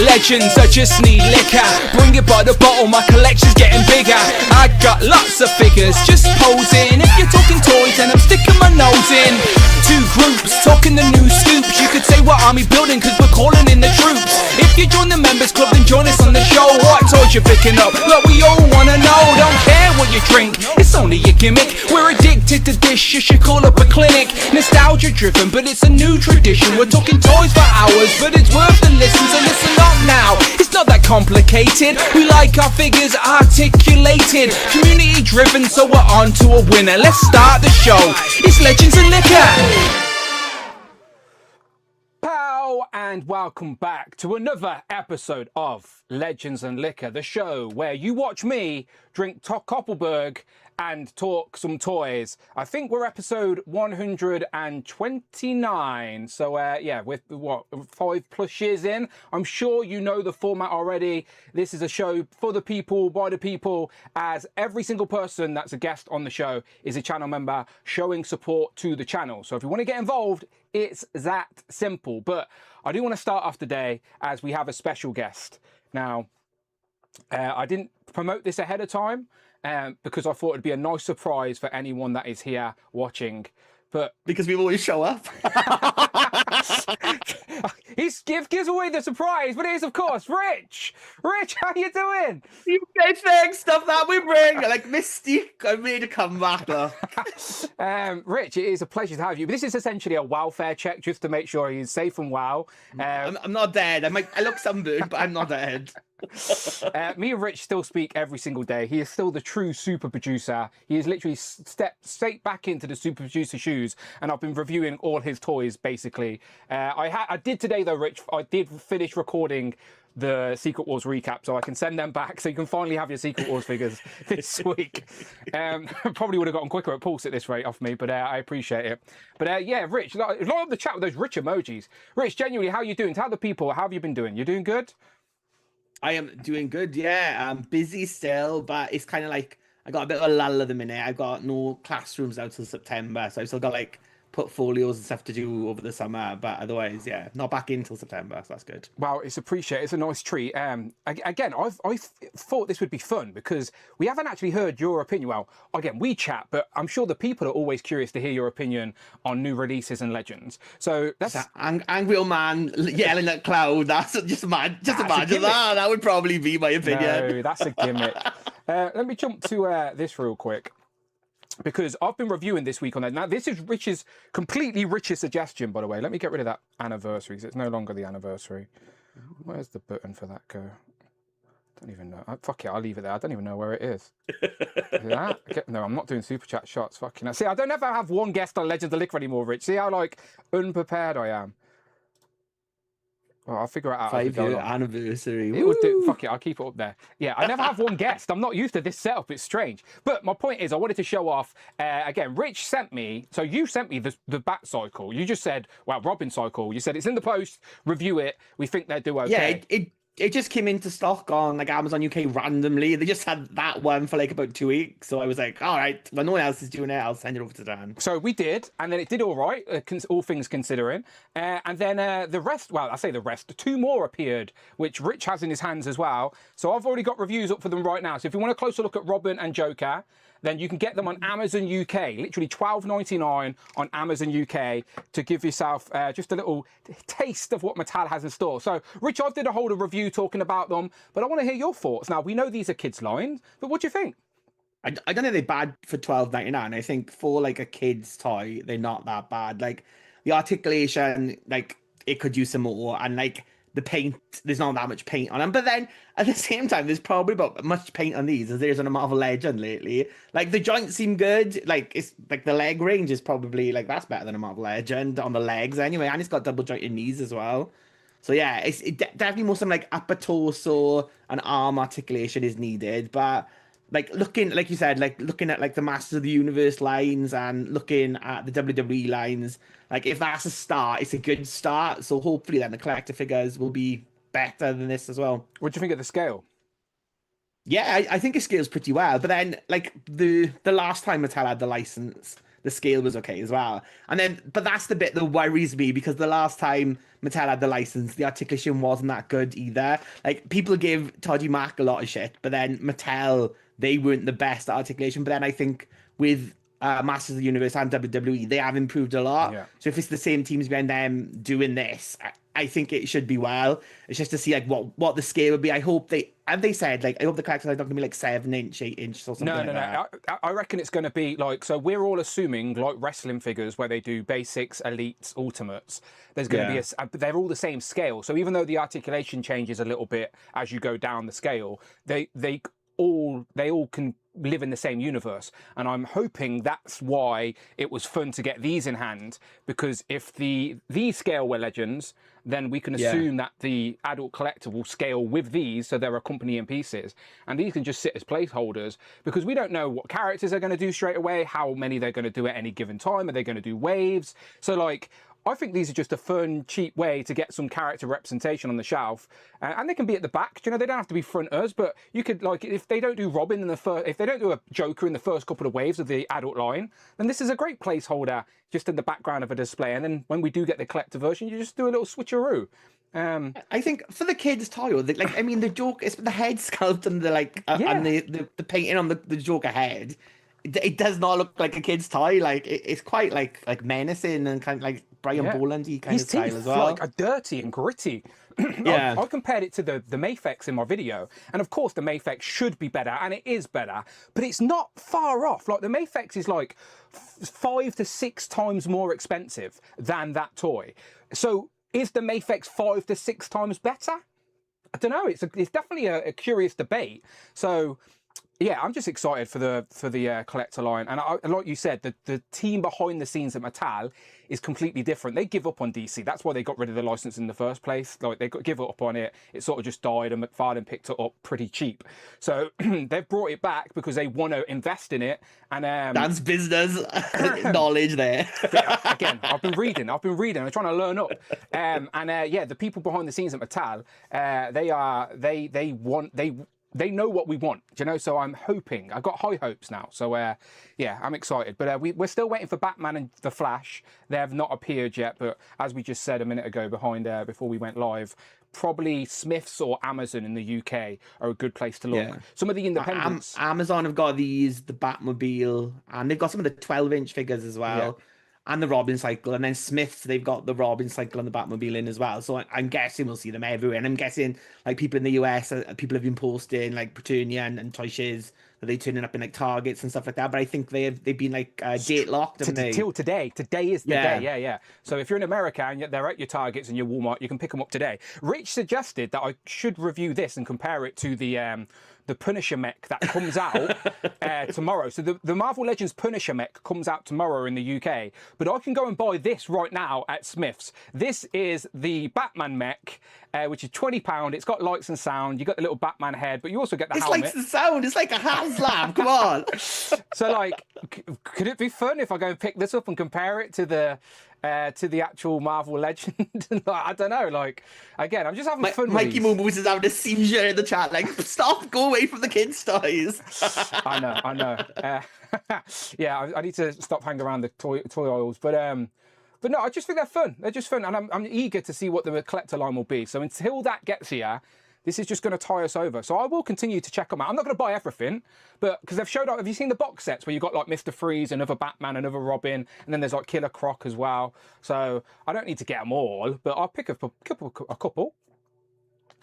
legends, I just need liquor. Bring it by the bottle, my collection's getting bigger. I got lots of figures, just posing. If you're talking toys, then I'm sticking my nose in. Two groups, talking the new scoops. You could say we're army building, cause we're calling in the troops. If you join the members club, then join us on the show. What toys you picking up? Look, we all wanna know. Don't care what you drink, it's only a gimmick. We're addicted to this, you should call up a clinic. Nostalgia driven, but it's a new tradition. We're talking toys for hours, but it's worth the listen, so listen up now. It's not that complicated. We like our figures articulated, community driven, so we're on to a winner. Let's start the show. It's Legends and Liquor. Pow, and welcome back to another episode of Legends and Liquor, the show where you watch me drink Koppelberg and talk some toys. I think we're episode 129. So yeah, with what, 5+ years in, I'm sure you know the format already. This is a show for the people, by the people, as every single person that's a guest on the show is a channel member showing support to the channel. So if you want to get involved, it's that simple. But I do want to start off today as we have a special guest. Now, I didn't promote this ahead of time, because I thought it'd be a nice surprise for anyone that is here watching. But because we always show up. He gives away the surprise, but it is, of course, Rich. Rich, how you doing? You get things, stuff that we bring. Like Mystique, I made a comeback, look. Rich, it is a pleasure to have you. But this is essentially a welfare check just to make sure he's safe and well. I'm not dead. I look sunburned, but I'm not dead. Me and Rich still speak every single day. He is still the true super producer. He has literally stepped straight back into the super producer shoes, and I've been reviewing all his toys basically. I did today though, Rich. I did finish recording the Secret Wars recap, so I can send them back, so you can finally have your Secret Wars figures this week. Probably would have gotten quicker at Pulse at this rate off me, but I appreciate it. But yeah, Rich, a lot of the chat with those Rich emojis. Rich, genuinely, how are you doing? Tell the people, how have you been doing? You doing good? I am doing good, yeah. I'm busy still, but it's kind of like I got a bit of a lull at the minute. I've got no classrooms out till September, so I've still got like portfolios and stuff to do over the summer. But otherwise, yeah, not back in till September, so that's good. Well, it's appreciated. It's a nice treat. Again, I thought this would be fun because we haven't actually heard your opinion. Well, again, we chat, but I'm sure the people are always curious to hear your opinion on new releases and legends. So that's angry old man yelling at cloud. That's just imagine that. That would probably be my opinion. No, that's a gimmick. Let me jump to this real quick, because I've been reviewing this week on that. Now, this is completely Rich's suggestion, by the way. Let me get rid of that anniversary, because it's no longer the anniversary. Where's the button for that go? Don't even know. Fuck it, I'll leave it there. I don't even know where it is. Is that? Okay. No, I'm not doing super chat shots. Fucking hell. See, I don't ever have one guest on Legends of Liquor anymore, Rich. See how, like, unprepared I am? Well, I'll figure it out. 5-year anniversary. Fuck it, I'll keep it up there. Yeah, I never have one guest. I'm not used to this setup. It's strange. But my point is, I wanted to show off, again, Rich sent me, so you sent me the Bat Cycle. You just said, well, Robin Cycle. You said it's in the post, review it. We think they'll do okay. Yeah, it just came into stock on like Amazon UK randomly. They just had that one for like about 2 weeks. So I was like, all right, when no one else is doing it, I'll send it over to Dan. So we did, and then it did all right, all things considering. And then the rest, well, I say the rest, 2 more appeared, which Rich has in his hands as well. So I've already got reviews up for them right now. So if you want a closer look at Robin and Joker, then you can get them on Amazon UK, literally $12.99 on Amazon UK, to give yourself just a little taste of what Mattel has in store. So, Rich, I did a whole review talking about them, but I want to hear your thoughts. Now, we know these are kids' lines, but what do you think? I don't think they're bad for $12.99. I think for like a kid's toy, they're not that bad. Like the articulation, like it could use some more, and like the paint, there's not that much paint on them. But then at the same time, there's probably about as much paint on these as there's on a Marvel Legend lately. Like the joints seem good. Like it's like the leg range is probably like that's better than a Marvel Legend on the legs anyway, and it's got double jointed knees as well. So yeah, definitely more some like upper torso and arm articulation is needed. But like looking, like you said, like looking at like the Masters of the Universe lines and looking at the WWE lines, like if that's a start, it's a good start. So hopefully then the collector figures will be better than this as well. What do you think of the scale? Yeah, I think it scales pretty well. But then like the last time Mattel had the license, the scale was okay as well. And then, but that's the bit that worries me because the last time Mattel had the license, the articulation wasn't that good either. Like people give Toddy Mac a lot of shit, but then Mattel, they weren't the best at articulation. But then I think with Masters of the Universe and WWE, they have improved a lot. Yeah. So if it's the same teams behind them doing this, I think it should be well. It's just to see like what the scale would be. I hope they said like I hope the collectors are not going to be like 7-inch, 8-inch or something. No. I reckon it's going to be like, so we're all assuming like wrestling figures where they do basics, elites, ultimates. There's going to be they're all the same scale. So even though the articulation changes a little bit as you go down the scale, they all can live in the same universe, and I'm hoping that's why it was fun to get these in hand, because if these scale were legends, then we can assume that the adult collector will scale with these, so they're accompanying pieces, and these can just sit as placeholders because we don't know what characters are going to do straight away, how many they're going to do at any given time, are they going to do waves? So like, I think these are just a fun, cheap way to get some character representation on the shelf, and they can be at the back. You know, they don't have to be fronters, but you could, like, if they don't do Robin in the first, if they don't do a Joker in the first couple of waves of the adult line, then this is a great placeholder just in the background of a display. And then when we do get the collector version, you just do a little switcheroo. I think for the kids' toy, like I mean, the Joker, it's the head sculpt and the like, and the painting on the Joker head. It does not look like a kid's toy. Like it's quite like menacing and kind of like Brian Bolandy kind His of style teeth as well. Like are dirty and gritty. Yeah, I compared it to the Mayfex in my video, and of course the Mayfex should be better, and it is better, but it's not far off. Like the Mayfex is like 5 to 6 times more expensive than that toy. So is the Mayfex 5 to 6 times better? I don't know. It's definitely a curious debate. So yeah, I'm just excited for the collector line, and like you said, the team behind the scenes at Mattel is completely different. They give up on DC. That's why they got rid of the license in the first place. Like they give up on it. It sort of just died, and McFarlane picked it up pretty cheap. So they've brought it back because they want to invest in it. And that's business knowledge there. Again, I've been reading. I'm trying to learn up. Yeah, the people behind the scenes at Mattel, they know what we want, you know, so I'm hoping. I've got high hopes now. So, yeah, I'm excited. But we're still waiting for Batman and The Flash. They have not appeared yet. But as we just said a minute ago before we went live, probably Smiths or Amazon in the UK are a good place to look. Yeah. Some of the independents. Amazon have got the Batmobile, and they've got some of the 12-inch figures as well. Yeah. And the Robin cycle, and then Smiths, they've got the Robin cycle and the Batmobile in as well. So I'm guessing we'll see them everywhere. And I'm guessing like people in the US, people have been posting like Preturnia and Toy Shiz, that they turning up in like Targets and stuff like that. But I think they've been like date locked, haven't they? Till today. Today is the day. Yeah. So if you're in America and they're at your Targets and your Walmart, you can pick them up today. Rich suggested that I should review this and compare it to the Punisher mech that comes out tomorrow. So the Marvel Legends Punisher mech comes out tomorrow in the UK, but I can go and buy this right now at Smith's. This is the Batman mech, which is £20. It's got lights and sound. You got the little Batman head, but you also get the helmet. It's like the sound. It's like a HasLab. Come on. So like, could it be fun if I go and pick this up and compare it to the actual Marvel Legend? I don't know. Like, again, I'm just having fun. Mikey Moomoo's is having a seizure in the chat. Like, stop, go away from the kids' toys. I know. Yeah, I need to stop hanging around the toy aisles, but no, I just think they're fun. They're just fun, and I'm eager to see what the collector line will be. So until that gets here, this is just going to tie us over. So I will continue to check them out. I'm not going to buy everything, but because they've showed up. Have you seen the box sets where you've got like Mr. Freeze, another Batman, another Robin, and then there's like Killer Croc as well? So I don't need to get them all, but I'll pick a couple.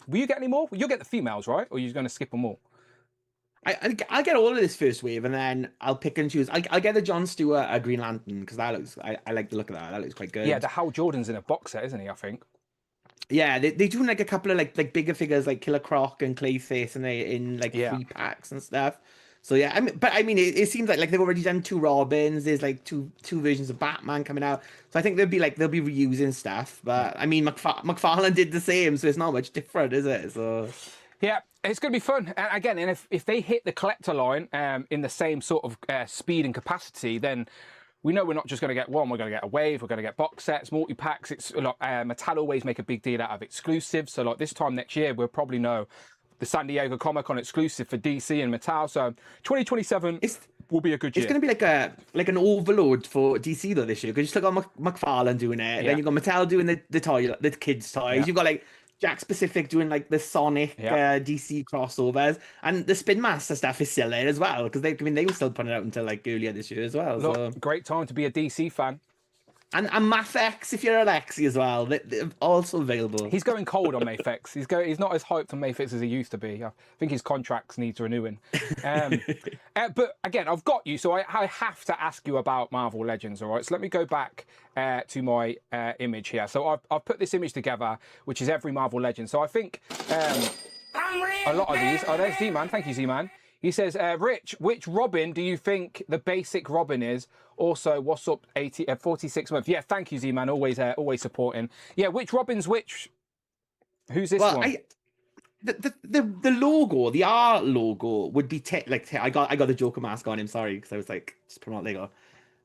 Will you get any more? You'll get the females, right? Or are you going to skip them all? I'll get all of this first wave, and then I'll pick and choose. I'll get the Jon Stewart Green Lantern, because that looks. I like the look of that. That looks quite good. Yeah, the Hal Jordan's in a box set, isn't he? I think. Yeah, they do like a couple of like bigger figures like Killer Croc and Clayface, and they in like 3 packs and stuff. So yeah, I mean, it seems like they've already done 2 Robins. There's like two versions of Batman coming out. So I think they'll be reusing stuff. But I mean, McFarlane did the same, so it's not much different, is it? So. Yeah, it's going to be fun. And again, and if they hit the collector line in the same sort of speed and capacity, then we know we're not just going to get one. We're going to get a wave. We're going to get box sets, multi-packs. It's like Mattel always make a big deal out of exclusives. So like this time next year, we'll probably know the San Diego Comic-Con exclusive for DC and Mattel. So 2027 will be a good year. It's going to be like an overload for DC though this year, because you still got McFarlane doing it, then you've got Mattel doing the kids toys, you've got like Jack Specific doing like the Sonic DC crossovers, and the Spin Master stuff is still there as well, because they were still putting it out until like earlier this year as well. Look, so great time to be a DC fan. And Mafex, if you're Alexi as well, they're also available. He's going cold on Mafex. He's not as hyped on Mafex as he used to be. I think his contracts needs renewing. But again, I've got you, so I have to ask you about Marvel Legends. All right, so let me go back to my image here. So I've put this image together, which is every Marvel Legend. So I think a lot of these. Oh, there's Z-Man. Thank you, Z-Man. He says, Rich, which Robin do you think the basic Robin is? Also, what's up, 46 months? Yeah, thank you, Z-Man. Always supporting. Yeah, which Robin's which? Who's this one? The logo, the R logo would be I got the Joker mask on him. Sorry, because I was like just putting out Lego.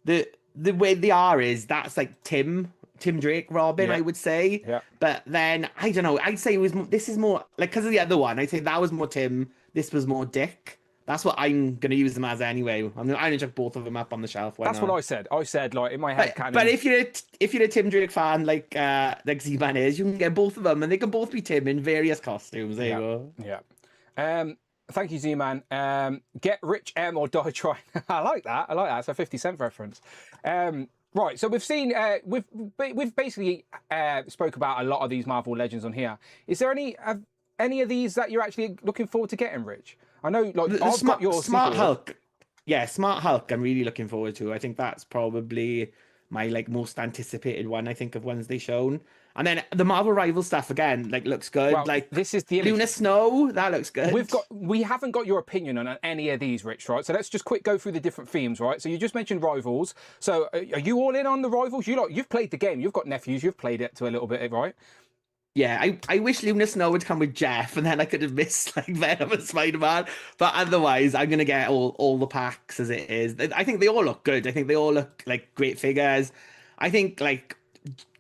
The way the R is, that's like Tim Drake Robin, I would say. Yeah. But then I don't know. I'd say this is more like, because of the other one. I'd say that was more Tim. This was more Dick. That's what I'm going to use them as anyway. I'm going to chuck both of them up on the shelf. That's what I said. I said, like, in my head canon. But if you're a Tim Drake fan, like Z-Man is, you can get both of them, and they can both be Tim in various costumes. There you go. Yeah. Thank you, Z-Man. Get Rich M or die trying. I like that. It's a 50 Cent reference. Right, so we've seen, we've basically spoke about a lot of these Marvel Legends on here. Is there any of these that you're actually looking forward to getting, Rich? I know, like, I've got your Smart Hulk. Yeah, Smart Hulk. I'm really looking forward to. I think that's probably my like most anticipated one. I think of Wednesday shown, and then the Marvel Rival stuff again. Like, looks good. Well, like this is the Luna Snow. That looks good. We haven't got your opinion on any of these, Rich. Right. So let's just go through the different themes. Right. So you just mentioned Rivals. So are you all in on the Rivals? You've played the game. You've got nephews. You've played it to a little bit, right? Yeah, I wish Luna Snow would come with Jeff, and then I could have missed like Venom and Spider-Man. But otherwise, I'm gonna get all the packs as it is. I think they all look good. I think they all look like great figures. I think like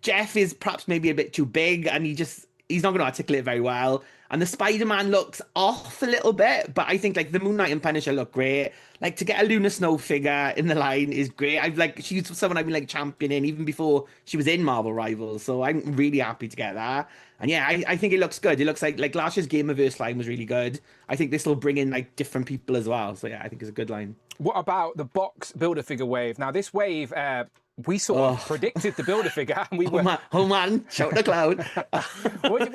Jeff is perhaps maybe a bit too big, and he's not gonna articulate very well. And the Spider-Man looks off a little bit, but I think like the Moon Knight and Punisher look great. Like, to get a Luna Snow figure in the line is great. She's someone I've been like championing even before she was in Marvel Rivals. So I'm really happy to get that. And yeah, I think it looks good. It looks like last year's Gamerverse line was really good. I think this will bring in like different people as well. So yeah, I think it's a good line. What about the box Build-A-Figure wave? Now this wave, we sort of predicted the Build-A-Figure, and we were. Oh man, shout the Cloud.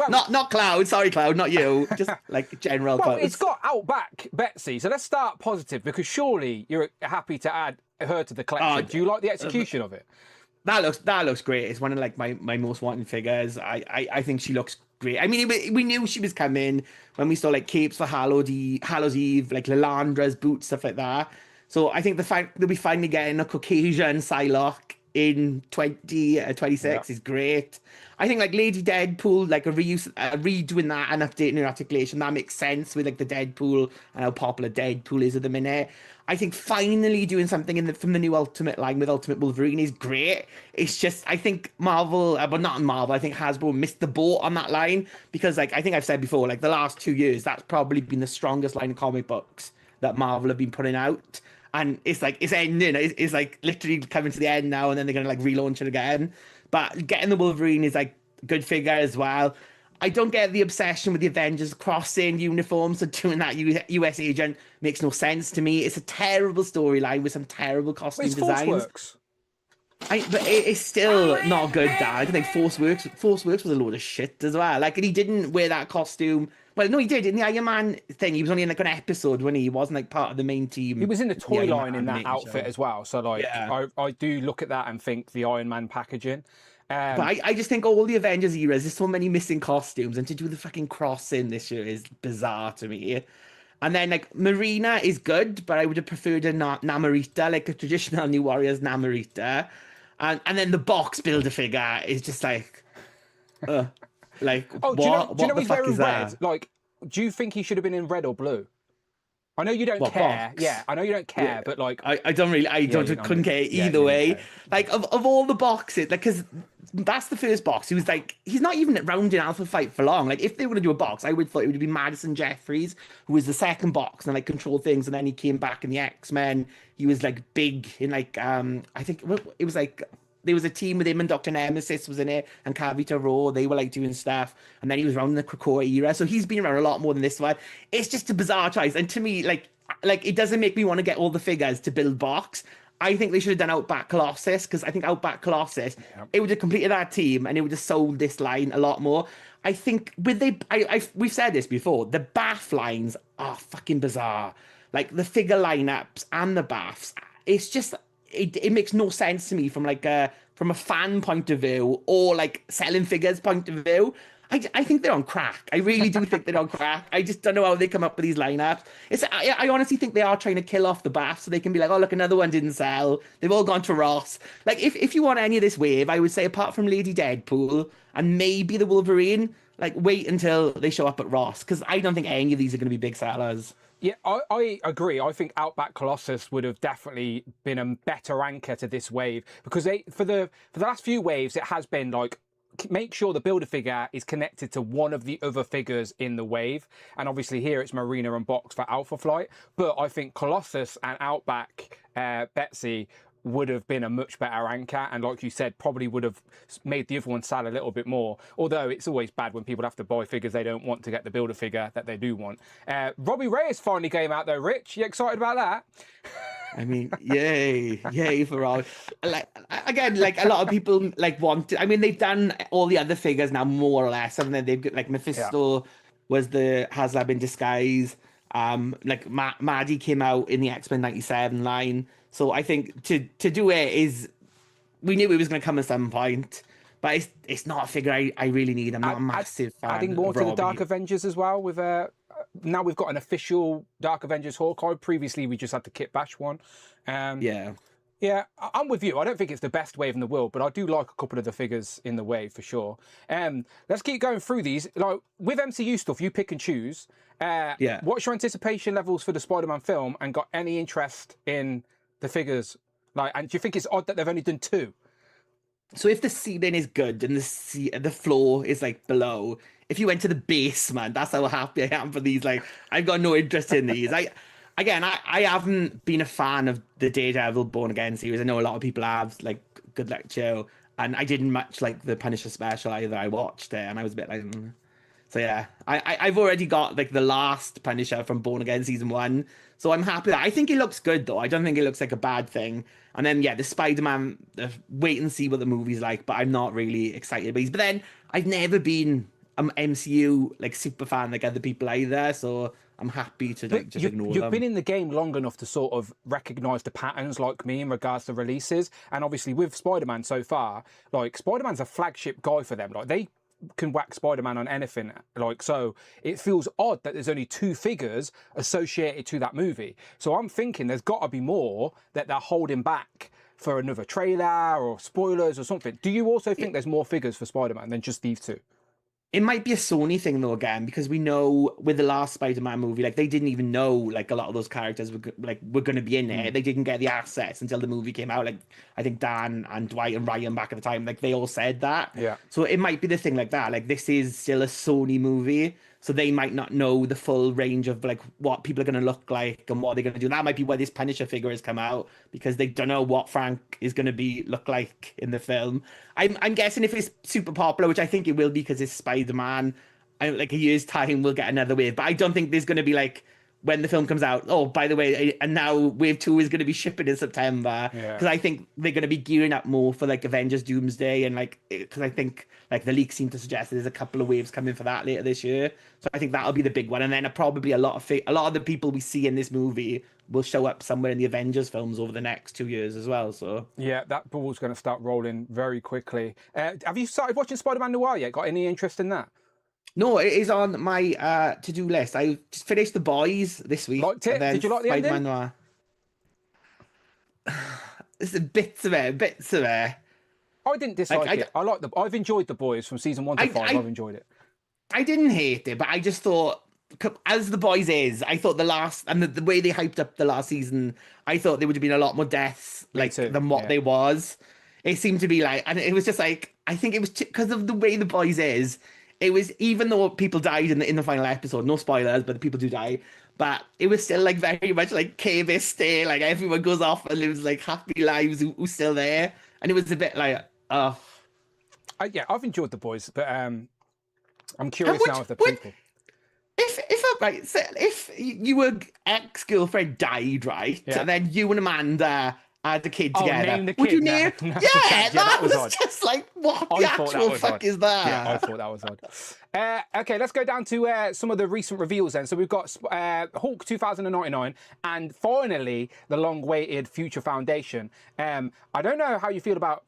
Not Cloud, sorry Cloud, not you. Just like general. Well, it's got Outback Betsy, so let's start positive, because surely you're happy to add her to the collection. Do you like the execution of it? That looks great. It's one of like my most wanted figures. I think she looks great. I mean, we knew she was coming when we saw like capes for Hallow's Eve, like Lalandra's boots, stuff like that. So I think the fact that we finally getting a Caucasian Psylocke in 2026 is great. I think like Lady Deadpool, like redoing that and updating her articulation, that makes sense with like the Deadpool and how popular Deadpool is at the minute. I think finally doing something from the new Ultimate line with Ultimate Wolverine is great. It's just, I think Marvel, but not Marvel, I think Hasbro missed the boat on that line, because like I think I've said before, like the last 2 years, that's probably been the strongest line of comic books that Marvel have been putting out. And it's like, it's ending. It's like literally coming to the end now, and then they're going to like relaunch it again. But getting the Wolverine is like a good figure as well. I don't get the obsession with the Avengers crossing uniforms, so doing that US agent makes no sense to me. It's a terrible storyline with some terrible costume designs. But it's still not good, Dad. I think Force Works was a load of shit as well. Like, and he didn't wear that costume. Well, no, he did. In the Iron Man thing, he was only in like an episode when he wasn't like part of the main team. He was in the toy line in that outfit as well. So like, yeah. I do look at that and think the Iron Man packaging. But I just think all the Avengers eras, there's so many missing costumes, and to do the fucking crossing this year is bizarre to me. And then like Marina is good, but I would have preferred a Namorita, like a traditional New Warriors Namorita. And then the box Build-A-Figure is just like, like, do you know he's wearing red? Like, do you think he should have been in red or blue? I know you don't care. Box? Yeah, I know you don't care, but like, I couldn't care either way. Like, of all the boxes, like, because that's the first box. He was like, he's not even around in Alpha Flight for long. Like, if they were going to do a box, I would thought it would be Madison Jeffries, who was the second box and like controlled things, and then he came back in the X-Men. He was like big in like I think it was like there was a team with him and Dr. Nemesis was in it and Kavita Raw. They were like doing stuff, and then he was around in the Krakoa era, so he's been around a lot more than this one. It's just a bizarre choice, and to me, like it doesn't make me want to get all the figures to build box. I think they should have done Outback Colossus, because I think Outback Colossus, it would have completed that team and it would have sold this line a lot more. I think we've said this before, the bath lines are fucking bizarre. Like the figure lineups and the baths, it's just it makes no sense to me from a fan point of view or like selling figures point of view. I think they're on crack. I really do think they're on crack. I just don't know how they come up with these lineups. I honestly think they are trying to kill off the bath so they can be like, oh, look, another one didn't sell. They've all gone to Ross. Like, if you want any of this wave, I would say apart from Lady Deadpool and maybe the Wolverine, like, wait until they show up at Ross, because I don't think any of these are going to be big sellers. Yeah, I agree. I think Outback Colossus would have definitely been a better anchor to this wave, because for the last few waves, it has been like, make sure the Build-A-Figure is connected to one of the other figures in the wave. And obviously here it's Marina and Box for Alpha Flight. But I think Colossus and Outback Betsy would have been a much better anchor. And like you said, probably would have made the other one sell a little bit more. Although it's always bad when people have to buy figures they don't want to get the Build-A-Figure that they do want. Robbie Reyes finally came out though, Rich. You excited about that? I mean, yay for all. Like again, like a lot of people like want to, I mean, they've done all the other figures now more or less, haven't they? They've got like Mephisto was the HasLab in disguise. Like Maddie came out in the X-Men 97 line. So I think to do it is, we knew it was going to come at some point, but it's not a figure I really need. I'm not a massive fan. Adding more to the Dark Avengers as well with now we've got an official Dark Avengers Hawkeye. Previously, we just had the Kit Bash one. Yeah, I'm with you. I don't think it's the best wave in the world, but I do like a couple of the figures in the wave for sure. Let's keep going through these. Like with MCU stuff, you pick and choose. What's your anticipation levels for the Spider-Man film, and got any interest in the figures? Like, and do you think it's odd that they've only done 2? So if the ceiling is good and the floor is like below, if you went to the basement, that's how happy I am for these. Like, I've got no interest in these. I haven't been a fan of the Daredevil Born Again series. I know a lot of people have. Like, good luck to you. And I didn't much like the Punisher special either. I watched it and I was a bit like, So yeah, I've already got like the last Punisher from Born Again season 1. So I'm happy. I think it looks good though. I don't think it looks like a bad thing. And then the Spider-Man, wait and see what the movie's like. But I'm not really excited about these. But then I've never been an MCU like super fan like other people either. So I'm happy to like, just ignore them. You've been in the game long enough to sort of recognise the patterns like me in regards to releases. And obviously with Spider-Man so far, like Spider-Man's a flagship guy for them. Like they can whack Spider-Man on anything. Like, so it feels odd that there's only 2 figures associated to that movie. So I'm thinking there's got to be more that they're holding back for another trailer or spoilers or something. Do you also think there's more figures for Spider-Man than just these 2? It might be a Sony thing though, again, because we know with the last Spider-Man movie, like they didn't even know like a lot of those characters were going to be in there. They didn't get the assets until the movie came out. Like I think Dan and Dwight and Ryan back at the time, like they all said that. Yeah. So it might be the thing like that. Like this is still a Sony movie, so they might not know the full range of like what people are going to look like and what they're going to do. That might be why this Punisher figure has come out, because they don't know what Frank is going to look like in the film. I'm guessing if it's super popular, which I think it will be because it's Spider-Man, like a year's time we'll get another wave. But I don't think there's going to be like, when the film comes out, oh, by the way, and now wave 2 is going to be shipping in September. Because I think they're going to be gearing up more for like Avengers Doomsday, and like, because I think like the leaks seem to suggest there's a couple of waves coming for that later this year. So I think that'll be the big one. And then probably a lot of the people we see in this movie will show up somewhere in the Avengers films over the next 2 years as well. So yeah, that ball's going to start rolling very quickly. Have you started watching Spider-Man Noir yet? Got any interest in that? No, it is on my to-do list. I just finished The Boys this week. Liked it? Did you like the ending? Noir. There's bits of it. I didn't dislike it. I've enjoyed The Boys from season 1 to 5. I've enjoyed it. I didn't hate it, but I just thought, as The Boys is, I thought the last, and the way they hyped up the last season, I thought there would have been a lot more deaths than what there was. it seemed to be like, and it was just like, I think it was because of the way The Boys is. It was, even though people died in the final episode, no spoilers, but the people do die. But it was still like very much like K-Bis stay, like everyone goes off and lives like happy lives who's still there, and it was a bit like, oh. Yeah, I've enjoyed The Boys, but I'm curious now of the prequel. If your ex-girlfriend died, right, and then you and Amanda had a kid together, name the kid. would you name? No, Yeah, that was odd. just like, what the actual fuck is that? Yeah, I thought that was odd. Okay, let's go down to some of the recent reveals then. So we've got Hulk 2099 and finally the long-awaited Future Foundation. I don't know how you feel about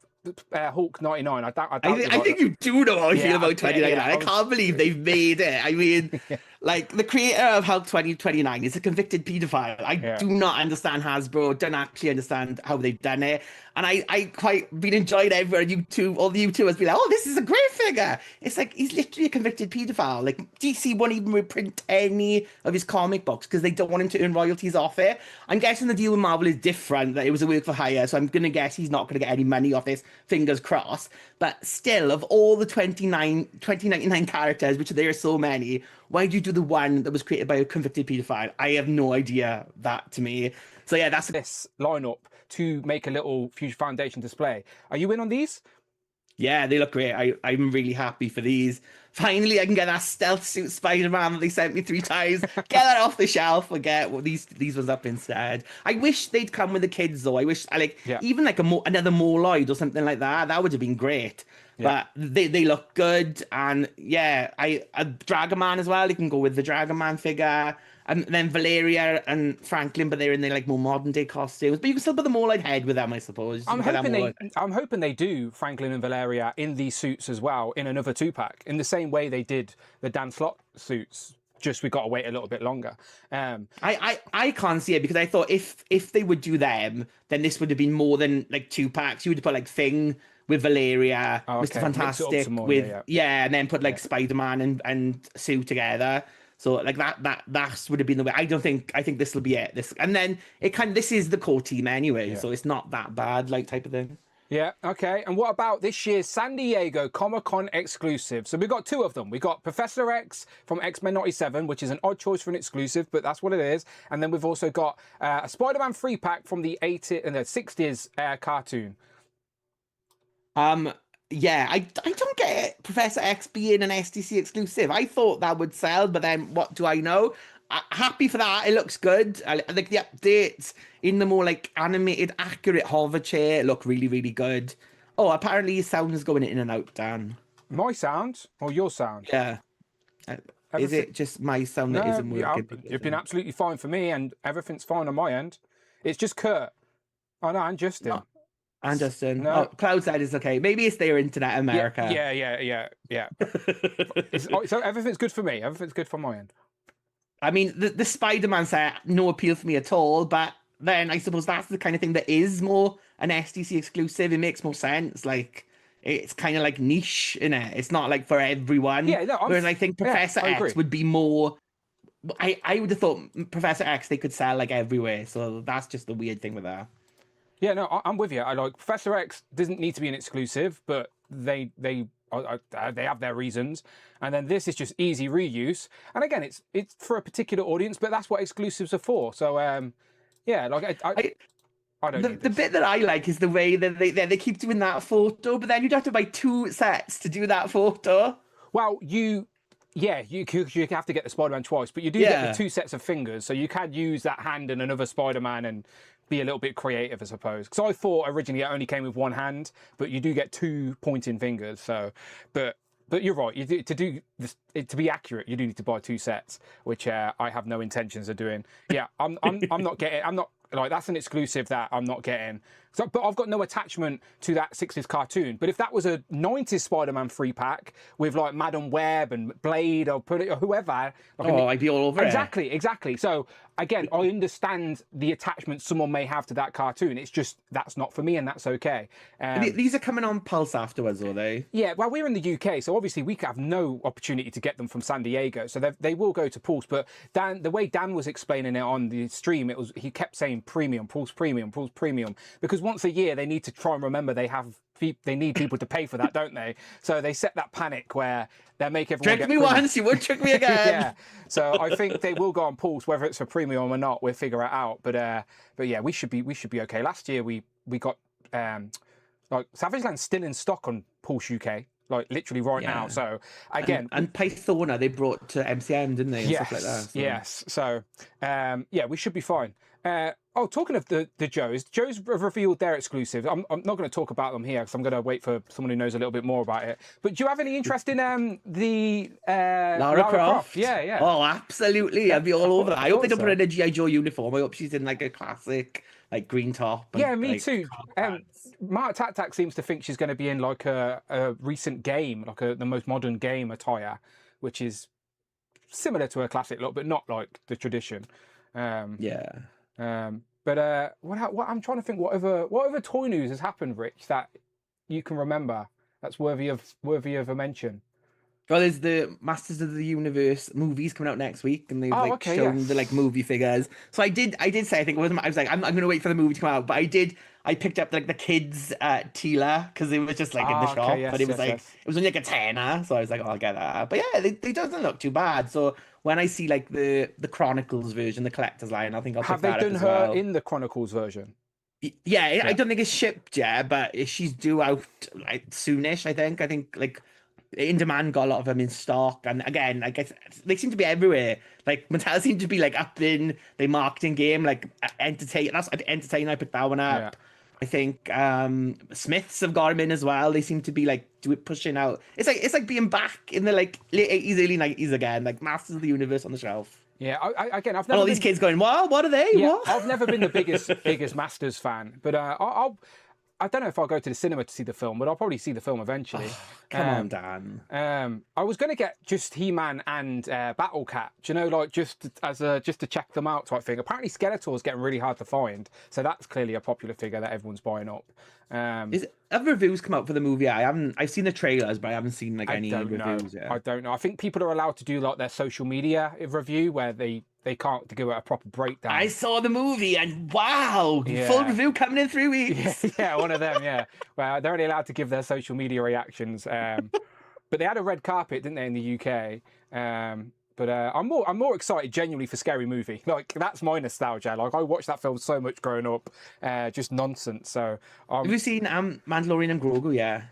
Hulk 99. I think you do know how I feel about 2099. I can't believe they've made it. I mean, like, the creator of Hulk 2029 is a convicted paedophile. I do not understand Hasbro, don't actually understand how they've done it. And I quite been enjoying everyone on YouTube, all the YouTubers be like, oh, this is a great figure. It's like, he's literally a convicted paedophile. Like, DC won't even reprint any of his comic books because they don't want him to earn royalties off it. I'm guessing the deal with Marvel is different, that it was a work for hire, so I'm going to guess he's not going to get any money off this, fingers crossed. But still, of all the 2099 characters, which there are so many, why do you do the one that was created by a convicted paedophile? I have no idea, that to me. So yeah, that's this lineup to make a little Future Foundation display. Are you in on these? Yeah, they look great. I'm really happy for these. Finally, I can get that stealth suit Spider-Man that they sent me 3 times. Get that off the shelf and get these ones up instead. I wish they'd come with the kids though. I wish even like another Moloid or something like that. That would have been great. Yeah. But they look good, and yeah, a Dragon Man as well. You can go with the Dragon Man figure. And then Valeria and Franklin, but they're in their like more modern day costumes. But you can still put the Moloid head with them, I suppose. I'm hoping they do Franklin and Valeria in these suits as well in another 2-pack, in the same way they did the Dan Slott suits. Just we got to wait a little bit longer. I can't see it, because I thought if they would do them, then this would have been more than like 2-packs. You would have put like Thing with Valeria, Mr. Fantastic with and then put like Spider-Man and Sue together. So like that would have been the way. I think this will be it. This is the core team anyway, so it's not that bad, like, type of thing. Yeah, okay. And what about this year's San Diego Comic-Con exclusive? So we've got 2 of them. We've got Professor X from X-Men 97, which is an odd choice for an exclusive, but that's what it is. And then we've also got a Spider-Man 3-pack from the 60s cartoon. Yeah, I don't get Professor X being an SDC exclusive. I thought that would sell, but then what do I know? Happy for that. It looks good. I like the updates in the more like animated, accurate hover chair. Look really, really good. Oh, apparently your sound is going in and out, Dan. My sound or your sound? Yeah. Is it just my sound that isn't working? You've been absolutely fine for me, and everything's fine on my end. It's just Kurt. Oh no, and Justin. Oh. And Justin. No. Oh, Cloud said it's okay. Maybe it's their internet, America. Yeah. So everything's good for me. Everything's good from my end. I mean, the Spider-Man set, no appeal for me at all, but then I suppose that's the kind of thing that is more an SDC exclusive. It makes more sense. Like, it's kind of like niche, innit? It's not like for everyone. Yeah, no, whereas I think Professor X would be more... I would have thought Professor X, they could sell like everywhere. So that's just the weird thing with that. Yeah, no, I'm with you. I like Professor X doesn't need to be an exclusive, but they have their reasons. And then this is just easy reuse. And again, it's for a particular audience, but that's what exclusives are for. So yeah, like I don't. The bit that I like is the way that they keep doing that photo, but then you'd have to buy 2 sets to do that photo. Well, you have to get the Spider-Man twice, but you do get the 2 sets of fingers, so you can use that hand and another Spider-Man and be a little bit creative, I suppose. Because I thought originally it only came with 1 hand, but you do get 2 pointing fingers. So, but you're right. To be accurate, you do need to buy 2 sets, which I have no intentions of doing. Yeah, I'm not getting. I'm not like, that's an exclusive that I'm not getting. So, but I've got no attachment to that 60s cartoon. But if that was a 90s Spider-Man 3-pack with like Madam Web and Blade or whoever, like I'd be all over it. Exactly. So again, I understand the attachment someone may have to that cartoon. It's just that's not for me, and that's okay. These are coming on Pulse afterwards, are they? Yeah. Well, we're in the UK, so obviously we have no opportunity to get them from San Diego. So they will go to Pulse. But the way Dan was explaining it on the stream, he kept saying premium, Pulse premium, Pulse premium, because once a year they need to try and remember they have they need people to pay for that, don't they? So they set that panic where they make everyone Trick me once, you won't trick me again. Yeah. So I think they will go on pulse, whether it's for premium or not. We'll figure it out. But yeah, we should be okay. Last year we got like Savage Land's still in stock on Pulse UK. Like literally right now. So again, and Pythona they brought to MCM, didn't they? And yes, stuff like that. So. Yes. So yeah, we should be fine. Talking of the Joes have revealed their exclusives. I'm not going to talk about them here because I'm going to wait for someone who knows a little bit more about it. But do you have any interest in the Lara Croft? Yeah. Oh, absolutely. I'd be all over that. I hope they don't put her in a G.I. Joe uniform. I hope she's in like a classic like green top. And, yeah, me like, too. Mark Tak seems to think she's going to be in like a recent game, like the most modern game attire, which is similar to a classic look, but not like the tradition. But what I'm trying to think, what other toy news has happened, Rich, that you can remember that's worthy of a mention? Well, there's the Masters of the Universe movies coming out next week, and they've shown the like movie figures. So I did say, I think I was like, I'm going to wait for the movie to come out, but I picked up like the kids Tila because it was just like in the shop, but it was it was only like a tenner, so I was like, oh, I'll get that. But yeah, they doesn't look too bad. So when I see like the Chronicles version, the collector's line, I think I'll pick that up as well. Have they done her in the Chronicles version? Yeah, I don't think it's shipped yet, but she's due out like soonish. I think like In Demand got a lot of them in stock, and again, I guess they seem to be everywhere. Like Mattel seem to be like up in the marketing game, like entertain. That's entertain. I put that one up. Yeah. I think Smiths have got them in as well. They seem to be like pushing out. It's like being back in the like late 80s, early 90s again, like Masters of the Universe on the shelf. Yeah, I've never. And all these kids going, what are they? Yeah, what? I've never been the biggest Masters fan, but I don't know if I'll go to the cinema to see the film, but I'll probably see the film eventually. Oh, come on, Dan. I was going to get just He-Man and Battle Cat, like just to check them out type thing. Apparently Skeletor's getting really hard to find, so that's clearly a popular figure that everyone's buying up. Have reviews come out for the movie? I've seen the trailers, but I haven't seen like any reviews yet. I don't know. I think people are allowed to do like their social media review where they can't give it a proper breakdown. I saw the movie and wow, full review coming in 3 weeks. Yeah, one of them. Yeah, well, they're only allowed to give their social media reactions. But they had a red carpet, didn't they, in the UK? But I'm more excited genuinely for Scary Movie. Like that's my nostalgia. Like I watched that film so much growing up, just nonsense. So have you seen Mandalorian and Grogu? Yeah.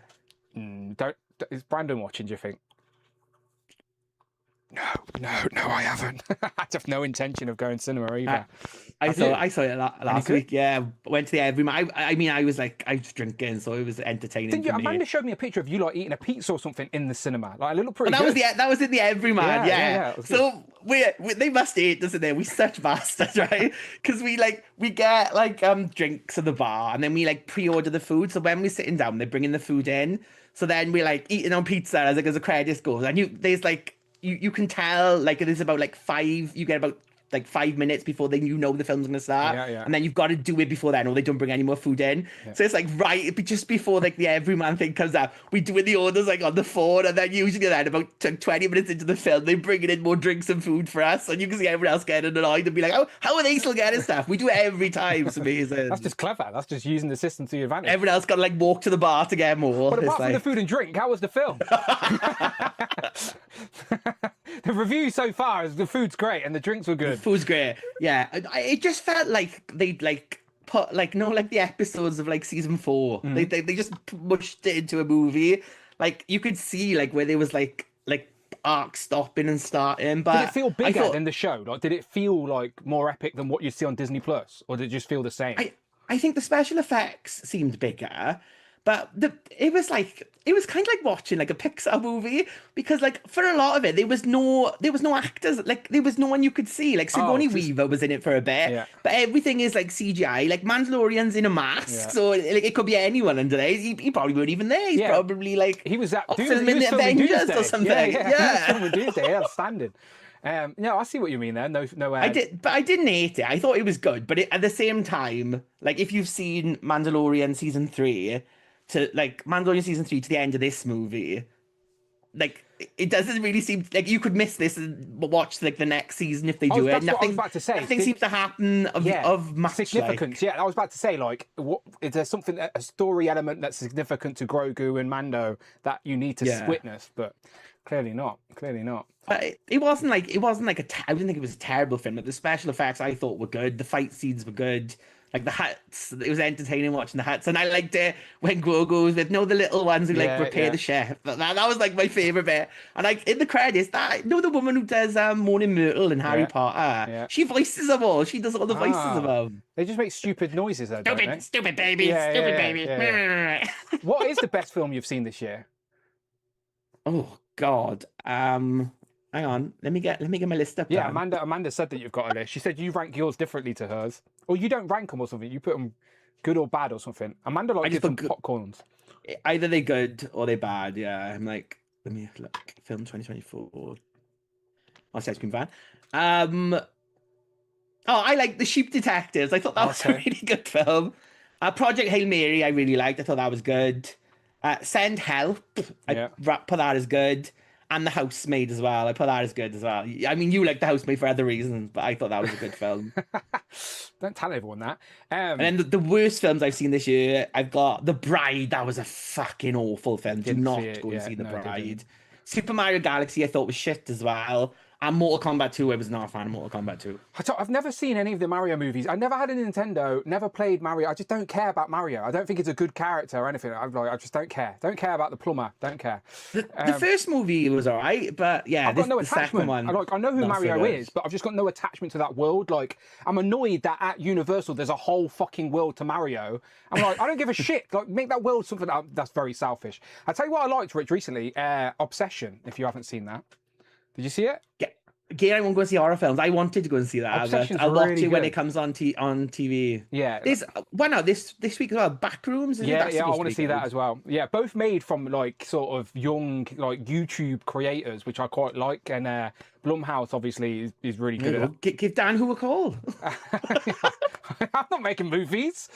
Is Brandon watching? Do you think? No, I haven't. I have no intention of going cinema either. I saw it last week. Yeah, went to the Everyman. I mean, I was drinking, so it was entertaining. Didn't you? Amanda showed me a picture of you like eating a pizza or something in the cinema, like a little pretty. That was in the Everyman. Yeah. So they must hate us in there. We such bastards, right? Because we get drinks at the bar, and then we pre-order the food. So when we're sitting down, they're bringing the food in. So then we're eating on pizza as the credits goes, and you can tell there's about 5. You get about 5 minutes before the film's gonna start, and then you've got to do it before then, or they don't bring any more food in. So it's just before the Everyman thing comes out, we do the orders on the phone, and then usually then about 20 minutes into the film, they bring in more drinks and food for us, and you can see everyone else getting annoyed and be like, "Oh, how are they still getting stuff?" We do it every time. It's amazing. That's just clever. That's just using the system to your advantage. Everyone else got to walk to the bar to get more. But apart from the food and drink, how was the film? The review so far is the food's great and the drinks were good. The food's great. Yeah, it just felt like they'd put the episodes of season 4. They just mushed it into a movie. You could see where there was arc stopping and starting. But did it feel bigger than the show? Did it feel more epic than what you see on Disney Plus, or did it just feel the same? I think the special effects seemed bigger. But it was kind of like watching a Pixar movie, because for a lot of it there was no actors, there was no one you could see. Sigourney Weaver was in it for a bit, but everything is CGI. Mandalorian's in a mask, so it could be anyone under there. He probably weren't even there. He's probably he was filming the Avengers or something. Yeah. Filming Doomsday, outstanding. No, I see what you mean there. No. I didn't hate it. I thought it was good, but at the same time, if you've seen Mandalorian season 3. To Mandalorian season 3 to the end of this movie, it doesn't really seem like you could miss this and watch like the next season if they do it. That's what I was Nothing, about to say. nothing seems to happen of much significance. Like. Yeah, I was about to say, like, what is there something, a story element that's significant to Grogu and Mando that you need to witness? But clearly not. Clearly not. But it wasn't like I didn't think it was a terrible film. Like, the special effects I thought were good. The fight scenes were good. Like the huts, it was entertaining watching the huts, and I liked it when Grogu was with the little ones who like repair the chef. That was like my favorite bit. And like in the credits, the woman who does Moaning Myrtle in Harry Potter, she voices them all. She does all the voices of them. They just make stupid noises, though, don't they? Stupid baby, stupid baby. What is the best film you've seen this year? Oh God. Hang on, let me get my list up. Yeah, Amanda said that you've got a list. She said you rank yours differently to hers, or you don't rank them or something. You put them good or bad or something. Amanda likes different popcorns. Either they good or they bad. Yeah, I'm like, let me look. Film 2024. Oh, Sex Queen fan. Oh, I like The Sheep Detectives. I thought that was a really good film. Project Hail Mary, I really liked. I thought that was good. Send Help. I put that as good. And The Housemaid as well. I put that as good as well. I mean, you like The Housemaid for other reasons, but I thought that was a good film. Don't tell everyone that. And then the worst films I've seen this year, I've got The Bride. That was a fucking awful film. Do not go and see The Bride. Super Mario Galaxy I thought was shit as well. And Mortal Kombat 2, I was not a fan of Mortal Kombat 2. I've never seen any of the Mario movies. I never had a Nintendo, never played Mario. I just don't care about Mario. I don't think it's a good character or anything. I just don't care. Don't care about the plumber. Don't care. The first movie was all right, but yeah, I've got no the second attachment. one. I know who Mario is, but I've just got no attachment to that world. Like, I'm annoyed that at Universal there's a whole fucking world to Mario. I'm like, I don't give a shit. Like, make that world something that's very selfish. I'll tell you what I liked, Rich, recently. Obsession, if you haven't seen that. Did you see it? Yeah. Again, I won't go see horror films. I wanted to go and see that. I'll watch it when it comes on TV. Yeah. This week as well. Backrooms. I want to see that as well. Yeah, both made from like sort of young like YouTube creators, which I quite like, and Blumhouse obviously is really good at it. Give Dan who a call. I'm not making movies.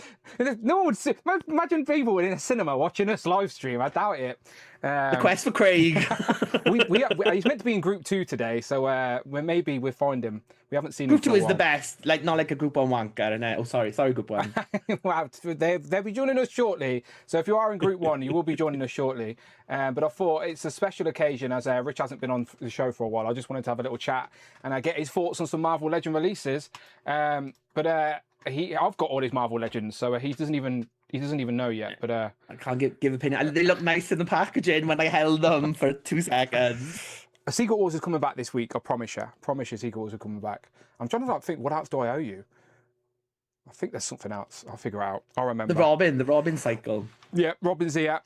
No one would see. Imagine people in a cinema watching us live stream. I doubt it. The quest for Craig. He's meant to be in Group 2 today, so maybe we'll find him. We haven't seen Group him. Group 2 is the best, like not like a Group 1 wanker. And oh, sorry, Group 1. Wow, they'll be joining us shortly. So if you are in Group 1, you will be joining us shortly. But I thought it's a special occasion as Rich hasn't been on the show for a while. I just wanted to have a little chat and get his thoughts on some Marvel Legend releases. I've got all his Marvel Legends, so he doesn't even know yet. But I can't give opinion. They look nice in the packaging when I held them for 2 seconds. Secret Wars is coming back this week. I promise you. Secret Wars are coming back. I'm trying to think, what else do I owe you? I think there's something else. I'll figure out. I'll remember. The Robin cycle. Yeah, Robin's here.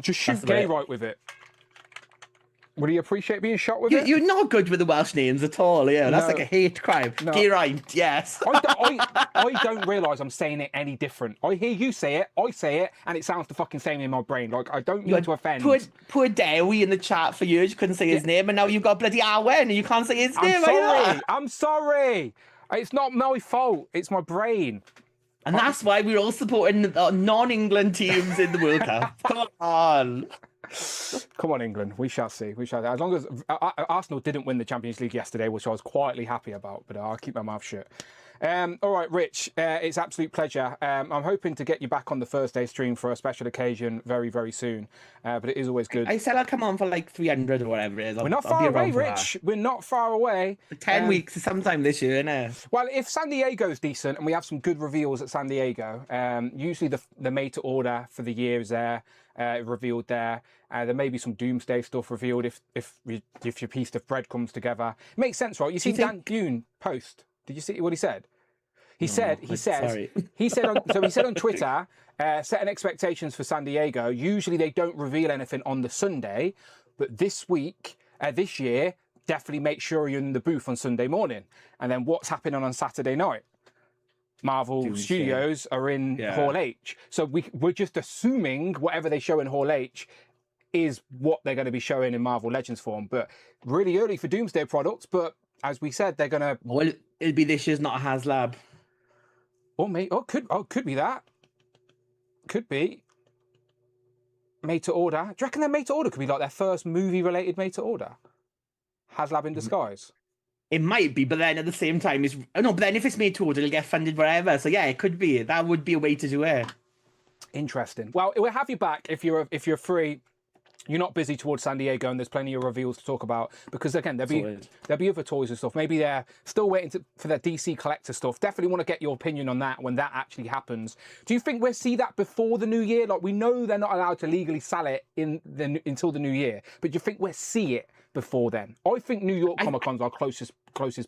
Just shoot gay right with it. Would he appreciate being shot with it? You're not good with the Welsh names at all, yeah. That's like a hate crime. No. Geraint, yes. I don't realise I'm saying it any different. I hear you say it, I say it, and it sounds the fucking same in my brain. Like, I don't mean to offend. Poor Dewi in the chat for years, you couldn't say his name, and now you've got bloody Arwen, and you can't say his name. I'm sorry. It's not my fault. It's my brain. And that's why we're all supporting non-England teams in the World Cup. Come on. Come on, England. We shall see. As long as Arsenal didn't win the Champions League yesterday, which I was quietly happy about, but I'll keep my mouth shut. All right, Rich, it's an absolute pleasure. I'm hoping to get you back on the Thursday stream for a special occasion very, very soon. But it is always good. I said I'll come on for like 300 or whatever it is. We're not far away, Rich. We're not far away. 10 weeks sometime this year, innit? Well, if San Diego's decent and we have some good reveals at San Diego, usually the made to order for the year is there, revealed there. There may be some Doomsday stuff revealed if your piece of bread comes together. It makes sense, right? You see Dan Bune post. Did you see what he said? He said on Twitter, setting expectations for San Diego. Usually they don't reveal anything on the Sunday, but this year, definitely make sure you're in the booth on Sunday morning. And then what's happening on Saturday night? Marvel Studios are in Hall H. So we're just assuming whatever they show in Hall H is what they're going to be showing in Marvel Legends form. But really early for Doomsday products. But as we said, they're going to... Well, it'll be this year's not a HasLab. Could be that. Could be. made to order. Do you reckon their made to order could be like their first movie related made to order? HasLab in disguise. It might be, but then at the same time, but then if it's made to order, it'll get funded wherever. So yeah, it could be. That would be a way to do it. Interesting. Well, we'll have you back if you're free. You're not busy towards San Diego, and there's plenty of reveals to talk about. Because again, there'll be other toys and stuff. Maybe they're still waiting for their DC collector stuff. Definitely want to get your opinion on that when that actually happens. Do you think we'll see that before the new year? Like, we know they're not allowed to legally sell it until the new year, but do you think we'll see it before then? I think New York Comic Con's our closest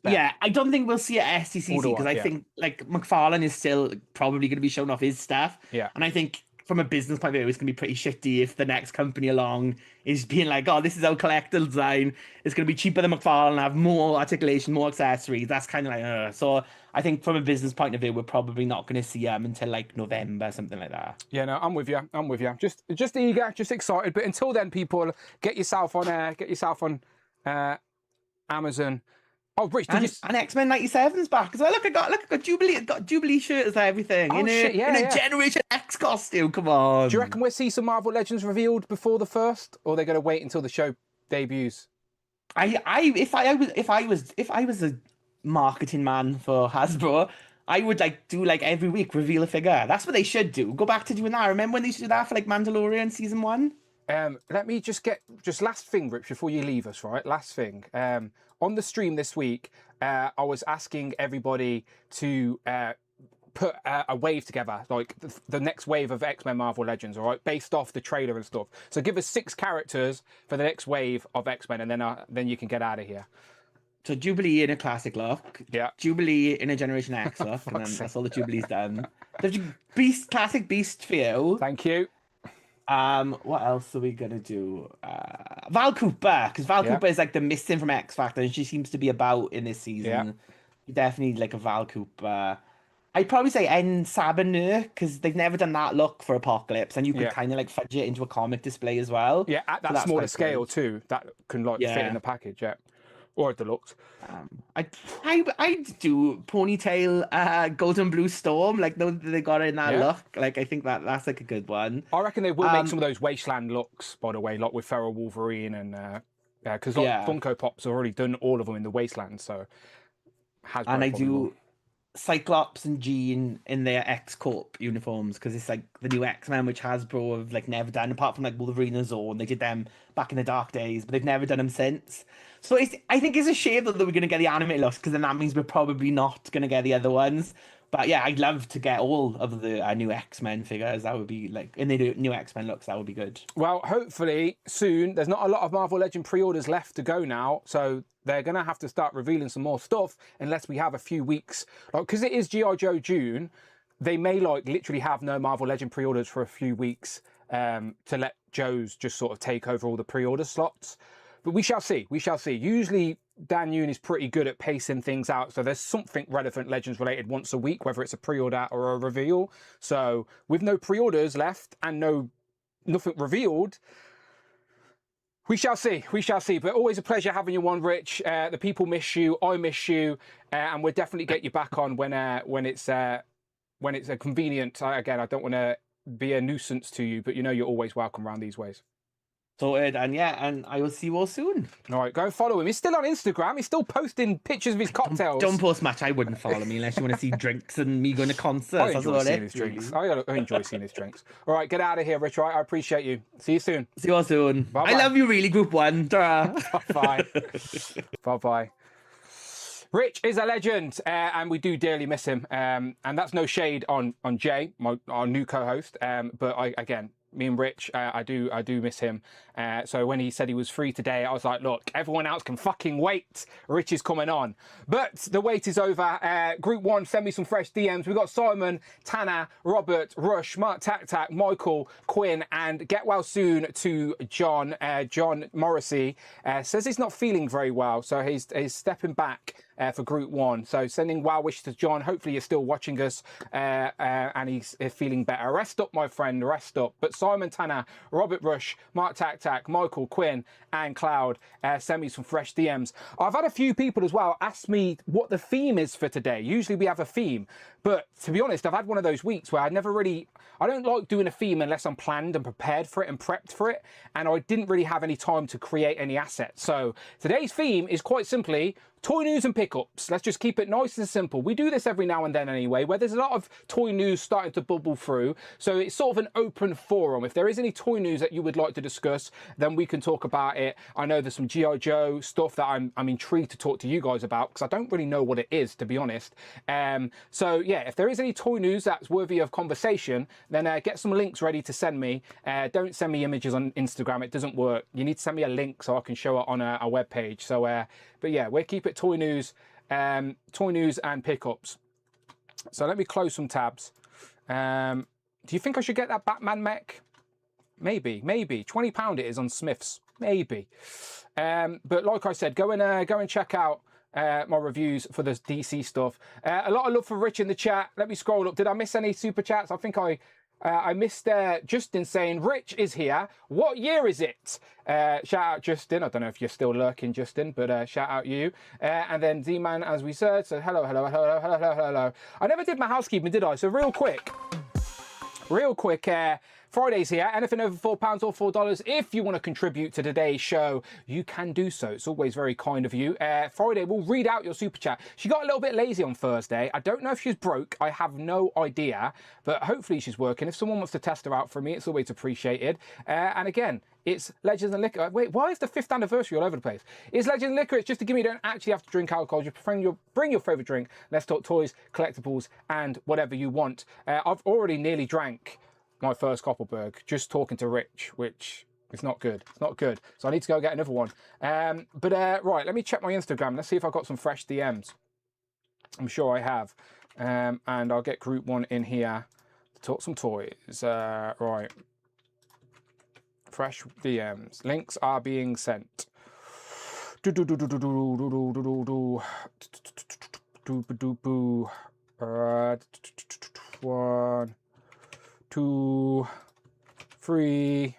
bet. Yeah, I don't think we'll see it at STCC because I think like McFarlane is still probably going to be showing off his stuff. Yeah, and I think from a business point of view, it's going to be pretty shitty if the next company along is being like, oh, this is our collectible design. It's going to be cheaper than McFarlane, have more articulation, more accessories. That's kind of like, so I think from a business point of view, we're probably not going to see them until like November, something like that. Yeah, no, I'm with you. Just eager, just excited. But until then, people, get yourself on Amazon. Oh, Rich, and X-Men 97's back as well. Look, I got Jubilee shirts and everything. Oh, in a Generation X costume. Come on. Do you reckon we'll see some Marvel Legends revealed before the first, or are they going to wait until the show debuts? If I was a marketing man for Hasbro, I would do every week reveal a figure. That's what they should do. Go back to doing that. Remember when they used to do that for Mandalorian season 1? Let me just last thing, Rich, before you leave us, right? Last thing. On the stream this week, I was asking everybody to put a wave together, like the next wave of X-Men Marvel Legends, all right, based off the trailer and stuff. So give us 6 characters for the next wave of X-Men, and then you can get out of here. So Jubilee in a classic look. Yeah. Jubilee in a Generation X look, and then that's all the Jubilee's done. There's classic Beast for you. Thank you. What else are we gonna do? Val Cooper, because Val Cooper is the missing from X Factor, and she seems to be about in this season. Yeah. You definitely need a Val Cooper. I'd probably say N Sabanur, because they've never done that look for Apocalypse, and you could kind of fudge it into a comic display as well. Yeah, at that smaller scale too. That can fit in the package. Yeah. Or at deluxe. I'd do Ponytail, Golden Blue Storm, they got it in that look. I think that's a good one. I reckon they will make some of those Wasteland looks, by the way, like with Feral Wolverine and because Funko Pops have already done all of them in the Wasteland, so and I do Cyclops and Jean in their X-Corp uniforms, because it's the new X-Men, which Hasbro have never done, apart from Wolverine and Zorn. They did them back in the dark days, but they've never done them since. So I think it's a shame that we're going to get the animated looks, because then that means we're probably not going to get the other ones. But yeah, I'd love to get all of the new X-Men figures. That would be in the new X-Men looks, that would be good. Well, hopefully soon. There's not a lot of Marvel Legend pre-orders left to go now, so they're going to have to start revealing some more stuff unless we have a few weeks. Because it is G.I. Joe June, they may literally have no Marvel Legend pre-orders for a few weeks to let Joe's just sort of take over all the pre-order slots. But we shall see. We shall see. Usually Dan Yoon is pretty good at pacing things out, so there's something relevant Legends related once a week, whether it's a pre-order or a reveal. So with no pre-orders left and nothing revealed, we shall see. We shall see. But always a pleasure having you on, Rich. The people miss you. I miss you, and we'll definitely get you back on when it's a convenient. Again, I don't want to be a nuisance to you, but you're always welcome around these ways. Sorted, and I will see you all soon. All right, go and follow him. He's still on Instagram. He's still posting pictures of his cocktails. Don't post much. I wouldn't follow me unless you want to see drinks and me going to concerts. I enjoy seeing his drinks. I enjoy seeing his drinks. All right, get out of here, Rich. All right, I appreciate you. See you soon. See you all soon. Bye-bye. I love you, really, Group 1. Bye-bye. Bye-bye. Rich is a legend, and we do dearly miss him. And that's no shade on Jay, our new co-host. But again, me and Rich, I do miss him. So when he said he was free today, I was like, look, everyone else can fucking wait. Rich is coming on. But the wait is over. Group 1, send me some fresh DMs. We've got Simon, Tanner, Robert, Rush, Mark Tac, Michael, Quinn, and get well soon to John. John Morrissey says he's not feeling very well, so he's stepping back for Group 1. So sending well wishes to John. Hopefully you're still watching us and he's feeling better. Rest up, my friend, rest up. But Simon, Tanner, Robert Rush, Mark Tac, Michael, Quinn, and Cloud send me some fresh DMs. I've had a few people as well ask me what the theme is for today. Usually we have a theme, but to be honest, I've had one of those weeks where I never really I don't like doing a theme unless I'm planned and prepared for it and prepped for it. And I didn't really have any time to create any assets. So today's theme is quite simply toy news and pickups. Let's just keep it nice and simple. We do this every now and then anyway, where there's a lot of toy news starting to bubble through. So it's sort of an open forum. If there is any toy news that you would like to discuss, then we can talk about it. I know there's some G.I. Joe stuff that I'm intrigued to talk to you guys about, because I don't really know what it is, to be honest. So yeah, if there is any toy news that's worthy of conversation, then get some links ready to send me. Don't send me images on Instagram. It doesn't work. You need to send me a link so I can show it on a web page. So but yeah, we'll keep it toy news and pickups. So let me close some tabs. Do you think I should get that Batman mech? Maybe £20 it is on Smith's, maybe. But like I said, go and check out my reviews for the DC stuff. A lot of love for Rich in the chat. Let me scroll up. Did I miss any super chats? I think I missed Justin saying, Rich is here. What year is it? Shout out Justin. I don't know if you're still lurking, Justin, but shout out you. And then Z-Man, as we said, so hello. I never did my housekeeping, did I? So real quick, Friday's here. Anything over £4 or $4, if you want to contribute to today's show, you can do so. It's always very kind of you. Friday, we'll read out your super chat. She got a little bit lazy on Thursday. I don't know if she's broke. I have no idea, but hopefully she's working. If someone wants to test her out for me, it's always appreciated. And again, it's Legends and Liquor. Wait, why is the 5th anniversary all over the place? It's Legends and Liquor. It's just a gimme. You don't actually have to drink alcohol. Just bring your favourite drink. Let's talk toys, collectibles, and whatever you want. I've already nearly drank my first Koppelberg just talking to Rich, which is not good. It's not good. So I need to go get another one. Right, let me check my Instagram. Let's see if I've got some fresh DMs. I'm sure I have. And I'll get group one in here to talk some toys. Right. Fresh DMs. Links are being sent. One, 2, 3.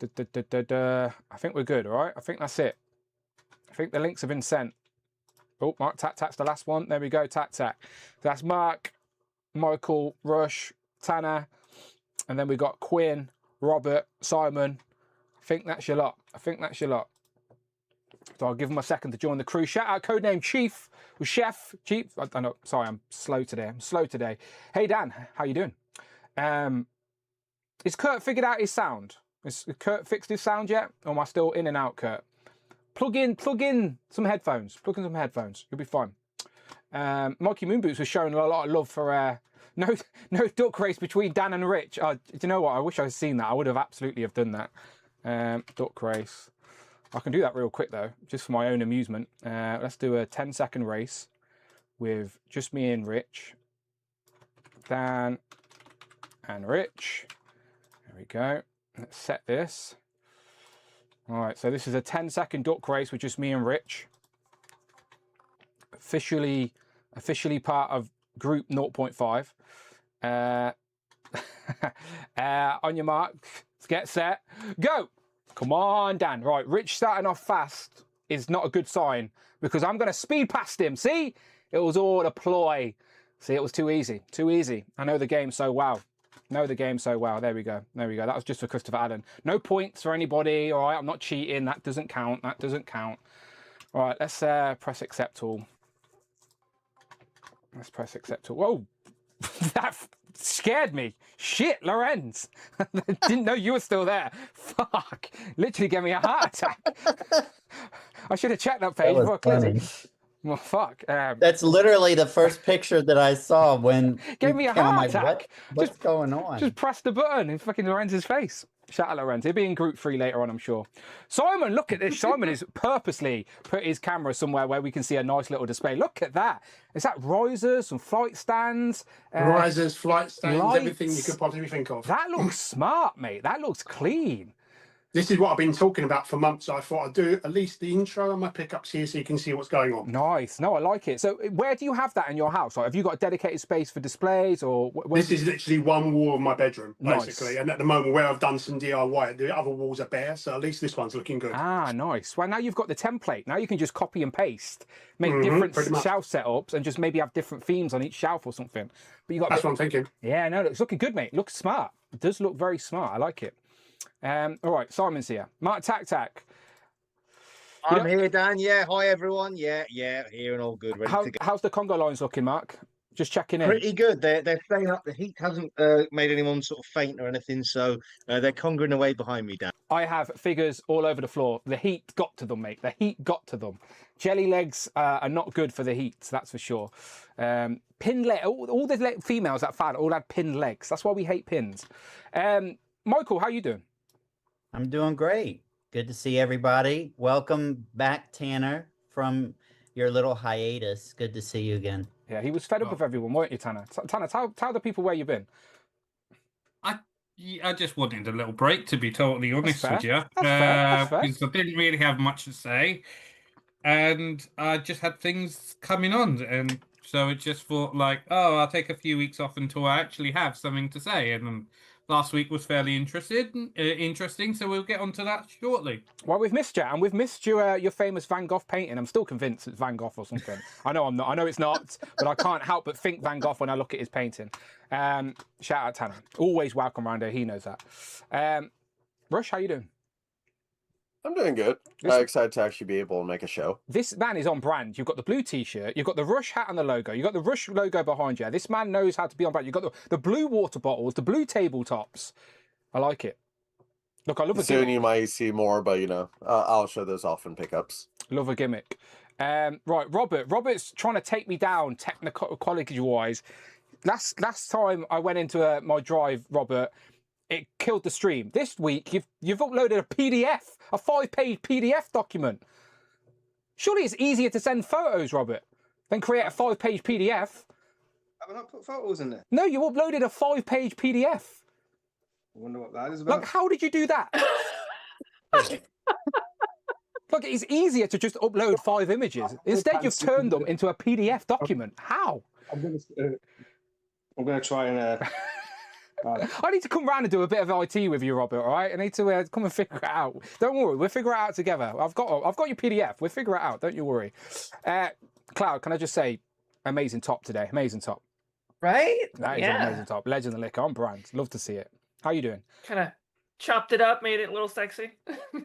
I think we're good, all right? I think that's it. I think the links have been sent. Oh, Mark Tat's the last one. There we go, Tat. That's Mark, Michael, Rush, Tanner, and then we got Quinn, Robert, Simon. I think that's your lot. So I'll give them a second to join the crew. Shout out codename Chief, or Chef, Chief. I don't know. Sorry, I'm slow today. Hey Dan, how you doing? Is Kurt figured out his sound? Has Kurt fixed his sound yet? Or am I still in and out, Kurt? Plug in some headphones. You'll be fine. Mikey Moonboots was showing a lot of love for no duck race between Dan and Rich. Do you know what? I wish I'd seen that. I would have absolutely have done that. Duck race. I can do that real quick though, just for my own amusement. Let's do a 10-second race with just me and Rich. Dan and Rich. There we go. Let's set this. All right, so this is a 10-second duck race with just me and Rich. Officially part of group 0.5. On your mark, let's get set, go. Come on, Dan. Right, Rich starting off fast is not a good sign because I'm going to speed past him. See? It was all a ploy. See, it was too easy. I know the game so well. There we go. That was just for Christopher Allen. No points for anybody. All right, I'm not cheating. That doesn't count. All right, let's press accept all. Whoa, that scared me. Shit, Lorenz. Didn't know you were still there. Fuck. Literally gave me a heart attack. I should have checked that page before I clicked it. Well, fuck. That's literally the first picture that I saw when gave me a heart attack. What's going on? Just press the button in fucking Lorenz's face. Shout out Lorenz. He'll be in group 3 later on, I'm sure. Simon, look at this. Simon has purposely put his camera somewhere where we can see a nice little display. Look at that. Is that risers, some flight stands? Risers, flight stands, lights. everything you could possibly think of. That looks smart, mate. That looks clean. This is what I've been talking about for months. So I thought I'd do at least the intro and my pickups here so you can see what's going on. Nice. No, I like it. So where do you have that in your house? Like, have you got a dedicated space for displays, or This is literally one wall of my bedroom, Nice. basically. And at the moment where I've done some DIY, the other walls are bare. So at least this one's looking good. Ah, nice. Well, now you've got the template. Now you can just copy and paste, make pretty different much. shelf setups, and just maybe have different themes on each shelf or something. But you got That's what I'm thinking. Yeah, no, it's looking good, mate. Looks smart. It does look very smart. I like it. All right, Simon's here. Mark Tac. I'm here, Dan. Yeah, hi everyone. Yeah, here and all good. Ready to go. How's the Congo lines looking, Mark? Just checking in. Pretty good. They're staying up. The heat hasn't made anyone sort of faint or anything, so they're conquering away behind me, Dan. I have figures all over the floor. The heat got to them, mate. The heat got to them. Jelly legs are not good for the heat, that's for sure. Pinned leg. All the females that fad all had pinned legs. That's why we hate pins. Michael, how you doing? I'm doing great. Good to see everybody. Welcome back, Tanner, from your little hiatus. Good to see you again. Yeah, he was fed up with everyone, weren't you, Tanner? Tanner, tell the people where you've been. I just wanted a little break, to be totally honest with you. That's fair. Because I didn't really have much to say. And I just had things coming on. And so it just thought like, oh, I'll take a few weeks off until I actually have something to say. And last week was fairly interesting, so we'll get onto that shortly. Well, we've missed you, and we've missed your famous Van Gogh painting. I'm still convinced it's Van Gogh or something. I know I'm not. I know it's not, but I can't help but think Van Gogh when I look at his painting. Shout out Tanner. Always welcome around here. He knows that. Rush, how you doing? I'm doing good. Excited to actually be able to make a show. This man is on brand. You've got the blue T-shirt. You've got the Rush hat and the logo. You've got the Rush logo behind you. This man knows how to be on brand. You've got the blue water bottles, the blue tabletops. I like it. Look, I love a Soon gimmick. you might see more, but I'll show those off in pickups. Love a gimmick. Right, Robert. Robert's trying to take me down technical quality-wise. Last time I went into my drive, Robert, it killed the stream. This week, you've uploaded a PDF, a 5-page PDF document. Surely it's easier to send photos, Robert, than create a 5-page PDF. Have I not put photos in there? No, you uploaded a 5-page PDF. I wonder what that is about. Look, how did you do that? Look, it's easier to just upload 5 images. Instead, you've turned them into a PDF document. How? I'm gonna try and. I need to come round and do a bit of IT with you, Robert. All right, I need to come and figure it out. Don't worry, we'll figure it out together. I've got your PDF. We'll figure it out. Don't you worry. Cloud, can I just say, amazing top today. Amazing top. Right? That is an amazing top. Legend of the Liquor on brand. Love to see it. How you doing? Kind of chopped it up, made it a little sexy.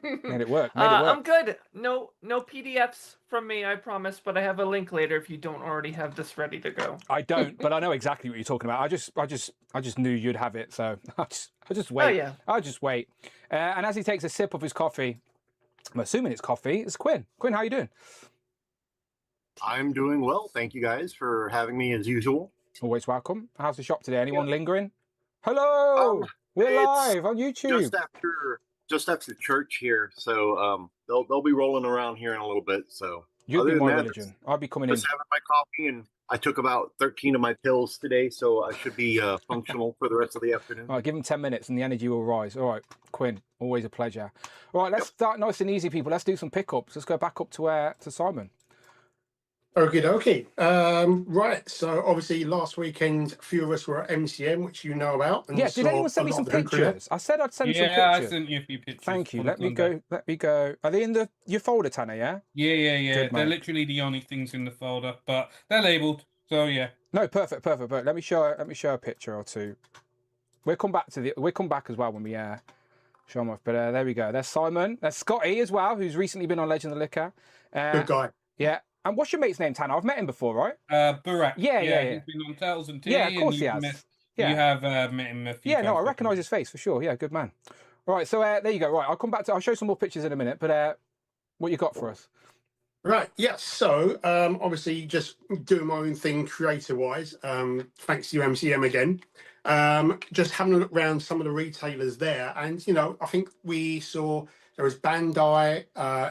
Made it work. I'm good. No PDFs from me, I promise, but I have a link later if you don't already have this ready to go. I don't, but I know exactly what you're talking about. I just knew you'd have it, so I just wait. Oh yeah. I'll just wait. And as he takes a sip of his coffee, I'm assuming it's coffee. It's Quinn. Quinn, how you doing? I'm doing well. Thank you guys for having me as usual. Always welcome. How's the shop today? Anyone lingering? Hello. We're live on YouTube. Just after church here, so they'll be rolling around here in a little bit. So You'll be my religion. I'll be coming in. Just having my coffee, and I took about 13 of my pills today, so I should be functional for the rest of the afternoon. All right, give him 10 minutes and the energy will rise. All right, Quinn, always a pleasure. All right, let's start nice and easy, people. Let's do some pickups. Let's go back up to Simon. Okie dokie. Right, so obviously last weekend, a few of us were at MCM, which you know about. And Yeah, did anyone send me some pictures? I said I'd send some pictures. Yeah, I sent you a few pictures. Thank you. Let me go. Are they in your folder, Tanner, yeah? Yeah. Good, They're mate. literally the only things in the folder, but they're labelled, so yeah. No, perfect. But let me show a picture or two. We'll come back as well when we show them off. But there we go. There's Simon. There's Scotty as well, who's recently been on Legend of the Liquor. Good guy. Yeah. And what's your mate's name, Tanner? I've met him before, right? Barack. Yeah. He's been on Tales and Tea. Yeah, of course he and has. You have met him a few times. Yeah, no, I recognise his face for sure. Yeah, good man. All right, so there you go. Right, I'll show some more pictures in a minute, but what you got for us? Right, yeah, so obviously just doing my own thing creator-wise, thanks to you, MCM, again. Just having a look around some of the retailers there, and, I think we saw there was Bandai,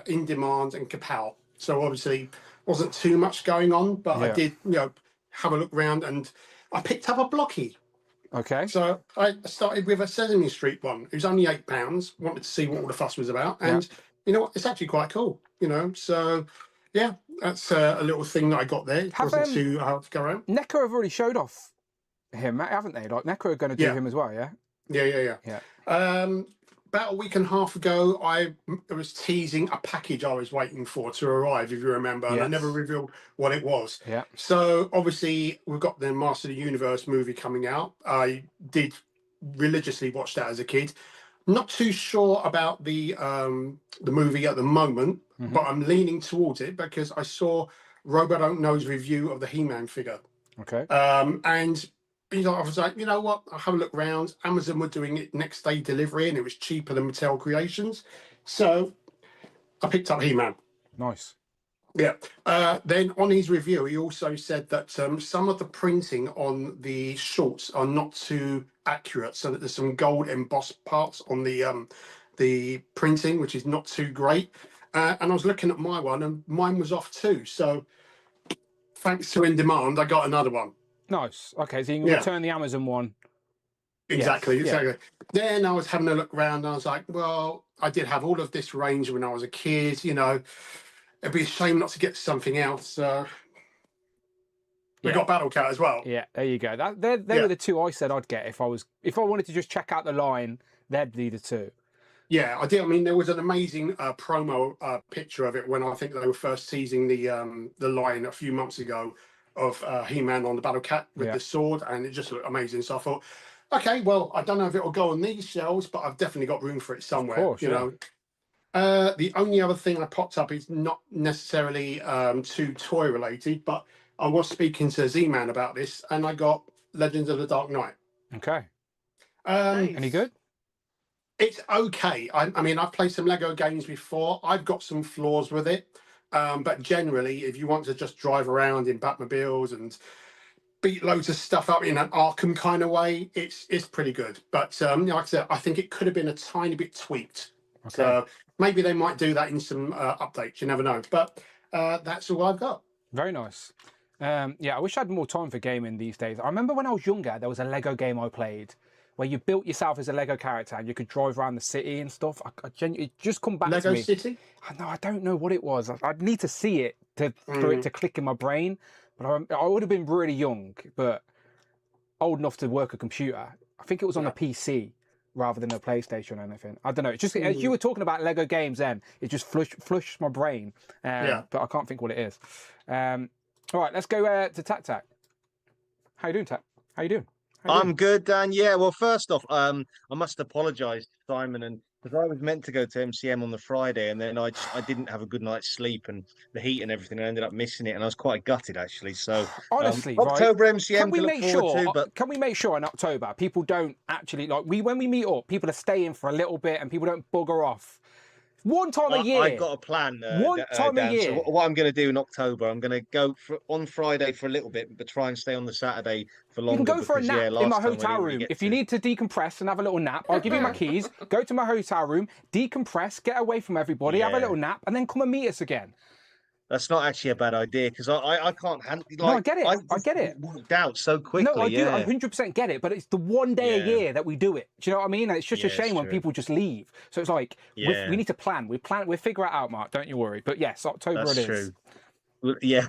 In Demand, and Kapow. So obviously wasn't too much going on, but I did, have a look around, and I picked up a blocky. Okay. So I started with a Sesame Street one. It was only £8. Wanted to see what all the fuss was about, and you know what? It's actually quite cool. You know, so yeah, that's a little thing that I got there. It Have, wasn't too hard to go around. Necro have already showed off him, haven't they? Like Necro are going to do Yeah. him as well, yeah. Yeah. About a week and a half ago, I was teasing a package I was waiting for to arrive, if you remember, and I never revealed what it was. Yeah. So obviously, we've got the Master of the Universe movie coming out. I did religiously watch that as a kid. Not too sure about the movie at the moment, but I'm leaning towards it because I saw Robo Don't Know's review of the He-Man figure. Okay. And you know, I was like, you know what? I'll have a look around. Amazon were doing it next day delivery, and it was cheaper than Mattel Creations. So I picked up He-Man. Nice. Yeah. Then on his review, he also said that some of the printing on the shorts are not too accurate, so that there's some gold embossed parts on the printing, which is not too great. And I was looking at my one, and mine was off too. So thanks to In Demand, I got another one. Nice. Okay, so you can return the Amazon one. Exactly, Yes, exactly. Then I was having a look around, and I was like, well, I did have all of this range when I was a kid, you know. It'd be a shame not to get something else. We got Battle Cat as well. Yeah, there you go. They were the two I said I'd get if I wanted to just check out the line. They'd be the two. Yeah, I did. I mean, there was an amazing promo picture of it when I think they were first teasing the line a few months ago of He-Man on the Battle Cat with the sword, and it just looked amazing. So I thought, okay, well, I don't know if it'll go on these shelves, but I've definitely got room for it somewhere. Of course, you know. The only other thing I popped up is not necessarily too toy related, but I was speaking to Z-Man about this, and I got Legends of the Dark Knight. Okay. Nice. Any good? It's okay. I mean, I've played some Lego games before. I've got some flaws with it. But generally, if you want to just drive around in Batmobiles and beat loads of stuff up in an Arkham kind of way, it's pretty good. But like I said, I think it could have been a tiny bit tweaked. Okay. So maybe they might do that in some updates. You never know. But that's all I've got. Very nice. Yeah, I wish I had more time for gaming these days. I remember when I was younger, there was a Lego game I played where you built yourself as a Lego character and you could drive around the city and stuff. It just come back to me. Lego City? I don't know what it was. I'd need to see it for it to click in my brain. But I would have been really young, but old enough to work a computer. I think it was on a PC rather than a PlayStation or anything. I don't know. It's just as you were talking about Lego games, then it just flushed my brain. But I can't think what it is. All right, let's go to Tac Tac. How you doing, Tac? How you doing? I'm good, Dan. Yeah, well, first off, I must apologise to Simon, and because I was meant to go to MCM on the Friday, and then I didn't have a good night's sleep, and the heat and everything, I ended up missing it, and I was quite gutted actually. So honestly, October MCM can we to look make forward sure? to, but Can we make sure in October people don't actually when we meet up, people are staying for a little bit, and people don't bugger off. One time a year. I've got a plan. One time Dan. a year. So what I'm going to do in October, I'm going to go on Friday for a little bit, but try and stay on the Saturday for longer. You can go for a because, nap yeah, in my last time I hotel didn't really room. get If you to. need to decompress and have a little nap, I'll give you my keys. Go to my hotel room, decompress, get away from everybody, have a Yeah. little nap, and then come and meet us again. That's not actually a bad idea because I can't handle. Like, No, I get it. I just get it. Worked out so quickly. No, I do. Yeah. I 100% get it. But it's the one day a Yeah. year that we do it. Do you know what I mean? And it's just a Yeah, shame it's when true. people just leave. So it's like Yeah. we need to plan. We figure it out, Mark. Don't you worry. But yes, October That's it is. true. Well, yeah.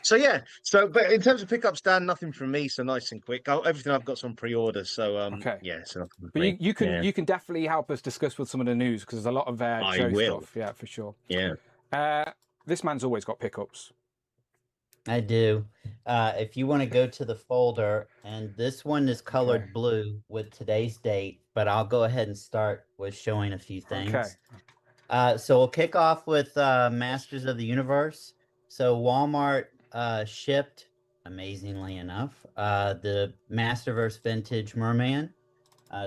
So but in terms of pickups, Dan, nothing from me. So nice and quick. Everything I've got's on pre-order. So Okay. yeah. So nothing from But me. you can Yeah. you can definitely help us discuss with some of the news because there's a lot of I show will. stuff. Yeah, for sure. Yeah. This man's always got pickups. I do. If you want to go to the folder, and this one is colored Okay. blue with today's date, but I'll go ahead and start with showing a few things. Okay. So we'll kick off with Masters of the Universe. So Walmart shipped, amazingly enough, the Masterverse Vintage Merman.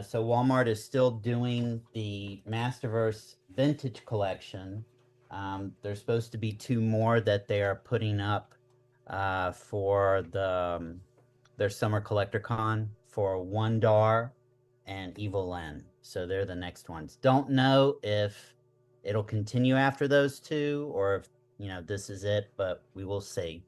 So Walmart is still doing the Masterverse Vintage collection. There's supposed to be 2 more that they are putting up for their summer collector con for Wondar and Evil Len. So they're the next ones. Don't know if it'll continue after those 2 or if this is it, but we will see.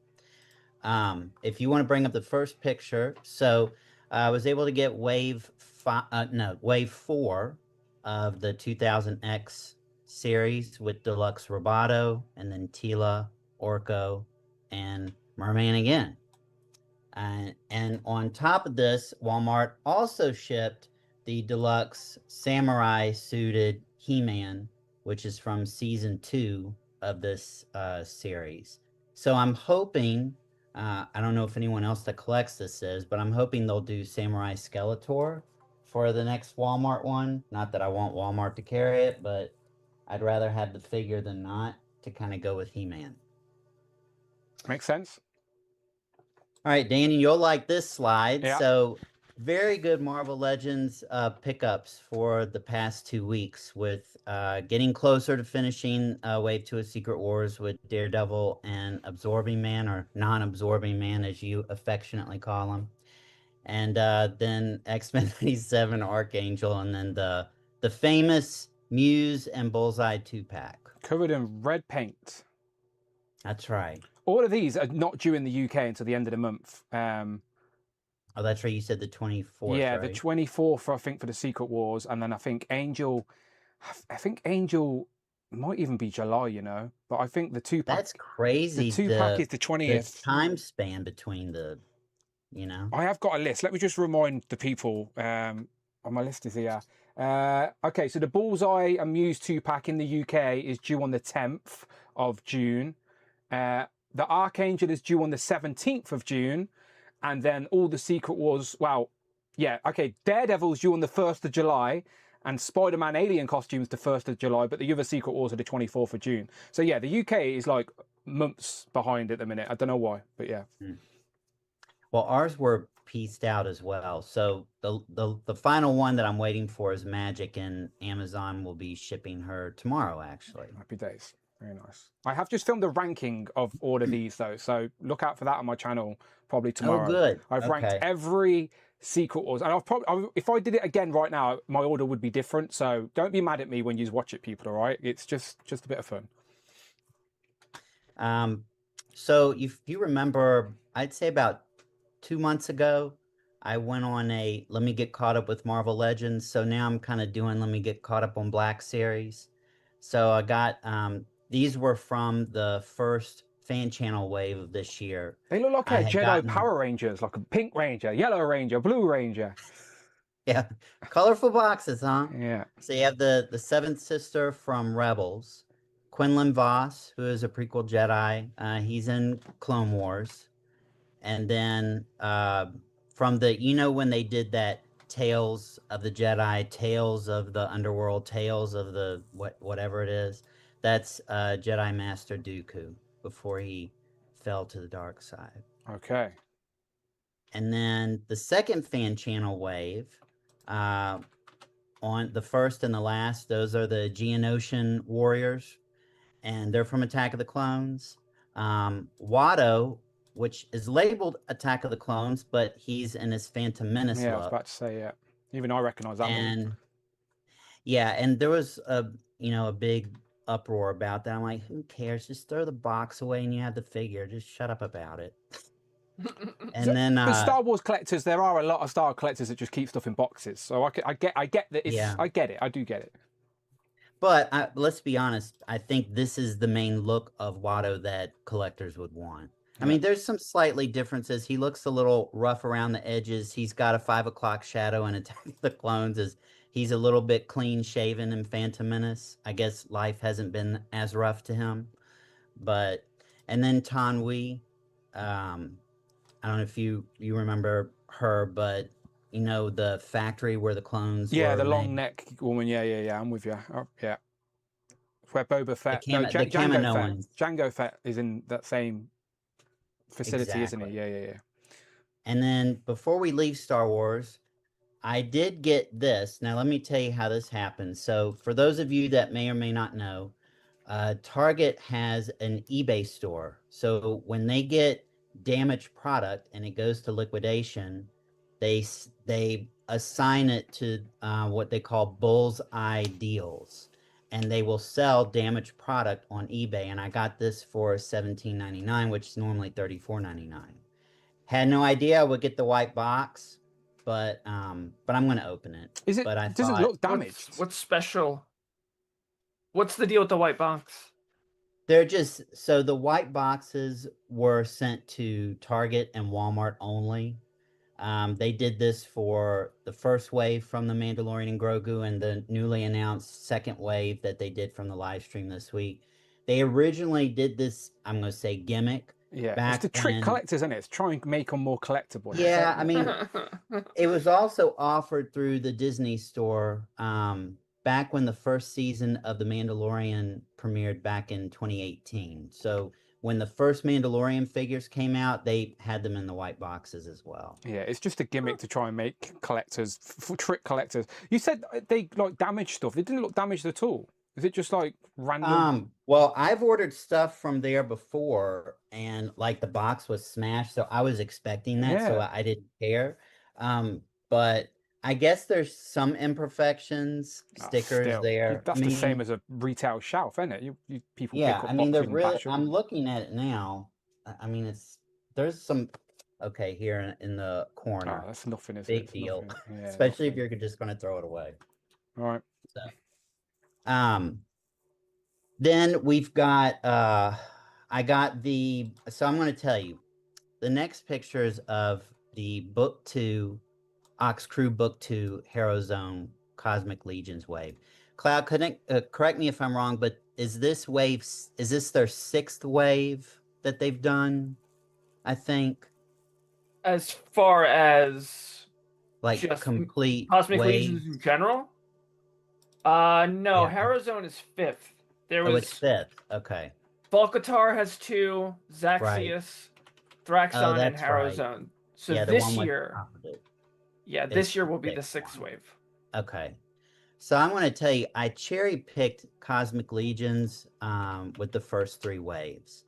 If you want to bring up the first picture, so I was able to get wave 4 of the 2000X series with Deluxe Roboto, and then Tila, Orko, and Merman again. And on top of this, Walmart also shipped the Deluxe Samurai suited He-Man, which is from season 2 of this series. So I'm hoping, I don't know if anyone else that collects this is, but I'm hoping they'll do Samurai Skeletor for the next Walmart one. Not that I want Walmart to carry it, but I'd rather have the figure than not, to kind of go with He-Man. Makes sense. All right, Danny, you'll like this slide. Yeah. So, very good Marvel Legends pickups for the past 2 weeks, with getting closer to finishing Wave 2 of Secret Wars with Daredevil and Absorbing Man, or Non-Absorbing Man, as you affectionately call him. And then X-Men 97 Archangel, and then the famous Muse and Bullseye 2-pack. Covered in red paint. That's right. All of these are not due in the UK until the end of the month. Oh, that's right. You said the 24th. Yeah, right? the 24th, I think, for the Secret Wars, and then I think Angel might even be July, you know. But I think the 2-pack. That's crazy. The 2-pack is the 20th. The time span between the, you know. I have got a list. Let me just remind the people. My list is here. Okay, so the Bullseye and Muse 2-pack in the UK is due on the 10th of June. The Archangel is due on the 17th of June. And then all the Secret Wars, Daredevil's due on the 1st of July. And Spider-Man Alien costumes the 1st of July. But the other Secret Wars are the 24th of June. So yeah, the UK is like months behind at the minute. I don't know why, but yeah. Well, ours were pieced out as well. So the final one that I'm waiting for is Magic, and Amazon will be shipping her tomorrow, actually. Happy days. Very nice. I have just filmed a ranking of all of these, though, so look out for that on my channel probably tomorrow. Oh, good. I've ranked every Secret Wars, and if I did it again right now, my order would be different. So don't be mad at me when you watch it, people. All right, it's just a bit of fun. So if you remember, I'd say about 2 months ago, I went on a let me get caught up with Marvel Legends. So now I'm kind of doing let me get caught up on Black Series. So I got these were from the first fan channel wave of this year. They look like Jedi Power Rangers, like a pink ranger, yellow ranger, blue ranger. Yeah, colorful boxes, huh? Yeah. So you have the Seventh Sister from Rebels, Quinlan Voss, who is a prequel Jedi. He's in Clone Wars. And then from the, when they did that Tales of the Jedi, Tales of the Underworld, Tales of the whatever it is, that's Jedi Master Dooku before he fell to the dark side. Okay. And then the second fan channel wave, on the first and the last, those are the Geonosian warriors, and they're from Attack of the Clones. Watto, which is labeled Attack of the Clones, but he's in his Phantom Menace look. I was about to say, yeah. Even I recognize that one. Yeah, and there was a big uproar about that. I'm like, who cares? Just throw the box away and you have the figure. Just shut up about it. And then but Star Wars collectors, there are a lot of Star Wars collectors that just keep stuff in boxes. So I get that. I get it. I do get it. But let's be honest. I think this is the main look of Watto that collectors would want. I mean, there's some slightly differences. He looks a little rough around the edges. He's got a 5 o'clock shadow in Attack of the Clones. He's a little bit clean shaven in Phantom Menace. I guess life hasn't been as rough to him. And then Tan Wee, I don't know if you remember her, but the factory where the clones were the long made. neck woman. Yeah. I'm with you. Oh, yeah. Where Boba Fett, Jango Fett is in that same facility, isn't he? Yeah. And then before we leave Star Wars, I did get this. Now, let me tell you how this happened. So for those of you that may or may not know, Target has an eBay store. So when they get damaged product and it goes to liquidation, they assign it to what they call bullseye deals. And they will sell damaged product on eBay. And I got this for $17.99, which is normally $34.99. Had no idea I would get the white box. but I'm gonna open it. Is it? But I Doesn't thought look damaged. What's special? What's the deal with the white box? they're just so the white boxes were sent to Target and Walmart only. They did this for the first wave from the Mandalorian and Grogu and the newly announced second wave that they did from the live stream this week. They originally did this, I'm going to say gimmick. Yeah, back it's the trick when- collectors, isn't it? It's try and make them more collectible. Yeah, I mean, it was also offered through the Disney store back when the first season of The Mandalorian premiered back in 2018. So when the first Mandalorian figures came out, they had them in the white boxes as well. Yeah, it's just a gimmick to try and make collectors, trick collectors. You said they like damaged stuff. It didn't look damaged at all. Is it just like random? Well, I've ordered stuff from there before, and like the box was smashed, so I was expecting that, so I didn't care. But I guess there's some imperfections, stickers Still, there. That's the same as a retail shelf, isn't it? You people Yeah, pick up I mean, they're boxes and really. bash 'em. I'm looking at it now. I mean, there's some. Okay, here in the corner. Oh, that's nothing, is it? Big It's deal, nothing. Yeah, especially if nothing. you're just going to throw it away. All right. So, then we've got. I got the. So I'm going to tell you, the next pictures of the Book 2, Ox Crew Book 2 Hero Zone Cosmic Legions wave. Cloud, correct me if I'm wrong, but is this their 6th wave that they've done? I think. As far as Like just complete Cosmic wave? Legions in general? No, Yeah. Hero Zone is 5th. There Oh, was it's 5th. Okay. Volcatar has 2, Zaxius, Thraxon, and that's Hero right. Zone. So Yeah, the this one with year, Opposite. this It's year the will be the 6th 6th wave. Okay. So I'm going to tell you, I cherry picked Cosmic Legions with the first 3 waves.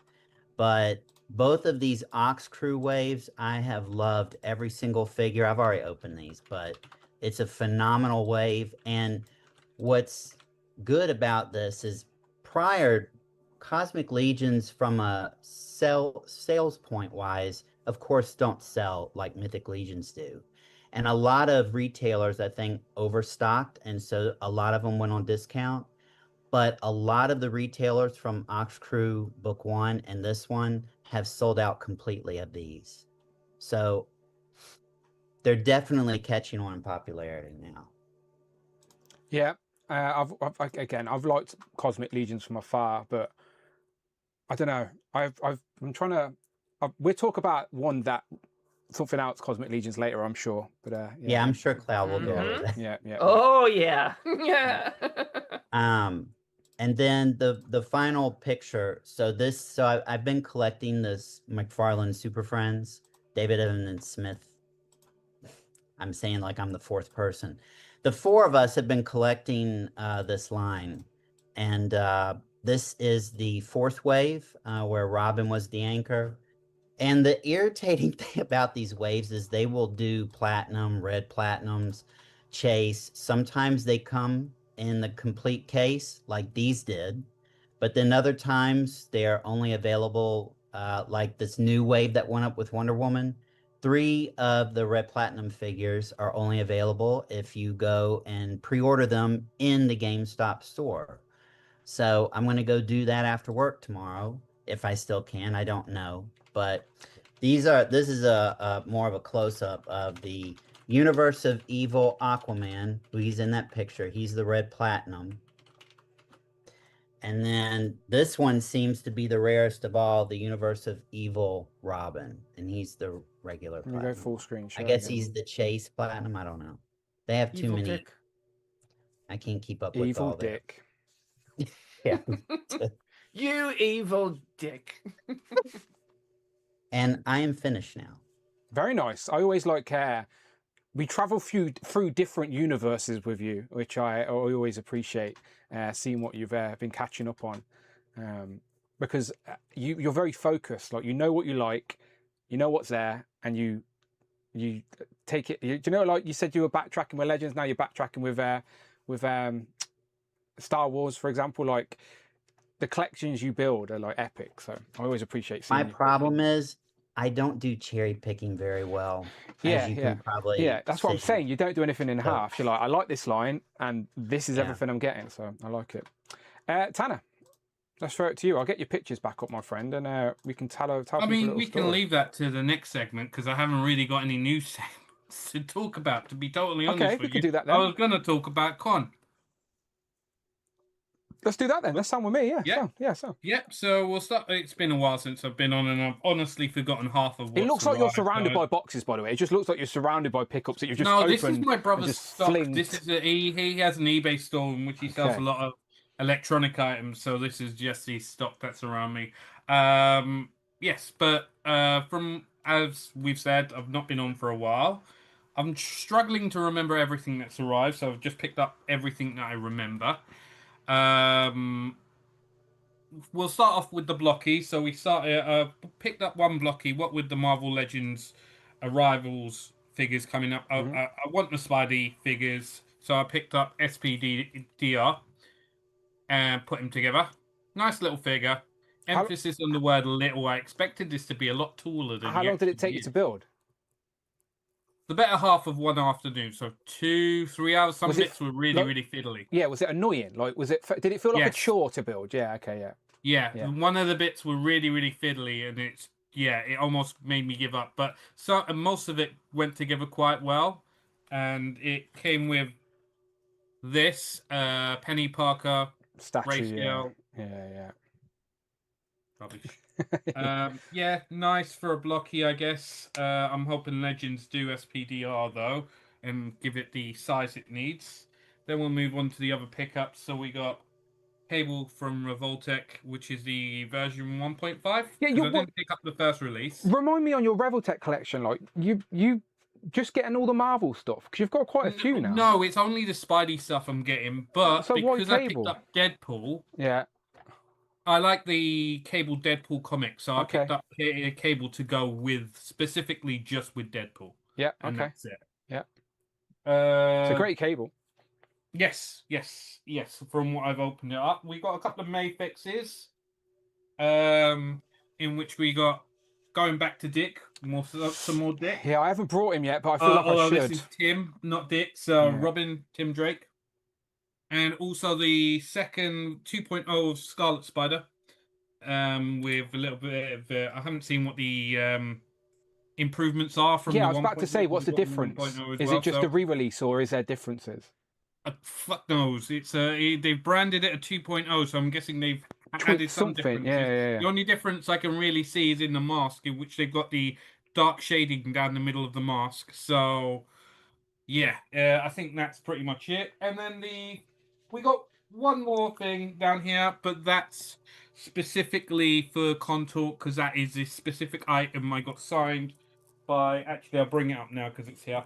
But both of these Ox Crew waves, I have loved every single figure. I've already opened these, but it's a phenomenal wave. And what's good about this is prior Cosmic Legions from a sales point wise, of course, don't sell like Mythic Legions do. And a lot of retailers, I think, overstocked. And so a lot of them went on discount. But a lot of the retailers from Ox Crew Book 1 and this one have sold out completely of these. So they're definitely catching on in popularity now. Yeah, I've liked Cosmic Legions from afar, but I don't know. I'm trying to. We'll talk about something else Cosmic Legions later, I'm sure. But yeah, I'm sure Cloud will go over that. Yeah. Oh yeah, yeah. And then the final picture. So I've been collecting this McFarlane Super Friends, David Evan Smith. I'm saying like I'm the 4th person. The 4 of us have been collecting this line, and this is the 4th wave where Robin was the anchor. And the irritating thing about these waves is they will do platinum, red platinums, chase. Sometimes they come in the complete case like these did, but then other times they're only available like this new wave that went up with Wonder Woman. 3 of the red platinum figures are only available if you go and pre-order them in the GameStop store. So I'm going to go do that after work tomorrow if I still can. I don't know, but this is a more of a close-up of the Universe of Evil Aquaman. He's in that picture. He's the red platinum. And then this one seems to be the rarest of all, the Universe of Evil Robin. And he's the regular Let me platinum. go full screen. I guess he's the Chase platinum. I don't know. They have too Evil many. Dick. I can't keep up with Evil all that. Dick. Yeah. You evil dick. And I am finished now. Very nice. I always like we travel through different universes with you, which I always appreciate seeing what you've been catching up on, because you're very focused. Like you know what you like, you know what's there, and you take it. Do you know, like you said, you were backtracking with Legends. Now you're backtracking with Star Wars, for example. Like the collections you build are like epic. So I always appreciate seeing. My problem is I don't do cherry picking very well. Yeah, as you can probably yeah. That's what I'm see. saying. You don't do anything in So- half. You're like, I like this line, and this is Yeah. everything I'm getting, so I like it. Tanner, let's throw it to you. I'll get your pictures back up, my friend, and we can tell people I a mean, little we story. can leave that to the next segment because I haven't really got any new segments to talk about. To be totally honest Okay, with we you, can do that I then. was going to talk about Con. Let's do that then. That sound with me, yeah. Yeah. So. Yep. So we'll start. It's been a while since I've been on, and I've honestly forgotten half of what's It looks like you're arrived, surrounded so- by boxes, by the way. It just looks like you're surrounded by pickups that you've just No, opened. this is my brother's just stock. flinged. This is he has an eBay store in which he sells a Okay. lot of electronic items. So this is just the stock that's around me. Yes, but from as we've said, I've not been on for a while. I'm struggling to remember everything that's arrived, so I've just picked up everything that I remember. We'll start off with the blocky. So we started picked up one blocky. What with the Marvel Legends arrivals figures coming up? I want the Spidey figures, so I picked up SPDR and put them together. Nice little figure. Emphasis on the word little. I expected this to be a lot taller than. How long did it take you to build? The better half of one afternoon, so 2-3 hours. Some bits were really fiddly. Yeah, was it annoying? Like, was it? Did it feel like a chore to build? Yeah. Okay. Yeah. Yeah, one of the bits were really fiddly, and it almost made me give up. But most of it went together quite well, and it came with this Penny Parker statue. ratio. Yeah. Rubbish. Yeah, nice for a blocky, I guess. I'm hoping Legends do SPDR though, and give it the size it needs. Then we'll move on to the other pickups. So we got Cable from Revoltech, which is the version 1.5. Yeah, I didn't pick up the first release. Remind me on your Revoltech collection, like you just getting all the Marvel stuff because you've got quite a few now. No, it's only the Spidey stuff I'm getting, but So because I Cable? picked up Deadpool, Yeah. I like the Cable Deadpool comic, so I Okay. picked up Cable to go with specifically just with Deadpool. Yeah. And Okay. that's it. Yeah. It's a great cable. Yes. From what I've opened it up, we got a couple of May fixes, in which we got going back to Dick, some more Dick. Yeah, I haven't brought him yet, but I feel like I should. This is Tim, not Dick. So Yeah. Robin, Tim Drake, and also the second 2.0 of Scarlet Spider, with a little bit of. I haven't seen what the improvements are from. Yeah, the I was about to 1.0. say, what's the We've got difference? 1.0 as Is well, it just so- a re-release or is there differences? Fuck knows. It's they've branded it a 2.0, so I'm guessing they've added some something. differences. Yeah. The only difference I can really see is in the mask, in which they've got the dark shading down the middle of the mask. So, yeah, I think that's pretty much it. And then we got one more thing down here, but that's specifically for Contour because that is a specific item I got signed by. Actually, I'll bring it up now because it's here.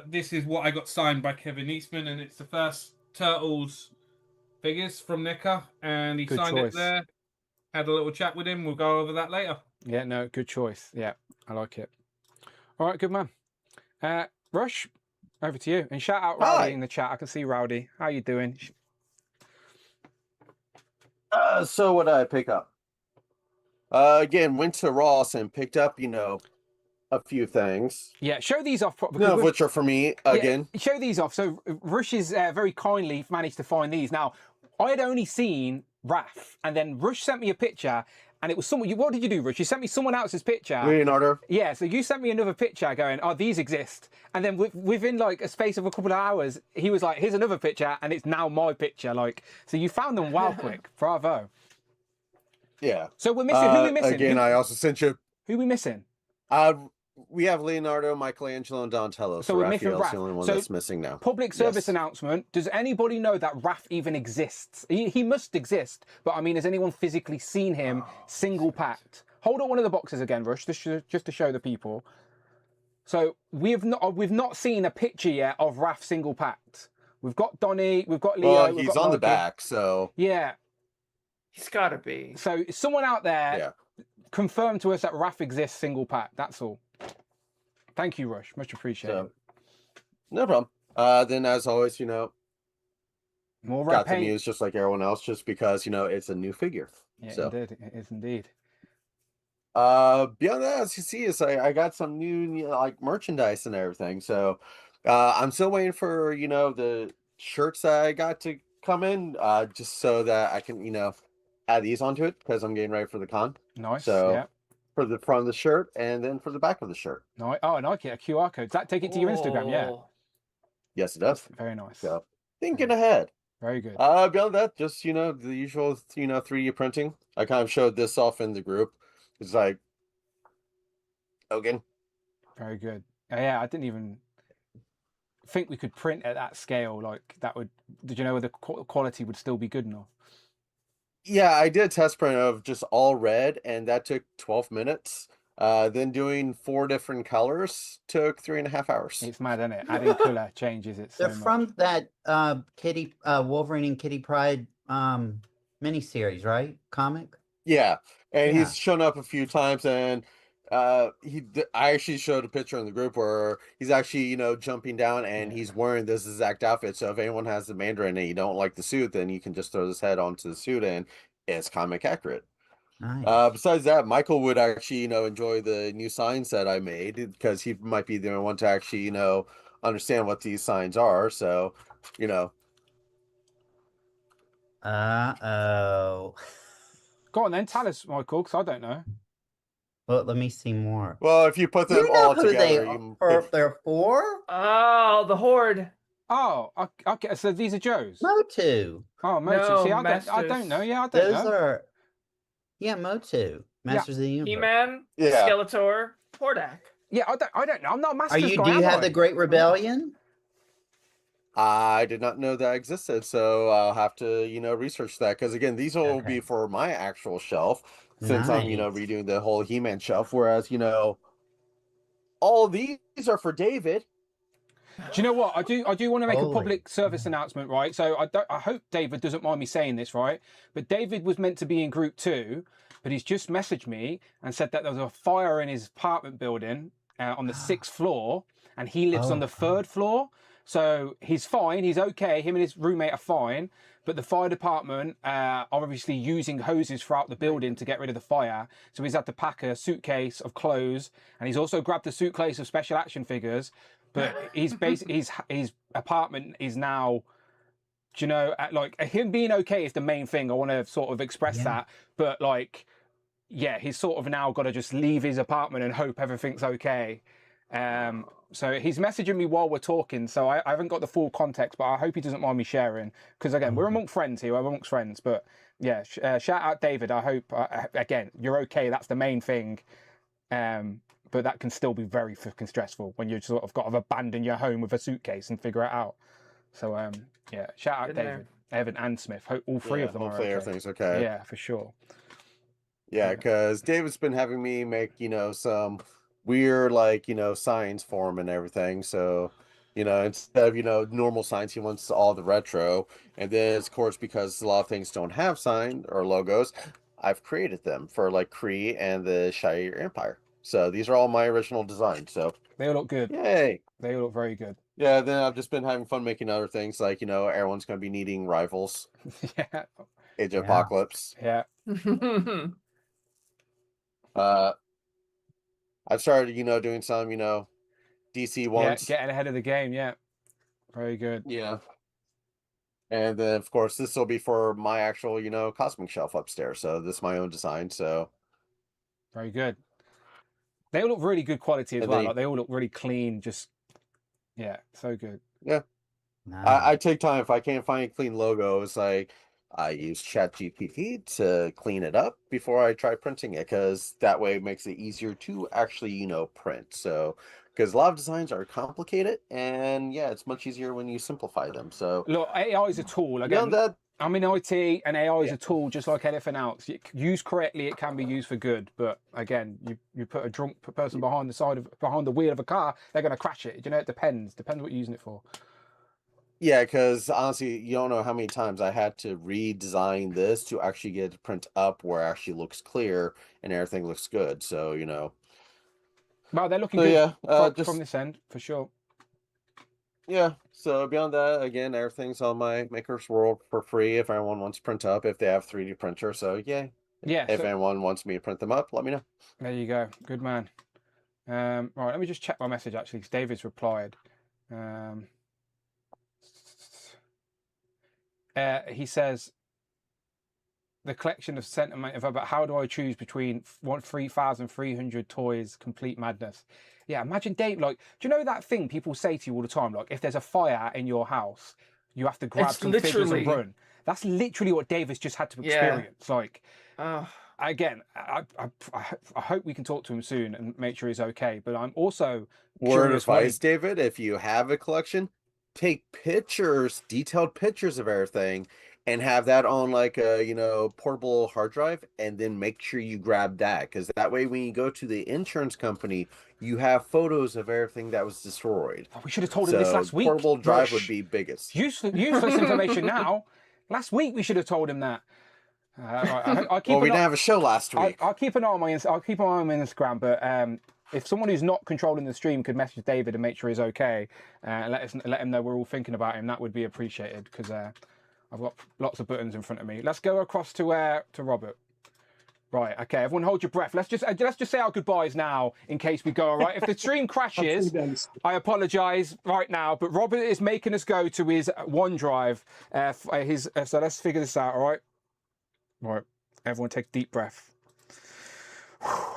This is what I got signed by Kevin Eastman, and it's the first Turtles figures from NECA, and he Good signed choice. it there. Had a little chat with him. We'll go over that later. Yeah, no, good choice. Yeah, I like it. All right, good man. Rush, over to you. And shout out Rowdy in the chat. I can see Rowdy. How you doing? So what did I pick up? Again, went to Ross and picked up, a few things. Yeah, show these off. None of which are for me, again. Yeah, show these off. So Rush is very kindly managed to find these. Now, I had only seen Raph, and then Rush sent me a picture, and it was someone. What did you do, Rush? You sent me someone else's picture. Leonardo. Yeah, so you sent me another picture going, oh, these exist. And then within like a space of a couple of hours, he was like, here's another picture, and it's now my picture. Like, so you found them well quick. Bravo. Yeah. So we're missing. Who are we missing? Again, I also sent you. Who are we missing? We have Leonardo, Michelangelo, and Donatello. So we're missing Raphael's Raph. the only one So that's missing now. Public service announcement. Does anybody know that Raph even exists? He must exist, but I mean, has anyone physically seen him single packed? Hold on one of the boxes again, Rush, just to show the people. So we've not seen a picture yet of Raph single packed. We've got Donnie, we've got Leo. Well, we've he's got on the Loki. back, so Yeah. He's got to be. So someone out there confirm to us that Raph exists single pack. That's all. Thank you, Rush. Much appreciated. So, no problem. Then, as always, more got red the news just like everyone else, just because it's a new figure. Yeah, so. indeed, it is indeed. Beyond that, as you see, is I got some new like merchandise and everything. So, I'm still waiting for the shirts that I got to come in, just so that I can add these onto it because I'm getting ready for the con. Nice. So Yeah. for the front of the shirt and then for the back of the shirt. Nice. Oh, I like it. A QR code. Does that take it to your Instagram? Yeah. Oh. Yes, it does. Very nice. So thinking ahead. Very good. Beyond that, just the usual 3D printing. I kind of showed this off in the group. It's like Hogan. Very good. Yeah, I didn't even think we could print at that scale. Like that would. Did you know the quality would still be good enough? Yeah, I did a test print of just all red, and that took 12 minutes. Then doing 4 different colors took 3.5 hours. It's mad, isn't it? Adding color changes it so They're much. from that Wolverine and Kitty Pryde miniseries, right? Comic. Yeah, and Yeah. he's shown up a few times, and I actually showed a picture in the group where he's actually jumping down, and he's wearing this exact outfit. So if anyone has the Mandarin and you don't like the suit, then you can just throw his head onto the suit, and it's comic accurate. Nice. Besides that, Michael would actually enjoy the new signs that I made because he might be the only one to actually understand what these signs are. So Oh. Go on then, tell us, Michael, because I don't know. Well, let me see more. well, if you put them You know all who they together, are. They're for Oh, the Horde. Oh, okay. So these are Joe's. Motu. Oh, Motu. No, See, I Masters. don't know. Yeah, I don't Those know. are Motu. Masters of the Universe. He-Man, Yeah. Skeletor, Hordak. Yeah, I don't know. I'm not a Are Masters you? guy. Do you am have I? the Great Rebellion? I did not know that existed, so I'll have to research that because again, these will be Okay. for my actual shelf since I'm Nice. redoing the whole He-Man shelf, whereas all these are for David. Do you know what? I do want to make a Holy. public service announcement, right? So I hope David doesn't mind me saying this, right? But David was meant to be in group 2, but he's just messaged me and said that there was a fire in his apartment building on the 6th floor, and he lives on the 3rd floor. So he's fine, he's okay. Him and his roommate are fine, but the fire department are obviously using hoses throughout the building to get rid of the fire. So he's had to pack a suitcase of clothes, and he's also grabbed a suitcase of special action figures. But his apartment is now, like him being okay is the main thing. I want to sort of express that. But like, yeah, he's sort of now got to just leave his apartment and hope everything's okay. So he's messaging me while we're talking, so I haven't got the full context, but I hope he doesn't mind me sharing. Because again, we're amongst friends here, we're amongst friends. But yeah, shout out David. I hope again you're okay. That's the main thing. But that can still be very fucking stressful when you sort of got to abandon your home with a suitcase and figure it out. So yeah, shout out David, Evan, and Smith. Hope all 3 of them are hopefully okay. everything's okay. Yeah, for sure. Yeah, because David's been having me make some weird signs for him and everything. So instead of normal signs, he wants all the retro. And then of course, because a lot of things don't have sign or logos, I've created them for like Kree and the Shire Empire. So these are all my original designs. So they all look good. Yay! They all look very good. Yeah. Then I've just been having fun making other things like everyone's going to be needing rivals. Yeah. Age of Apocalypse. Yeah. I've started doing some DC ones. Yeah, getting ahead of the game. Yeah. Very good. Yeah. And then of course this will be for my actual cosmic shelf upstairs. So this is my own design. So very good. They all look really good quality as well. Like they all look really clean. Just yeah, so good. Yeah. Nice. I take time if I can't find clean logos. I use ChatGPT to clean it up before I try printing it because that way it makes it easier to actually print. So because a lot of designs are complicated, and yeah, it's much easier when you simplify them. So look, AI is a tool. Again, that, I'm in IT, and AI is a tool just like anything else. Used correctly, it can be used for good. But again, you put a drunk person behind the wheel of a car, they're going to crash it. It depends. Depends what you're using it for. Yeah, because honestly, you don't know how many times I had to redesign this to actually get it to print up where it actually looks clear and everything looks good. So well, they're looking good. Yeah, from this end for sure. Yeah, so beyond that, again, everything's on my Maker's World for free if anyone wants to print up if they have 3D printer. So yeah. Yeah. If So, anyone wants me to print them up, let me know. there you go. Good man. Right, let me just check my message actually, because David's replied. He says the collection of sentiment about how do I choose between 3,300 toys, complete madness. Yeah, imagine Dave. Like, do you know that thing people say to you all the time? Like, if there's a fire in your house, you have to grab It's some figures and literally- run. That's literally what David's just had to Yeah. experience. Like, Oh, again, I hope we can talk to him soon and make sure he's okay. But I'm also Word of curious what he- advice, David, if you have a collection, take pictures, detailed pictures of everything, and have that on like a, portable hard drive, and then make sure you grab that, because that way when you go to the insurance company, you have photos of everything that was destroyed. We should have told him this So last week. portable drive would Rush. be biggest. Useless information now. Last week we should have told him that. I keep Well, we an didn't eye- have a show last week. I'll keep an eye on my I'll keep an eye on my Instagram, but if someone who's not controlling the stream could message David and make sure he's okay, and let him know we're all thinking about him, that would be appreciated, because I've got lots of buttons in front of me. Let's go across to Robert. Right, okay, everyone hold your breath. Let's just say our goodbyes now in case we go, all right? If the stream crashes, I apologise right now, but Robert is making us go to his OneDrive. So let's figure this out, all right? Right, everyone take a deep breath.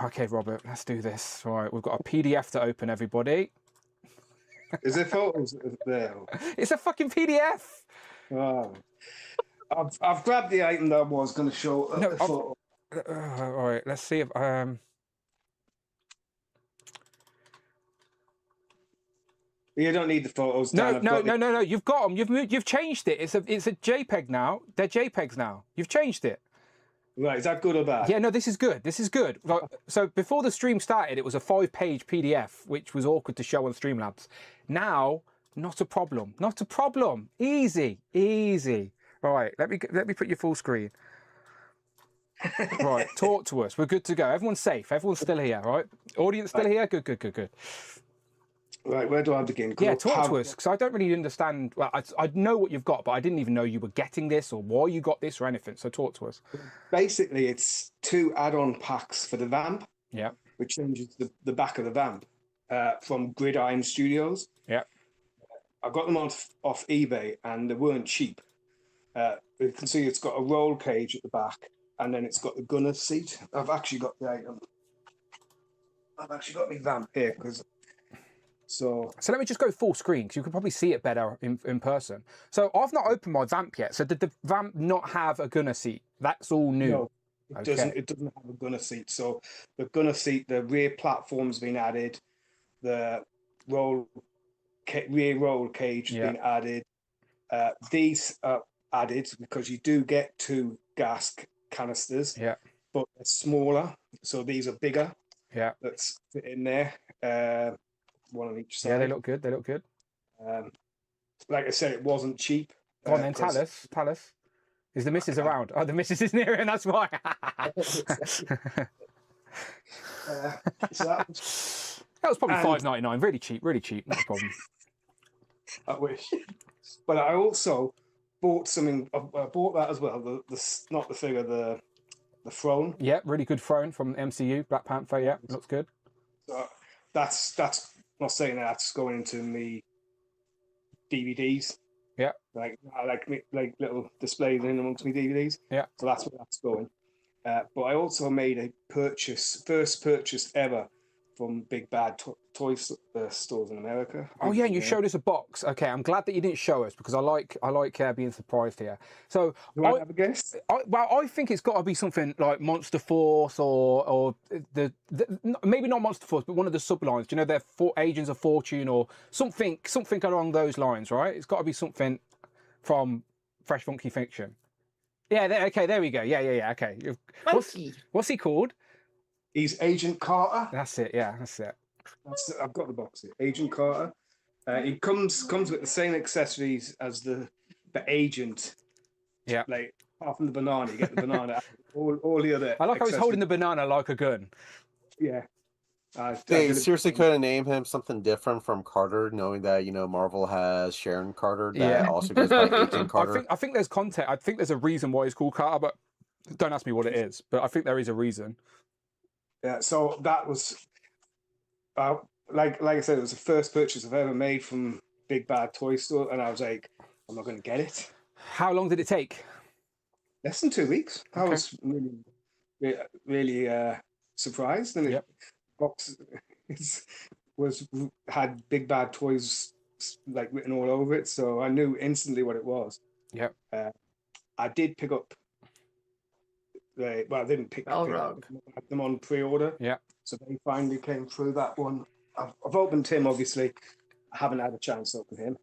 Okay, Robert, let's do this. All right, we've got a PDF to open, everybody. Is there photos there? It's a fucking PDF. Oh. I've grabbed the item that I was going to show. No, photo. All right, let's see if You don't need the photos. No, Dan. no. You've got them. You've changed it. It's a JPEG now. They're JPEGs now. You've changed it. Right, is that good or bad? Yeah, no, this is good. This is good. Like, so before the stream started, it was a 5-page PDF, which was awkward to show on Streamlabs. Now, not a problem. Not a problem. Easy, easy. Right, let me put your full screen. Right, talk to us. We're good to go. Everyone's safe. Everyone's still here, right? Audience still here? Good. Right, where do I begin? Yeah, talk to us, because I don't really understand. Well, I know what you've got, but I didn't even know you were getting this or why you got this or anything. So talk to us. Basically, it's 2 add-on packs for the vamp. Yeah. Which changes the back of the vamp from Gridiron Studios. Yeah. I got them off eBay and they weren't cheap. You can see it's got a roll cage at the back, and then it's got the gunner's seat. I've actually got the item. I've actually got my vamp here because. So let me just go full screen, because you can probably see it better in person. So I've not opened my vamp yet. So did the vamp not have a gunner seat? That's all new. No, it doesn't. It doesn't have a gunner seat. So the gunner seat, the rear platform's been added. The rear roll cage has been added. These are added because you do get 2 gas canisters. Yeah. But they're smaller, so these are bigger. Yeah. That's fit in there. One on each side. Yeah, they look good. They look good. Like I said, it wasn't cheap. Go on then, tell us. Is the missus around? Oh, the missus is near, and that's why. So that was probably $5.99. Really cheap. Not a problem. I wish. But I also bought something. I bought that as well. The not the figure, the throne. Yeah, really good throne from MCU, Black Panther. Yeah, looks good. So that's not saying that's going into me DVDs. Yeah. Like little displays in amongst me DVDs. Yeah. So that's where that's going. But I also made a first purchase ever from Big Bad toy stores in America. Oh yeah, you showed us a box. Okay, I'm glad that you didn't show us, because I like being surprised here. So do I have a guess? I think it's got to be something like Monster Force or the maybe not Monster Force, but one of the sublines. Do you know, they're Agents of Fortune or something along those lines, right? It's got to be something from Fresh Funky Fiction. Yeah. Okay, there we go. Yeah. Okay. What's he called? He's Agent Carter. That's it. Yeah, that's it. I've got the box here. Agent Carter. He comes with the same accessories as the agent. Yeah. Like apart from the banana, you get the banana. all the other. I like how he's holding the banana like a gun. Yeah. They seriously couldn't name him something different from Carter, knowing that Marvel has Sharon Carter that also goes by Agent Carter. I think there's content. I think there's a reason why he's called Carter, but Don't ask me what it is, but I think there is a reason. Yeah, so that was, like I said, it was the first purchase I've ever made from Big Bad Toy Store, and I was like, I'm not going to get it. How long did it take? Less than 2 weeks. I Okay. was really surprised, and Yep. box had Big Bad Toys like written all over it, so I knew instantly what it was. Yep. I did pick up. I didn't pick up. I had them on pre-order. Yeah. So they finally came through that one. I've opened him, obviously. I haven't had a chance to open him.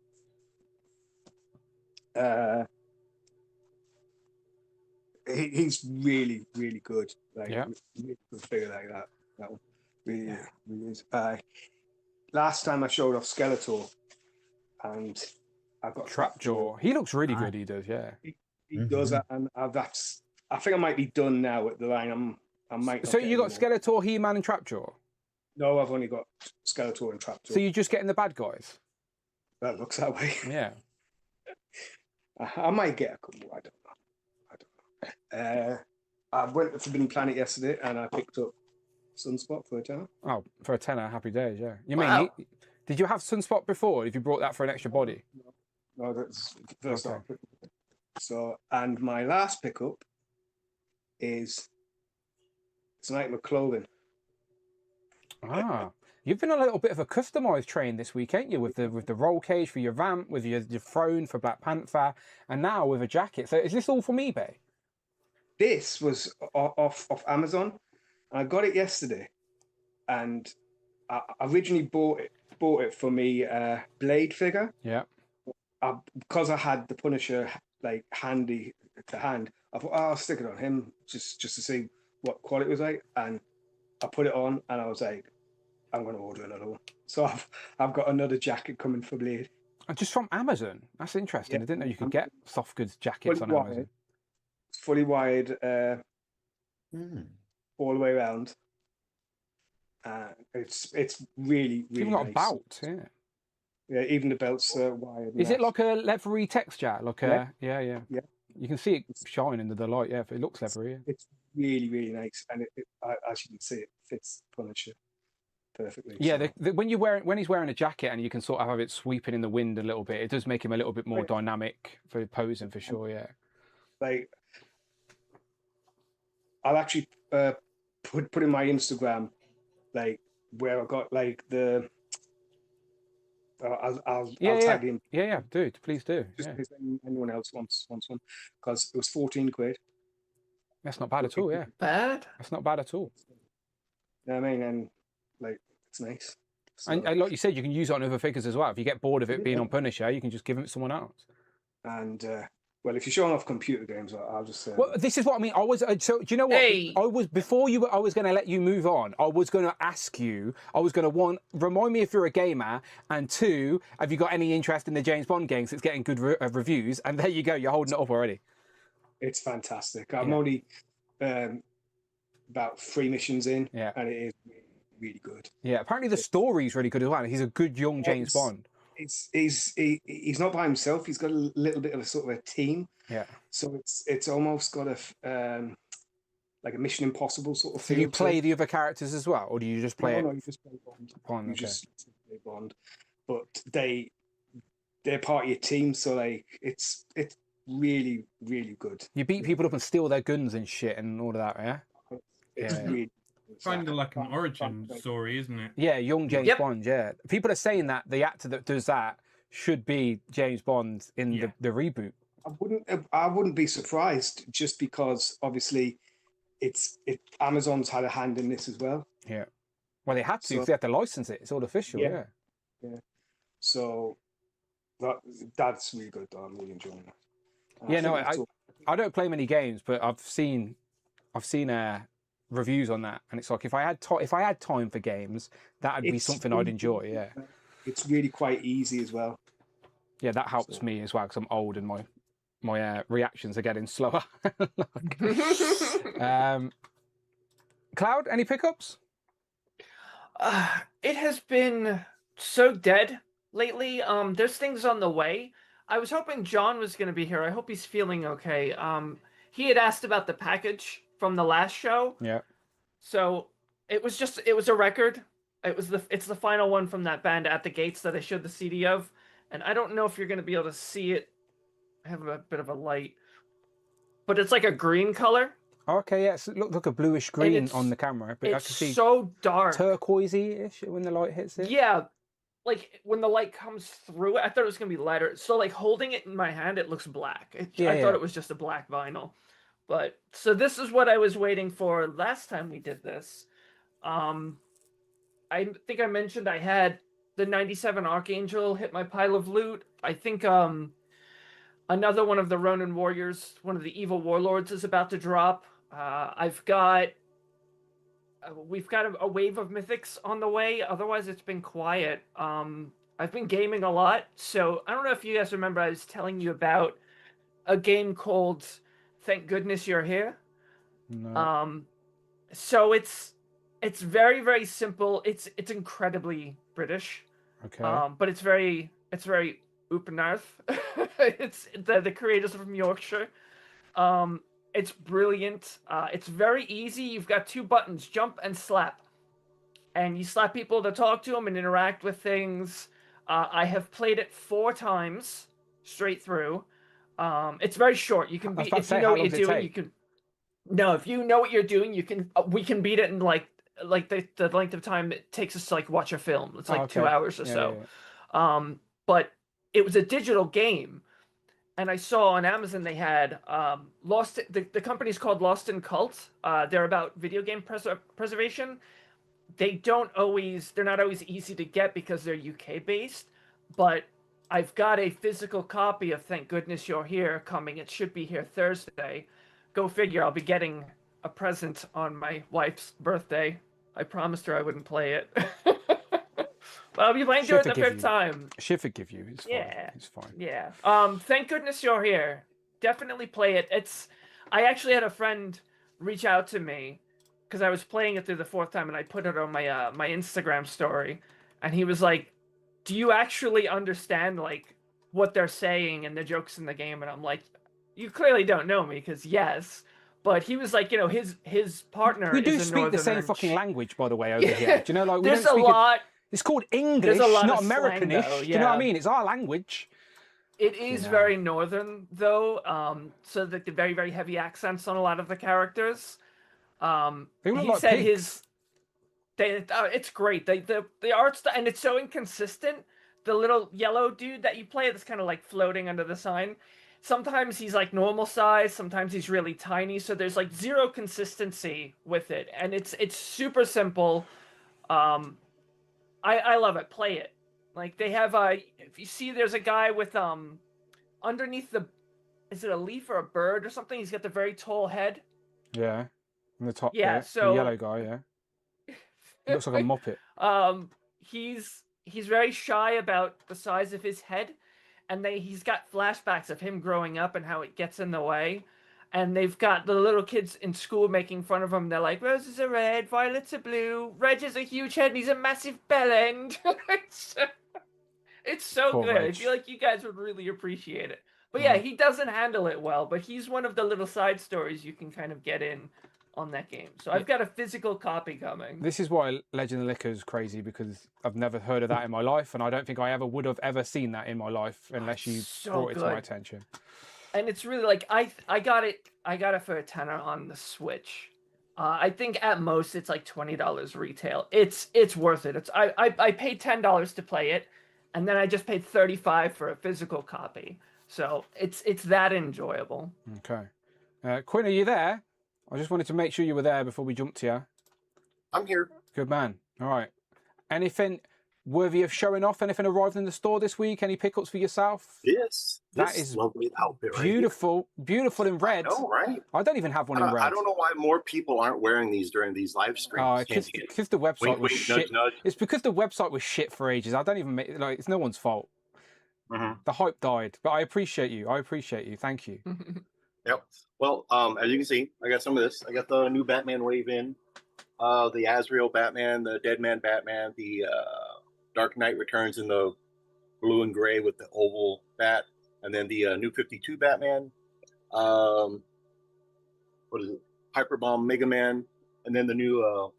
He's really, really good. Like, Yeah. really good figure like that. That one really, really is. Last time I showed off Skeletor, and I got Trapjaw. He looks really good. He does. Yeah. He does that, and that's. I think I might be done now at the line. I might. So you got Skeletor, He-Man, and Trapjaw. No, I've only got Skeletor and Trapjaw. So you're just getting the bad guys. That looks that way. Yeah. I might get a couple. I don't know. I went to Forbidden Planet yesterday, and I picked up Sunspot for a tenner. Oh, for a tenner, happy days. Yeah. You Wow. mean? Did you have Sunspot before? If you brought that for an extra body? No, that's the first Okay. time. So, and my last pickup is Tonight McClothing. Ah, you've been on a little bit of a customised train this week, ain't you? With the roll cage for your vamp, with your throne for Black Panther, and now with a jacket. So is this all from eBay? This was off Amazon. I got it yesterday, and I originally bought it for me Blade figure. Yeah. Because I had the Punisher like handy to hand, I thought, I'll stick it on him just to see what quality it was like, and I put it on, and I was like, I'm going to order another one. So I've got another jacket coming for Blade. And just from Amazon. That's interesting. Yeah. I didn't know you could get soft goods jackets on Fully Amazon. wired. Fully wired all the way around. It's really, It's really even got a nice. belt. Yeah. Yeah, even the belts are wired. Is it like a leathery texture? Like a Yeah. yeah. Yeah. You can see it shine under the light. Yeah, it looks leathery. Yeah. It's really, really nice, and as you can see, it fits Punisher perfectly. Yeah, so. when he's wearing a jacket and you can sort of have it sweeping in the wind a little bit, it does make him a little bit more dynamic for posing for sure. Yeah. Like, I'll actually put in my Instagram, like where I got like the. I'll tag him. Yeah, dude, please do. Just Yeah. in case anyone else wants one, because it was 14 quid. That's not bad at all. Yeah, Bad? that's not bad at all. You know what I mean? And like, it's nice. So, And like you said, you can use it on other figures as well. If you get bored of it being on Punisher, you can just give it to someone else. and well, if you're showing off computer games, I'll just say. Well, this is what I mean. So do you know what? Hey. I was I was going to let you move on. I was going to ask you. I was going to remind me if you're a gamer, and two, have you got any interest in the James Bond games? It's getting good reviews, and there you go. You're holding it up already. It's fantastic. I'm only about 3 missions in, and it is really, really good. Yeah, apparently the story's really good as well. He's a good young James Bond. He's not by himself. He's got a little bit of a sort of a team. Yeah. So it's almost got a like a Mission Impossible sort of So feel. you play to it. the other characters as well, or do you just play it? No, you just play Bond. Bond, You okay. just play Bond, but they're part of your team, so like it's really, really good. You beat people up and steal their guns and shit and all of that, yeah? It's really Kind of like an origin story, isn't it? Yeah, young James Bond, yeah. People are saying that the actor that does that should be James Bond in the reboot. I wouldn't be surprised, just because obviously Amazon's had a hand in this as well. Yeah. Well, they had to, So- because they had to license it. It's all official, yeah. So that's really good, though. I'm really enjoying it. And Yeah, no, think that's all. I don't play many games, but I've seen reviews on that, and it's like if I had time for games, that'd be It's something I'd really enjoy. good. Yeah, It's really quite easy as well. yeah, that helps me as well because I'm old and my reactions are getting slower. Cloud, any pickups? It has been so dead lately. There's things on the way. I was hoping John was going to be here. I hope he's feeling okay. he had asked about the package from the last show. Yeah. So it was a record. It's the final one from that band At the Gates that I showed the CD of, and I don't know if you're going to be able to see it. I have a bit of a light, but it's like a green color. Oh, okay, yeah, it looked like a bluish green on the camera, but I it's can see so dark, turquoisey-ish when the light hits it. Yeah, like when the light comes through it, I thought it was gonna be lighter. So like holding it in my hand, it looks black. I thought it was just a black vinyl. But so this is what I was waiting for last time we did this. I think I mentioned I had the 97 Archangel hit my pile of loot. I think another one of the Ronin Warriors, one of the evil warlords, is about to drop. We've got a wave of mythics on the way. Otherwise, it's been quiet. I've been gaming a lot, so I don't know if you guys remember. I was telling you about a game called "Thank Goodness You're Here." No. So it's very, very simple. It's incredibly British. Okay. But it's very open earth. It's the creators are from Yorkshire. It's brilliant. It's very easy. You've got 2 buttons, jump and slap. And you slap people to talk to them and interact with things. I have played it 4 times straight through. It's very short. You can beat if you know what you're doing. You can. No, if you know what you're doing, you can. We can beat it in like the length of time it takes us to like watch a film. It's like 2 hours or so. Yeah. But it was a digital game. And I saw on Amazon they had Lost. The company's called Lost in Cult. They're about video game preservation. They're not always easy to get because they're UK based. But I've got a physical copy of Thank Goodness You're Here coming. It should be here Thursday. Go figure. I'll be getting a present on my wife's birthday. I promised her I wouldn't play it. But I'll be playing through it the 5th time. She'll forgive you. It's fine. Yeah. It's fine. Yeah. Thank Goodness You're Here. Definitely play it. I actually had a friend reach out to me because I was playing it through the 4th time and I put it on my my Instagram story, and he was like, "Do you actually understand like what they're saying and the jokes in the game?" And I'm like, "You clearly don't know me because yes." But he was like, his partner. We do is speak the same fucking language, by the way, over here. Do you know, like we there's don't speak a lot. It's called English, not Americanish. Slang, Do you know what I mean? It's our language. It is very northern, though. So the very, very heavy accents on a lot of the characters. He said pigs. It's great. The art and it's so inconsistent. The little yellow dude that you play that's kind of like floating under the sign. Sometimes he's like normal size. Sometimes he's really tiny. So there's like zero consistency with it, and it's super simple. I love it. Play it. Like they have if you see there's a guy with underneath is it a leaf or a bird or something? He's got the very tall head. Yeah. On the top. Yeah, there. so the yellow guy, yeah. He looks like a muppet. He's very shy about the size of his head, and he's got flashbacks of him growing up and how it gets in the way. And they've got the little kids in school making fun of him. They're like, roses are red, violets are blue, Reg has a huge head and he's a massive bell end. It's so Poor good. Reg. I feel like you guys would really appreciate it. But yeah, he doesn't handle it well, but he's one of the little side stories you can kind of get in on that game. So I've got a physical copy coming. This is why Legend of Liquor is crazy, because I've never heard of that in my life, and I don't think I would have ever seen that in my life unless you brought it to my attention. And it's really like I got it for a tenner on the Switch. I think at most it's like $20 retail. It's worth it. I paid $10 to play it, and then I just paid $35 for a physical copy. So it's that enjoyable. Okay, Quinn, are you there? I just wanted to make sure you were there before we jumped to you. I'm here. Good man. All right. Anything worthy of showing off? Anything arrived in the store this week? Any pickups for yourself? Yes. That is lovely outfit. Beautiful. Right, beautiful in red. I know, right? I don't even have one in red. I don't know why more people aren't wearing these during these live streams. Oh, because the website was shit. Nudge, nudge. It's because the website was shit for ages. I don't even make like it's no one's fault. The hype died, but I appreciate you. Thank you. Yep. Well, as you can see, I got some of this. I got the new Batman wave in, the Azrael Batman, the Deadman Batman, the Dark Knight Returns in the blue and gray with the oval bat, and then the new 52 Batman. what is it? Hyper Bomb, Mega Man, and then the new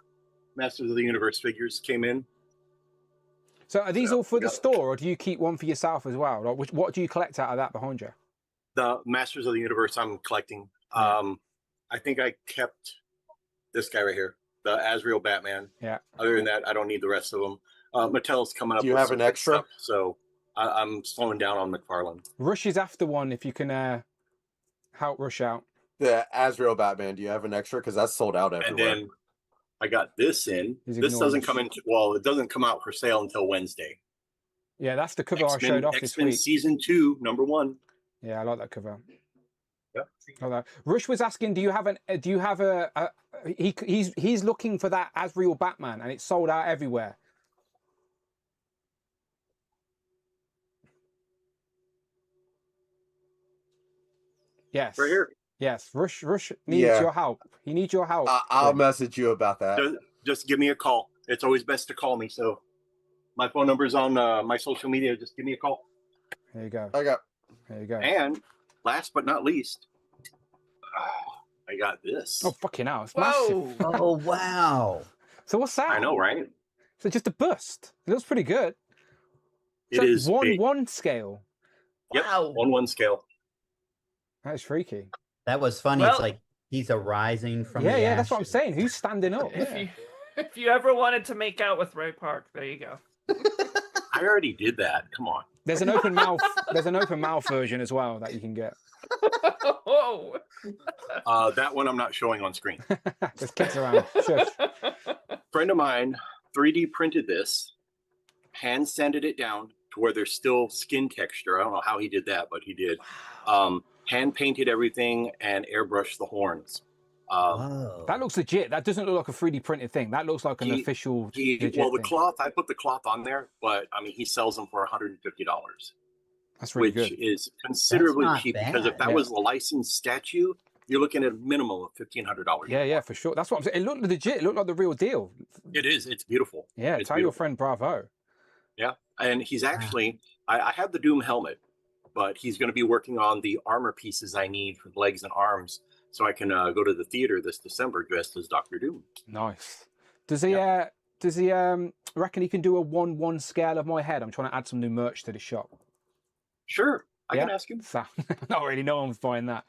Masters of the Universe figures came in. So are these all for the got- store, or do you keep one for yourself as well? Like, what do you collect out of that behind you? The Masters of the Universe I'm collecting. I think I kept this guy right here, the Azrael Batman. Yeah. Other than that, I don't need the rest of them. Mattel's coming up. Do you with have some an good extra? stuff, so I'm slowing down on McFarlane. Rush is after one. If you can help Rush out. The Azrael Batman. Do you have an extra? Because that's sold out And everywhere. then I got this in. He's This ignoring doesn't us. come in. Well, it doesn't come out for sale until Wednesday. Yeah, that's the cover I showed off this X-Men week. Season 2, #1. Yeah, I like that cover. Yeah. I like that. Rush was asking, do you have he's looking for that Azrael Batman, and it's sold out everywhere. Yes. Right here. Yes. Rush needs Yeah. your help. He needs your help. I'll message you about that. Just give me a call. It's always best to call me. So my phone number's on my social media. Just give me a call. There you go. There you go. And last but not least, I got this. Oh, fucking hell. It's Whoa. massive. Oh, wow. So what's that? I know, right? So just a bust. It looks pretty good. It So is big. 1/1 scale. Yep, Wow. 1/1 scale. That is freaky. That was funny. Well- It's like he's arising from Yeah, the yeah, that's what I'm ashes. saying. Who's standing up? If you ever wanted to make out with Ray Park, there you go. I already did that. Come on. There's an open mouth. There's an open mouth version as well that you can get. Whoa. That one I'm not showing on screen. There's kids around. Shush. Friend of mine 3D printed this, hand sanded it down to where there's still skin texture. I don't know how he did that, but he did. Hand painted everything and airbrushed the horns. Whoa. That looks legit. That doesn't look like a 3D printed thing. That looks like an official. legit Well, the thing. cloth, I put the cloth on there, but I mean, he sells them for $150, That's really which good. is considerably That's not cheap because if bad. that Yeah. was a licensed statue, you're looking at a minimum of $1,500. Yeah, yeah, for sure. That's what I'm saying. It looked legit. It looked like the real deal. It is. It's beautiful. Yeah, It's tell your beautiful. friend bravo. Yeah, and he's actually. I have the Doom helmet, but he's going to be working on the armor pieces I need for the legs and arms, so I can go to the theater this December dressed as Doctor Doom. Nice. Does he? Does he? Reckon he can do a 1/1 scale of my head? I'm trying to add some new merch to the shop. Sure, I can Yeah? ask him. So, not really. No one's buying that.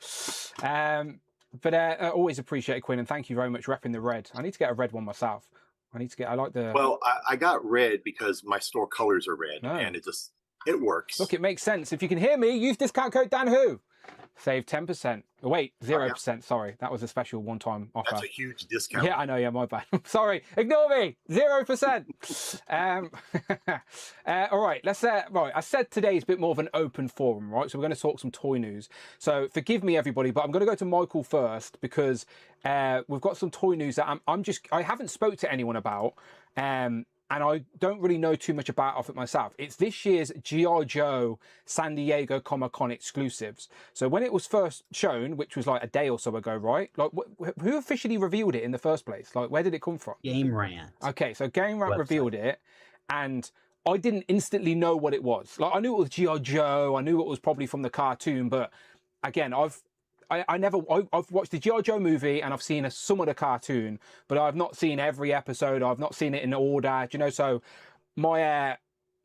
But I always appreciate it, Quinn, and thank you very much repping the red. I need to get a red one myself. I need to get. I like the. Well, I got red because my store colors are red, Oh. and it works. Look, it makes sense. If you can hear me, use discount code DanWho. Save 10%. Oh, wait, 0%. Sorry, that was a special one-time offer. That's a huge discount. Yeah, I know. Yeah, my bad. Sorry, ignore me. 0%. All right, let's. Right, I said today's a bit more of an open forum, right? So we're going to talk some toy news. So forgive me, everybody, but I'm going to go to Michael first because we've got some toy news that I haven't spoke to anyone about. And I don't really know too much about it myself. It's this year's G.I. Joe San Diego Comic-Con exclusives. So when it was first shown, which was like a day or so ago, right? Like, who officially revealed it in the first place? Like, where did it come from? Game Rant. Okay, so Game Rant Website. revealed it, and I didn't instantly know what it was. Like, I knew it was G.I. Joe. I knew it was probably from the cartoon, but again, I've watched the G.I. Joe movie and I've seen some of the cartoon, but I've not seen every episode. I've not seen it in order, you know. So my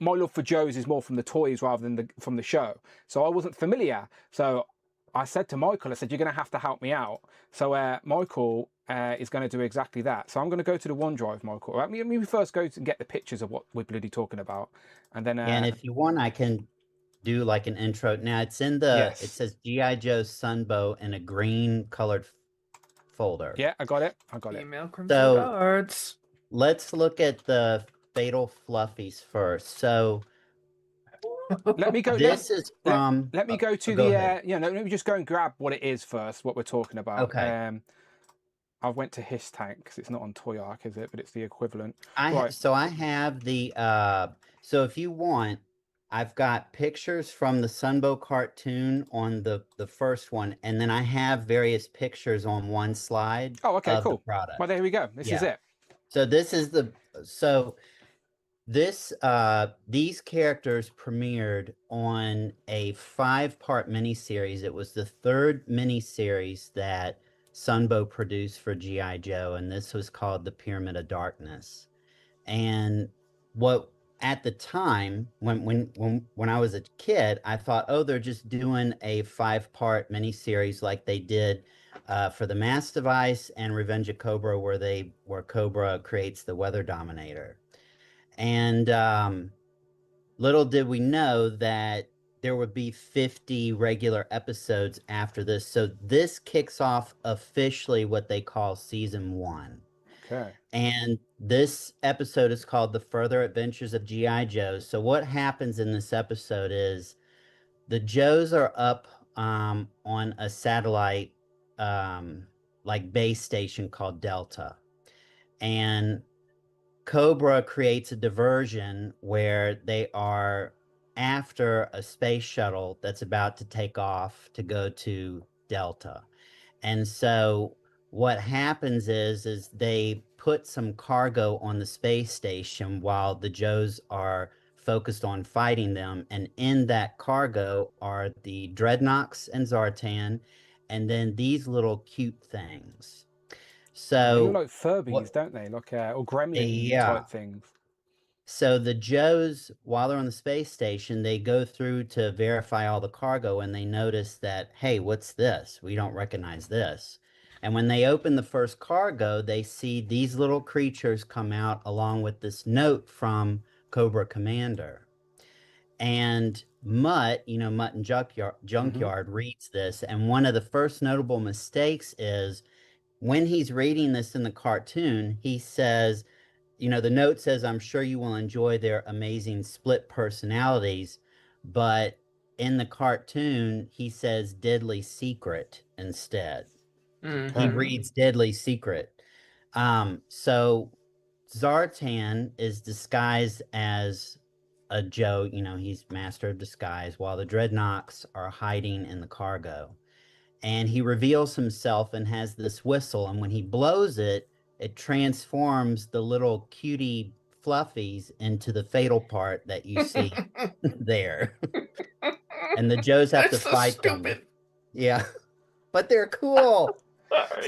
love for Joe's is more from the toys rather than from the show. So I wasn't familiar. So I said to Michael, I said, you're going to have to help me out. So Michael is going to do exactly that. So I'm going to go to the OneDrive, Michael. Let me first go and get the pictures of what we're bloody talking about, and then And if you want, I can do like an intro. Now it's in the. Yes. It says G.I. Joe Sunbow in a green colored folder. yeah, I got it. Email Crimson So- Guards. Let's look at the Fatal Fluffies first. So Let me go. this is from. Let me go to go the. ahead. Let me just go and grab what it is first. What we're talking about. Okay. I went to His Tank because it's not on Toy Arc, is it? But it's the equivalent. I Right. so I have the. So if you want, I've got pictures from the Sunbow cartoon on the first one, and then I have various pictures on one slide. Oh, okay, of the cool. product. Well, there we go. This is Yeah. it. So this is these characters premiered on a 5-part miniseries. It was the third miniseries that Sunbow produced for G.I. Joe, and this was called the Pyramid of Darkness. And what at the time when I was a kid, I thought, oh, they're just doing a 5-part miniseries like they did for the Mass Device and Revenge of Cobra, where Cobra creates the Weather Dominator. And little did we know that there would be 50 regular episodes after this. So this kicks off officially what they call season 1. Okay. And this episode is called The Further Adventures of G.I. Joe. So what happens in this episode is the Joes are up on a satellite like base station called Delta. And Cobra creates a diversion where they are after a space shuttle that's about to take off to go to Delta. And so what happens is they put some cargo on the space station while the Joes are focused on fighting them. And in that cargo are the Dreadnoks and Zartan, and then these little cute things. They look So like Furbies, don't they? Like or Gremlin type things. So the Joes, while they're on the space station, they go through to verify all the cargo, and they notice that, hey, what's this? We don't recognize this. And when they open the first cargo, they see these little creatures come out along with this note from Cobra Commander. And Mutt, Mutt and Junkyard reads this. And one of the first notable mistakes is when he's reading this in the cartoon, he says, the note says, I'm sure you will enjoy their amazing split personalities. But in the cartoon, he says deadly secret instead. He reads deadly secret. So Zartan is disguised as a Joe. He's master of disguise, while the Dreadnoks are hiding in the cargo. And he reveals himself and has this whistle. And when he blows it, it transforms the little cutie fluffies into the fatal part that you see there. And the Joes have to fight them. Yeah, but they're cool.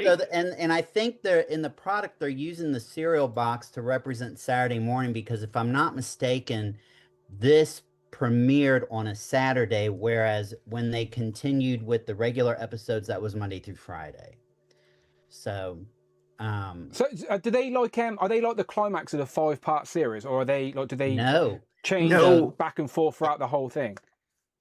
So and I think they're in the product, they're using the cereal box to represent Saturday morning, because if I'm not mistaken, this premiered on a Saturday, whereas when they continued with the regular episodes, that was Monday through Friday. So do they like are they like the climax of the 5-part series, or are they like, do they change back and forth throughout the whole thing?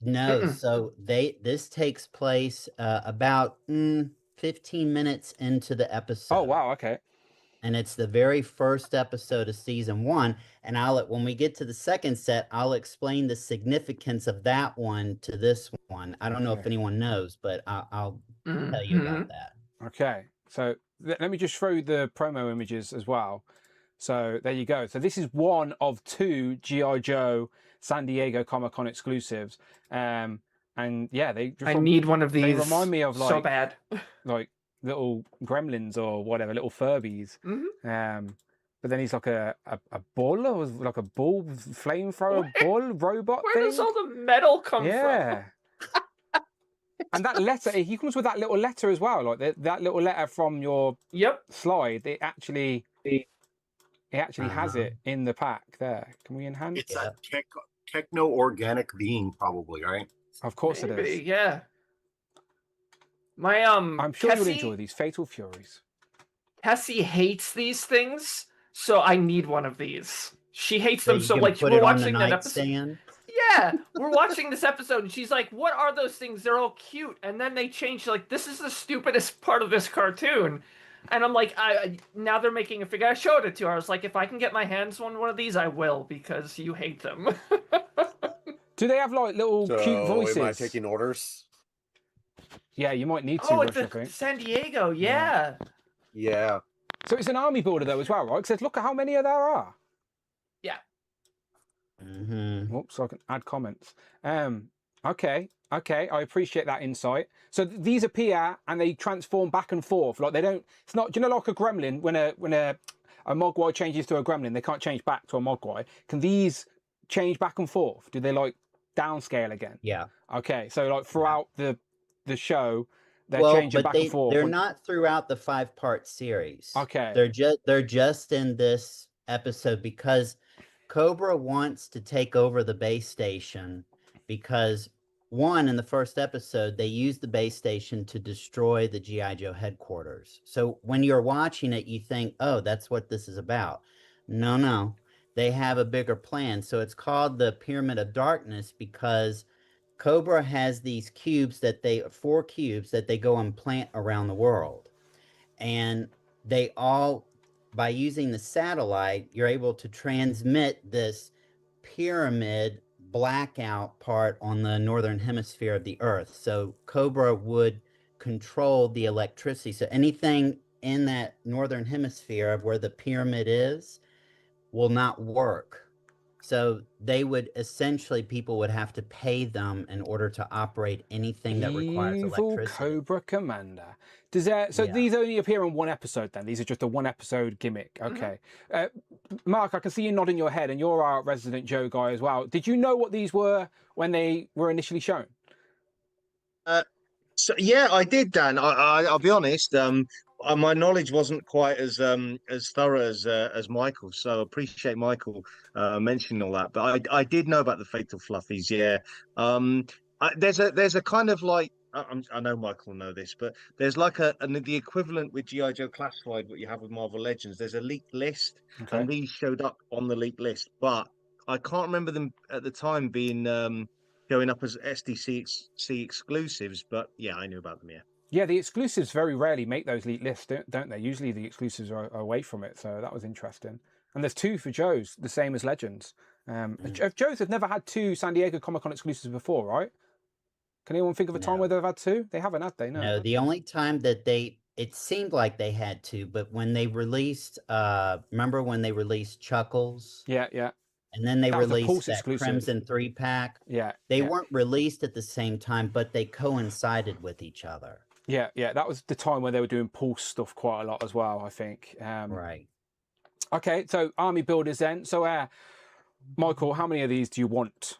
No, so this takes place about 15 minutes into the episode. Oh wow, okay. And it's the very first episode of season 1. And when we get to the second set, I'll explain the significance of that one to this one. I don't know if anyone knows, but I'll tell you about that. Okay, so let me just show you the promo images as well. So there you go. So this is one of 2 G.I. Joe San Diego Comic-Con exclusives. And yeah, I need one of these. They remind me of so bad. like little gremlins or whatever, little Furbies. But then he's like a bull, or like a bull flamethrower bull robot Where thing. does all the metal come from? And that letter, he comes with that little letter as well, like that little letter from your slide. It actually has it in the pack there. Can we enhance? It's a techno-organic being, probably, right? Of course it is. Yeah. My I'm sure you'll enjoy these Fatal Furies. Cassie hates these things, so I need one of these. She hates them, so like we're watching that episode. Yeah, we're watching this episode, and she's like, "What are those things? They're all cute." And then they change, like, "This is the stupidest part of this cartoon." And I'm like, now they're making a figure. I showed it to her. I was like, if I can get my hands on one of these, I will, because you hate them. Do they have like little cute voices? Am I taking orders? Yeah, you might need to. Oh, it's San Diego, yeah. Yeah. So it's an army builder though as well, right? It says, look at how many there are. Yeah. Whoops, so I can add comments. Okay, I appreciate that insight. So these appear and they transform back and forth. Like they don't. It's not. Do you know, like a gremlin, when a mogwai changes to a gremlin, they can't change back to a mogwai. Can these change back and forth? Do they like downscale again? Yeah. Okay, so like throughout the show, They're changing back and forth. They're not throughout the 5-part series. Okay. They're just in this episode because Cobra wants to take over the base station because in the first episode, they used the base station to destroy the G.I. Joe headquarters. So when you're watching it, you think, oh, that's what this is about. No. They have a bigger plan. So it's called the Pyramid of Darkness because Cobra has these 4 cubes that they go and plant around the world. And they all, by using the satellite, you're able to transmit this pyramid blackout part on the northern hemisphere of the Earth. So Cobra would control the electricity. So anything in that northern hemisphere of where the pyramid is will not work. So they would essentially, people would have to pay them in order to operate anything that requires Evil electricity. Cobra Commander. So these only appear in one episode then? These are just a 1-episode gimmick. Okay. Mark, I can see you nodding your head, and you're our resident Joe guy as well. Did you know what these were when they were initially shown? So yeah, I did, Dan. I'll be honest. My knowledge wasn't quite as thorough as Michael, so I appreciate Michael mentioning all that. But I did know about the Fatal Fluffies. Yeah. There's a kind of like I know Michael will know this, but there's like the equivalent with G.I. Joe Classified, what you have with Marvel Legends. There's a leaked list, and these showed up on the leaked list, but I can't remember them at the time being going up as SDC exclusives. But yeah, I knew about them. Yeah. Yeah, the exclusives very rarely make those leaked lists, don't they? Usually the exclusives are away from it, so that was interesting. And there's 2 for Joe's, the same as Legends. Joe's have never had 2 San Diego Comic-Con exclusives before, right? Can anyone think of a time where they've had 2? They haven't, have they? No, the only time that it seemed like they had 2, but when they released, remember when they released Chuckles? Yeah. And then they released that exclusive. Crimson 3-pack. Yeah. They weren't released at the same time, but they coincided with each other. Yeah. That was the time where they were doing Pulse stuff quite a lot as well, I think. Right. Okay, so Army Builders then. So, Michael, how many of these do you want?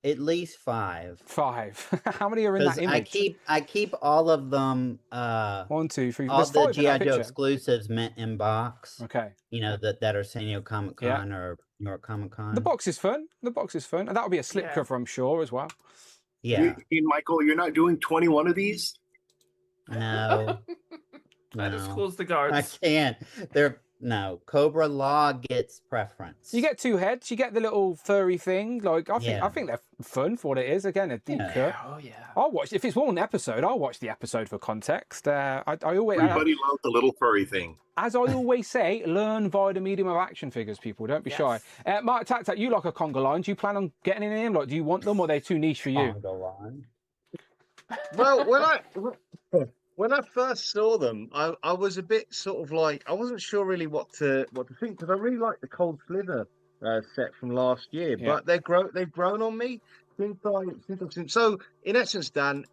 At least 5. 5. How many are in that image? I keep all of them. 1, 2, 3. All the G.I. Joe exclusives meant in box. Okay. You know that are San Diego Comic-Con or New York Comic-Con. The box is fun. And that'll be a slipcover, I'm sure, as well. Yeah. Michael, you're not doing 21 of these? No. I just close the guards. I can't. Cobra Law gets preference. You get 2 heads. You get the little furry thing. Like I think they're fun for what it is. Again, a deep cut. Oh yeah. I'll watch if it's one episode. I'll watch the episode for context. I always everybody loves the little furry thing. As I always say, learn via the medium of action figures. People, don't be shy. Mark Tac, you like a conga line. Do you plan on getting in them? Like, do you want them, or are they too niche for you? Conga line. Well, when I first saw them, I was a bit sort of like I wasn't sure really what to think because I really liked the Cold Slither set from last year, but they've grown on me since I. So in essence, Dan,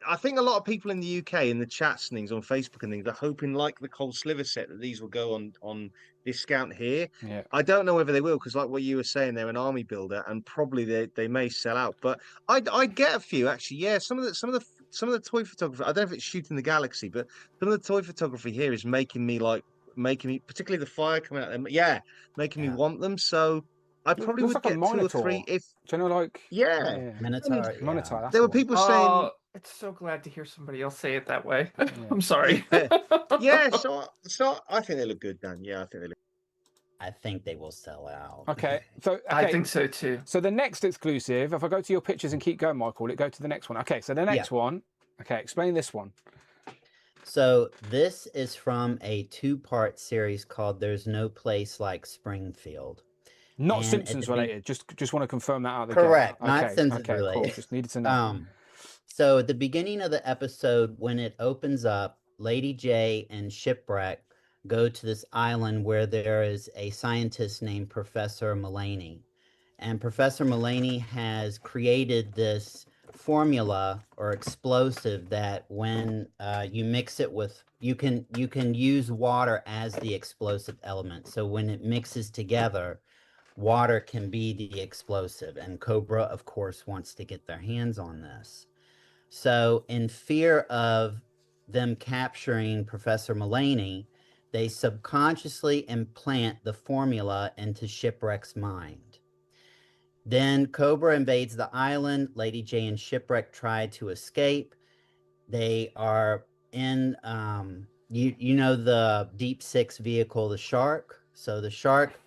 I think a lot of people in the UK in the chats and things on Facebook and things are hoping, like the Cold Sliver set, that these will go on discount here. Yeah. I don't know whether they will because, like what you were saying, they're an army builder and probably they may sell out. But I get a few actually. Yeah, some of the toy photography. I don't know if it's shooting the galaxy, but some of the toy photography here is making me particularly the fire coming out. Making me want them. So I probably would get 2 or 3 if. Do you know, like Minotaur? Minotaur. There were people saying. It's so glad to hear somebody else say it that way. I'm sorry. Yeah, so I think they look good, Dan. Yeah, I think they look. I think they will sell out. Okay, I think so too. So the next exclusive, if I go to your pictures and keep going, Michael, will it go to the next one? Okay, so the next one. Okay, explain this one. So this is from a 2-part series called "There's No Place Like Springfield." Not Simpsons related. Just want to confirm that out. Correct. Not Simpsons related. Cool. Just needed to know. So at the beginning of the episode, when it opens up, Lady J and Shipwreck go to this island where there is a scientist named Professor Mulaney. And Professor Mulaney has created this formula or explosive that when you mix it with, you can use water as the explosive element. So when it mixes together, water can be the explosive. And Cobra, of course, wants to get their hands on this. So, in fear of them capturing Professor Mulaney, they subconsciously implant the formula into Shipwreck's mind. Then Cobra invades the island. Lady J and Shipwreck try to escape. They are in, you know, the Deep Six vehicle, the Shark. So the Shark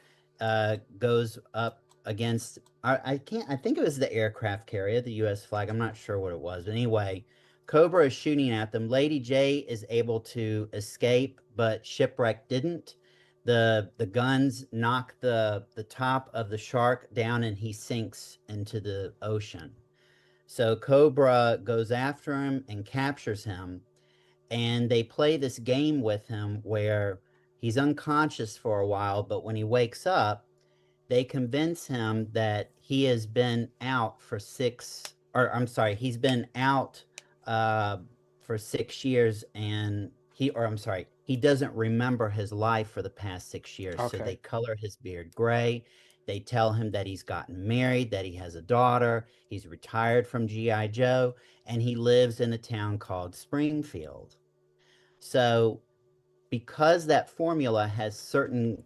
goes up against, I think it was the aircraft carrier, the U.S. flag. I'm not sure what it was. But anyway, Cobra is shooting at them. Lady J is able to escape, but Shipwreck didn't. The guns knock the top of the Shark down and he sinks into the ocean. So Cobra goes after him and captures him, and they play this game with him where he's unconscious for a while, but when he wakes up, they convince him that he has been out for he's been out for 6 years, and he doesn't remember his life for the past 6 years. So Okay. they color his beard gray. They tell him that he's gotten married, that he has a daughter, he's retired from G.I. Joe, and he lives in a town called Springfield. So because that formula has certain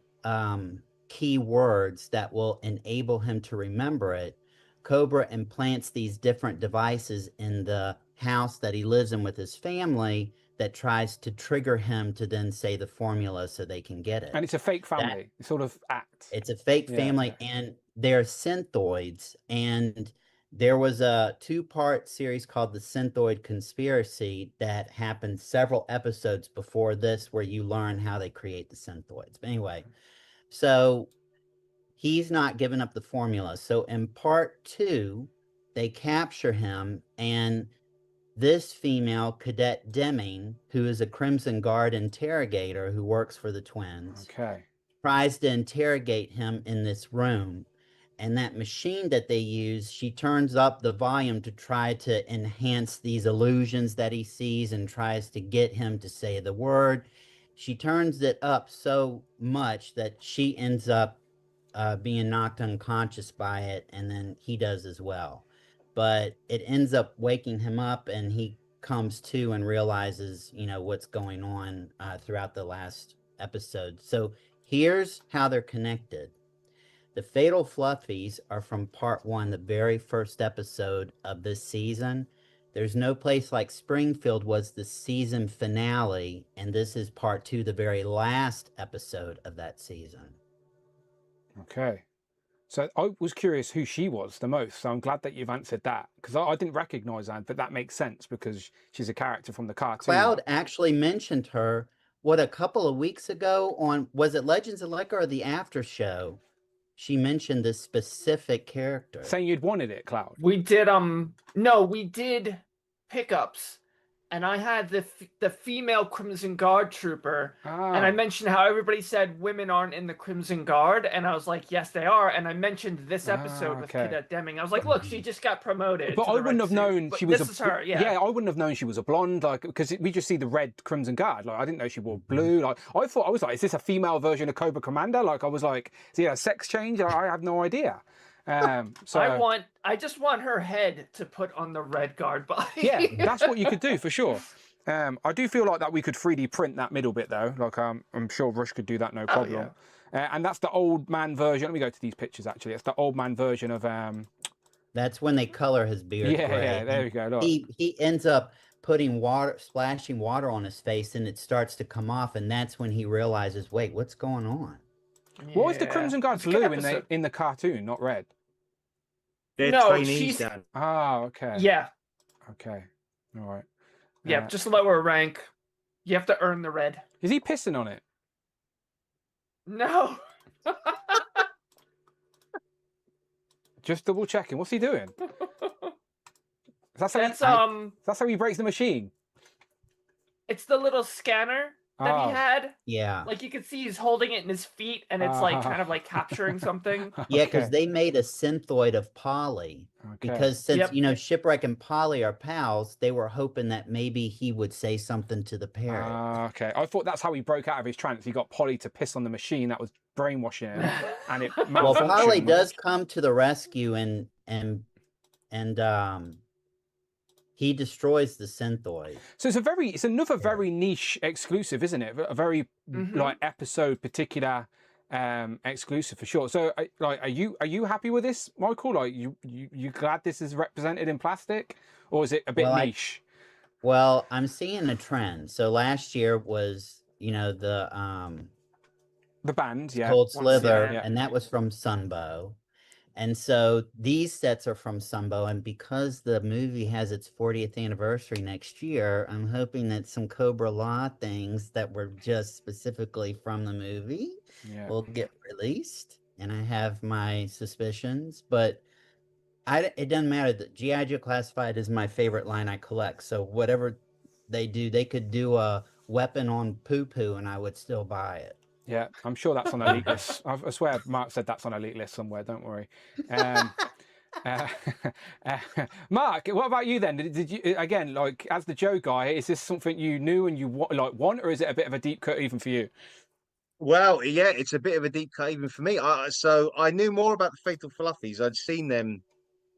key words that will enable him to remember it, Cobra implants these different devices in the house that he lives in with his family that tries to trigger him to then say the formula so they can get it. And it's a fake family. It sort of acts. It's a fake family, and they're synthoids. And there was a 2-part series called The Synthoid Conspiracy that happened several episodes before this, where you learn how they create the synthoids. But anyway, so he's not giving up the formula. So in part 2, they capture him, and this female, Cadet Deming, who is a Crimson Guard interrogator who works for the twins, tries to interrogate him in this room. And that machine that they use, she turns up the volume to try to enhance these illusions that he sees and tries to get him to say the word. She turns it up so much that she ends up being knocked unconscious by it, and then he does as well. But it ends up waking him up, and he comes to and realizes, you know, what's going on throughout the last episode. So here's how they're connected. The Fatal Fluffies are from part 1, the very first episode of this season. There's No Place Like Springfield was the season finale, and this is part 2, the very last episode of that season. Okay. So I was curious who she was the most, so I'm glad that you've answered that, because I didn't recognize her, but that makes sense because she's a character from the cartoon. Cloud actually mentioned her, a couple of weeks ago on, was it Legends of Lekka or the After Show? She mentioned this specific character. Saying you'd wanted it, Cloud. We did, no, we did pickups. And I had the female Crimson Guard trooper, and I mentioned how everybody said women aren't in the Crimson Guard, and I was like, yes, they are. And I mentioned this episode with Cadet Deming. I was like, look, she just got promoted. But I wouldn't have known she was. This is her, yeah. I wouldn't have known she was a blonde, like, because we just see the red Crimson Guard. Like, I didn't know she wore blue. Like, I was like, is this a female version of Cobra Commander? Like, I was like, is it a sex change? I have no idea. So I just want her head to put on the red guard body. Yeah, that's what you could do for sure. I do feel like that we could 3D print that middle bit though. Like I'm sure Rush could do that no problem. And that's the old man version. Let me go to these pictures actually. It's the old man version of. That's when they color his beard. Yeah, gray. yeah. There we go. Look. He ends up putting splashing water on his face, and it starts to come off, and that's when he realizes, wait, what's going on? Why is the Crimson Guard blue in the cartoon, not red? They're trainees, Dan. Oh, okay. Yeah. Okay. All right. Yeah, just lower rank. You have to earn the red. Is he pissing on it? No. Just double checking. What's he doing? That's how he breaks the machine. It's the little scanner that he had. Yeah. Like you can see he's holding it in his feet, and it's like kind of like capturing something. Yeah, because they made a synthoid of Polly. Because since you know Shipwreck and Polly are pals, they were hoping that maybe he would say something to the parrot. Okay. I thought that's how he broke out of his trance. He got Polly to piss on the machine that was brainwashing him, and it malfunctioned. Well, Polly does come to the rescue and he destroys the Synthoid. So it's another very niche exclusive, isn't it? A very like episode particular exclusive for sure. So like, are you happy with this, Michael? Like, you glad this is represented in plastic, or is it a bit niche? Well, I'm seeing a trend. So last year was, the band, Cold Slither, and that was from Sunbow. And so these sets are from Sunbow, and because the movie has its 40th anniversary next year, I'm hoping that some Cobra Law things that were just specifically from the movie will get released. And I have my suspicions, but it doesn't matter. That G.I. Joe Classified is my favorite line I collect. So whatever they do, they could do a weapon on poo-poo and I would still buy it. Yeah, I'm sure that's on Elite List. I swear Mark said that's on Elite List somewhere, don't worry. Mark, what about you then? Did you, again, like, as the Joe guy, is this something you knew and you want, or is it a bit of a deep cut even for you? Well, yeah, it's a bit of a deep cut even for me. So I knew more about the Fatal Fluffies. I'd seen them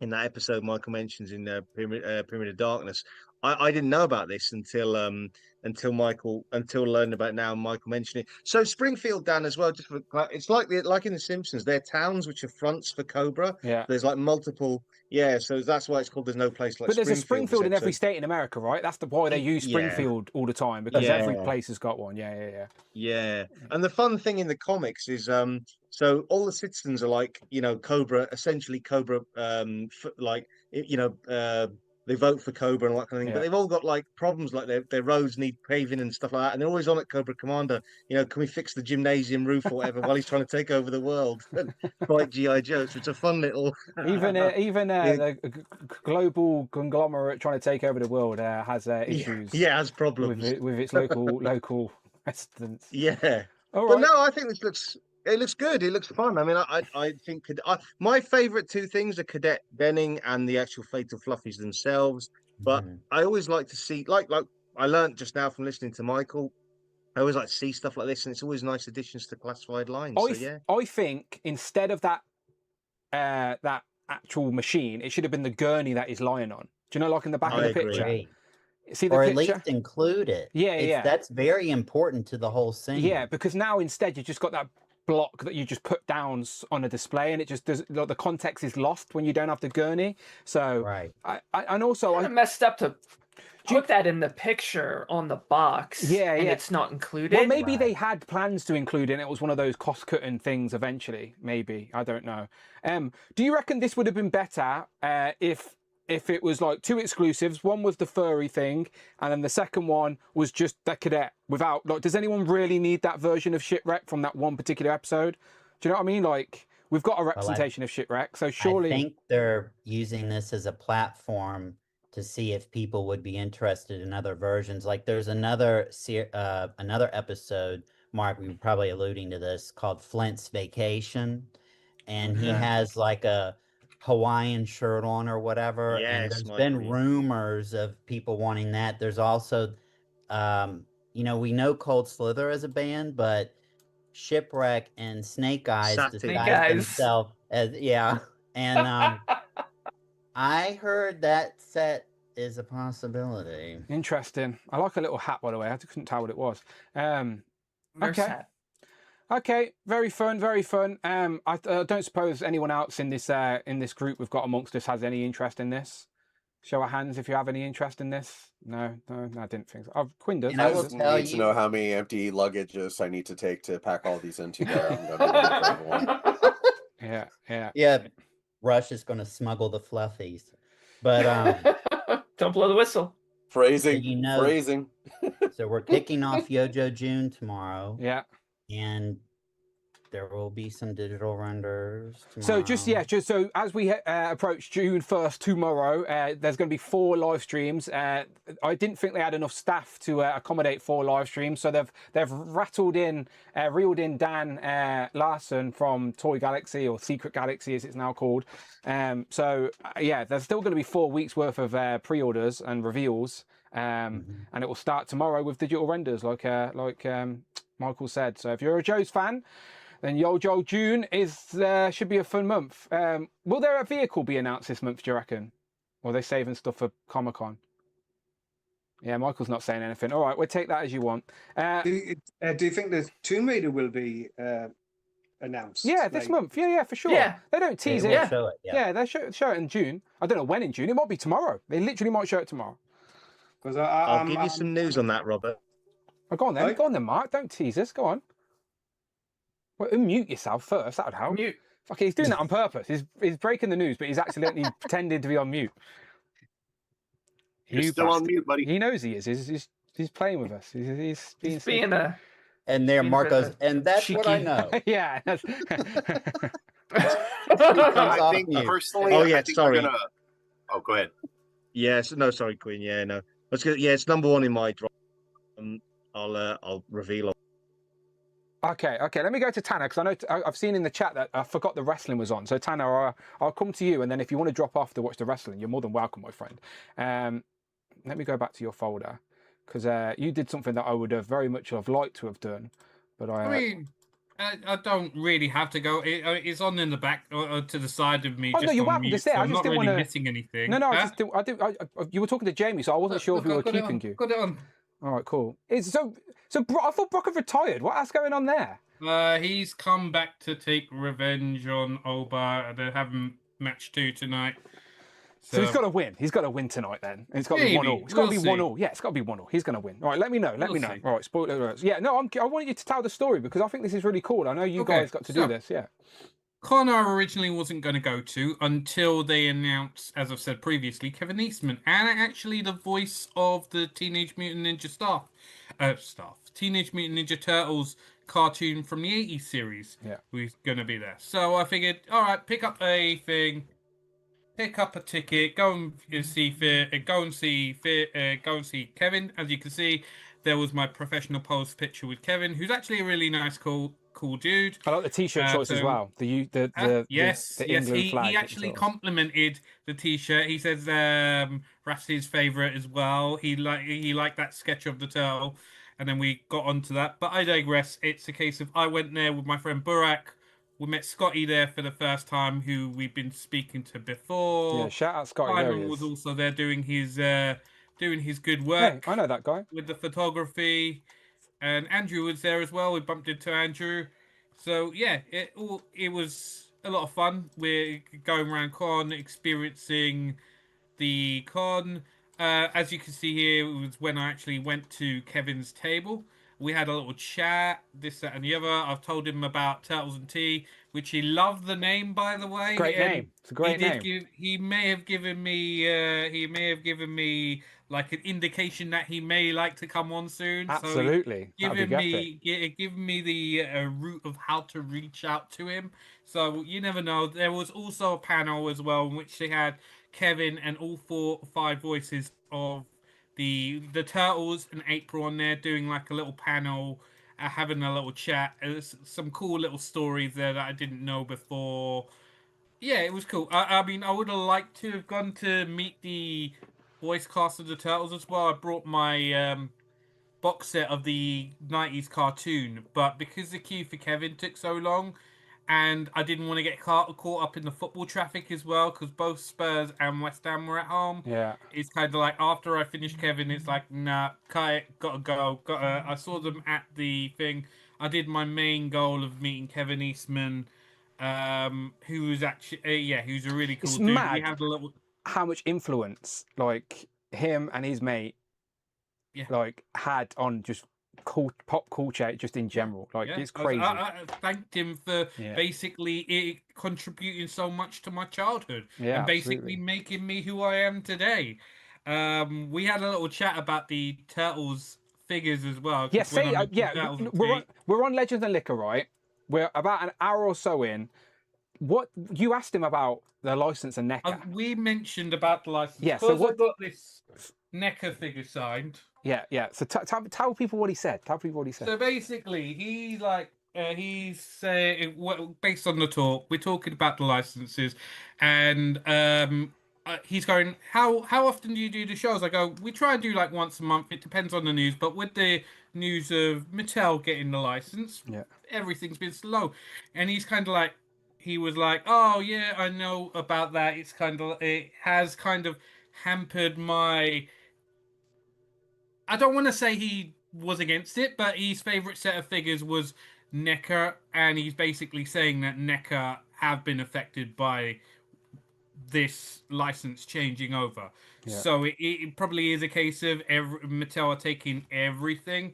in that episode Michael mentions in Pyramid of Darkness. I didn't know about this until learning about it now. Michael mentioned it. So Springfield, Dan, as well. It's like in The Simpsons. They're towns which are fronts for Cobra. Yeah. There's like multiple. Yeah. So that's why it's called There's No Place Like. But there's Springfield, a Springfield in every state in America, right? That's why they use Springfield all the time, because every place has got one. Yeah. And the fun thing in the comics is so all the citizens are like, Cobra, essentially Cobra, they vote for Cobra and all that kind of thing, but they've all got like problems, like their roads need paving and stuff like that, and they're always on at Cobra Commander. Can we fix the gymnasium roof or whatever while he's trying to take over the world? Like G.I. Joe, so it's a fun little. Even the global conglomerate trying to take over the world has issues. Yeah, has problems with its local residents. Yeah. All right. But right. no, I think this looks. It looks good. It looks fun. I mean, I think my favorite two things are Cadet Benning and the actual Fatal Fluffies themselves. But I always like to see, like I learned just now from listening to Michael, I always like to see stuff like this, and it's always nice additions to classified lines. I think instead of that actual machine, it should have been the gurney that he's lying on. Do you know, like in the back of the picture? See the or picture? At least include it. Yeah. That's very important to the whole scene. Yeah, because now instead you just got that block that you just put down on a display, and it just does. Like, the context is lost when you don't have the gurney. So and also I messed up to put that in the picture on the box. Yeah, and it's not included. Well, maybe they had plans to include it, and it was one of those cost-cutting things eventually. Maybe, I don't know. Do you reckon this would have been better if it was like two exclusives? One was the furry thing, and then the second one was just the cadet without, like, does anyone really need that version of Shipwreck from that one particular episode? Do you know what I mean? Like, we've got a representation of Shipwreck, so surely. I think they're using this as a platform to see if people would be interested in other versions. Like, there's another episode, Mark, we were probably alluding to this, called Flint's Vacation, and he has like a Hawaiian shirt on or whatever, and there's been rumors of people wanting that. There's also we know Cold Slither as a band, but Shipwreck and Snake Eyes disguise themselves as and I heard that set is a possibility. Interesting. I like a little hat, by the way. I couldn't tell what it was. Okay, very fun, very fun. I don't suppose anyone else in this group we've got amongst us has any interest in this. Show of hands if you have any interest in this. No, I didn't think so. Quinn does. I just need to know how many empty luggages I need to take to pack all these into. Yeah. Rush is going to smuggle the fluffies, but don't blow the whistle. Phrasing. Phrasing. So we're kicking off Yojo June tomorrow. Yeah. And there will be some digital renders tomorrow. So so as we approach June 1st tomorrow, there's going to be 4 live streams. I didn't think they had enough staff to accommodate 4 live streams, so they've reeled in Dan Larson from Toy Galaxy, or Secret Galaxy as it's now called. There's still going to be 4 weeks worth of pre-orders and reveals, and it will start tomorrow with digital renders, like Michael said. So if you're a Joe's fan, then Yojo June should be a fun month. Will there a vehicle be announced this month, do you reckon? Or are they saving stuff for Comic-Con? Yeah, Michael's not saying anything. All right, we'll take that as you want. Do you think the Tomb Raider will be announced? Yeah, this month. Yeah, for sure. Yeah. They don't tease They it. will show it. Yeah, they show it in June. I don't know when in June. It might be tomorrow. They literally might show it tomorrow. Because I'll give you some news on that, Robert. Oh, go on then. Right. Go on then, Mark. Don't tease us. Go on. Well, unmute yourself first. That would help. Mute. Okay, he's doing that on purpose. He's breaking the news, but he's accidentally pretending to be on mute. You're You still on bastard. mute, buddy. He knows he is. He's playing with us. He's being a. And there, Being Mark a bit goes, and that's what I cheeky. know. yeah. I off think mute. personally, Oh, yeah, I think sorry. we're gonna. Oh, go ahead. Yes, no, sorry, Queen. Yeah, no. Yeah, it's number one in my drop. I'll reveal. Okay. Let me go to Tanner because I know I've seen in the chat that I forgot the wrestling was on. So Tanner, I'll come to you, and then if you want to drop off to watch the wrestling, you're more than welcome, my friend. Let me go back to your folder because you did something that I would have very much have liked to have done, but I mean, I don't really have to go. It's on in the back or to the side of me. Oh, just no, you're on welcome mute, to say. so I I'm just not didn't really wanna- missing anything. no, Huh? you were talking to Jamie, so I wasn't sure if we were Got it keeping on, you. Got it on. All right, cool. I thought Brock had retired. What's going on there? He's come back to take revenge on Oba. They're having match 2 tonight. So he's got to win. He's got to win tonight then. It's got to be 1-1. It's got to be 1-1. Yeah, it's got to be 1-1. He's going to win. All right, let me know. Let me know. see. All right, spoiler alerts. Yeah, no, I want you to tell the story because I think this is really cool. I know you guys got to do this. Yeah. Connor originally wasn't going to go to until they announced, as I've said previously, Kevin Eastman and actually the voice of the Teenage Mutant Ninja Teenage Mutant Ninja Turtles cartoon from the 80s series. Yeah. Who's going to be there. So I figured, all right, pick up a ticket, go and see Kevin. As you can see, there was my professional pose picture with Kevin, who's actually a really nice, cool dude. I like the t-shirt choice as well. The England flag. He actually complimented the t-shirt. He says that's his favorite as well. He liked that sketch of the turtle, and then we got onto that. But I digress. It's a case of I went there with my friend Burak. We met Scotty there for the first time, who we've been speaking to before. Yeah, shout out Scotty. Simon was also there doing his good work. Hey, I know that guy. With the photography, and Andrew was there as well. We bumped into Andrew, so yeah, it was a lot of fun. We're going around con, experiencing the con. As you can see here, it was when I actually went to Kevin's table. We had a little chat, this, that, and the other. I've told him about Turtles and Tea, which he loved the name, by the way. Great name. It's a great name. He may have given me like an indication that he may like to come on soon. Absolutely. So giving me the route of how to reach out to him. So you never know. There was also a panel as well in which they had Kevin and all 4 or 5 voices of the Turtles and April on there doing like a little panel, having a little chat. There's some cool little stories there that I didn't know before. Yeah, it was cool. I mean, I would have liked to have gone to meet the voice cast of the Turtles as well. I brought my box set of the 90s cartoon, but because the queue for Kevin took so long, and I didn't want to get caught up in the football traffic as well, because both Spurs and West Ham were at home. Yeah. It's kind of like, after I finished Kevin, it's like, nah, cut it, gotta go. I saw them at the thing. I did my main goal of meeting Kevin Eastman, who was actually, who's a really cool It's dude. mad We had a little... how much influence, like, him and his mate, like, had on just pop culture just in general. Like, it's crazy. I thanked him for basically contributing so much to my childhood and basically making me who I am today. We had a little chat about the Turtles figures as well. We're on Legends and Liquor, right? We're about an hour or so in. What you asked him about the license and NECA? We mentioned about the license. Yeah, so what? I got this NECA figure signed. Yeah. So tell people what he said. So basically, he's based on the talk. We're talking about the licenses, and he's going, how often do you do the shows? I go, we try and do like once a month. It depends on the news, but with the news of Mattel getting the license, everything's been slow. And he's kind of like, he was like, oh yeah, I know about that. It has kind of hampered my I don't want to say he was against it, but his favorite set of figures was NECA, and he's basically saying that NECA have been affected by this license changing over. Yeah. So it probably is a case of Mattel are taking everything,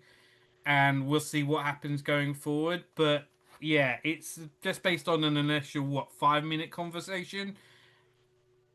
and we'll see what happens going forward. But yeah, it's just based on an initial 5-minute conversation.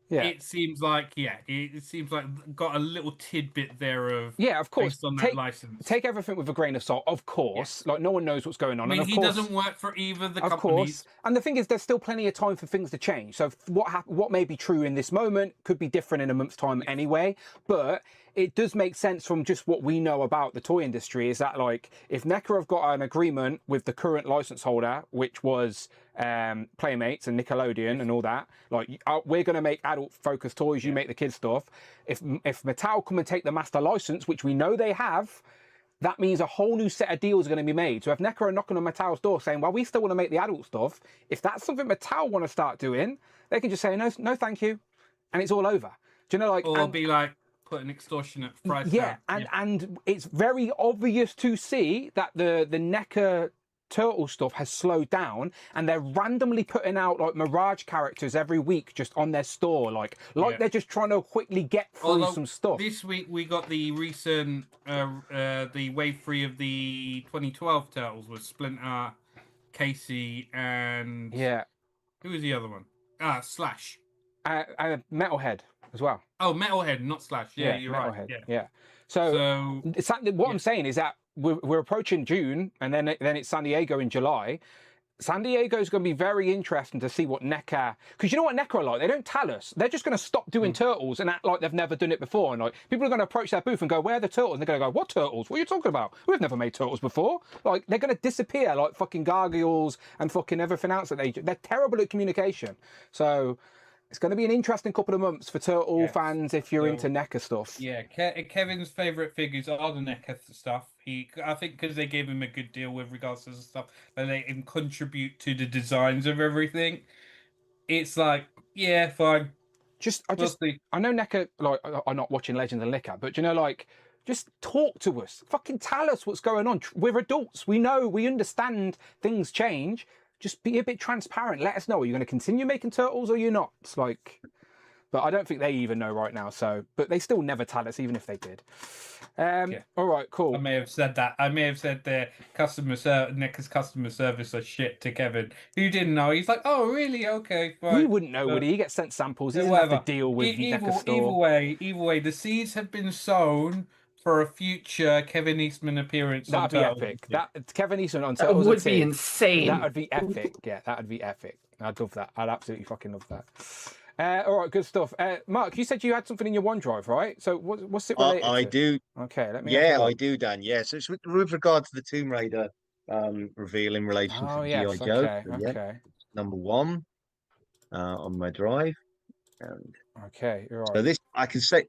Yeah. It seems like it seems like got a little tidbit there of of course. based on that license. Take everything with a grain of salt, of course. Like no one knows what's going on. I mean, and of he course, doesn't work for either of the of companies. course. And the thing is, there's still plenty of time for things to change. So what may be true in this moment could be different in a month's time anyway. But it does make sense from just what we know about the toy industry is that, like, if NECA have got an agreement with the current license holder, which was Playmates and Nickelodeon and all that, like, we're going to make adult focused toys, you make the kids stuff. If Mattel come and take the master license, which we know they have, that means a whole new set of deals are going to be made. So if NECA are knocking on Mattel's door saying, well, we still want to make the adult stuff, if that's something Mattel want to start doing, they can just say, no, thank you. And it's all over. Do you know, like... Or be like, put an extortionate price Yeah, down. and it's very obvious to see that the NECA turtle stuff has slowed down, and they're randomly putting out like Mirage characters every week just on their store, like they're just trying to quickly get through some stuff. This week we got the recent the wave 3 of the 2012 turtles with Splinter, Casey, and who was the other one? Slash. Metalhead as well. Oh, Metalhead, not Slash. Yeah, you're Metalhead. right. Yeah. So what I'm saying is that we're approaching June, and then it's San Diego in July. San Diego is going to be very interesting to see what NECA, because you know what NECA are like? They don't tell us. They're just going to stop doing turtles and act like they've never done it before. And like people are going to approach their booth and go, "Where are the turtles?" And they're going to go, "What turtles? What are you talking about? We've never made turtles before." Like they're going to disappear like fucking gargoyles and fucking everything else that they're terrible at communication. So it's going to be an interesting couple of months for turtle fans if you're into NECA stuff. Yeah, Kevin's favourite figures are the NECA stuff. I think because they gave him a good deal with regards to the stuff, and they can contribute to the designs of everything. It's like, yeah, fine. I know NECA like are not watching Legends and Liquor, but you know, like, just talk to us. Fucking tell us what's going on. We're adults. We know. We understand things change. Just be a bit transparent. Let us know. Are you going to continue making turtles or you're not? It's like, but I don't think they even know right now. So, but they still never tell us, even if they did. All right, cool. I may have said that. I may have said their NECA's customer service are shit to Kevin, who didn't know. He's like, oh, really? Okay, fine. He wouldn't know, would he? He gets sent samples. He doesn't have to deal with NECA store. Either way, the seeds have been sown for a future Kevin Eastman appearance. That'd be epic. Kevin Eastman on Turtles would be insane. That would be epic. Yeah, that would be epic. I'd love that. I'd absolutely fucking love that. All right, good stuff. Mark, you said you had something in your OneDrive, right? So what's it related to? I do. Okay, let me. Yeah, I do, Dan. Yeah, so it's with regard to the Tomb Raider reveal in relation to G.I. Joe. Okay. Number 1 on my drive. And okay, you're right. So this, I can say,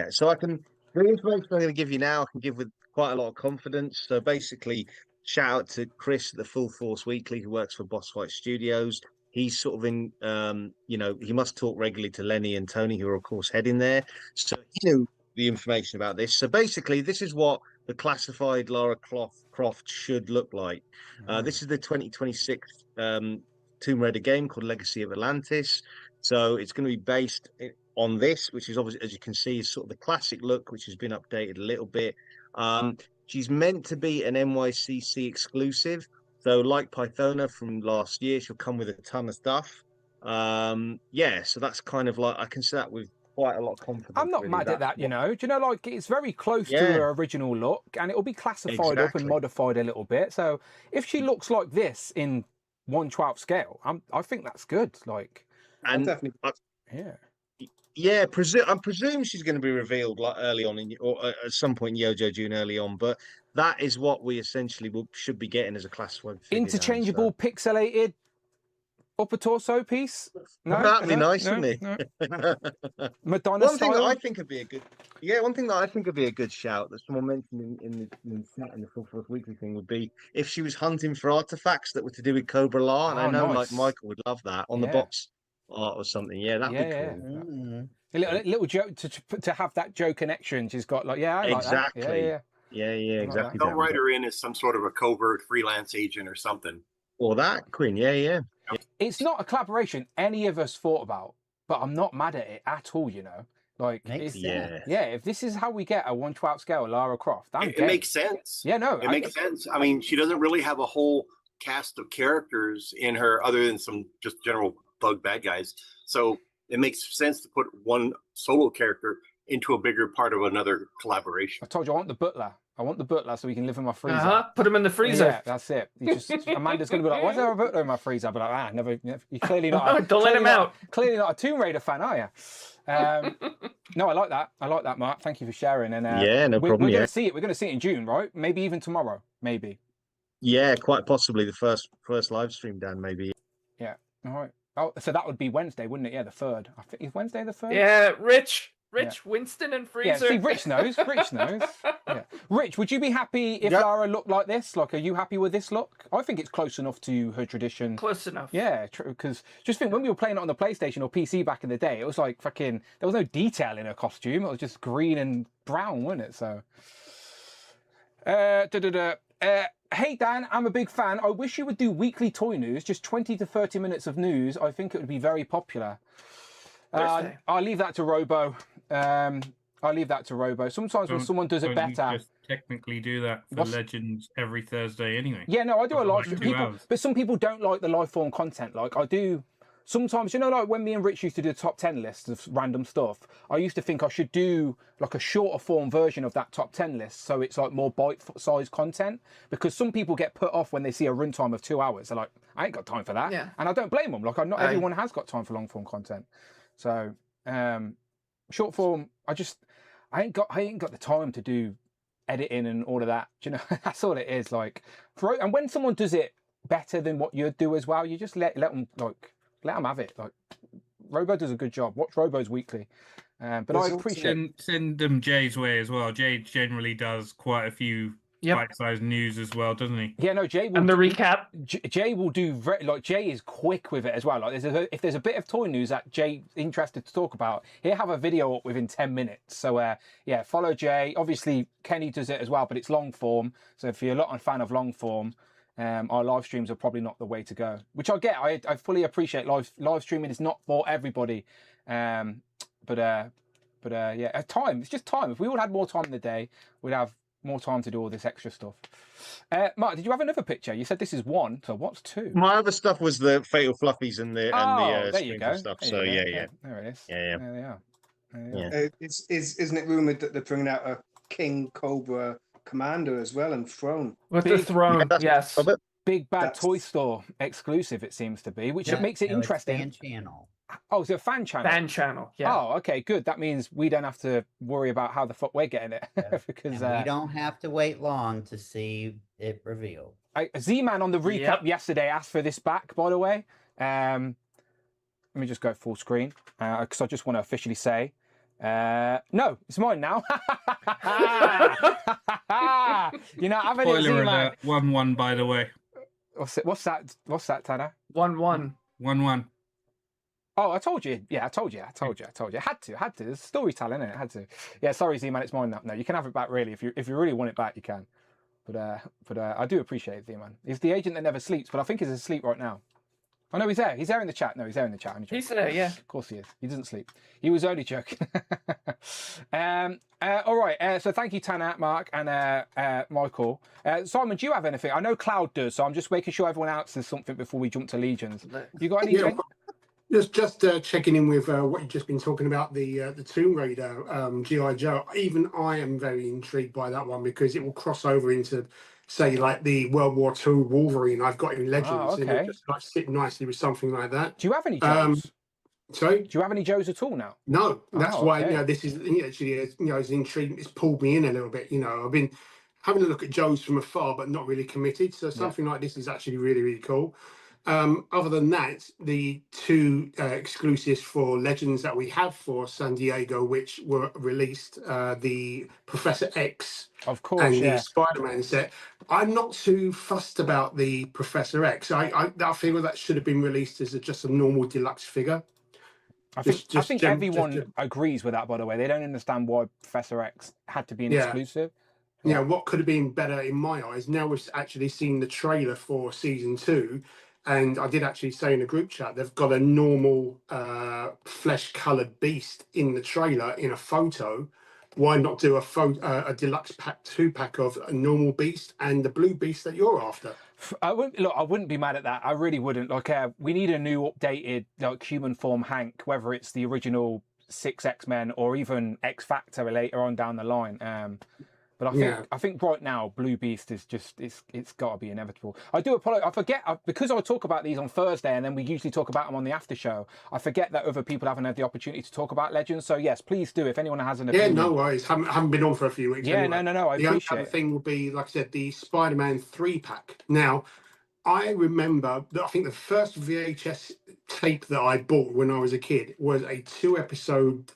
so I can. The information I'm going to give you now, I can give with quite a lot of confidence. So basically, shout out to Chris at the Full Force Weekly, who works for Boss Fight Studios. He's sort of in, he must talk regularly to Lenny and Tony, who are, of course, heading there. So he knew the information about this. So basically, this is what the classified Lara Croft should look like. This is the 2026 Tomb Raider game called Legacy of Atlantis. So it's going to be based on this, which is obviously, as you can see, is sort of the classic look, which has been updated a little bit. She's meant to be an NYCC exclusive. So like Pythona from last year, she'll come with a ton of stuff. So that's kind of like, I can say that with quite a lot of confidence. I'm not mad at that, you know. Do you know, like, it's very close to her original look, and it'll be classified up and modified a little bit. So if she looks like this in 1/12 scale, I think that's good. Like, and definitely, I presume she's going to be revealed like early on or at some point in Yojo June early on, but that is what we essentially should be getting as a classified figure. Interchangeable, pixelated upper torso piece. No, that'd be nice, wouldn't it? No. Madonna One thing style. that I think would be a good, one thing that I think would be a good shout that someone mentioned in the Full Force Weekly thing would be if she was hunting for artifacts that were to do with Cobra La, and I know like Michael would love that on the box. art or something. Yeah, that'd be cool. Mm. A little joke to have that Joe connection. She's got like, yeah, I like Exactly. that. Yeah. Yeah, like exactly. that. They'll write her in as some sort of a covert freelance agent or something. Or that Quinn. Yeah. It's not a collaboration any of us thought about, but I'm not mad at it at all. You know, like Makes it's, sense. yeah. If this is how we get a 1/12 scale Lara Croft, It makes sense. Yeah, no, It makes sense. I mean, she doesn't really have a whole cast of characters in her other than some just general thug bad guys. So it makes sense to put one solo character into a bigger part of another collaboration. I told you I want the butler. I want the butler so he can live in my freezer. Put him in the freezer. Yeah, that's it. Amanda's going to be like, why is there a butler in my freezer? I'll be like, never. You're clearly not. Don't let him out. Clearly not a Tomb Raider fan, are you? No, I like that. I like that, Mark. Thank you for sharing. And yeah, no problem. We're going to see it. We're going to see it in June, right? Maybe even tomorrow. Maybe. Yeah, quite possibly the first live stream, Dan. Maybe. Yeah. All right. Oh, so that would be Wednesday, wouldn't it? Yeah, the 3rd. I think is Wednesday the 3rd. Yeah, Rich, Winston, and Freezer. Yeah, see, Rich knows. Rich knows. Yeah. Rich, would you be happy if Lara looked like this? Like, are you happy with this look? I think it's close enough to her tradition. Close enough. Yeah, because just think when we were playing it on the PlayStation or PC back in the day, it was like fucking. There was no detail in her costume. It was just green and brown, wasn't it? So. Hey Dan, I'm a big fan. I wish you would do weekly toy news, just 20 to 30 minutes of news. I think it would be very popular. I'll leave that to Robo. Sometimes when someone does it better. You just technically do that for Legends every Thursday anyway. Yeah, no, I do a lot. Like but some people don't like the live form content. Like I do. Sometimes, you know, like when me and Rich used to do the top 10 lists of random stuff, I used to think I should do like a shorter form version of that top 10 list. So it's like more bite-sized content, because some people get put off when they see a runtime of 2 hours. They're like, I ain't got time for that. Yeah. And I don't blame them. Like, not everyone has got time for long form content. So short form, I ain't got the time to do editing and all of that. Do you know, that's all it is. Like, and when someone does it better than what you do as well, you just let them have it. Like, Robo does a good job. Watch Robo's weekly. But I appreciate send them Jay's way as well. Jay generally does quite a few bite-sized news as well, doesn't he? Yeah, no, Jay will. And the recap. Jay will do Jay is quick with it as well. Like, if there's a bit of toy news that Jay's interested to talk about, he'll have a video up within 10 minutes. So yeah, follow Jay. Obviously, Kenny does it as well, but it's long form. So if you're not a fan of long form, our live streams are probably not the way to go, which I get. I fully appreciate live streaming is not for everybody, but yeah, time. It's just time. If we all had more time in the day, we'd have more time to do all this extra stuff. Mark, did you have another picture? You said this is one, so what's two? My other stuff was the Fatal Fluffies and the there you go. stuff. There so you go. yeah, there it is. Yeah. There they are. Isn't it rumored that they're bringing out a King Cobra Commander as well and Throne? With the Throne, yes. Big Bad Toy Store exclusive, it seems to be, which makes it interesting. Fan channel. Oh, it's a fan channel. Fan channel, yeah. Oh, okay, good. That means we don't have to worry about how the fuck we're getting it. Because we don't have to wait long to see it revealed. Z-Man on the recap yesterday asked for this back, by the way. Let me just go full screen, because I just want to officially say, no, it's mine now. You're not having it, Spoiler Z-Man. alert, 1-1, by the way. What's that, Tanner? 1-1. 1-1. Oh, I told you. Yeah, I told you. I had to. There's storytelling in it. I had to. Yeah, sorry, Z-Man, it's mine now. No, you can have it back, really. If you really want it back, you can. But I do appreciate it, Z-Man. He's the agent that never sleeps, but I think he's asleep right now. Oh, no, he's there. He's there in the chat. No, he's there in the chat. He's there, yeah. Of course he is. He doesn't sleep. He was only joking. All right. So thank you, Tanner, Mark, and Michael. Simon, do you have anything? I know Cloud does, so I'm just making sure everyone else has something before we jump to Legions. You got anything? Just checking in with what you've just been talking about, the Tomb Raider G.I. Joe. Even I am very intrigued by that one, because it will cross over into, say, like the World War II Wolverine I've got in Legends. Oh, okay. And it'll just like sit nicely with something like that. Do you have any Joes? Sorry? Do you have any Joes at all now? No, that's why okay. this is actually it's intrigued. It's pulled me in a little bit. I've been having a look at Joes from afar, but not really committed. So something like this is actually really, really cool. Other than that, the two exclusives for Legends that we have for San Diego, which were released, the Professor X, of course, and the Spider-Man set. I'm not too fussed about the Professor X. I feel that should have been released as just a normal deluxe figure. I think everyone agrees with that. By the way, they don't understand why Professor X had to be an exclusive. Yeah, what could have been better in my eyes. Now we've actually seen the trailer for season 2, and I did actually say in a group chat they've got a normal flesh-colored beast in the trailer in a photo. Why not do a deluxe pack 2-pack of a normal beast and the blue beast that you're after? I wouldn't be mad at that. I really wouldn't. Like, we need a new, updated, like, human form Hank, whether it's the original 6 X-Men or even X Factor later on down the line. But I think right now Blue Beast is just it's got to be inevitable. I do apologize. I forget because I talk about these on Thursday and then we usually talk about them on the after show. I forget that other people haven't had the opportunity to talk about Legends. So yes, please do if anyone has an opinion. Yeah, no worries. Haven't been on for a few weeks. Yeah, anyway. no. I appreciate The other thing will be, like I said, the Spider-Man 3-pack. Now, I remember that I think the first VHS tape that I bought when I was a kid was a 2-episode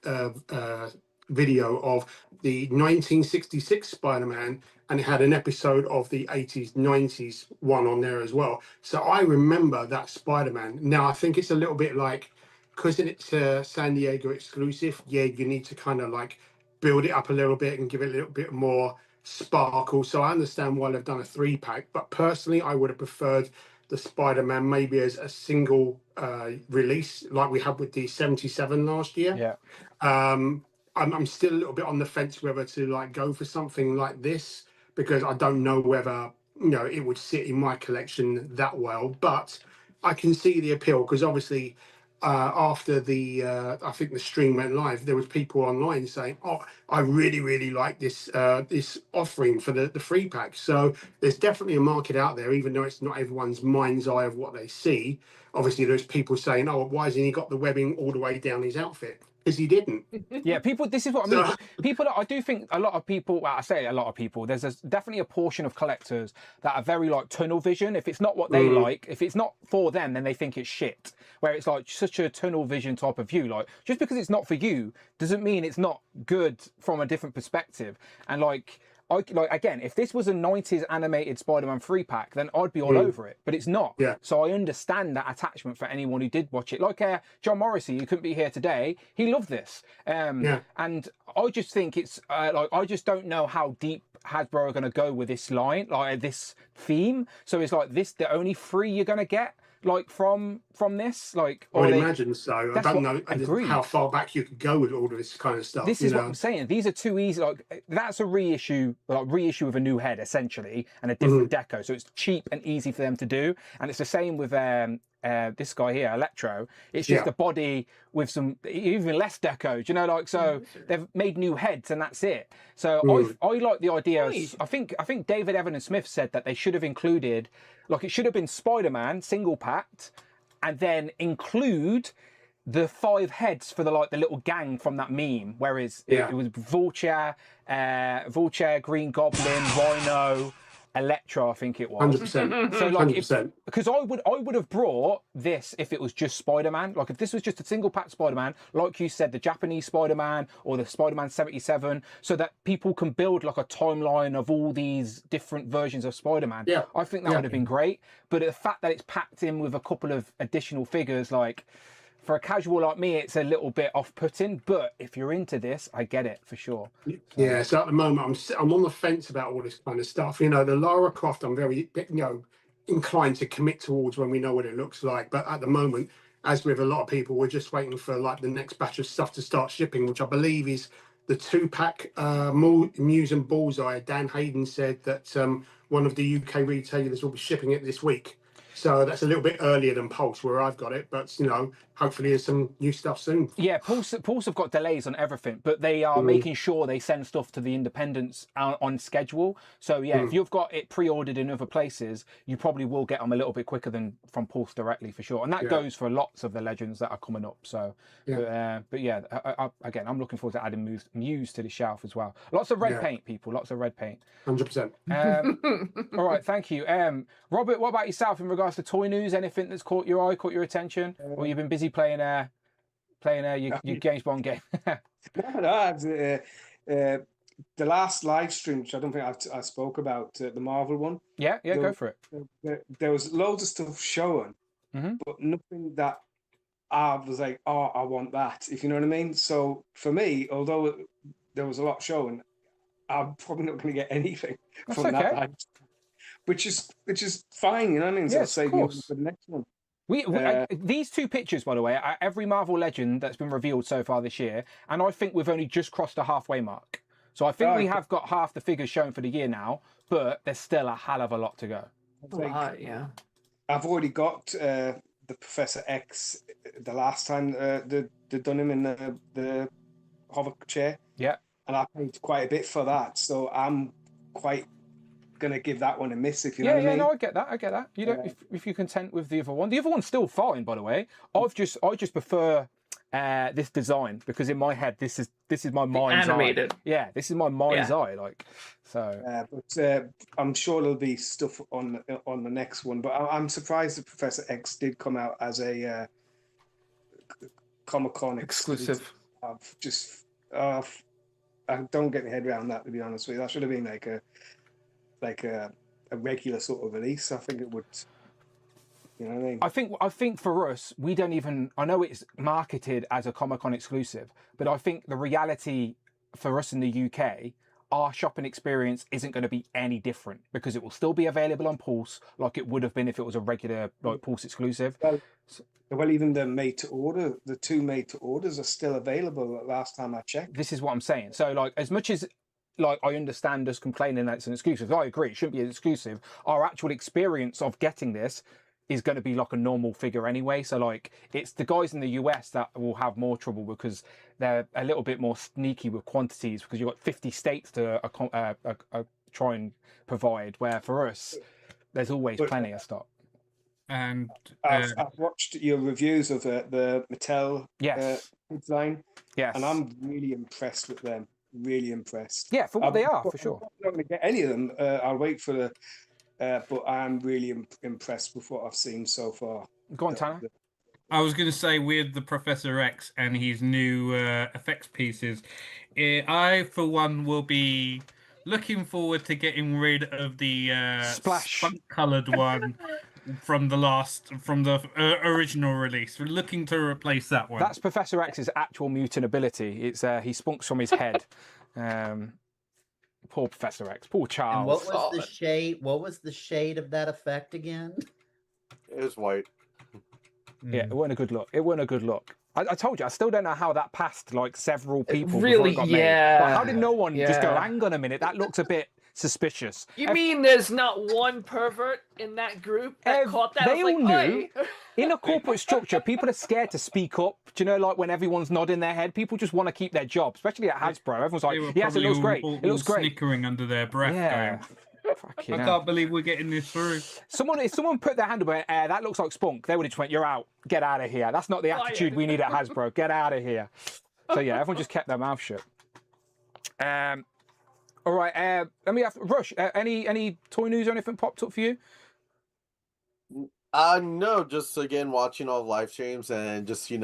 video of the 1966 Spider-Man, and it had an episode of the 80s, 90s one on there as well. So I remember that Spider-Man. Now, I think it's a little bit like, because it's a San Diego exclusive, yeah, you need to kind of like build it up a little bit and give it a little bit more sparkle. So I understand why they've done a 3-pack, but personally, I would have preferred the Spider-Man maybe as a single release, like we had with the 77 last year. Yeah. I'm still a little bit on the fence whether to like go for something like this, because I don't know whether it would sit in my collection that well. But I can see the appeal, because obviously after the I think the stream went live, there was people online saying, "Oh, I really like this this offering for the 3-pack." So there's definitely a market out there, even though it's not everyone's mind's eye of what they see. Obviously, there's people saying, "Oh, why hasn't he got the webbing all the way down his outfit?" Because he didn't. Yeah, people. This is what I mean. People. I do think a lot of people. Well, I say a lot of people. There's definitely a portion of collectors that are very like tunnel vision. If it's not what they like, if it's not for them, then they think it's shit. Where it's like such a tunnel vision type of view. Like, just because it's not for you doesn't mean it's not good from a different perspective. And like again, if this was a 90s animated Spider-Man 3-pack, then I'd be all over it. But it's not. Yeah. So I understand that attachment for anyone who did watch it. Like John Morrissey, who couldn't be here today, he loved this. And I just think it's I just don't know how deep Hasbro are going to go with this line, like this theme. So it's like this, the only 3 you're going to get. Like from this, like I would imagine so. I don't know how far back you could go with all of this kind of stuff. This is what I'm saying. These are too easy. Like, that's a reissue, reissue with a new head essentially, and a different deco. So it's cheap and easy for them to do. And it's the same with this guy here, Electro. It's just a body with some even less deco. Do you know, like, so they've made new heads and that's it. So I like the idea. I think David Evan Smith said that they should have included, like, it should have been Spider-Man single packed, and then include the 5 heads for the little gang from that meme. Whereas it was Vulture, Green Goblin, Rhino, Electro, I think it was. 100%. So like, 100%. Because I would have brought this if it was just Spider-Man. Like, if this was just a single pack Spider-Man, like you said, the Japanese Spider-Man or the Spider-Man 77, so that people can build like a timeline of all these different versions of Spider-Man. Yeah. I think that would have been great. But the fact that it's packed in with a couple of additional figures, like, for a casual like me, it's a little bit off-putting, but if you're into this, I get it for sure. Yeah, so at the moment, I'm on the fence about all this kind of stuff. The Lara Croft, I'm very, inclined to commit towards when we know what it looks like. But at the moment, as with a lot of people, we're just waiting for like the next batch of stuff to start shipping, which I believe is the 2-pack Muse and Bullseye. Dan Hayden said that one of the UK retailers will be shipping it this week. So that's a little bit earlier than Pulse, where I've got it. But, hopefully there's some new stuff soon. Yeah, Pulse have got delays on everything, but they are making sure they send stuff to the independents on schedule. So, yeah, if you've got it pre-ordered in other places, you probably will get them a little bit quicker than from Pulse directly, for sure. And that goes for lots of the Legends that are coming up. So, but yeah, again, I'm looking forward to adding Muse to the shelf as well. Lots of red paint, people. Lots of red paint. 100%. All right, thank you. Robert, what about yourself in regards to toy news? Anything that's caught your eye, caught your attention? Or you've been busy playing your James Bond game? The last live stream, which I don't think I spoke about, the Marvel one. Yeah, go for it. There was loads of stuff showing, but nothing that I was like, oh, I want that, if you know what I mean. So for me, although there was a lot shown, I'm probably not going to get anything That's from okay. that, which is fine, you know what I mean. So I'll Yes, of save me course. for the next one. These two pictures, by the way, are every Marvel Legend that's been revealed so far this year, and I think we've only just crossed the halfway mark. So I think we have got half the figures shown for the year now, but there's still a hell of a lot to go. Yeah. I've already got the Professor X the last time they done him in the hover chair. Yeah. And I paid quite a bit for that, so I'm quite gonna give that one a miss, if you know what I mean. No, I get that. You don't if you're content with the other one. The other one's still fine, by the way. I just prefer this design because in my head this is my mind's animated. eye. Yeah, this is my mind's eye. Like so. But I'm sure there'll be stuff on the next one. But I'm surprised that Professor X did come out as a Comic-Con exclusive. I've just I don't get my head around that, to be honest with you. That should have been like a regular sort of release. I think it would. You know what I mean? I think for us, we don't even. I know it's marketed as a Comic-Con exclusive, but I think the reality for us in the UK, our shopping experience isn't going to be any different because it will still be available on Pulse like it would have been if it was a regular like Pulse exclusive. Well, even the made-to-order, the 2 made-to-orders are still available. Last time I checked. This is what I'm saying. So, like, as much as like I understand us complaining that it's an exclusive, I agree it shouldn't be an exclusive. Our actual experience of getting this is going to be like a normal figure anyway. So, like, it's the guys in the US that will have more trouble because they're a little bit more sneaky with quantities because you've got 50 states to try and provide. Where for us, there's always plenty of stock. And I've watched your reviews of the Mattel design. Yes. And I'm really impressed with them. Really impressed. Yeah, for what they are, for sure. I'm not going to get any of them. I'll wait for the. But I'm really impressed with what I've seen so far. Go on, Tanner. I was going to say with the Professor X and his new effects pieces, I for one will be looking forward to getting rid of the splash coloured one. From the original release. We're looking to replace that one. That's Professor X's actual mutant ability. It's he spunks from his head. Poor Professor X. Poor Charles. And what was the shade? What was the shade of that effect again? It was white. Yeah, it wasn't a good look. It wasn't a good look. I told you, I still don't know how that passed like several people. Really, before it got made. Like, how did no one just go, hang on a minute, that looks a bit suspicious? You mean there's not one pervert in that group that caught that? They all knew. Hey. In a corporate structure, people are scared to speak up. Do you know, like when everyone's nodding their head, people just want to keep their job, especially at Hasbro. Everyone's like, yes, it looks great. It looks great. Snickering under their breath. Yeah. I can't believe we're getting this through. If someone put their hand up and that looks like spunk, they would have just went, you're out. Get out of here. That's not the attitude we need at Hasbro. Get out of here. So yeah, everyone just kept their mouth shut. All right, let me have Rush. Any toy news or anything popped up for you? No, just again watching all the live streams and just seeing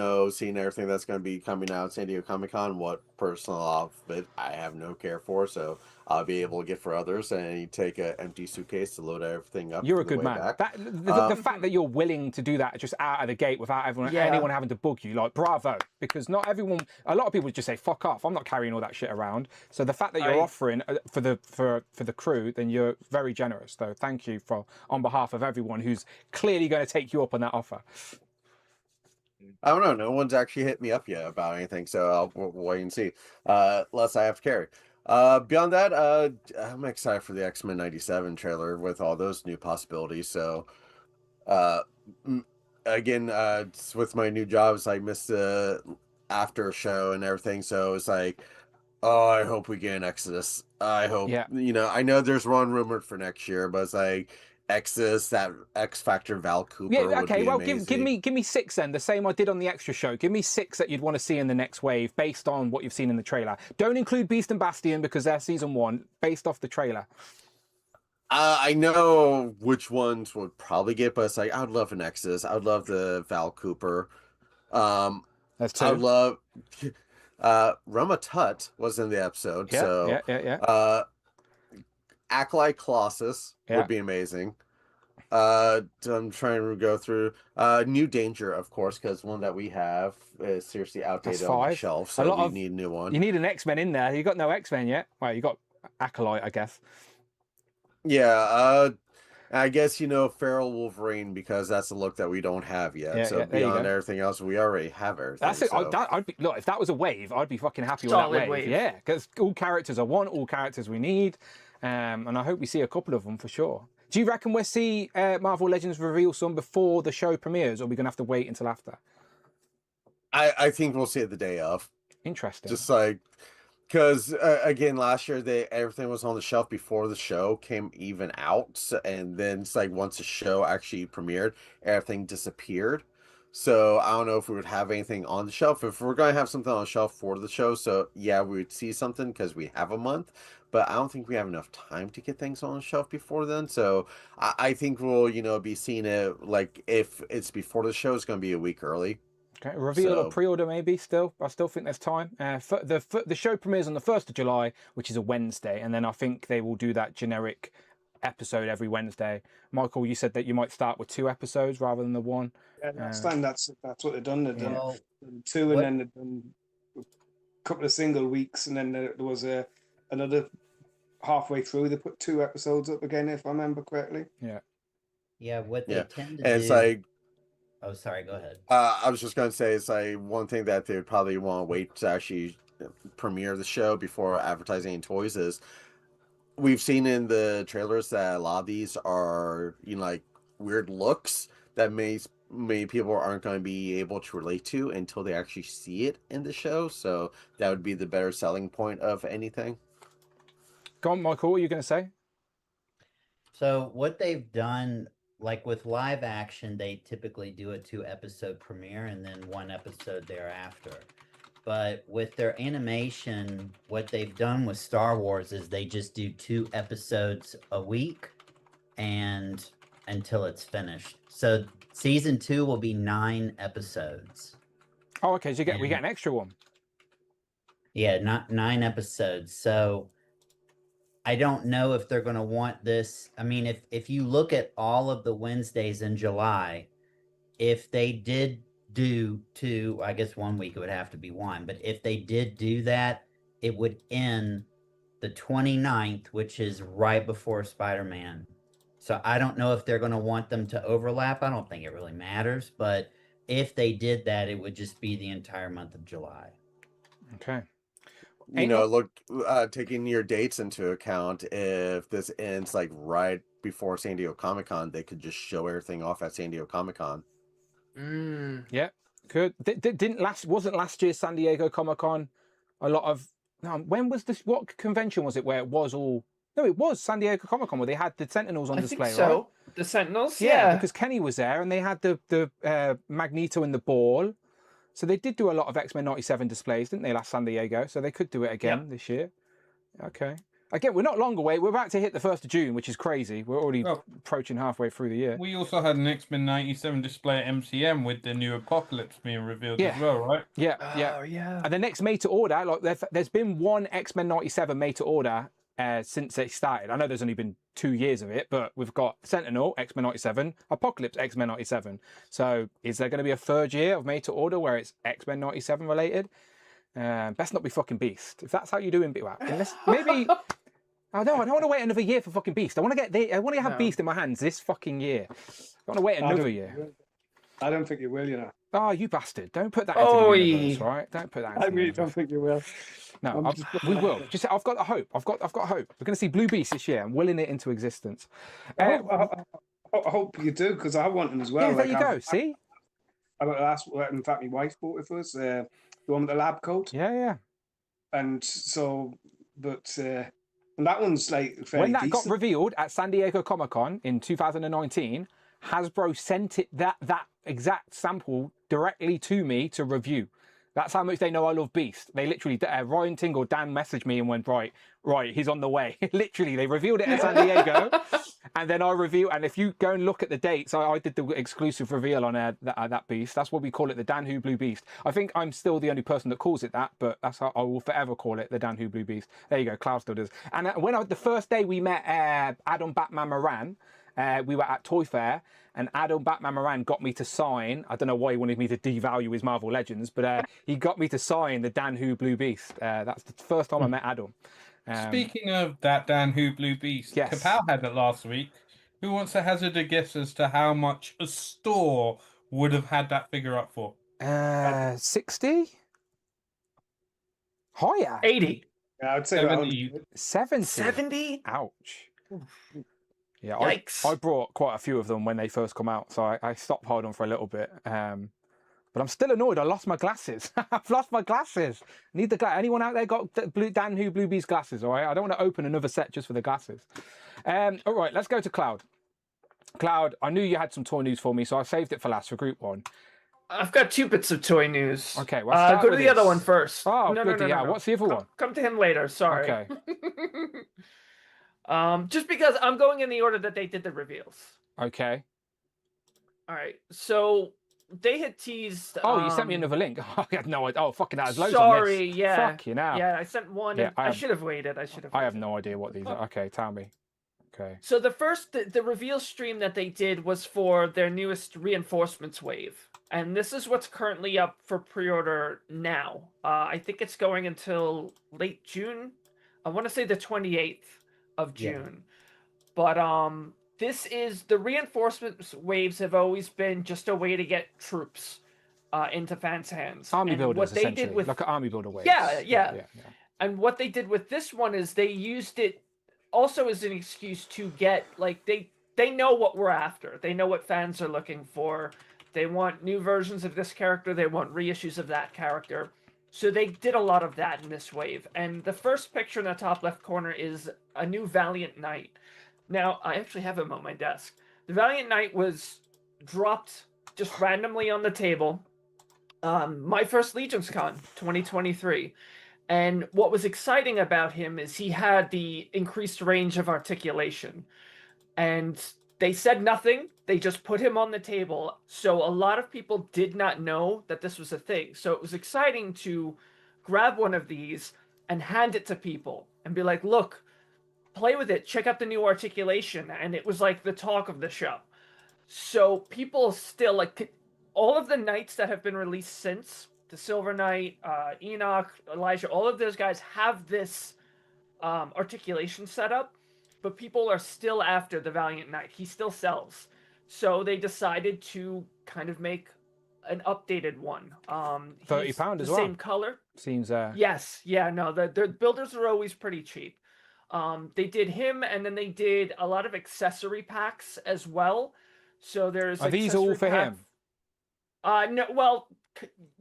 everything that's going to be coming out at San Diego Comic-Con. What personal outfit I have no care for, so I'll be able to get for others and you take an empty suitcase to load everything up. You're a good man. The fact that you're willing to do that just out of the gate without anyone having to bug you, like bravo, because not everyone. A lot of people just say fuck off. I'm not carrying all that shit around. So the fact that you're offering for the crew, then you're very generous. So thank you on behalf of everyone who's clearly going to take you up on that offer. I don't know. No one's actually hit me up yet about anything, so I'll wait and see. Less I have to carry. Beyond that, I'm excited for the X-Men 97 trailer with all those new possibilities. So, again, with my new jobs, I missed the after show and everything. So it's like, oh, I hope we get an Exodus. I hope, I know there's one rumored for next year, but it's like Exodus, that X Factor Val Cooper. Yeah, okay. Well, give me 6 then. The same I did on the extra show. Give me 6 that you'd want to see in the next wave, based on what you've seen in the trailer. Don't include Beast and Bastion because they're season 1, based off the trailer. I know which ones would probably get, but it's like I would love an Exodus. I would love the Val Cooper. That's 2. I would love. Rama Tut was in the episode, yeah. Acolyte Colossus would be amazing. I'm trying to go through New Danger, of course, because one that we have is seriously outdated That's on the 5. shelf, A so lot we of- need a new one. You need an X-Men in there. You got no X-Men yet. Well, you got Acolyte, I guess. Yeah, I guess Feral Wolverine because that's a look that we don't have yet. Yeah, So yeah, there you beyond go. everything else, we already have everything. That's it. So. I'd be, look, if that was a wave, I'd be fucking happy with Solid that wave. wave. Yeah, because all characters I want, all characters we need, and I hope we see a couple of them for sure. Do you reckon we'll see Marvel Legends reveal some before the show premieres, or are we gonna have to wait until after? I think we'll see it the day of. Interesting. Just like, because again, last year everything was on the shelf before the show came even out, and then it's like once the show actually premiered, everything disappeared. So I don't know if we would have anything on the shelf. If we're going to have something on the shelf for the show, so yeah, we would see something because we have a month. But I don't think we have enough time to get things on the shelf before then. So I think we'll, be seeing it, like if it's before the show, it's going to be a week early. Okay, reveal or So- pre-order maybe still. I still think there's time. The show premieres on the 1st of July, which is a Wednesday, and then I think they will do that generic episode every Wednesday. Michael, you said that you might start with 2 episodes rather than the 1. Yeah, last time that's what they've done. They've done Well, 2, and what- then they've done a couple of single weeks, and then there was another halfway through. They put 2 episodes up again, if I remember correctly. Yeah, what they Yeah. tend to And do. it's like, Oh, sorry. Go ahead. I was just going to say, it's like one thing that they would probably want to wait to actually premiere the show before advertising any toys is we've seen in the trailers that a lot of these are, like weird looks that many people aren't going to be able to relate to until they actually see it in the show. So that would be the better selling point of anything. Go on, Michael, what are you going to say? So what they've done, like with live action, they typically do a 2-episode premiere and then 1 episode thereafter. But with their animation, what they've done with Star Wars is they just do 2 episodes a week and until it's finished. So season 2 will be 9 episodes. Oh, okay, so we get an extra one. Yeah, not 9 episodes. So I don't know if they're going to want this. I mean, if you look at all of the Wednesdays in July, if they did do 2, I guess 1 week it would have to be 1. But if they did do that, it would end the 29th, which is right before Spider-Man. So I don't know if they're going to want them to overlap. I don't think it really matters. But if they did that, it would just be the entire month of July. Okay. Look, taking your dates into account, if this ends like right before San Diego Comic-Con, they could just show everything off at San Diego Comic-Con. Yeah, good. Wasn't last year's San Diego Comic-Con a lot of? No, when was this? What convention was it where it was all? No, it was San Diego Comic-Con where they had the Sentinels on I display, think so. right? The Sentinels, Yeah, yeah. because Kenny was there and they had the Magneto and the Ball. So they did do a lot of X-Men 97 displays, didn't they, last San Diego? So they could do it again this year. Okay. Again, we're not long away. We're about to hit the 1st of June, which is crazy. We're already approaching halfway through the year. We also had an X-Men 97 display at MCM with the new Apocalypse being revealed as well, right? Yeah, Oh, yeah. And the next made to order, like there's been 1 X-Men 97 made to order since it started. I know there's only been 2 years of it, but we've got Sentinel, X-Men 97, Apocalypse, X-Men 97. So is there going to be a 3rd year of made to order where it's X-Men 97 related? Best not be fucking Beast. If that's how you're doing, unless maybe. I don't want to wait another year for fucking Beast. I want to have Beast in my hands this fucking year. I want to wait another year. I don't think you will, Oh, you bastard! Don't put that into the universe, right? Don't put that. Into I the really universe. don't think you will. No, we will. Just I've got a hope. I've got hope. We're going to see Blue Beast this year. I'm willing it into existence. I hope you do, because I want them as well. Yeah, there you go. See? In fact, my wife bought it for us. The one with the lab coat. Yeah. And so, and that one's like fairly When that decent. got revealed at San Diego Comic-Con in 2019, Hasbro sent it that exact sample directly to me to review. That's how much they know I love Beast. They literally, Ryan Tingle, Dan messaged me and went, right, he's on the way. Literally, they revealed it at San Diego. And then I reveal, and if you go and look at the dates, I did the exclusive reveal on that Beast. That's what we call it, the Dan Who Blue Beast. I think I'm still the only person that calls it that, but that's how I will forever call it, the Dan Who Blue Beast. There you go, Cloud still does. And the first day we met Adam Batman Moran, we were at Toy Fair, and Adam Batman Moran got me to sign. I don't know why he wanted me to devalue his Marvel Legends, but he got me to sign the Dan Who Blue Beast. That's the first time I met Adam. Speaking of that Dan Who Blue Beast, Yes. Kapow had it last week. Who wants to hazard a guess as to how much a store would have had that figure up for? 60? Higher? 80. Yeah, I'd say about 70. 70? 70? Ouch. Yeah, Yikes. I brought quite a few of them when they first come out, so I stockpiled them for a little bit. But I'm still annoyed. I lost my glasses. I've lost my glasses. Need the anyone out there got Dan Who Blue Beast glasses? All right, I don't want to open another set just for the glasses. All right, let's go to Cloud. Cloud, I knew you had some toy news for me, so I saved it for last for Group 1. I've got 2 bits of toy news. Okay, well, start go to with the other this. one first. Oh, no, bloody hell. no. What's the other one? Come to him later. Sorry. Okay. Just because I'm going in the order that they did the reveals. Okay. All right. So they had teased. Oh, you sent me another link. I had no idea. Oh, fucking hell. There's loads sorry, on this. yeah. Fuck you now. Yeah, I sent one. Yeah, I should have waited. I have no idea what these are. Okay, tell me. Okay. So the reveal stream that they did was for their newest reinforcements wave. And this is what's currently up for pre-order now. I think it's going until late June. I want to say the 28th of June. But this is the reinforcements waves have always been just a way to get troops into fans' hands. Army And builders, what they essentially. did with Like an army builder wave. yeah. And what they did with this one is they used it also as an excuse to get like they know what we're after. They know what fans are looking for. They want new versions of this character. They want reissues of that character. So they did a lot of that in this wave. And the first picture in the top left corner is a new Valiant Knight. Now, I actually have him on my desk. The Valiant Knight was dropped just randomly on the table. My first Legions Con 2023. And what was exciting about him is he had the increased range of articulation. And they said nothing. They just put him on the table. So a lot of people did not know that this was a thing. So it was exciting to grab one of these and hand it to people and be like, look, play with it. Check out the new articulation. And it was like the talk of the show. So people still like all of the knights that have been released since, the Silver Knight, Enoch, Elijah, all of those guys have this articulation setup, but people are still after the Valiant Knight. He still sells. So they decided to kind of make an updated one. £30 as well. Same color. Seems Yes. Yeah, no, the builders are always pretty cheap. They did him, and then they did a lot of accessory packs as well. So there's Are these all for him? No, well,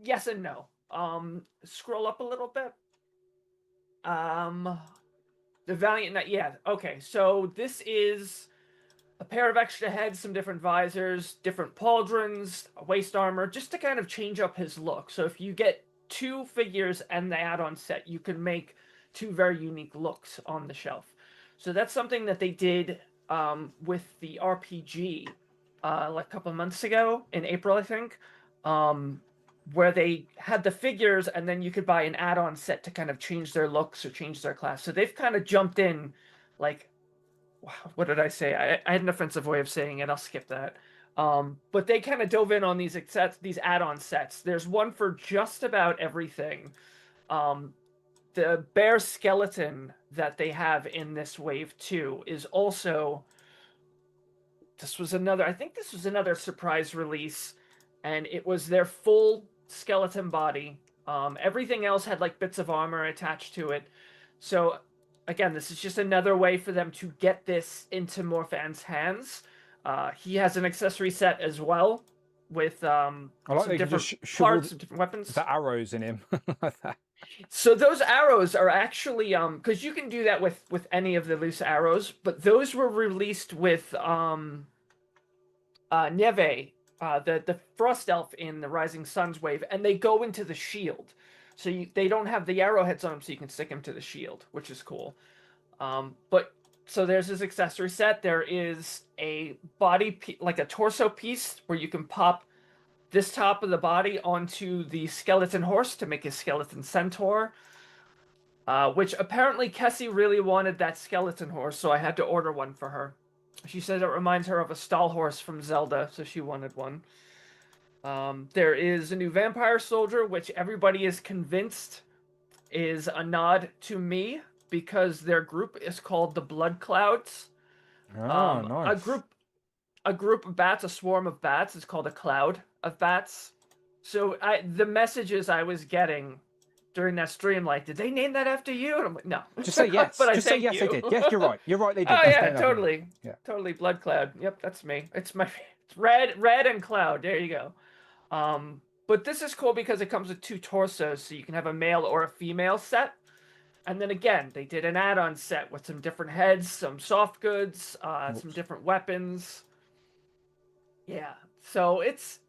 yes and no. Scroll up a little bit. The Valiant Knight, yeah, okay. So this is a pair of extra heads, some different visors, different pauldrons, waist armor, just to kind of change up his look. So if you get 2 figures and the add-on set, you can make 2 very unique looks on the shelf. So that's something that they did with the RPG like a couple of months ago, in April, I think, where they had the figures and then you could buy an add-on set to kind of change their looks or change their class. So they've kind of jumped in, like, what did I say? I had an offensive way of saying it. I'll skip that. But they kind of dove in on these add-on sets. There's one for just about everything. The bear skeleton that they have in this wave 2 is also... I think this was another surprise release, and it was their full skeleton body. Everything else had like bits of armor attached to it. So again, this is just another way for them to get this into more fans' hands. He has an accessory set as well with some different parts and different weapons. The arrows in him. Like that. So those arrows are actually because you can do that with any of the loose arrows, but those were released with Neve, the frost elf in the Rising Suns wave, and they go into the shield. So they don't have the arrowheads on them, so you can stick them to the shield, which is cool. But so there's his accessory set. There is a body like a torso piece where you can pop this top of the body onto the skeleton horse to make his skeleton centaur. Which apparently Kessie really wanted that skeleton horse, so I had to order one for her. She said it reminds her of a stall horse from Zelda, so she wanted one. There is a new vampire soldier, which everybody is convinced is a nod to me because their group is called the Blood Clouds. Oh, nice. A group of bats, a swarm of bats, is called a cloud of bats. So the messages I was getting during that stream, like, did they name that after you? And I'm like, no. Just say yes. But Just say yes, they did. Yes, you're right. You're right, they did. Oh Just yeah, say that. totally. Yeah. Totally Blood Cloud. Yep, that's me. It's red and cloud. There you go. But this is cool because it comes with 2 torsos, so you can have a male or a female set. And then again, they did an add-on set with some different heads, some soft goods, some different weapons. Yeah, so it's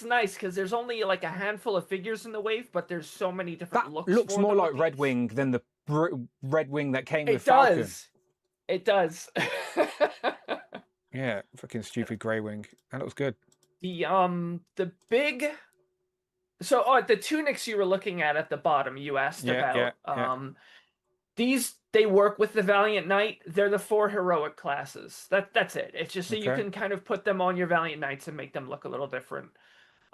nice because there's only like a handful of figures in the wave, but there's so many different looks. Looks for more them like with Red these. Wing than the Red Wing that came with It Falcon. does. It does. Yeah, fucking stupid Grey Wing. That looks good. The big. So, the tunics you were looking at the bottom, you asked about. These, they work with the Valiant Knight. They're the 4 heroic classes. That's it. It's just so you can kind of put them on your Valiant Knights and make them look a little different.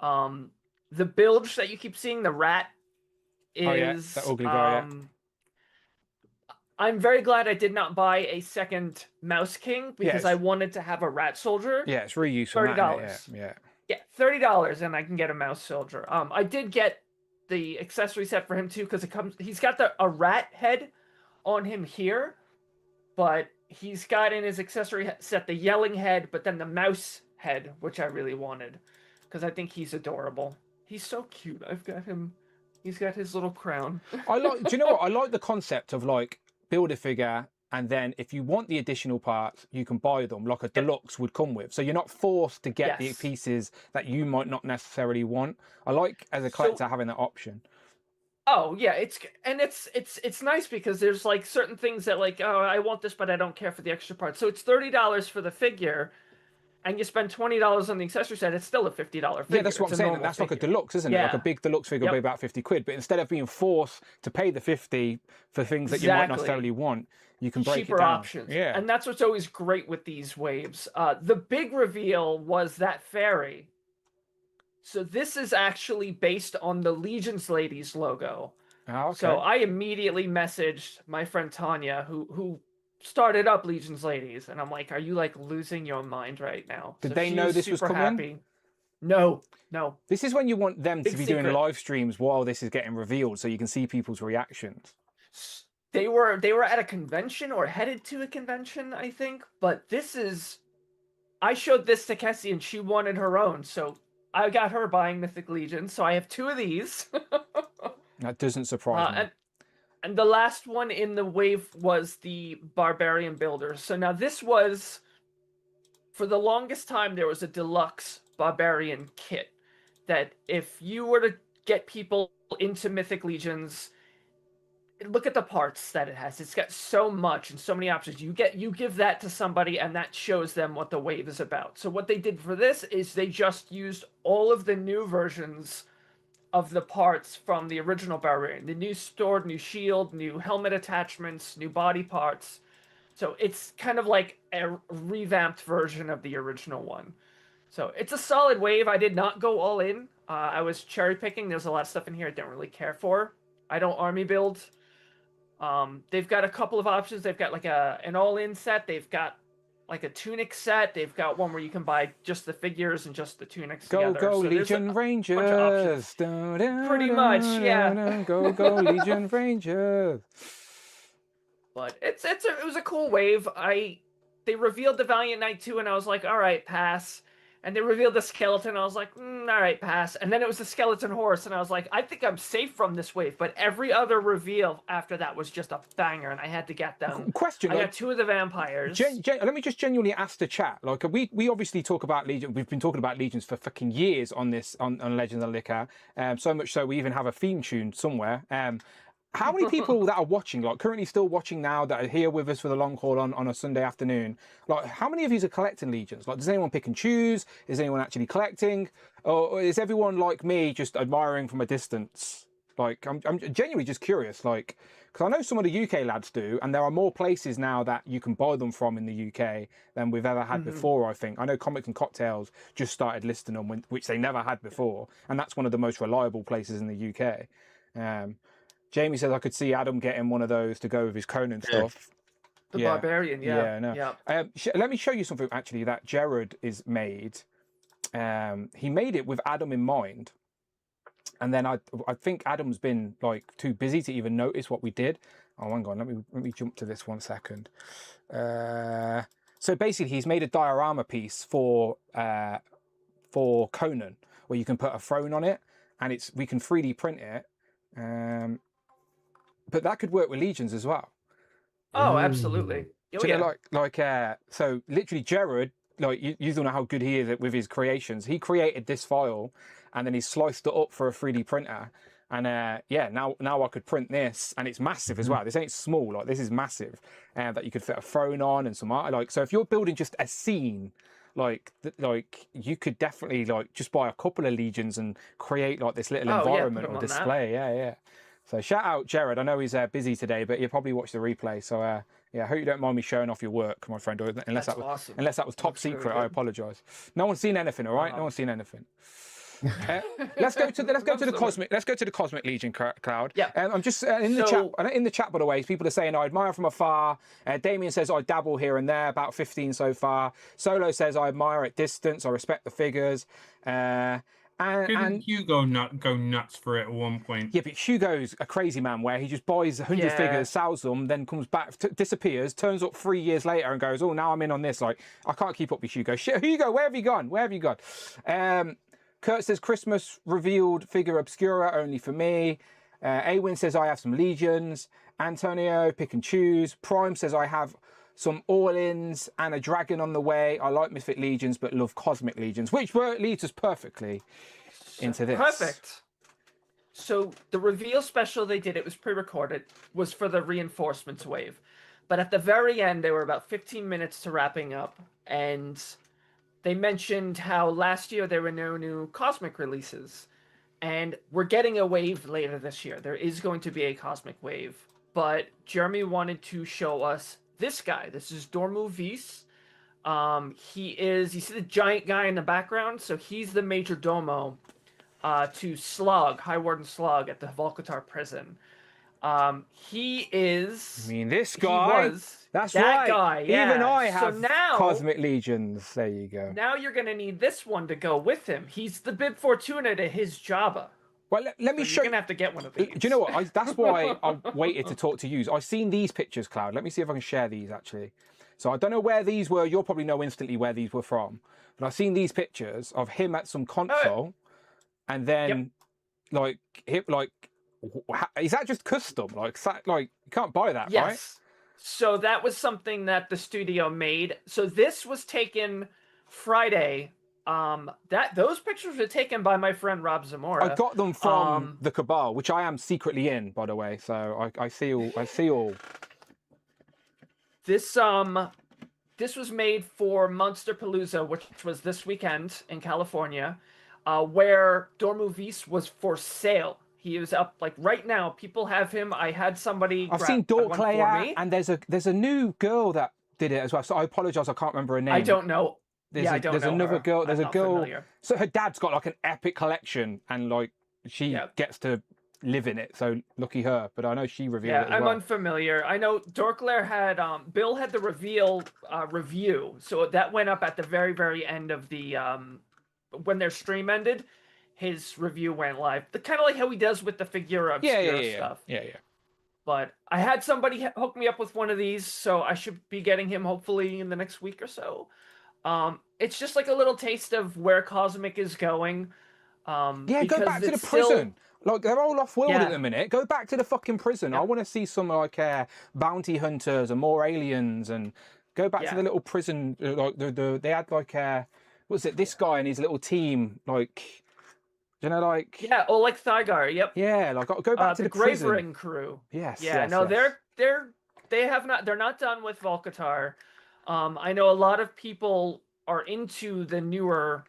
The bilge that you keep seeing, the rat, is that ugly guy. I'm very glad I did not buy a second Mouse King because I wanted to have a rat soldier. Yeah, it's really useful. $30. Yeah. Yeah, $30, and I can get a mouse soldier. I did get the accessory set for him too because he's got a rat head on him here, but he's got in his accessory set the yelling head, but then the mouse head, which I really wanted because I think he's adorable. He's so cute. I've got him. He's got his little crown. Do you know what? I like the concept of like build a figure, and then if you want the additional parts, you can buy them like a deluxe would come with. So you're not forced to get the pieces that you might not necessarily want. I like as a collector having that option. Oh yeah, it's nice because there's like certain things that like, oh, I want this, but I don't care for the extra parts. So it's $30 for the figure, and you spend $20 on the accessory set. It's still a $50 figure. Yeah, that's what I'm saying. That's like a deluxe, isn't it? Like a big deluxe figure will be about 50 quid. But instead of being forced to pay the 50 for things that you might not necessarily want, you can break cheaper it down. options. Yeah, and that's what's always great with these waves. The big reveal was that fairy. So this is actually based on the Legions Ladies logo. Oh, okay. So I immediately messaged my friend Tanya, who started up Legions Ladies, and I'm like, "Are you like losing your mind right now?" Did they know this was coming? No. This is when you want them Big to be secret. doing live streams while this is getting revealed, so you can see people's reactions. They were at a convention or headed to a convention, I think. But this is, I showed this to Kessie, and she wanted her own, so I got her buying Mythic Legion. So I have 2 of these. That doesn't surprise me. And the last one in the wave was the Barbarian Builder. So now this was, for the longest time, there was a deluxe Barbarian kit that if you were to get people into Mythic Legions, look at the parts that it has. It's got so much and so many options. You give that to somebody and that shows them what the wave is about. So what they did for this is they just used all of the new versions of the parts from the original Barbarian. The new sword, new shield, new helmet attachments, new body parts. So it's kind of like a revamped version of the original one. So it's a solid wave. I did not go all in. I was cherry picking. There's a lot of stuff in here I don't really care for. I don't army build. They've got a couple of options. They've got like an all-in set. They've got like a tunic set. They've got one where you can buy just the figures and just the tunics together. Go So there's Legion a Rangers! bunch of options. Pretty much, yeah. Go Legion Rangers! But it was a cool wave. They revealed the Valiant Knight 2, and I was like, all right, pass. And they revealed the skeleton. I was like, all right, pass. And then it was the skeleton horse, and I was like, I think I'm safe from this wave. But every other reveal after that was just a banger, and I had to get them. Question: I got 2 of the vampires. let me just genuinely ask the chat. Like, we obviously talk about Legion. We've been talking about Legions for fucking years on this on Legends of Liquor. So much so we even have a theme tune somewhere. How many people that are watching, like currently still watching now, that are here with us for the long haul on a Sunday afternoon, like how many of you are collecting Legions? Like, does anyone pick and choose? Is anyone actually collecting? Or is everyone like me just admiring from a distance? Like, I'm genuinely just curious, like, because I know some of the UK lads do, and there are more places now that you can buy them from in the UK than we've ever had before, I think. I know Comics and Cocktails just started listing them, which they never had before, and that's one of the most reliable places in the UK. Jamie says I could see Adam getting one of those to go with his Conan stuff. The Barbarian, yeah. no. Yeah. Let me show you something, actually, that Jared is made. He made it with Adam in mind. And then I think Adam's been like too busy to even notice what we did. Oh, hang on, let me jump to this 1 second. So basically, he's made a diorama piece for Conan, where you can put a throne on it, and we can 3D print it. But that could work with Legions as well. Oh, absolutely. Do you know, so literally, Jared, like you don't know how good he is with his creations. He created this file, and then he sliced it up for a 3D printer. And now I could print this, and it's massive as well. This ain't small, like this is massive, that you could fit a throne on and some art. Like, so if you're building just a scene, like you could definitely like just buy a couple of Legions and create like this little environment or display. Yeah. So shout out Jared. I know he's busy today, but you'll probably watch the replay. So I hope you don't mind me showing off your work, my friend. Unless that was top secret, really, I apologise. No one's seen anything, all right? No one's seen anything. Let's go to the Cosmic Legion, Cloud. Yeah. I'm just in the chat. By the way, people are saying I admire from afar. Damien says I dabble here and there, about 15 so far. Solo says I admire at distance. I respect the figures. Didn't Hugo go nuts for it at one point? Yeah, but Hugo's a crazy man where he just buys 100 figures, sells them, then comes back, disappears, turns up 3 years later and goes, oh, now I'm in on this. Like, I can't keep up with Hugo. Shit, Hugo, where have you gone? Kurt says Christmas revealed figure obscura only for me. Awin says I have some Legions. Antonio, pick and choose. Prime says I have some all-ins and a dragon on the way. I like Misfit Legions, but love Cosmic Legions, which leads us perfectly into this. Perfect. So the reveal special they did, it was pre-recorded, was for the reinforcements wave. But at the very end, they were about 15 minutes to wrapping up, and they mentioned how last year there were no new Cosmic releases. And we're getting a wave later this year. There is going to be a Cosmic wave. But Jeremy wanted to show us this guy. This is Dormu Vis. You see the giant guy in the background? So he's the Major Domo to Slug, High Warden Slug at the Volcatar prison. He is... I mean, this guy? That's that right. Guy, yeah. Even I have now, Cosmic Legions. There you go. Now you're going to need this one to go with him. He's the Bib Fortuna to his Jabba. Well, let me show you. You're going to have to get one of these. Do you know what? That's why I waited to talk to you. I've seen these pictures, Cloud. Let me see if I can share these, actually. So I don't know where these were. You'll probably know instantly where these were from. But I've seen these pictures of him at some console. And then, is that just custom? Like you can't buy that, right? Yes. So that was something that the studio made. So this was taken Friday. Those pictures were taken by my friend Rob Zamora. I got them from the Cabal, which I am secretly in, by the way. So I see all. This was made for Monsterpalooza, which was this weekend in California, where Dormu Vis was for sale. He is up like right now. People have him. I had somebody. I've seen Dork Leia, and there's a new girl that did it as well. So I apologize, I can't remember her name. I don't know. There's another girl. There's a girl. Familiar. So her dad's got like an epic collection, and like she gets to live in it. So lucky her. But I know she revealed it as I'm well. unfamiliar. I know Dorklair had Bill had the reveal review, so that went up at the very very end of the when their stream ended. His review went live. Kind of like how he does with the Figura obscure stuff. Yeah. But I had somebody hook me up with one of these, so I should be getting him hopefully in the next week or so. It's just like a little taste of where Cosmic is going. Go back to the prison. Like, they're all off-world at the minute. Go back to the fucking prison. I want to see some like bounty hunters and more aliens, and go back to the little prison. Like they had like what's it? This guy and his little team. Like, you know, like like Thygar. Yep. Yeah, like go back to the Grave prison. Ring crew. Yes. Yeah. They're not done with Volcatar. I know a lot of people are into the newer,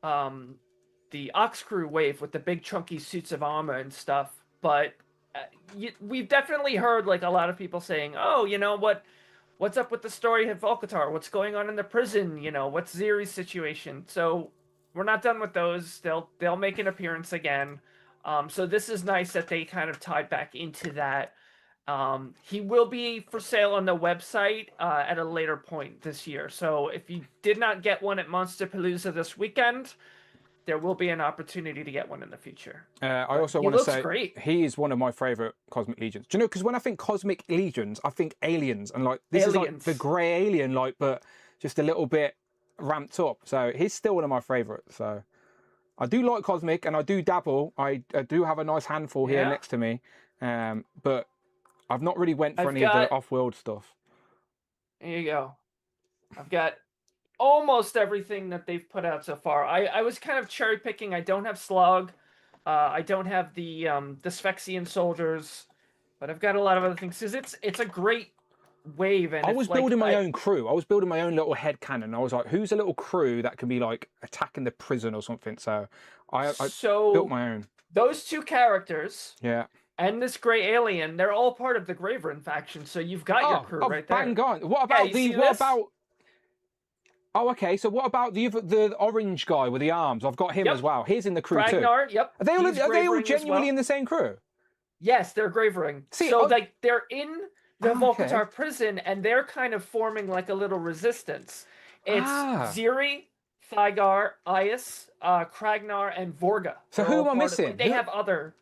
the Ox Crew wave with the big chunky suits of armor and stuff. but we've definitely heard like a lot of people saying, "Oh, you know what's up with the story of Volkatar? What's going on in the prison? You know, what's Ziri's situation?" So we're not done with those. They'll make an appearance again. So this is nice that they kind of tied back into that. He will be for sale on the website at a later point this year. So if you did not get one at Monsterpalooza this weekend, there will be an opportunity to get one in the future. I also want to say he is one of my favorite Cosmic Legions. Do you know? Because when I think Cosmic Legions, I think aliens, and like this is like the grey alien, like but just a little bit ramped up. So he's still one of my favorites. So I do like Cosmic, and I do dabble. I do have a nice handful here next to me, but I've not really went for any of the off-world stuff. There you go. I've got almost everything that they've put out so far. I was kind of cherry picking. I don't have Slug. I don't have the Sphexian soldiers, but I've got a lot of other things. Cause it's a great wave. And I was building my own crew. I was building my own little head cannon. I was like, who's a little crew that can be like attacking the prison or something? So I built my own. Those two characters. Yeah. And this gray alien, they're all part of the Graverin faction, so you've got your crew right there. Bang on. What about Oh, okay. So what about the orange guy with the arms? I've got him as well. He's in the crew Ragnar, too. Yep. Are they all genuinely in the same crew? Yes, they're Gravering. So like they're in the Volkatar prison, and they're kind of forming like a little resistance. It's Ziri, Thygar, Ias, Kragnar, and Vorga. So who am I missing? They have other.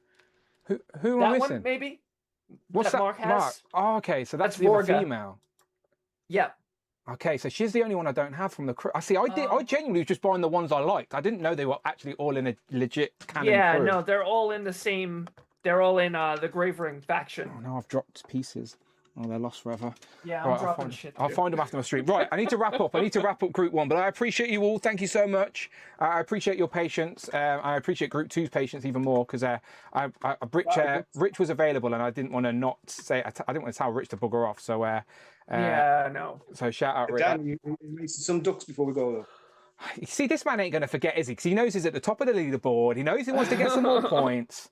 Who am I missing? That one, maybe? What's that? Mark has? Oh, okay. So that's the Vorga. female. Yeah. Okay, so she's the only one I don't have from the crew. I see. I genuinely was just buying the ones I liked. I didn't know they were actually all in a legit canon crew. No, they're all in the same. They're all in the Gravering faction. Oh no, I've dropped pieces. Oh, they're lost forever. Yeah, I'm dropping shit. I'll find them after my stream. Right, I need to wrap up. I need to wrap up Group 1, but I appreciate you all. Thank you so much. I appreciate your patience. I appreciate Group 2's patience even more because Rich was available and I didn't want to not say. I didn't want to tell Rich to bugger off. So no. So shout out, Rich. Dan, you missed some ducks before we go though. You see, this man ain't going to forget, is he? Because he knows he's at the top of the leaderboard. He knows he wants to get some more points.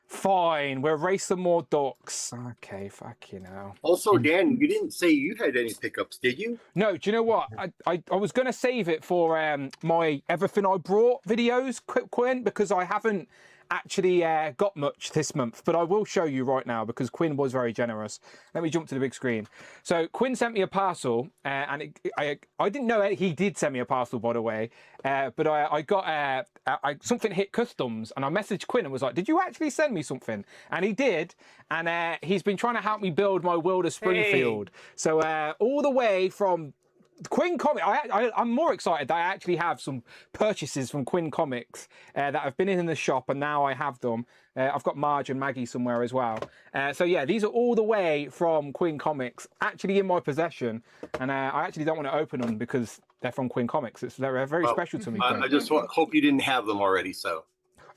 Fine, we'll race some more ducks. Okay, fuck you now. Also, Dan, you didn't say you had any pickups, did you? No, do you know what? I was going to save it for my Everything I Brought videos, Quinn, because I haven't actually got much this month, but I will show you right now because Quinn was very generous. Let me jump to the big screen. So Quinn sent me a parcel, and I didn't know he did send me a parcel, by the way, but I got something hit customs, and I messaged Quinn and was like, did you actually send me something? And he did, and he's been trying to help me build my World of Springfield. So all the way from Quinn Comics, I'm more excited that I actually have some purchases from Quinn Comics that have been in the shop, and now I have them. I've got Marge and Maggie somewhere as well. So yeah, these are all the way from Quinn Comics, actually in my possession, and I actually don't want to open them because they're from Quinn Comics. They're very special to me. I just hope you didn't have them already. So.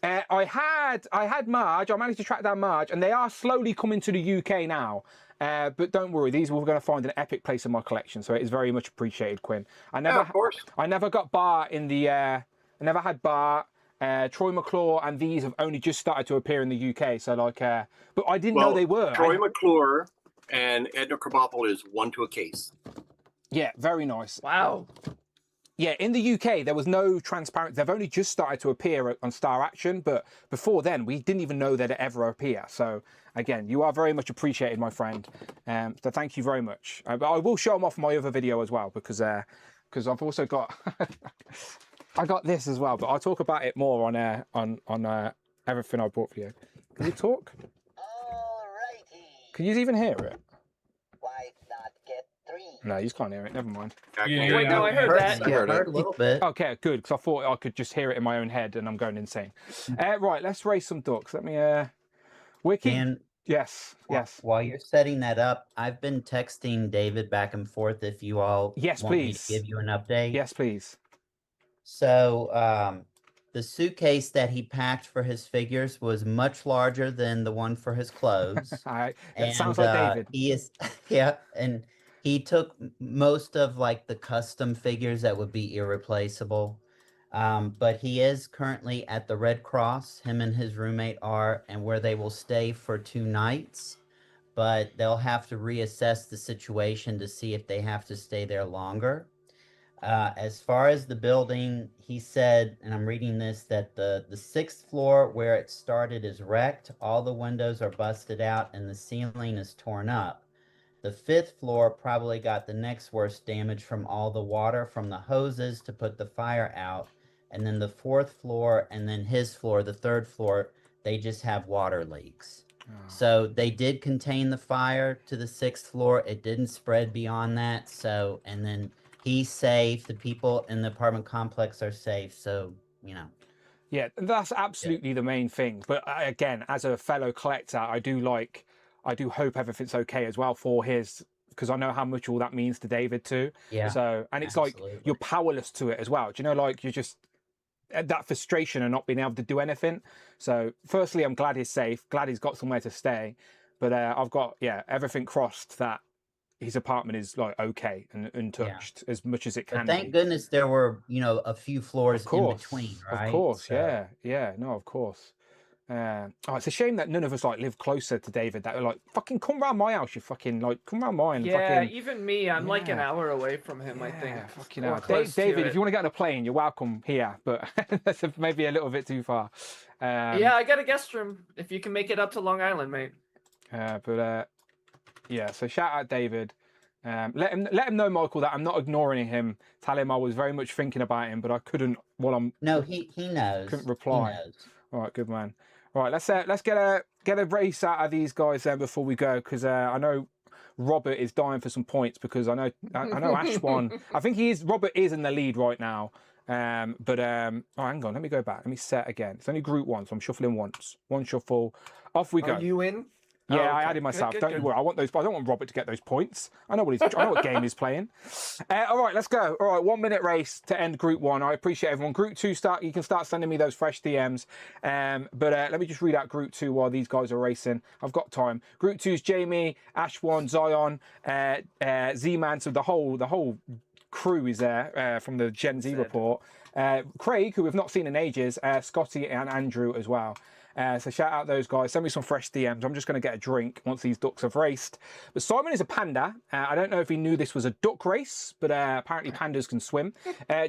I had Marge. I managed to track down Marge, and they are slowly coming to the UK now. But don't worry, these we're going to find an epic place in my collection, so it is very much appreciated, Quinn. I never got Bart in the. I never had Bart. Troy McClure and these have only just started to appear in the UK. So like, but I didn't know they were. Troy McClure and Edna Krabappel is one to a case. Yeah, very nice. Wow. Yeah, in the UK, there was no transparent. They've only just started to appear on Star Action, but before then, we didn't even know they'd ever appear. So, again, you are very much appreciated, my friend. So thank you very much. But I will show them off my other video as well, because I've also got I got this as well. But I'll talk about it more on Everything I Bought for You. Can you talk? Can you even hear it? No, you just can't hear it. Never mind. Wait, no, I heard that. I heard a little bit. Okay, good, because I thought I could just hear it in my own head, and I'm going insane. Right, let's race some ducks. Let me. Wiki. And yes. While you're setting that up, I've been texting David back and forth. If you all want me to give you an update. Yes, please. So, the suitcase that he packed for his figures was much larger than the one for his clothes. That sounds like David. He is, and he took most of like the custom figures that would be irreplaceable. But he is currently at the Red Cross. Him and his roommate are, and where they will stay for 2 nights. But they'll have to reassess the situation to see if they have to stay there longer. As far as the building, he said, and I'm reading this, that the 6th floor where it started is wrecked. All the windows are busted out and the ceiling is torn up. The 5th floor probably got the next worst damage from all the water from the hoses to put the fire out. And then the 4th floor and then his floor, the 3rd floor, they just have water leaks. So they did contain the fire to the 6th floor. It didn't spread beyond that. So, and then he's safe. The people in the apartment complex are safe. So, you know. Yeah, that's absolutely the main thing. But again, as a fellow collector, I do hope everything's okay as well for his, because I know how much all that means to David too. Yeah. So, and it's like you're powerless to it as well. Do you know, like you're just that frustration of not being able to do anything. So firstly, I'm glad he's safe, glad he's got somewhere to stay, but I've got everything crossed that his apartment is like okay and untouched as much as it can. But thank goodness there were, you know, a few floors in between, right? Of course, So. no, of course. It's a shame that none of us like live closer to David. That were like, fucking come round my house, you fucking like come round mine. Yeah, fucking... even me, I'm like an hour away from him. I think. Fucking hell. David, if you want to get on a plane, you're welcome here, but that's maybe a little bit too far. Yeah, I got a guest room if you can make it up to Long Island, mate. Yeah. So shout out David. Let him know, Michael, that I'm not ignoring him. Tell him I was very much thinking about him, but I couldn't. No, he knows. Couldn't reply. He knows. All right, good man. All right, let's get a race out of these guys then before we go, because I know Robert is dying for some points, because I know Ash won. I think Robert is in the lead right now. Hang on, let me go back. Let me set again. It's only group 1, so I'm shuffling once. One shuffle. Off we go. Are you in? Yeah, okay. I added myself. Good, don't you worry. I don't want Robert to get those points. I know what game he's playing. All right, let's go. All right, 1 minute race to end Group 1. I appreciate everyone. Group 2 you can start sending me those fresh DMs. Let me just read out Group 2 while these guys are racing. I've got time. Group 2 is Jamie, Ash1, Zion, Z-Man. So the whole crew is there from the Gen Z report. Craig, who we've not seen in ages, Scotty and Andrew as well. So shout out those guys. Send me some fresh DMs. I'm just going to get a drink once these ducks have raced. But Simon is a panda. I don't know if he knew this was a duck race, but apparently pandas can swim.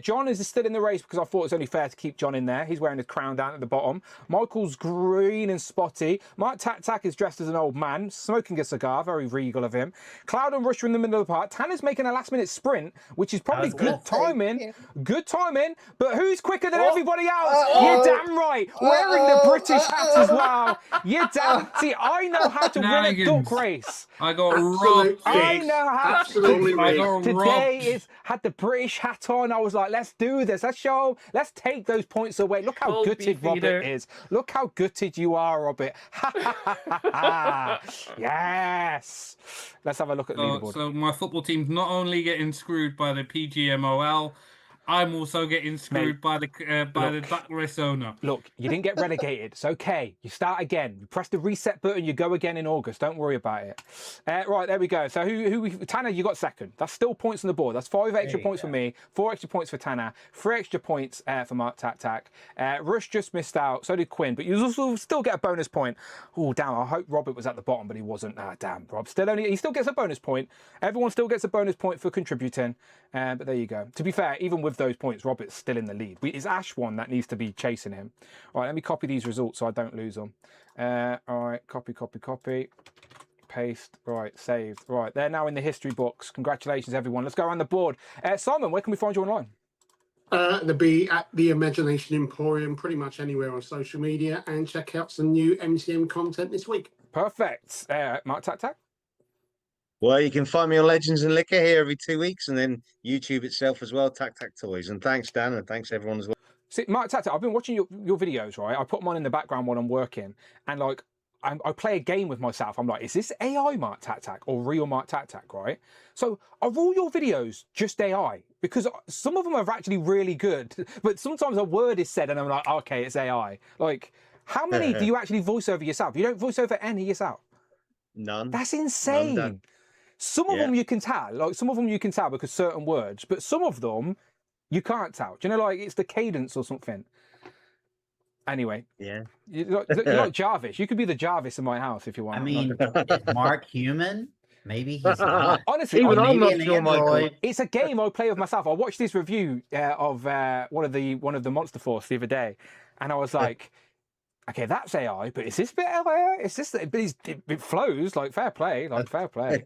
John is still in the race because I thought it was only fair to keep John in there. He's wearing his crown down at the bottom. Michael's green and spotty. Mark Tack is dressed as an old man, smoking a cigar. Very regal of him. Cloud and Rush are in the middle of the park. Tanner's making a last-minute sprint, which is probably good timing. Good timing. But who's quicker than everybody else? You're damn right. Wearing the British as well. You damn. See, I know how to win a duck race. I got robbed. I know how. Absolutely Today had the British hat on. I was like, let's do this. Let's take those points away. Look how Cold gutted beef eater. Robert is. Look how gutted you are, Robert. Yes. Let's have a look at the leaderboard. So my football team's not only getting screwed by the PGMOL, I'm also getting screwed by the duck race owner. Look, you didn't get relegated. It's okay. You start again. You press the reset button. You go again in August. Don't worry about it. Right, there we go. So Tanner, you got second. That's still points on the board. That's 5 extra points for me, 4 extra points for Tanner, 3 extra points for Mark Tack. Rush just missed out. So did Quinn, but you also still get a bonus point. Oh, damn. I hope Robert was at the bottom, but he wasn't. Damn. Rob he still gets a bonus point. Everyone still gets a bonus point for contributing. But there you go. To be fair, even with those points, Robert's still in the lead. It's Ash one that needs to be chasing him. All right, let me copy these results so I don't lose them. All right, copy. Paste. Right, saved. Right, they're now in the history books. Congratulations, everyone. Let's go around the board. Simon, where can we find you online? They'll be at the Imagination Emporium, pretty much anywhere on social media, and check out some new MCM content this week. Perfect. Mark Tack. Well, you can find me on Legends and Liquor here every 2 weeks, and then YouTube itself as well, Tack Toys. And thanks, Dan, and thanks everyone as well. See, Mark Tack, I've been watching your videos, right? I put them on in the background when I'm working, and like I play a game with myself. I'm like, is this AI Mark Tack or real Mark Tack, right? So are all your videos just AI? Because some of them are actually really good, but sometimes a word is said and I'm like, okay, it's AI. Like, how many do you actually voice over yourself? You don't voice over any yourself? None. That's insane. None. Some of them you can tell, because certain words, but some of them You can't tell. Do you know, like it's the cadence or something? Anyway, Yeah. you're like Jarvis. You could be the Jarvis in my house if you want. I mean, is Mark human? Maybe he's not. Honestly, Even Or I'm maybe not an sure, Michael. android. it's a game I play with myself. I watched this review of one of the Monster Force the other day, and I was like, okay, that's AI, but is this bit AI? Is this? But it flows like fair play, like fair play.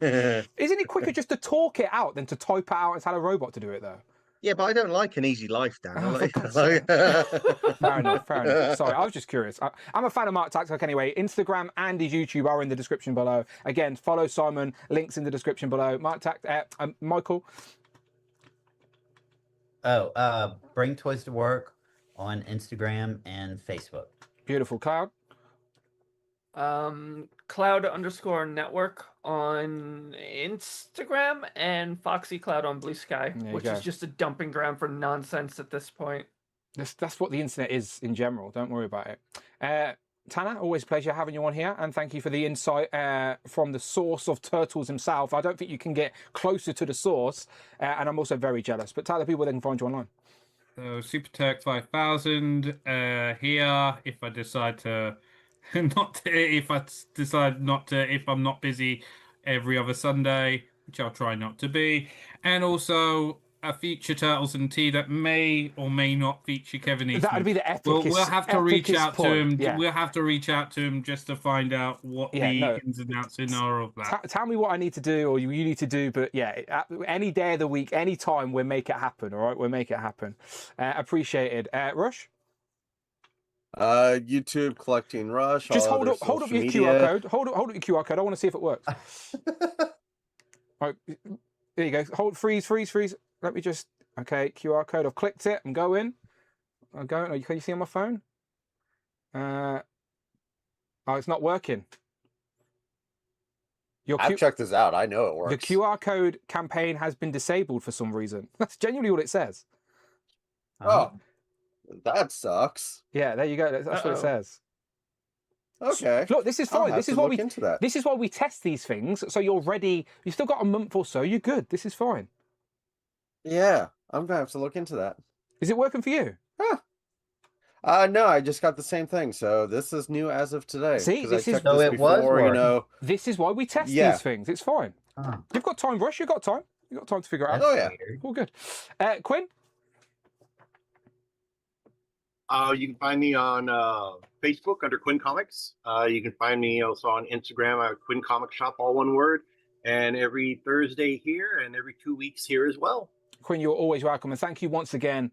Isn't it quicker just to talk it out than to type it out and tell a robot to do it though? Yeah, but I don't like an easy life, Dan. Oh, I for God's like... Fair enough, fair enough. Sorry, I was just curious. I'm a fan of Mark Tactic anyway. Instagram and his YouTube are in the description below. Again, follow Simon. Links in the description below. Michael. Oh, Bring Toys to Work on Instagram and Facebook. Beautiful. Cloud. Cloud_network on Instagram and Foxy Cloud on Blue Sky, which is just a dumping ground for nonsense at this point. That's what the internet is in general. Don't worry about it. Tanner, always a pleasure having you on here, and thank you for the insight from the source of Turtles himself. I don't think you can get closer to the source, and I'm also very jealous. But tell the people they can find you online. So Super Turk 5000 here. If I decide to if I'm not busy every other Sunday, which I'll try not to be, and also a future Turtles and Tea that may or may not feature Kevin Eastman. That would be the epicest. We'll have to reach out to him. Yeah. We'll have to reach out to him just to find out what the ins and outs are of that. Tell me what I need to do or you need to do, but yeah, any day of the week, any time, we'll make it happen. All right, we'll make it happen. Appreciated. Rush. YouTube collecting Rush. Just all hold up your media. QR code. Hold up your QR code. I want to see if it works. All right, there you go. Freeze. Let me just. Okay, QR code. I've clicked it. I'm going. Can you see on my phone? Oh, it's not working. I've checked this out. I know it works. The QR code campaign has been disabled for some reason. That's genuinely what it says. Oh, that sucks. Yeah, there you go. That's what it says. Okay. Look, this is fine. This is why This is why we test these things. So you're ready. You've still got a month or so. You're good. This is fine. Yeah, I'm gonna have to look into that. Is it working for you? No, I just got the same thing. So this is new as of today. See, this is This is why we test these things. It's fine. You've got time, Rush. You've got time. You've got time to figure it out. Oh yeah, all good. Quinn. You can find me on Facebook under Quinn Comics. You can find me also on Instagram at Quinn Comic Shop, all one word. And every Thursday here and every 2 weeks here as well. Quinn, you're always welcome. And thank you once again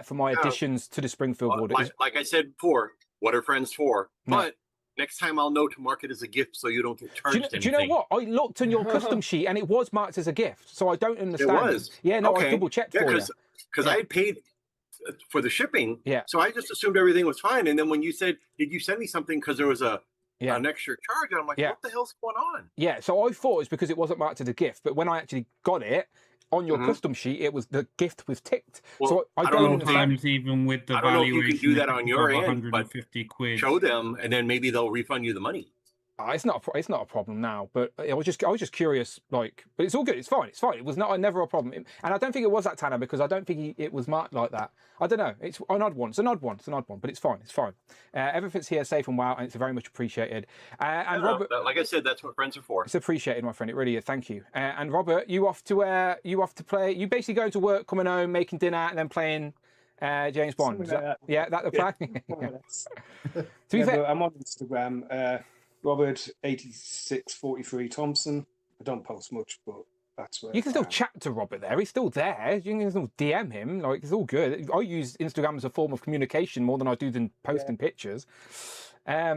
for my additions to the Springfield Board. Like I said before, what are friends for? No. But next time I'll know to mark it as a gift so you don't get charged anything. Do you know what? I looked on your custom sheet and it was marked as a gift. So I don't understand. It was? Yeah, no, okay. I double checked for you. Because I had paid for the shipping. Yeah. So I just assumed everything was fine. And then when you said, did you send me something because there was an extra charge? And I'm like, what the hell's going on? Yeah, so I thought it was because it wasn't marked as a gift. But when I actually got it, on your custom sheet, it was the gift was ticked. Well, so I don't understand. Even with the I don't know if you valuation, can do that on your end, but 150 quid. Show them, and then maybe they'll refund you the money. It's not a problem now, but I was just curious, like, but it's all good. It's fine. It was never a problem, and I don't think it was that Tanner because I don't think it was marked like that. I don't know. It's an odd one. It's an odd one, but it's fine. It's fine. Everything's here safe and well, and it's very much appreciated. And Robert, like I said, that's what friends are for. It's appreciated, my friend. It really is. Thank you. And Robert, you off to play? You basically going to work, coming home, making dinner, and then playing James Bond. Like that the plan? To be fair, I'm on Instagram. Robert8643 Thompson. I don't post much, but that's where you can still chat to Robert there. He's still there. You can still DM him. Like, it's all good. I use Instagram as a form of communication more than I do than posting pictures. I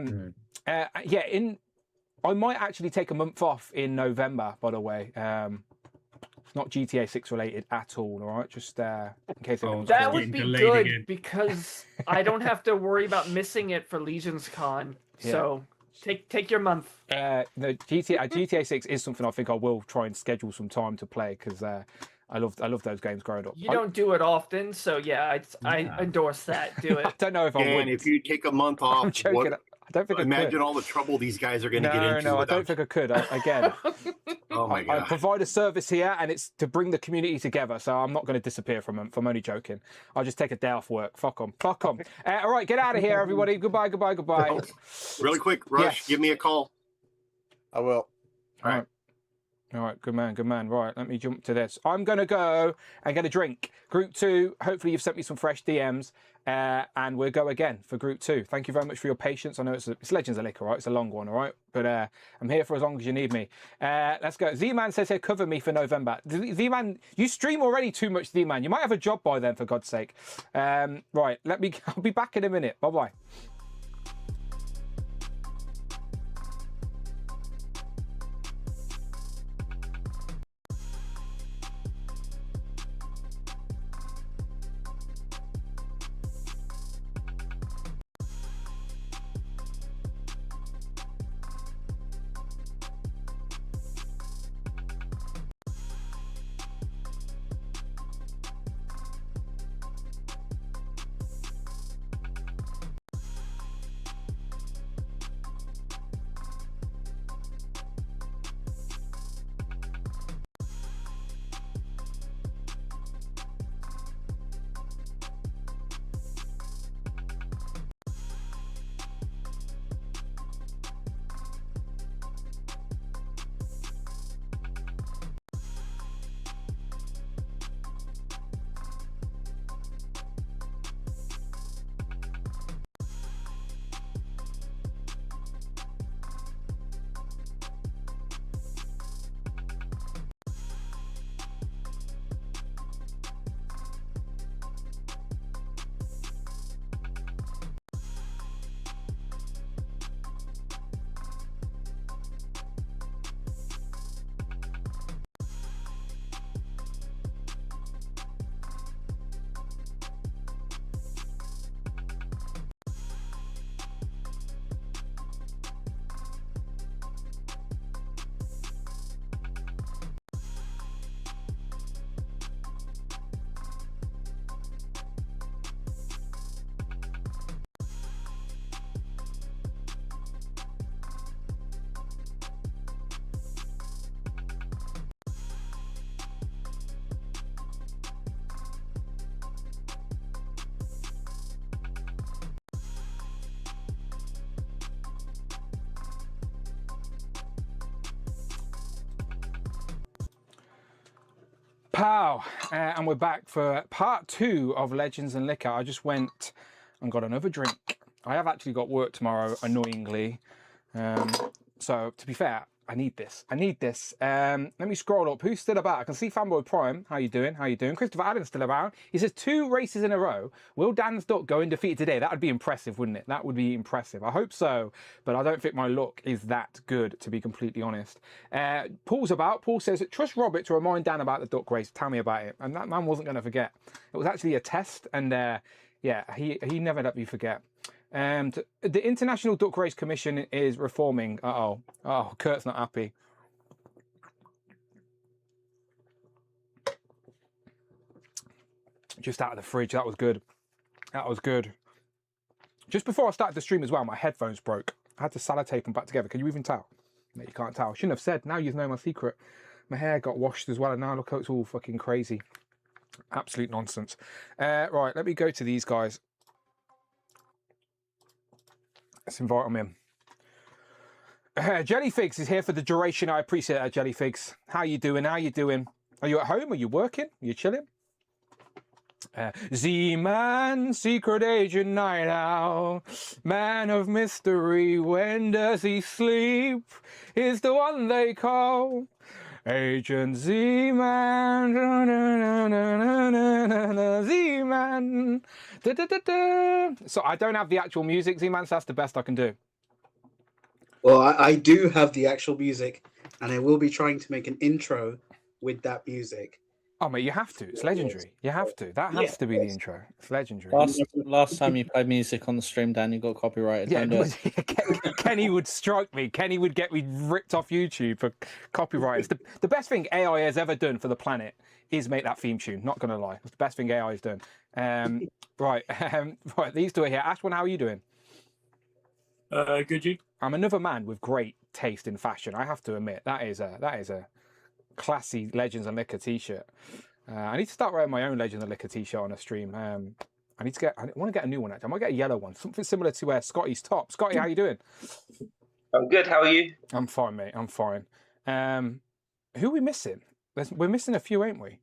might actually take a month off in November, by the way. It's not GTA 6 related at all, all right? Just in case that would be good because I don't have to worry about missing it for Legions Con. Yeah. So take your month. The GTA 6 is something I think I will try and schedule some time to play because I love those games growing up. You don't do it often, so yeah, I endorse that. Do it. I don't know if I would. And if you take a month off, I'm joking. I don't think imagine all the trouble these guys are going to get into. No, I don't think I could. Again, Oh my I god. provide a service here, and it's to bring the community together. So I'm not going to disappear from them. I'm only joking. I'll just take a day off work. Fuck them. Fuck them. All right, get out of here, everybody. Goodbye. Goodbye. Goodbye. Oh, really quick, Rush, Yes. give me a call. I will. All right. All right, good man, good man. Right, let me jump to this. I'm going to go and get a drink. Group 2, hopefully you've sent me some fresh DMs, and we'll go again for Group 2. Thank you very much for your patience. I know it's Legends of Liquor, right? It's a long one, all right? But I'm here for as long as you need me. Let's go. Z-Man says here, cover me for November. Z-Man, you stream already too much, Z-Man. You might have a job by then, for God's sake. Right, I'll be back in a minute. Bye-bye. Pow! And we're back for part 2 of Legends and Liquor. I just went and got another drink. I have actually got work tomorrow, annoyingly. So, to be fair, I need this. Let me scroll up. Who's still about? I can see Fanboy Prime. How you doing? Christopher Allen's still about. He says 2 races in a row. Will Dan's duck go undefeated today? That would be impressive, wouldn't it? That would be impressive. I hope so, but I don't think my luck is that good, to be completely honest. Paul's about. Paul says, trust Robert to remind Dan about the duck race. Tell me about it. And that man wasn't going to forget. It was actually a test, and yeah, he never let me forget. The International Duck Race Commission is reforming. Oh, Kurt's not happy. Just out of the fridge. That was good. Just before I started the stream as well, my headphones broke. I had to sellotape them back together. Can you even tell? No, you can't tell. I shouldn't have said. Now you know my secret. My hair got washed as well, and now look how it's all fucking crazy. Absolute nonsense. Right, let me go to these guys. Let's invite them in. Jellyfigs is here for the duration. I appreciate that, Jellyfigs. How you doing? Are you at home? Are you working? Are you chilling? Z-Man, secret agent night owl, man of mystery, when does he sleep? Is the one they call Agent Z-Man. Z-Man. So I don't have the actual music, Z-Man, so that's the best I can do. Well, I do have the actual music, and I will be trying to make an intro with that music. Oh, mate, you have to. It's legendary. You have to. That has to be the intro. It's legendary. Last time you played music on the stream, Dan, you got copyrighted. Yeah, Kenny would strike me. Kenny would get me ripped off YouTube for copyrights. The best thing AI has ever done for the planet is make that theme tune. Not going to lie. It's the best thing AI has done. Right. These two are here. Ashwin, how are you doing? Good, you? I'm another man with great taste in fashion. I have to admit, that is a classy Legends and Liquor t-shirt. I need to start wearing my own Legends and Liquor t-shirt on a stream. I want to get a new one actually. I might get a yellow one, something similar to Scotty's top. Scotty, how you doing? I'm good. How are you? I'm fine, mate. I'm fine. Who are we missing? We're missing a few, ain't we?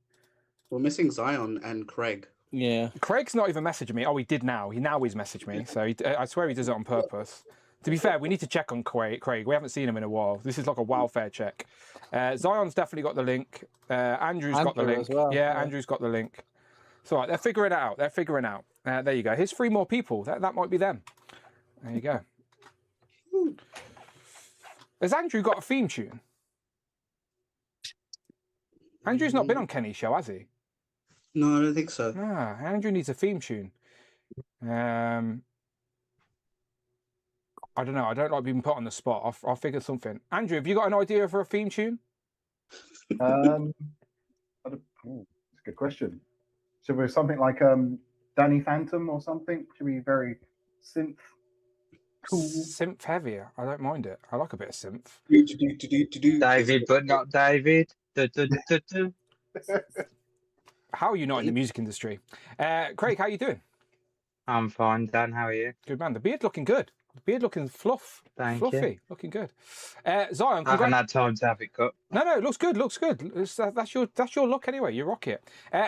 We're missing Zion and Craig. Yeah. Craig's not even messaging me. Oh, he did now. He's messaged me. So I swear he does it on purpose. To be fair, we need to check on Craig. We haven't seen him in a while. This is like a welfare check. Zion's definitely got the link. Andrew's got the link. As well. Yeah, Andrew's got the link. So right, they're figuring it out. There you go. Here's 3 more people. That might be them. There you go. Has Andrew got a theme tune? Andrew's not been on Kenny's show, has he? No, I don't think so. Ah, Andrew needs a theme tune. I don't know. I don't like being put on the spot. I'll figure something. Andrew, have you got an idea for a theme tune? It's a good question. Should we something like Danny Phantom or something? Should be very synth cool. Synth heavier. I don't mind it. I like a bit of synth. David, but not David. How are you not in the music industry? Craig, how you doing? I'm fine, Dan. How are you? Good man. The beard looking good. The beard looking fluffy. You. Looking good. Zion, I haven't had time to have it cut. No, it looks good. That's your look anyway. You rock it.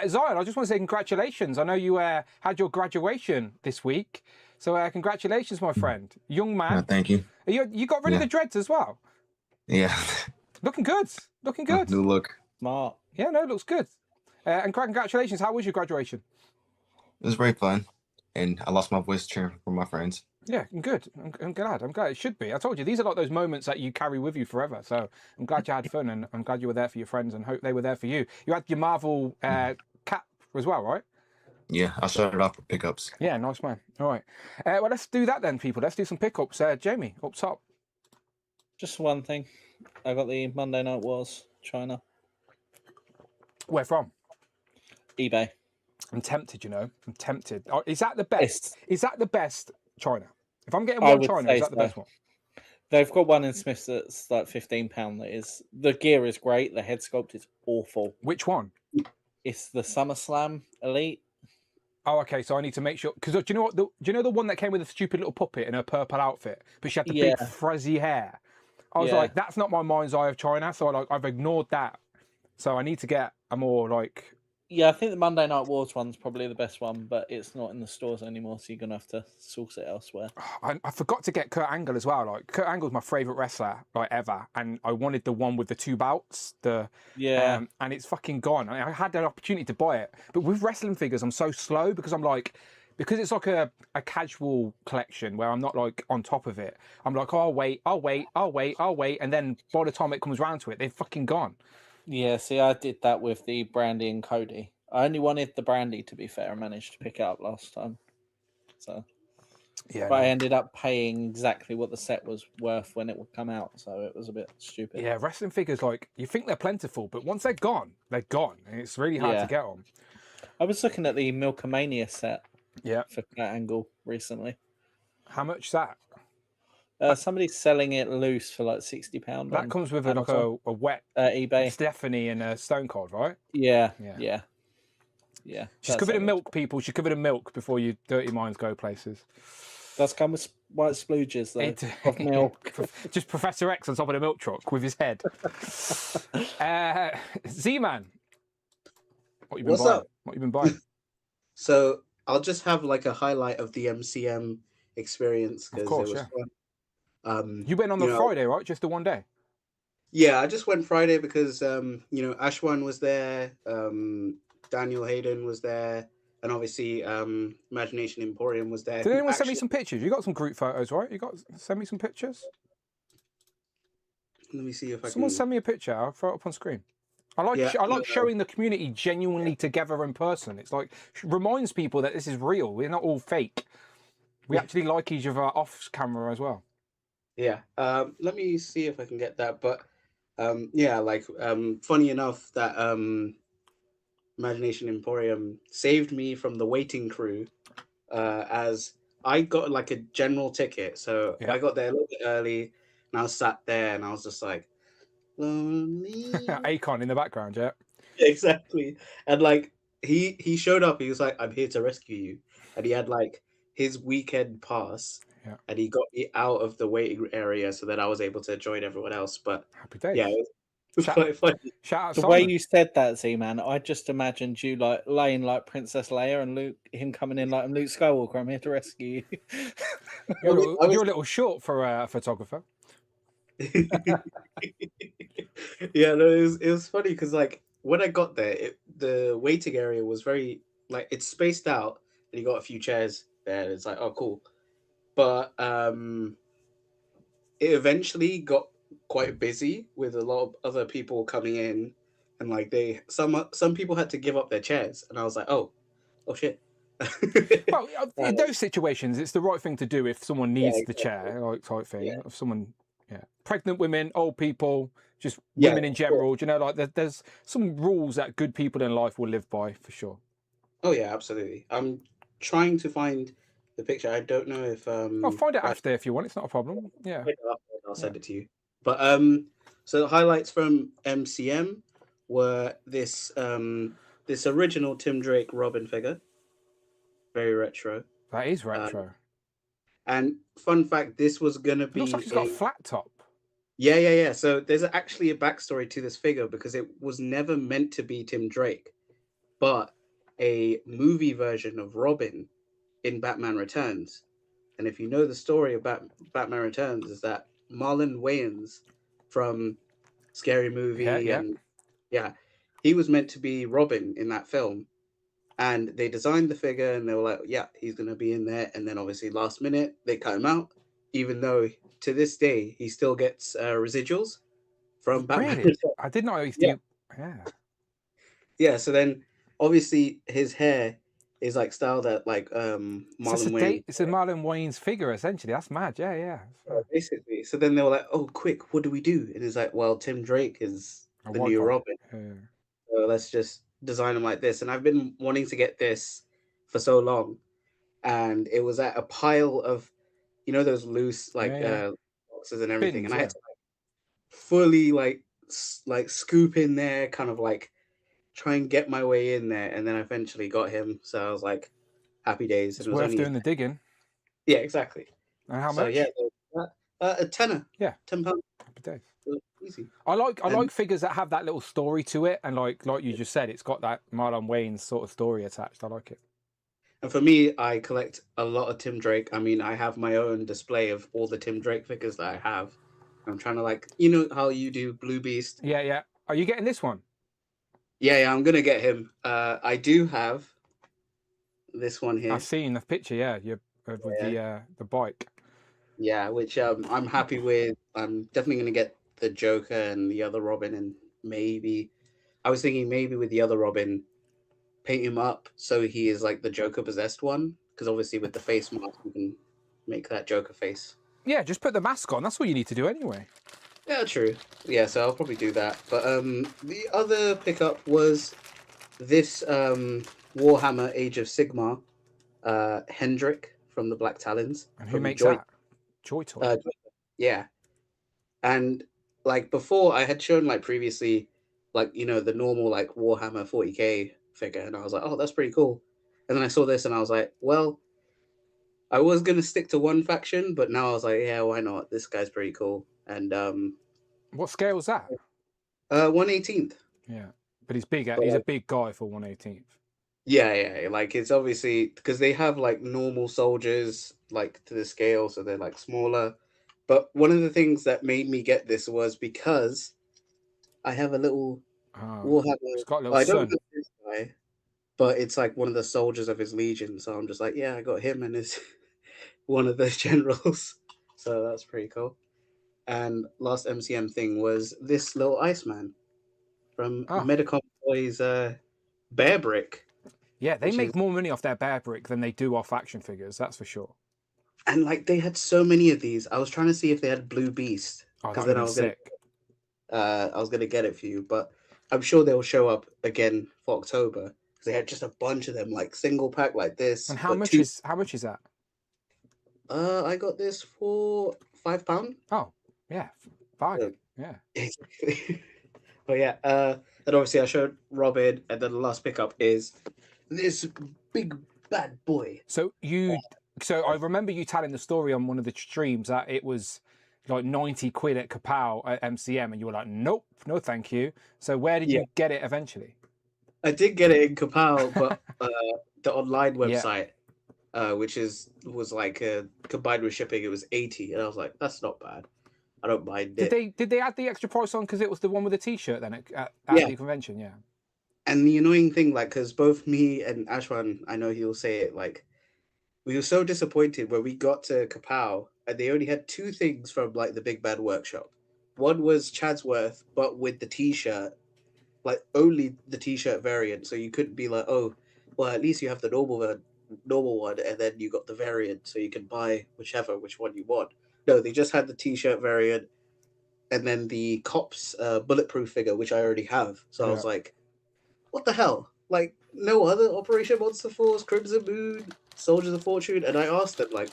Zion, I just want to say congratulations. I know you had your graduation this week, so congratulations, my friend, young man. Thank you. You got rid of the dreads as well. Yeah. Looking good. New look. Smart. Yeah, no, it looks good. And congratulations. How was your graduation? It was very fun, and I lost my voice cheering for my friends. Yeah, good. I'm glad. It should be. I told you, these are like those moments that you carry with you forever. So I'm glad you had fun, and I'm glad you were there for your friends, and hope they were there for you. You had your Marvel cap as well, right? Yeah, I started off with pickups. Yeah, nice man. All right. Well, let's do that then, people. Let's do some pickups. Jamie, up top. Just one thing. I got the Monday Night Wars China. Where from? eBay. I'm tempted, I'm tempted. Is that the best? Is that the best China? If I'm getting one China, is that the best one? They've got one in Smith's that's like £15. That is, the gear is great. The head sculpt is awful. Which one? It's the SummerSlam Elite. Oh, okay. So I need to make sure, because do you know what? Do you know the one that came with a stupid little puppet in her purple outfit, but she had the big frizzy hair? I was like, that's not my mind's eye of China, so I've ignored that. So I need to get a more like. Yeah, I think the Monday Night Wars one's probably the best one, but it's not in the stores anymore, so you're gonna have to source it elsewhere. I forgot to get Kurt Angle as well. Like Kurt Angle's my favorite wrestler ever, and I wanted the one with the 2 belts. And it's fucking gone. I had an opportunity to buy it, but with wrestling figures, I'm so slow because it's like a casual collection where I'm not like on top of it. I'm like, oh, I'll wait, and then by the time it comes around to it, they've fucking gone. Yeah, see, I did that with the Brandy and Cody. I only wanted the Brandy, to be fair. I managed to pick it up last time. So, yeah, but I ended up paying exactly what the set was worth when it would come out. So it was a bit stupid. Yeah, wrestling figures, like, you think they're plentiful, but once they're gone, and it's really hard to get on. I was looking at the Milkamania set for that angle recently. How much is that? Somebody's selling it loose for like £60. That comes with a wet eBay Stephanie and a Stone Cold, right? Yeah. She's covered in milk, people. She's covered in milk before your dirty minds go places. Does come with white splooges though of milk. Just Professor X on top of the milk truck with his head. Z-Man, what you been What's buying? up? What you been buying? So I'll just have like a highlight of the MCM experience Of course, it was fun. You went on the Friday, right? Just the one day? Yeah, I just went Friday because Ashwan was there, Daniel Hayden was there, and obviously Imagination Emporium was there. Did anyone send me some pictures? You got some group photos, right? Send me some pictures? Let me see if I Someone can. send me a picture. I'll throw it up on screen. I like showing the community genuinely together in person. It's like reminds people that this is real. We're not all fake. We actually like each other off camera as well. Yeah. Let me see if I can get that. But funny enough that Imagination Emporium saved me from the waiting crew, as I got like a general ticket. So I got there a little bit early and I was sat there and I was just like, lonely. Akon in the background, yeah. Exactly. And like he showed up, he was like, I'm here to rescue you. And he had like his weekend pass. Yeah. And he got me out of the waiting area so that I was able to join everyone else. But Happy days. yeah, it was quite funny. Shout out The Simon. way you said that, Z-Man, I just imagined you like laying like Princess Leia and Luke, him coming in like I'm Luke Skywalker. I'm here to rescue you. You're a little short for a photographer. Yeah, no, it was funny because like when I got there, the waiting area was very like it's spaced out, and you got a few chairs there. And it's like, oh, cool, but it eventually got quite busy with a lot of other people coming in, and like some people had to give up their chairs, and I was like, oh shit. Well, in those situations, it's the right thing to do if someone needs the exactly. chair, like type thing. Yeah. If someone, pregnant women, old people, just Yeah, women in general. Do you know, like there's some rules that good people in life will live by for sure. Oh yeah, absolutely. I'm trying to find the picture. I don't know if I'll find it after if you want. It's not a problem. Yeah. I'll send it to you. But so the highlights from MCM were this this original Tim Drake Robin figure, very retro. That is retro. And fun fact, this was gonna be Looks like he's got a flat top. Yeah. So there's actually a backstory to this figure because it was never meant to be Tim Drake, but a movie version of Robin in Batman Returns. And if you know the story about Batman Returns, is that Marlon Wayans from Scary Movie and he was meant to be Robin in that film. And they designed the figure and they were like, yeah, he's going to be in there. And then obviously last minute, they cut him out, even though to this day, he still gets residuals from Batman. Really? I didn't know. Yeah. Yeah. So then obviously his hair is like styled at like Marlon Wayans. It's a Marlon Wayans figure, essentially. That's mad. Yeah. Basically. So then they were like, oh, quick, what do we do? And it's like, well, Tim Drake is the new Robin. So let's just design him like this. And I've been wanting to get this for so long. And it was at a pile of, you know, those loose boxes and everything. Bins, and I had to fully like scoop in there, kind of like try and get my way in there. And then I eventually got him. So I was like, happy days. It's worth doing the digging. Yeah, exactly. And how So much? yeah, a tenner. Yeah. £10. Happy days. Easy. I like figures that have that little story to it, and like you just said, it's got that Marlon Wayans sort of story attached. I like it. And for me, I collect a lot of Tim Drake. I mean, I have my own display of all the Tim Drake figures that I have. I'm trying to like, you know how you do Blue Beast? Yeah. Are you getting this one? Yeah, I'm gonna get him. I do have this one here. I've seen the picture. Yeah, with the bike. Yeah, which I'm happy with. I'm definitely gonna get the Joker and the other Robin, and maybe I was thinking maybe with the other Robin, paint him up so he is like the Joker possessed one, because obviously with the face mask you can make that Joker face. Yeah, just put the mask on. That's what you need to do anyway. Yeah, true. Yeah, so I'll probably do that. But the other pickup was this Warhammer Age of Sigmar Hendrik from the Black Talons. And who makes that? Joy Toy. Yeah. And like before I had shown like previously like, you know, the normal like Warhammer 40k figure, and I was like, oh, that's pretty cool. And then I saw this and I was like, well, I was gonna stick to one faction, but now I was like, yeah, why not? This guy's pretty cool. And what scale is that? 1/18th. Yeah, but he's big. He's a big guy for 1/18th. Yeah. Like it's obviously because they have like normal soldiers like to the scale, so they're like smaller. But one of the things that made me get this was because I have a little Warhammer. It's got a little I don't son. know this guy, but it's like one of the soldiers of his legion. So I'm just like, yeah, I got him and his one of the generals. So that's pretty cool. And last MCM thing was this little Iceman from Medicom Boys Bear Brick. Yeah, they make more money off their Bear Brick than they do off action figures. That's for sure. And like they had so many of these. I was trying to see if they had Blue Beast because then I was gonna get it for you. But I'm sure they'll show up again for October because they had just a bunch of them, like single pack like this. And how much is that? I got this for £5. Oh, yeah, bargain. Yeah. But yeah, and obviously I showed Robin, and then the last pickup is this big bad boy. So I remember you telling the story on one of the streams that it was like 90 quid at Kapow at MCM, and you were like, nope, no thank you. So where did you get it eventually? I did get it in Kapow, but the online Yeah. website, which was like combined with shipping, it was 80, and I was like, that's not bad. I don't mind it. Did they add the extra price on because it was the one with the T-shirt then at Yeah. the convention? Yeah. And the annoying thing, like, because both me and Ashwan, I know he'll say it, like, we were so disappointed when we got to Kapow and they only had 2 things from like the Big Bad Workshop. One was Chadsworth, but with the T-shirt, like only the T-shirt variant. So you couldn't be like, oh, well, at least you have the normal one, and then you got the variant, so you can buy which one you want. No, they just had the T-shirt variant, and then the Cops bulletproof figure, which I already have. So I was like, what the hell? Like, no other Operation Monster Force, Crimson Moon, Soldiers of Fortune? And I asked them, like,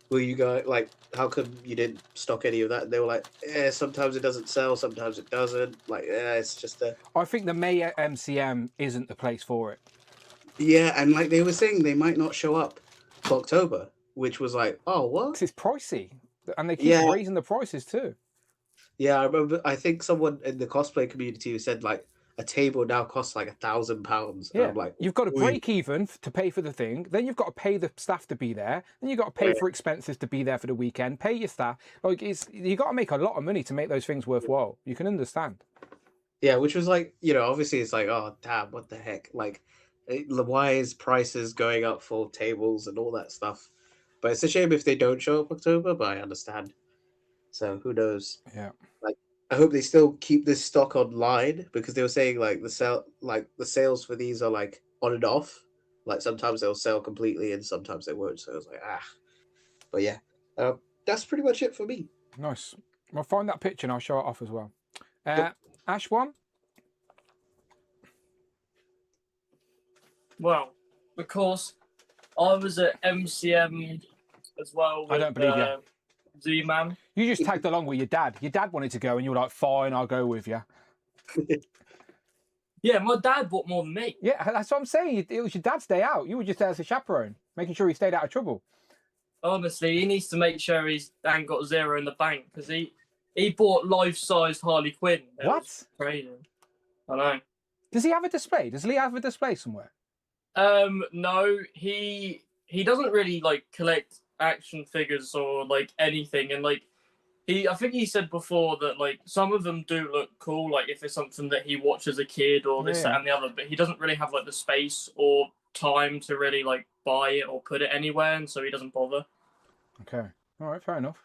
will you guys, like, how come you didn't stock any of that? And they were like, sometimes it doesn't sell, sometimes it doesn't. Like, it's just a... I think the May MCM isn't the place for it. Yeah, and like they were saying, they might not show up for October, which was like, oh, what? It's pricey. And they keep raising the prices too. Yeah, I remember, I think someone in the cosplay community said, like, a table now costs like £1,000. Yeah, I'm like, you've got to break even to pay for the thing. Then you've got to pay the staff to be there. Then you've got to pay for expenses to be there for the weekend. Pay your staff. Like you got to make a lot of money to make those things worthwhile. You can understand. Yeah, which was like, obviously it's like, oh damn, what the heck? Like, why is prices going up for tables and all that stuff? But it's a shame if they don't show up October. But I understand. So who knows? Yeah. Like, I hope they still keep this stock online, because they were saying like the sales for these are like on and off. Like sometimes they'll sell completely and sometimes they won't. So I was like, But yeah, that's pretty much it for me. Nice. I'll find that picture and I'll show it off as well. Ash one. Well, of course, I was at MCM as well. With, I don't believe you. Z-Man. You just tagged along with your dad. Your dad wanted to go and you were like, fine, I'll go with you. Yeah, my dad bought more than me. Yeah, that's what I'm saying. It was your dad's day out. You were just there as a chaperone, making sure he stayed out of trouble. Honestly, he needs to make sure he's ain't got zero in the bank, because he bought life-sized Harley Quinn. What? Crazy. I know. Does he have a display? Does Lee have a display somewhere? No, he doesn't really like collect action figures or like anything, and like I think he said before that like some of them do look cool, like if it's something that he watched as a kid or this, that, and the other, but he doesn't really have like the space or time to really like buy it or put it anywhere, and so he doesn't bother. Okay. All right, fair enough.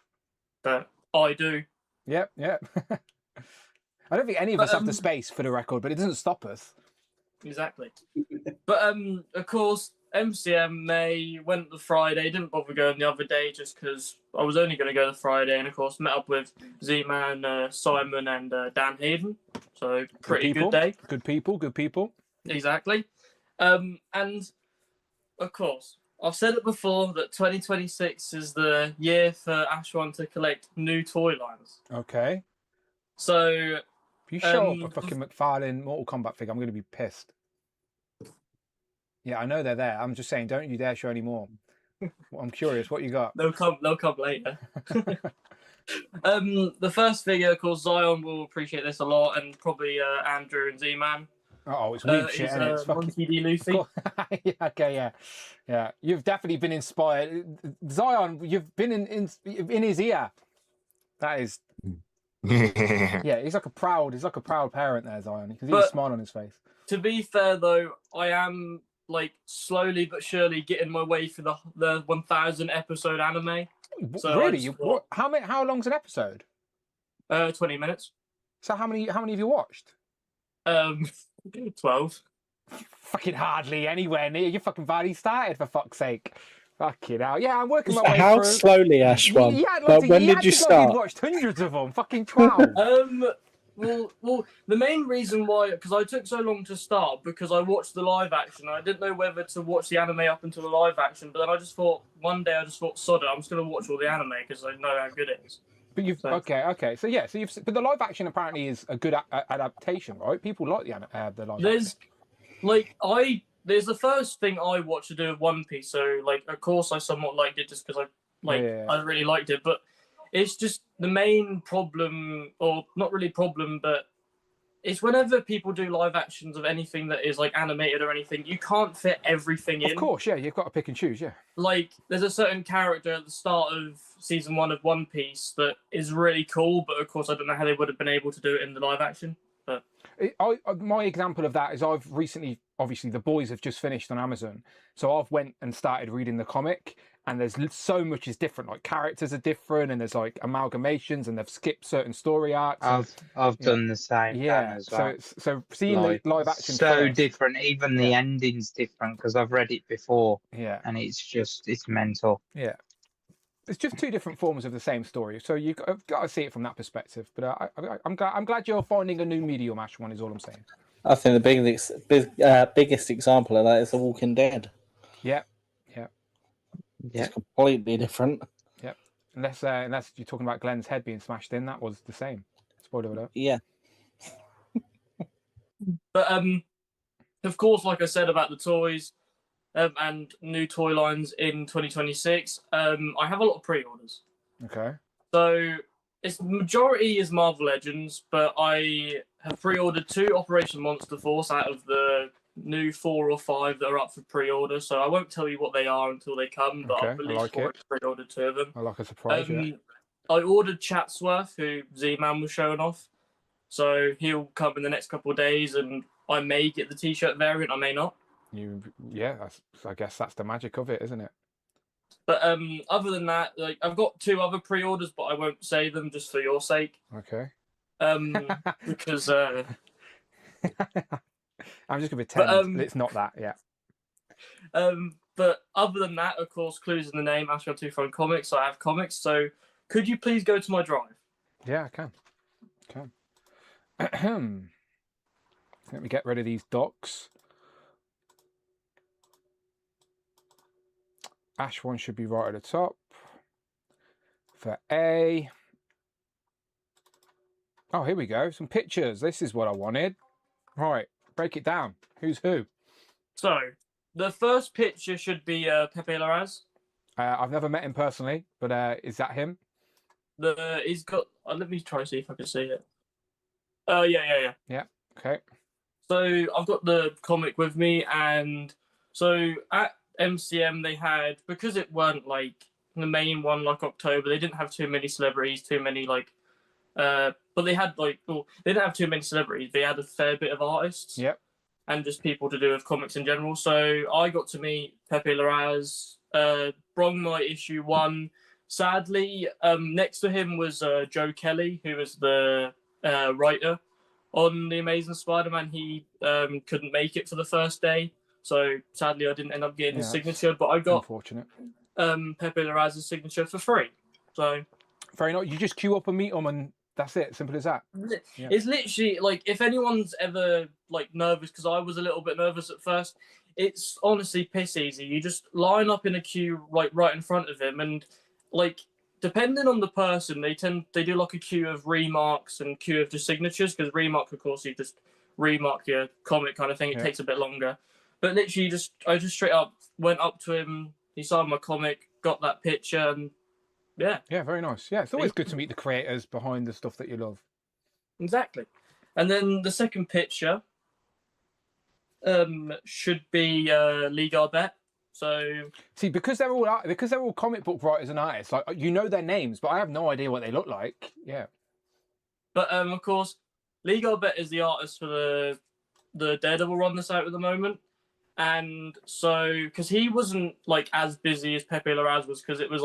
But I do. Yep. I don't think any of us have the space, for the record, but it doesn't stop us. Exactly. But of course, MCM May went the Friday, didn't bother going the other day just because I was only going to go the Friday, and of course met up with Z-Man, Simon and Dan Hayden. So pretty good day. Good people. Exactly. And of course, I've said it before that 2026 is the year for Ashwan to collect new toy lines. Okay. So if you show up a fucking McFarlane Mortal Kombat figure, I'm going to be pissed. Yeah, I know they're there. I'm just saying, don't you dare show any more. I'm curious, what you got? They'll come later. The first figure, of course, Zion will appreciate this a lot, and probably Andrew and Z-Man. Oh, it's weak shit, isn't it? It's fucking Monkey D. Luffy. Yeah, okay, yeah. You've definitely been inspired. Zion, you've been in his ear. That is. Yeah, he's like a proud parent there, Zion. You can see a smile on his face. To be fair, though, I am like slowly but surely getting my way through the 1,000 episode anime. So really? How long's an episode? 20 minutes. So how many have you watched? 12. Fucking hardly anywhere near. You fucking already started, for fuck's sake. Fucking hell. Yeah, I'm working my way How through. slowly, Ashwan? But when did you start? You've watched hundreds of them. Fucking 12. Well, the main reason why, because I took so long to start, because I watched the live action. I didn't know whether to watch the anime up until the live action, but then one day I just thought, sod it, I'm just going to watch all the anime because I know how good it is. But you've okay. So yeah, but the live action apparently is a good adaptation, right? People like the live. There's there's the first thing I watched to do with One Piece, so like of course I somewhat liked it just because I really liked it, but it's just the main problem, or not really problem, but it's whenever people do live actions of anything that is like animated or anything, you can't fit everything in. Of course, yeah, you've got to pick and choose, yeah. Like there's a certain character at the start of season 1 of One Piece that is really cool, but of course I don't know how they would have been able to do it in the live action. But my example of that is I've recently, obviously, The Boys have just finished on Amazon, so I've went and started reading the comic, and there's so much is different. Like characters are different, and there's like amalgamations, and they've skipped certain story arcs. I've done the same. Yeah, as well. so seeing the live action so first, different. Even the ending's different because I've read it before. Yeah, and it's mental. Yeah. It's just two different forms of the same story, so you've got to see it from that perspective. But I'm glad you're finding a new medium, Ash. One is all I'm saying. I think the biggest example of that is The Walking Dead. Yeah. It's completely different. Yep. Unless you're talking about Glenn's head being smashed in, that was the same. Spoiler alert. Yeah. But of course, like I said about the toys. And new toy lines in 2026. I have a lot of pre-orders. Okay. So its majority is Marvel Legends, but I have pre-ordered 2 Operation Monster Force out of the new 4 or 5 that are up for pre-order. So I won't tell you what they are until they come, but I've released 4 pre-ordered 2 of them. I like a surprise. I ordered Chatsworth, who Z-Man was showing off. So he'll come in the next couple of days, and I may get the T-shirt variant, I may not. I guess that's the magic of it, isn't it? But other than that, like I've got 2 other pre-orders, but I won't say them just for your sake. Okay. Because I'm just gonna pretend it's not that. Yeah. But other than that, of course, clues in the name. Ash got 2 Phone Comics. I have comics. So could you please go to my drive? Yeah, I can. Let me get rid of these docs. Ash one should be right at the top. For A. Oh, here we go. Some pictures. This is what I wanted. Right, break it down. Who's who? So, the first picture should be Pepe Larraz. I've never met him personally, but is that him? He's got. Let me try to see if I can see it. Yeah. Yeah. Okay. So I've got the comic with me, and so at MCM they had, because it weren't like the main one like October, they didn't have too many celebrities, but they had they didn't have too many celebrities. They had a fair bit of artists. Yep. And just people to do with comics in general. So I got to meet Pepe Larraz, Brongnight issue 1. Sadly, next to him was Joe Kelly, who was the writer on The Amazing Spider-Man. He couldn't make it for the first day. So sadly, I didn't end up getting his signature, but I got unfortunate. Pepe Larraz's signature for free. So very nice. You just queue up and meet him, and that's it. Simple as that. Yeah. It's literally like, if anyone's ever like nervous, because I was a little bit nervous at first, it's honestly piss easy. You just line up in a queue right in front of him, and like depending on the person, they do like a queue of remarks and queue of just signatures. Because remark, of course, you just remark your comic kind of thing. It takes a bit longer. But literally, I just straight up went up to him. He signed my comic, got that picture, and yeah. Yeah, very nice. Yeah, it's always good to meet the creators behind the stuff that you love. Exactly. And then the second picture should be Lee Garbett. So see, because they're all comic book writers and artists, like you know their names, but I have no idea what they look like. Yeah. But of course, Lee Garbett is the artist for the Daredevil run that's out at the moment. And so, because he wasn't like as busy as Pepe Larraz was, because it was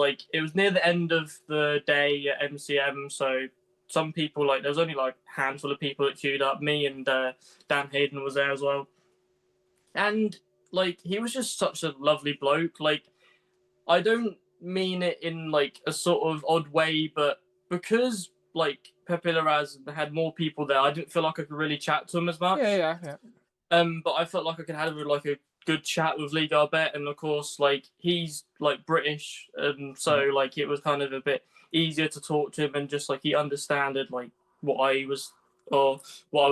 near the end of the day at MCM. So some people, there was only like a handful of people that queued up. Me and Dan Hayden was there as well. And he was just such a lovely bloke. I don't mean it in a sort of odd way, but because Pepe Larraz had more people there, I didn't feel like I could really chat to him as much. Yeah. But I felt like I could have like a good chat with Lee Garbett, and of course, like he's like British, and so like it was kind of a bit easier to talk to him, and just like he understood like what I was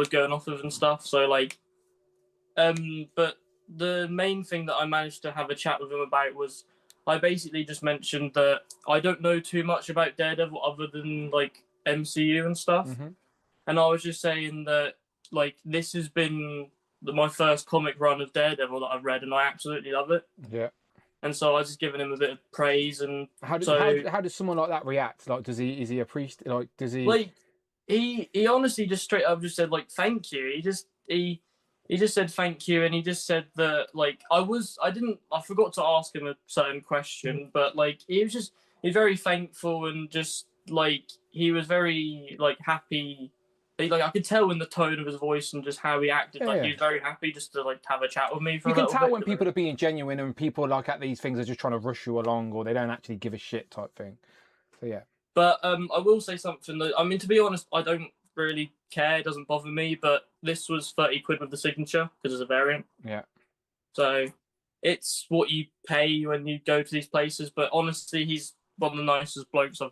going off of and stuff. So like, but the main thing that I managed to have a chat with him about was I basically just mentioned that I don't know too much about Daredevil other than like MCU and stuff, and I was just saying that like this has been my first comic run of Daredevil that I've read, and I absolutely love it. Yeah. And so I was just giving him a bit of praise, and how does someone like that react? Like, is he a priest? Like, does he? Like, he honestly just straight up just said like thank you. He just said thank you, and he just said that like I forgot to ask him a certain question, but like he's very thankful, and just like he was very like happy. Like I could tell in the tone of his voice and just how he acted, Yeah, like yeah. he was very happy just to like have a chat with me for You a can little tell bit. when people are being genuine and people like at these things are just trying to rush you along, or they don't actually give a shit type thing. So yeah. But I will say something that, I mean, to be honest, I don't really care. It doesn't bother me. But this was 30 quid with the signature because it's a variant. Yeah. So it's what you pay when you go to these places. But honestly, he's one of the nicest blokes I've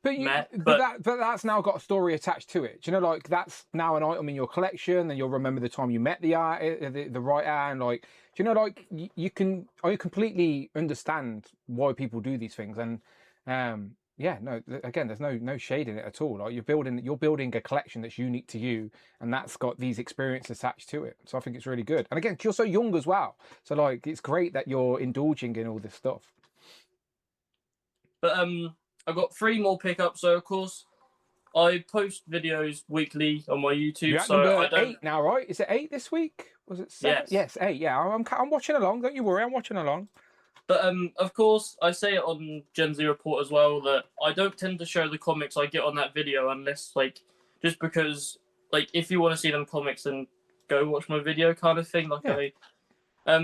met. But that's now got a story attached to it. Do you know, like that's now an item in your collection, and you'll remember the time you met the writer, and like, do you know, like I completely understand why people do these things, and yeah, no, again, there's no shade in it at all. Like you're building a collection that's unique to you, and that's got these experiences attached to it. So I think it's really good. And again, you're so young as well, so like it's great that you're indulging in all this stuff. But I got 3 more pickups. So of course, I post videos weekly on my YouTube. You're at so number I don't. 8 now, right? Is it 8 this week? Was it 7? Yes. 8. Yeah, I'm watching along. Don't you worry, I'm watching along. But of course, I say it on Gen Z Report as well that I don't tend to show the comics I get on that video unless like just because like if you want to see them comics, then go watch my video kind of thing. Like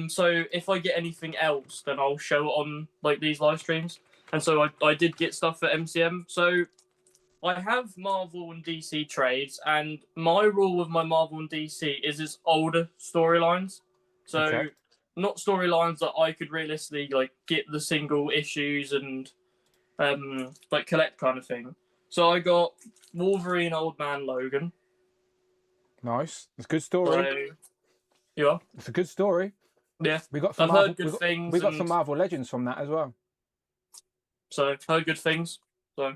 so if I get anything else, then I'll show it on like these live streams. And so I did get stuff for MCM. So I have Marvel and DC trades, and my rule with my Marvel and DC is it's older storylines. So. Okay. Not storylines that I could realistically like get the single issues and like collect kind of thing. So I got Wolverine Old Man Logan. Nice. It's a good story. Yeah. It's a good story. Yeah. We got some I've Marvel, heard good things. We got some Marvel Legends from that as well. So I've heard good things. So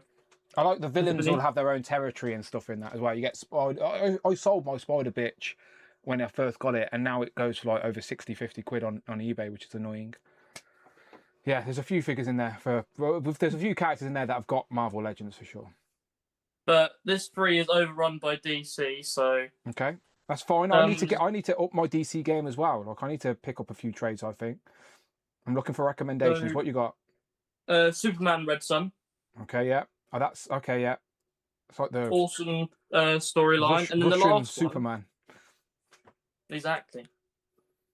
I like the villains all have their own territory and stuff in that as well. You get I sold my Spider Bitch when I first got it, and now it goes for like over 60-50 quid on eBay, which is annoying. Yeah, there's a few figures in there there's a few characters in there that have got Marvel Legends for sure. But this 3 is overrun by DC, so okay, that's fine. I need to up my DC game as well. Like I need to pick up a few trades. I think I'm looking for recommendations. What you got? Superman Red Sun. Okay, yeah. Oh, that's okay, yeah. It's like the awesome storyline, and then the last Superman. One, exactly.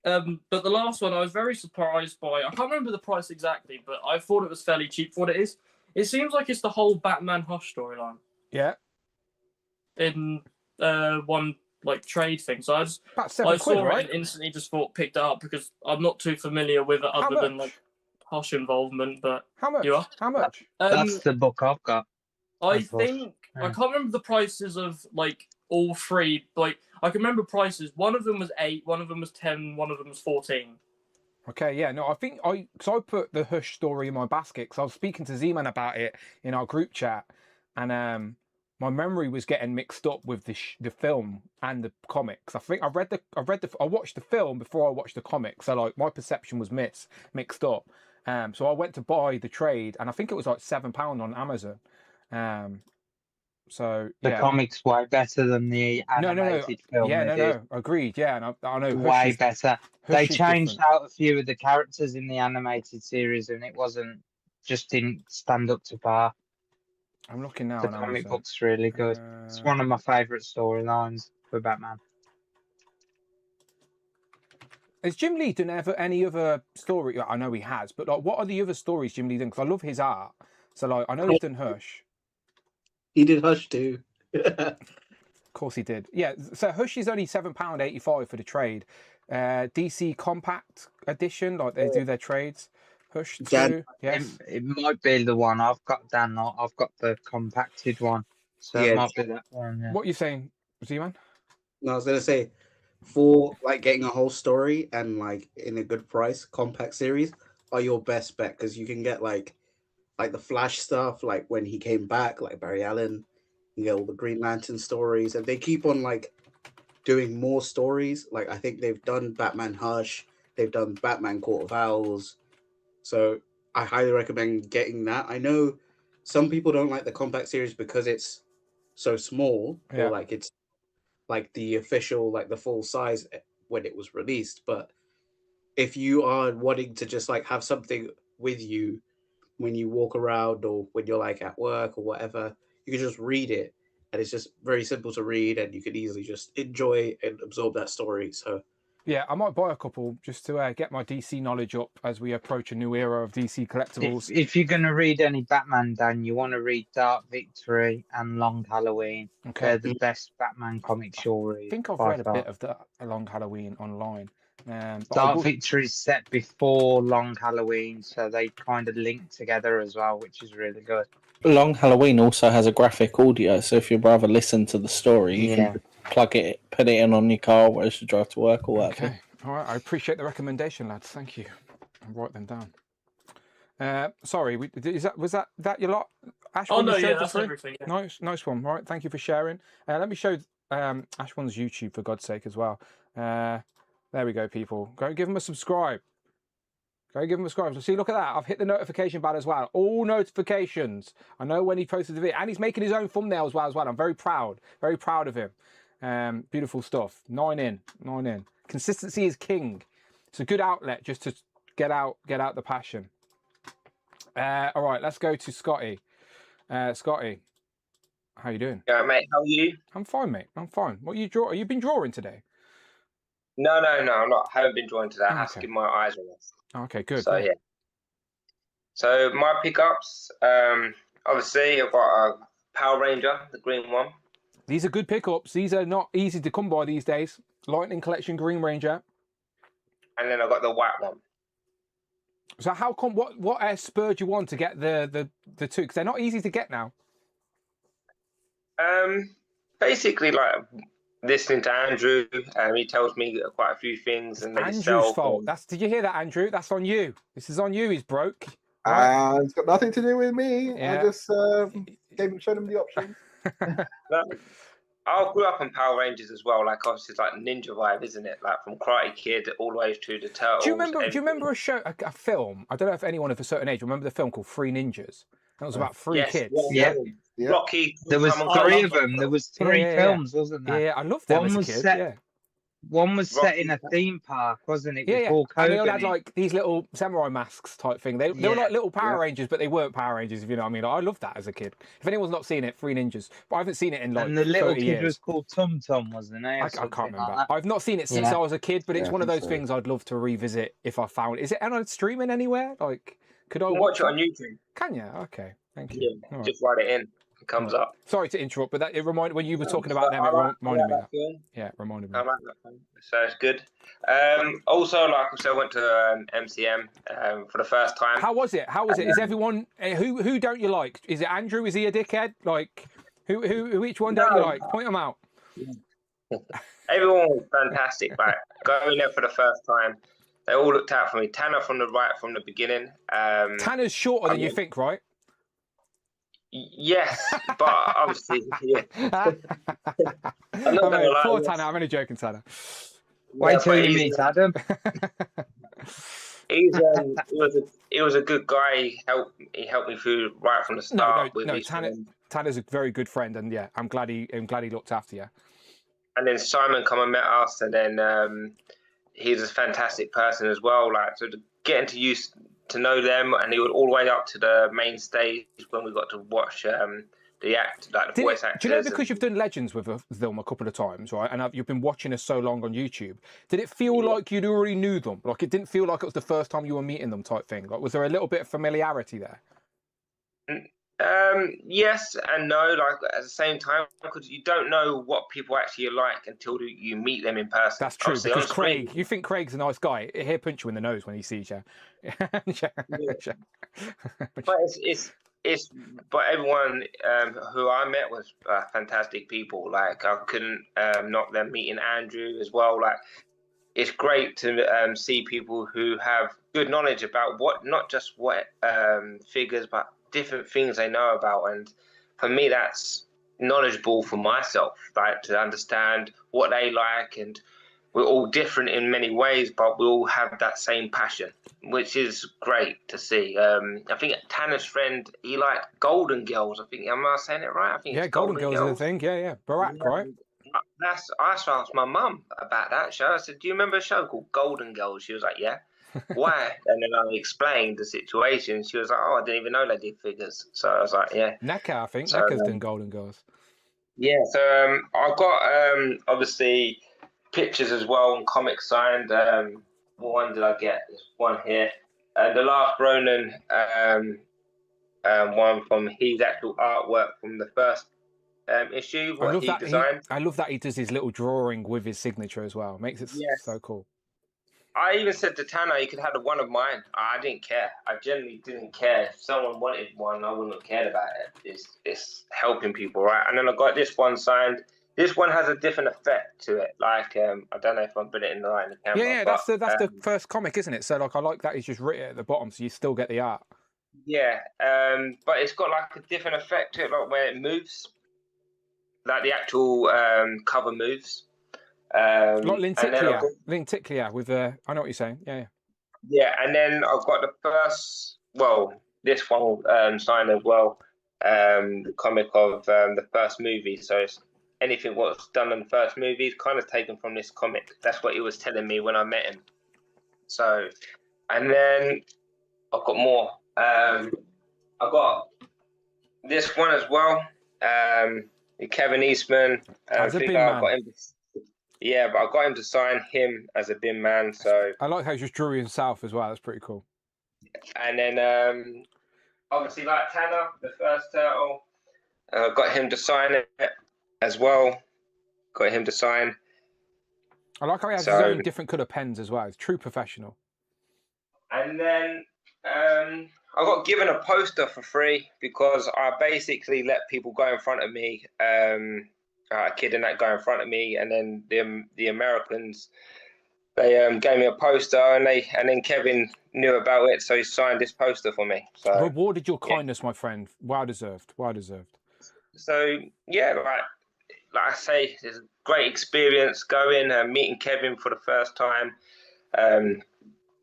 But the last one I was very surprised by. I can't remember the price exactly, but I thought it was fairly cheap for what it is. It seems like it's the whole Batman Hush storyline. Yeah. In one like trade thing. So I saw right? it and instantly just picked it up because I'm not too familiar with it other than like Hush involvement. But how much? You are? How much? That's the book I've got. I think I can't remember the prices of like all 3. Like I can remember prices. One of them was 8, one of them was 10, one of them was 14. Okay, yeah, no, I think I put the Hush story in my basket because I was speaking to Z-Man about it in our group chat, and my memory was getting mixed up with the film and the comics. I think I watched the film before I watched the comics, so like my perception was mixed up. So I went to buy the trade, and I think it was like £7 on Amazon. So the comics way better than the animated film. Yeah, no, agreed. Yeah, and I know way better. They changed different. out a few of the characters in the animated series, and it didn't stand up to par. I'm looking now. The comic book's really good. It's one of my favourite storylines for Batman. Has Jim Lee done any other story? I know he has, but like, what are the other stories Jim Lee done? Because I love his art. So like, I know he's done Hush. He did Hush too. Of course he did. Yeah. So Hush is only £7.85 for the trade. DC Compact Edition, like they do their trades. Hush Dan, 2, yes. It might be the one I've got, Dan. I've got the compacted one, so it Yeah. might be that one. Yeah. What are you saying, Z-Man? No, I was gonna say, for like getting a whole story and like in a good price, compact series are your best bet because you can get like the Flash stuff, like when he came back, like Barry Allen. You get all the Green Lantern stories, and they keep on like doing more stories. Like I think they've done Batman Hush, they've done Batman Court of Owls. So I highly recommend getting that. I know some people don't like the compact series because it's so small, Yeah. or like it's like the official, like the full size when it was released. But if you are wanting to just like have something with you when you walk around or when you're like at work or whatever, you can just read it, and it's just very simple to read, and you can easily just enjoy and absorb that story. So Yeah, I might buy a couple just to get my DC knowledge up as we approach a new era of DC collectibles. If you're going to read any Batman, Dan, you want to read Dark Victory and Long Halloween. Okay. They're the best Batman comics you'll read. I think I've by read a far. bit of the Long Halloween online. But I Dark will- Victory is set before Long Halloween, so they kind of link together as well, which is really good. Long Halloween also has a graphic audio, so if you'd rather listen to the story, you Yeah. can plug it, put it in on your car as you drive to work or whatever. Okay, all right. I appreciate the recommendation, lads. Thank you. I'll write them down. Sorry, was that your lot? Ash, Oh when no, you showed yeah, the that's three? everything. Yeah. Nice one. Right, thank you for sharing. Let me show Ash one's YouTube for God's sake as well. There we go, people. Go give him a subscribe. Go give him a subscribe. So see, look at that. I've hit the notification bell as well. All notifications. I know when he posted the video, and he's making his own thumbnail as well. I'm very proud of him. Beautiful stuff. 9 in. Consistency is king. It's a good outlet just to get out the passion. All right, let's go to Scotty. Scotty, how you doing? Yeah, mate. How are you? I'm fine, mate. I'm fine. What you been drawing today? No, I'm not. I haven't been drawn to that. I have to Okay. give my eyes a rest. Okay, good. So good. yeah. So my pickups, obviously I've got a Power Ranger, the green one. These are good pickups. These are not easy to come by these days. Lightning Collection Green Ranger. And then I've got the white one. So how come? What spurred you on to get the two? Because they're not easy to get now. Basically, like listening to Andrew, he tells me quite a few things, and Andrew's yourself, fault. Did you hear that, Andrew? That's on you. This is on you. He's broke. Right? It's got nothing to do with me. Yeah. I just showed him the options. I grew up on Power Rangers as well. Like obviously, it's like Ninja vibe, isn't it? Like from Karate Kid all the way through the Turtles. Do you remember a film? I don't know if anyone of a certain age remember the film called Three Ninjas. That was about three kids. Yeah. Rocky. There was three of them. There was three films, wasn't there? Yeah, I loved them One as a was kid. set- Yeah. One was set in a theme park, wasn't it? Yeah, Before and they all COVID. had like these little samurai masks type thing. They were Yeah. like little Power Rangers, but they weren't Power Rangers, if you know what I mean. I loved that as a kid. If anyone's not seen it, Three Ninjas. But I haven't seen it in like And the little 30 kid years. was called Tum Tum, wasn't he? I can't remember. I've not seen it since I was a kid, but it's one of those things I'd love to revisit if I found it. Is it on streaming anywhere? Like, could I You can watch it on YouTube. Can you? Okay, thank you. Yeah, All right. just write it in. It comes up. Sorry to interrupt, but that it reminded when you were talking about them. I It like reminded me of that that. film. Yeah, it reminded me. I like that film. So it's good. Also, like I said, I went to MCM for the first time. How was it? How was it? Is everyone who don't you like? Is it Andrew? Is he a dickhead? Like who which one don't you like? Point them out. Everyone was fantastic. Like going there for the first time, they all looked out for me. Tanner from the beginning. Tanner's shorter than you think, right? Yes, but obviously, yeah. I'm not gonna lie, Poor yes. Tanner. I'm only joking, Tanner. Wait till but you meet Adam. He was a good guy. He helped me through right from the start. No. Tanner's a very good friend, and yeah, I'm glad he looked after you. And then Simon come and met us, and then he's a fantastic person as well. Like so, getting to know them, and he would all the way up to the main stage when we got to watch the voice actors. Do you know, because you've done Legends with them a couple of times, right? And you've been watching us so long on YouTube. Did it feel like you'd already knew them? Like it didn't feel like it was the first time you were meeting them, type thing. Like was there a little bit of familiarity there? Yes and no. Like at the same time, because you don't know what people actually are like until you meet them in person. That's true, Obviously, because on screen, Craig, you think Craig's a nice guy. He'll punch you in the nose when he sees you. But but everyone who I met was fantastic people. Like I couldn't knock them. Meeting Andrew as well. Like it's great to see people who have good knowledge about not just what figures, but different things they know about. And for me, that's knowledgeable for myself, like to understand what they like. And we're all different in many ways, but we all have that same passion, which is great to see. I think Tanner's friend, he liked Golden Girls. I think, am I saying it right? I think Yeah, it's Golden Girls are the thing. Yeah. Barack, right? I asked my mum about that show. I said, "Do you remember a show called Golden Girls?" She was like, "Yeah." Why? And then I explained the situation. She was like, "Oh, I didn't even know they did figures." So I was like, "Yeah." Naka, I think. So, Naka's done Golden Girls. Yeah. So I've got obviously pictures as well and comics signed. What one did I get? There's one here. The Last Ronin one from his actual artwork from the first issue, what he designed. I love that he does his little drawing with his signature as well. Makes it so cool. I even said to Tanner, you could have one of mine. I didn't care. I generally didn't care. If someone wanted one, I wouldn't have cared about it. It's helping people, right? And then I got this one signed. This one has a different effect to it. Like I don't know if I'm putting it in the right in the camera. Yeah, but, that's the first comic, isn't it? So like I like that he's just written it at the bottom, so you still get the art. Yeah, but it's got like a different effect to it, like when it moves, like the actual cover moves. Like Linticlia with I know what you're saying. Yeah. Yeah, and then I've got the first. Well, this one signed as well. The comic of the first movie. So it's anything what's done in the first movie is kind of taken from this comic. That's what he was telling me when I met him. So, and then I've got more. I've got this one as well. Kevin Eastman. As a bin man. Yeah, but I got him to sign him as a bin man. So I like how he just drew himself as well. That's pretty cool. And then obviously like Tanner, the first turtle, got him to sign it as well. Got him to sign. I like how he has his own different colour pens as well. He's true professional. And then I got given a poster for free because I basically let people go in front of me. A kid and that go in front of me, and then the Americans, they gave me a poster, and then Kevin knew about it, so he signed this poster for me. So rewarded your kindness, my friend. Well deserved. Well deserved. So yeah, like I say, it's a great experience going meeting Kevin for the first time.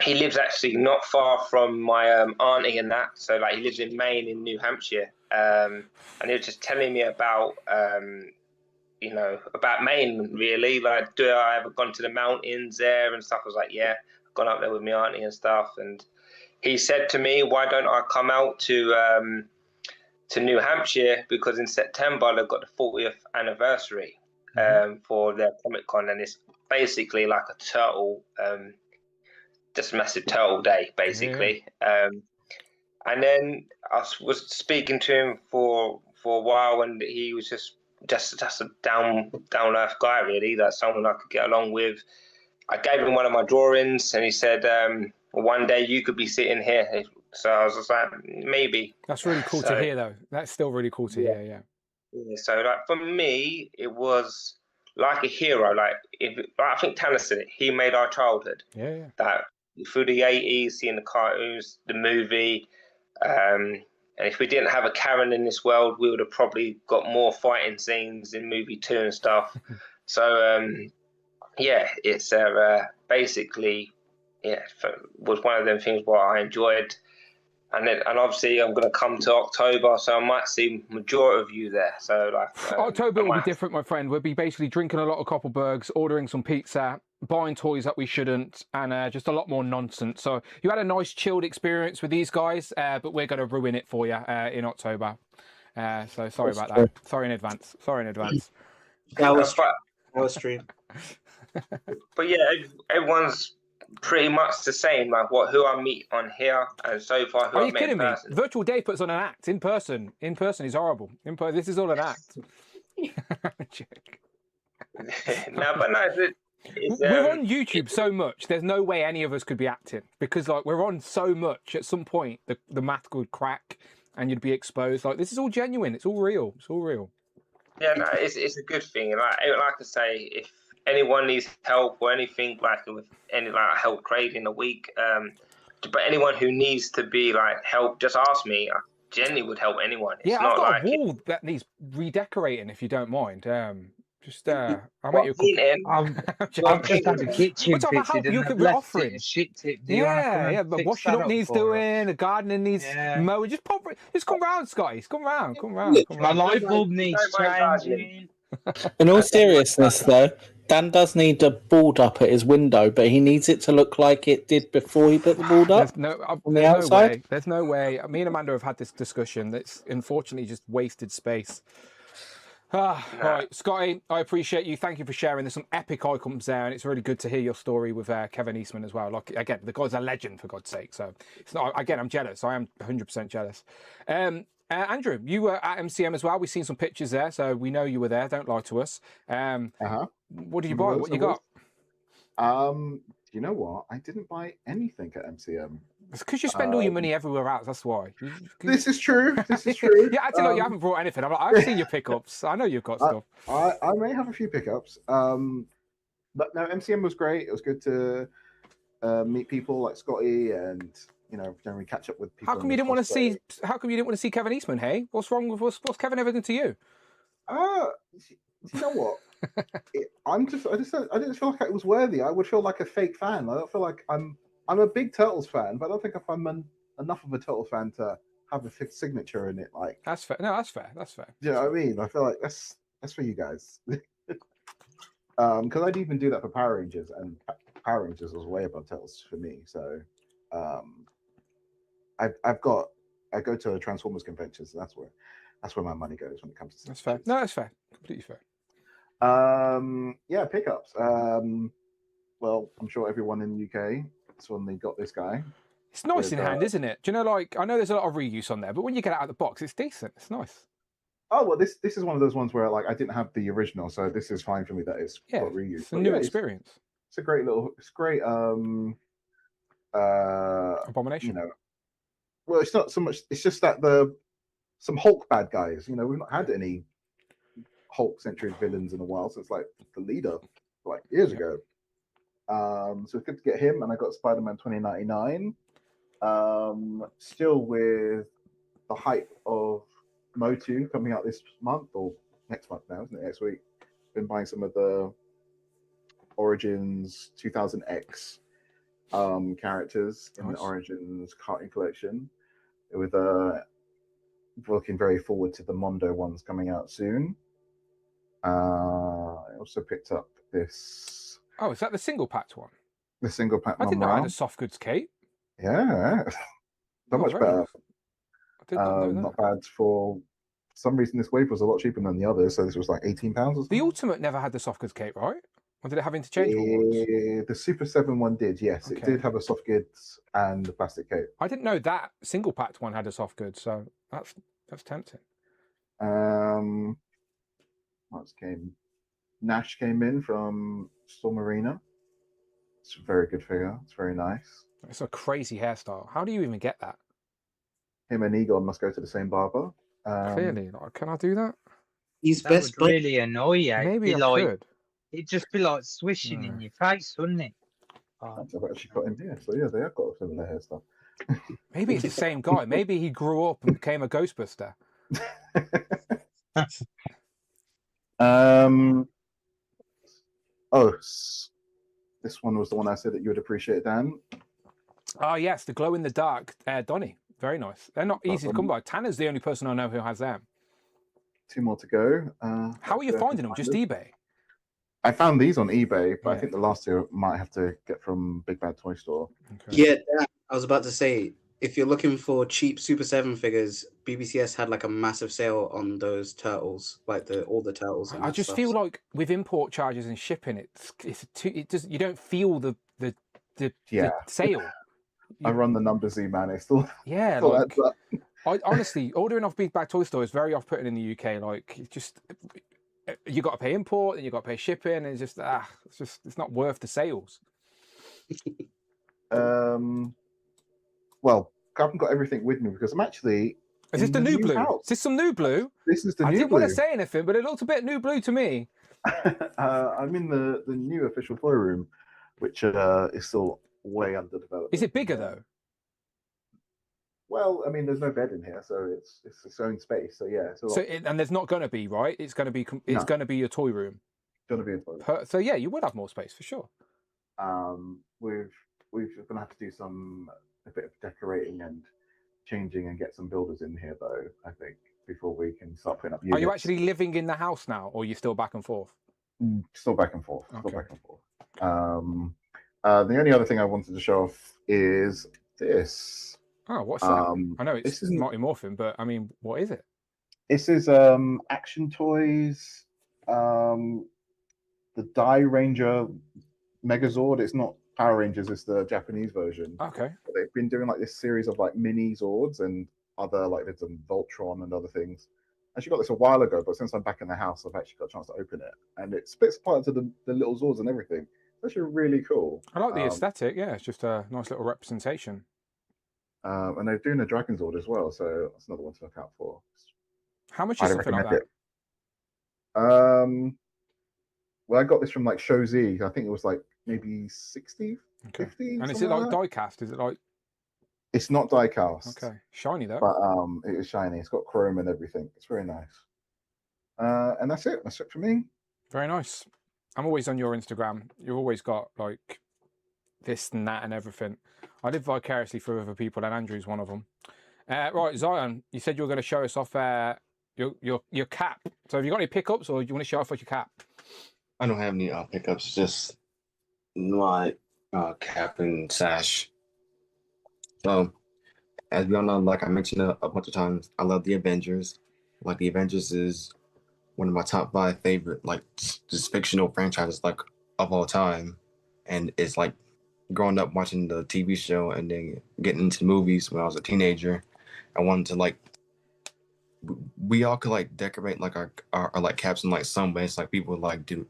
He lives actually not far from my auntie and that, so like he lives in Maine in New Hampshire, and he was just telling me about about Maine, really. Like, do I ever gone to the mountains there and stuff? I was like, yeah, I've gone up there with my auntie and stuff. And he said to me, why don't I come out to New Hampshire? Because in September, they've got the 40th anniversary for their Comic Con. And it's basically like a turtle, just a massive turtle day, basically. Yeah. And then I was speaking to him for a while, and he was just a down earth guy, really. That's someone I could get along with. I gave him one of my drawings, and he said, "One day you could be sitting here." So I was just like, maybe. That's really cool to hear, though. That's still really cool to hear. Yeah. So like for me, it was like a hero. Like I think Tanner said it. He made our childhood. Yeah. That through the 80s, seeing the cartoons, the movie. And if we didn't have a Karen in this world, we would have probably got more fighting scenes in movie 2 and stuff. So, it's basically, was one of them things what I enjoyed. And obviously I'm going to come to October, so I might see majority of you there. So October will be different, my friend. We'll be basically drinking a lot of Koppelbergs, ordering some pizza, buying toys that we shouldn't, and just a lot more nonsense. So you had a nice chilled experience with these guys, but we're going to ruin it for you in October. So sorry about that. Sorry in advance. Our stream. But yeah, everyone's pretty much the same, like who I meet on here, and so far who Are I've you met in kidding me? person. Virtual Dave puts on an act in person. In person is horrible. This is all an act. No, but no, it's, We're on YouTube so much. There's no way any of us could be acting because, like, we're on so much. At some point, the math would crack, and you'd be exposed. Like, this is all genuine. It's all real. It's all real. Yeah, no, it's a good thing. Like I say, if anyone needs help or anything, like with any like help creating a week, but anyone who needs to be like help, just ask me. I genuinely would help anyone. It's Yeah, not I've got like a wall that needs redecorating, if you don't mind. I'll make you a cookie. I've just had a kitchen We're talking about fitted help you and could they've be left it offering. a shit tip. Do you want to come and But fix washing that up needs for us? doing, the gardening needs mowing. Just come round, Scotty. Come round. My light bulb needs changing. In all seriousness, though, Dan does need a board up at his window, but he needs it to look like it did before he put the board up. On the outside. There's no way. Me and Amanda have had this discussion. That's unfortunately just wasted space. Right, Scotty, I appreciate you. Thank you for sharing. There's some epic icons there, and it's really good to hear your story with Kevin Eastman as well. Like, again, the guy's a legend, for God's sake. So, it's not. Again, I'm jealous. I am 100% jealous. Andrew, you were at MCM as well. We've seen some pictures there, so we know you were there. Don't lie to us. What did you buy? What you got? You know what? I didn't buy anything at MCM. It's because you spend all your money everywhere else. That's why. This is true. This is true. Yeah, actually, look, you haven't brought anything. I've seen your pickups. I know you've got stuff. I may have a few pickups. But no, MCM was great. It was good to meet people like Scotty and generally catch up with people. How come you didn't want to see? How come you didn't want to see Kevin Eastman? Hey, what's wrong with what's Kevin ever done to you? You know what? I didn't feel like it was worthy. I would feel like a fake fan. I don't feel like I'm a big Turtles fan, but I don't think if I'm enough of a Turtles fan to have a fixed signature in it. Like that's fair. No, that's fair. That's fair. You know what I mean? I feel like that's for you guys. Because I'd even do that for Power Rangers, and Power Rangers was way above Turtles for me. So I go to Transformers conventions. So that's where my money goes when it comes to. That's fair. No, that's fair. Completely fair. Yeah, pickups. Well, I'm sure everyone in the UK suddenly got this guy. It's nice in hand, isn't it? Do you know, like, I know there's a lot of reuse on there, but when you get it out of the box, it's decent. It's nice. Oh well, this is one of those ones where like I didn't have the original, so this is fine for me that it's got reused. It's a new experience. It's a great abomination. Well, it's not so much. It's just that some Hulk bad guys. We've not had any Hulk-centric villains in a while since like the leader, like years ago. So it's good to get him, and I got Spider-Man 2099. Still with the hype of Motu coming out this month or next month now, isn't it? Next week. Been buying some of the Origins 2000X characters in the Origins carton collection. With looking very forward to the Mondo ones coming out soon. I also picked up this. Oh, is that the single packed one? The single pack. I didn't know I had a soft goods cape. Yeah, so much better. Nice. I did not know that. Not bad for some reason. This wave was a lot cheaper than the others, so this was like £18 or something. The Ultimate never had the soft goods cape, right? Or did it have interchangeable ones? The Super 7 one did, yes. Okay. It did have a soft goods and a plastic cape. I didn't know that single packed one had a soft goods, so that's tempting. Nash came in from Storm Arena. It's a very good figure. It's very nice. It's a crazy hairstyle. How do you even get that? Him and Egon must go to the same barber. Clearly, like, can I do that? He's That best would really annoy you. Maybe It'd I be could. It'd just be like swishing in your face, wouldn't it? I've actually got him here. So yeah, they have got a similar hairstyle. Maybe it's the same guy. Maybe he grew up and became a Ghostbuster. This one was the one I said that you would appreciate, Dan. Oh, yes, the glow in the dark Donny. Very nice. They're not easy to come by. Tanner's the only person I know who has them. 2 more to go. How are you finding them? Just eBay? I found these on eBay, but I think the last 2 might have to get from Big Bad Toy Store. Yeah, I was about to say, if you're looking for cheap Super 7 figures, BBCS had like a massive sale on those turtles, like all the turtles. And I just feel like with import charges and shipping, you don't feel the the Yeah. sale. I run the numbers, man. It's still Yeah, still like adds up. I honestly ordering off big bag toy store is very off-putting in the UK. Like, it's just you got to pay import and you got to pay shipping, and it's just it's not worth the sales. Well, I haven't got everything with me because I'm actually. Is this in the new blue? house. Is this some new blue? This is the I new didn't blue. want to say anything, but it looked a bit new blue to me. I'm in the new official toy room, which is still way under development. Is it bigger though? Well, I mean, there's no bed in here, so it's its own space. So yeah, it's a lot. And there's not going to be, right? It's going to be No. going to be your toy room. Going to be a toy room. So yeah, you would have more space for sure. We're going to have to do a bit of decorating and changing and get some builders in here though. I think before we can start putting up units. Are you actually living in the house now, or are you still back and forth? Still back and forth. Okay. Still back and forth. The only other thing I wanted to show off is this. Oh, what's that? I know it's Mighty Morphin, but I mean, what is it? This is Action Toys, the Die Ranger Megazord. It's not Power Rangers, it's the Japanese version. Okay. But they've been doing like this series of like mini Zords and other like there's some Voltron and other things. I actually got this a while ago, but since I'm back in the house, I've actually got a chance to open it, and it splits apart into the little Zords and everything. It's actually really cool. I like the aesthetic. Yeah, it's just a nice little representation. And they're doing a Dragon Zord as well, so that's another one to look out for. How much is something like that? Well, I got this from like Show Z. I think it was like maybe 60, 50. And is it like die cast? Is it like? It's not die cast. Okay, shiny though. But it is shiny. It's got chrome and everything. It's very nice. And that's it. That's it for me. Very nice. I'm always on your Instagram. You've always got like this and that and everything. I live vicariously through other people, and Andrew's one of them. Right, Zion, you said you were going to show us off your cap. So have you got any pickups, or do you want to show off your cap? I don't have any pickups, just my cap and sash. So, as we all know, like I mentioned a bunch of times, I love the Avengers. Like the Avengers is one of my top 5 favorite, like just fictional franchises, like of all time, and it's like growing up watching the TV show and then getting into movies when I was a teenager. I wanted to like we all could like decorate like our like caps in like some ways, like people would like do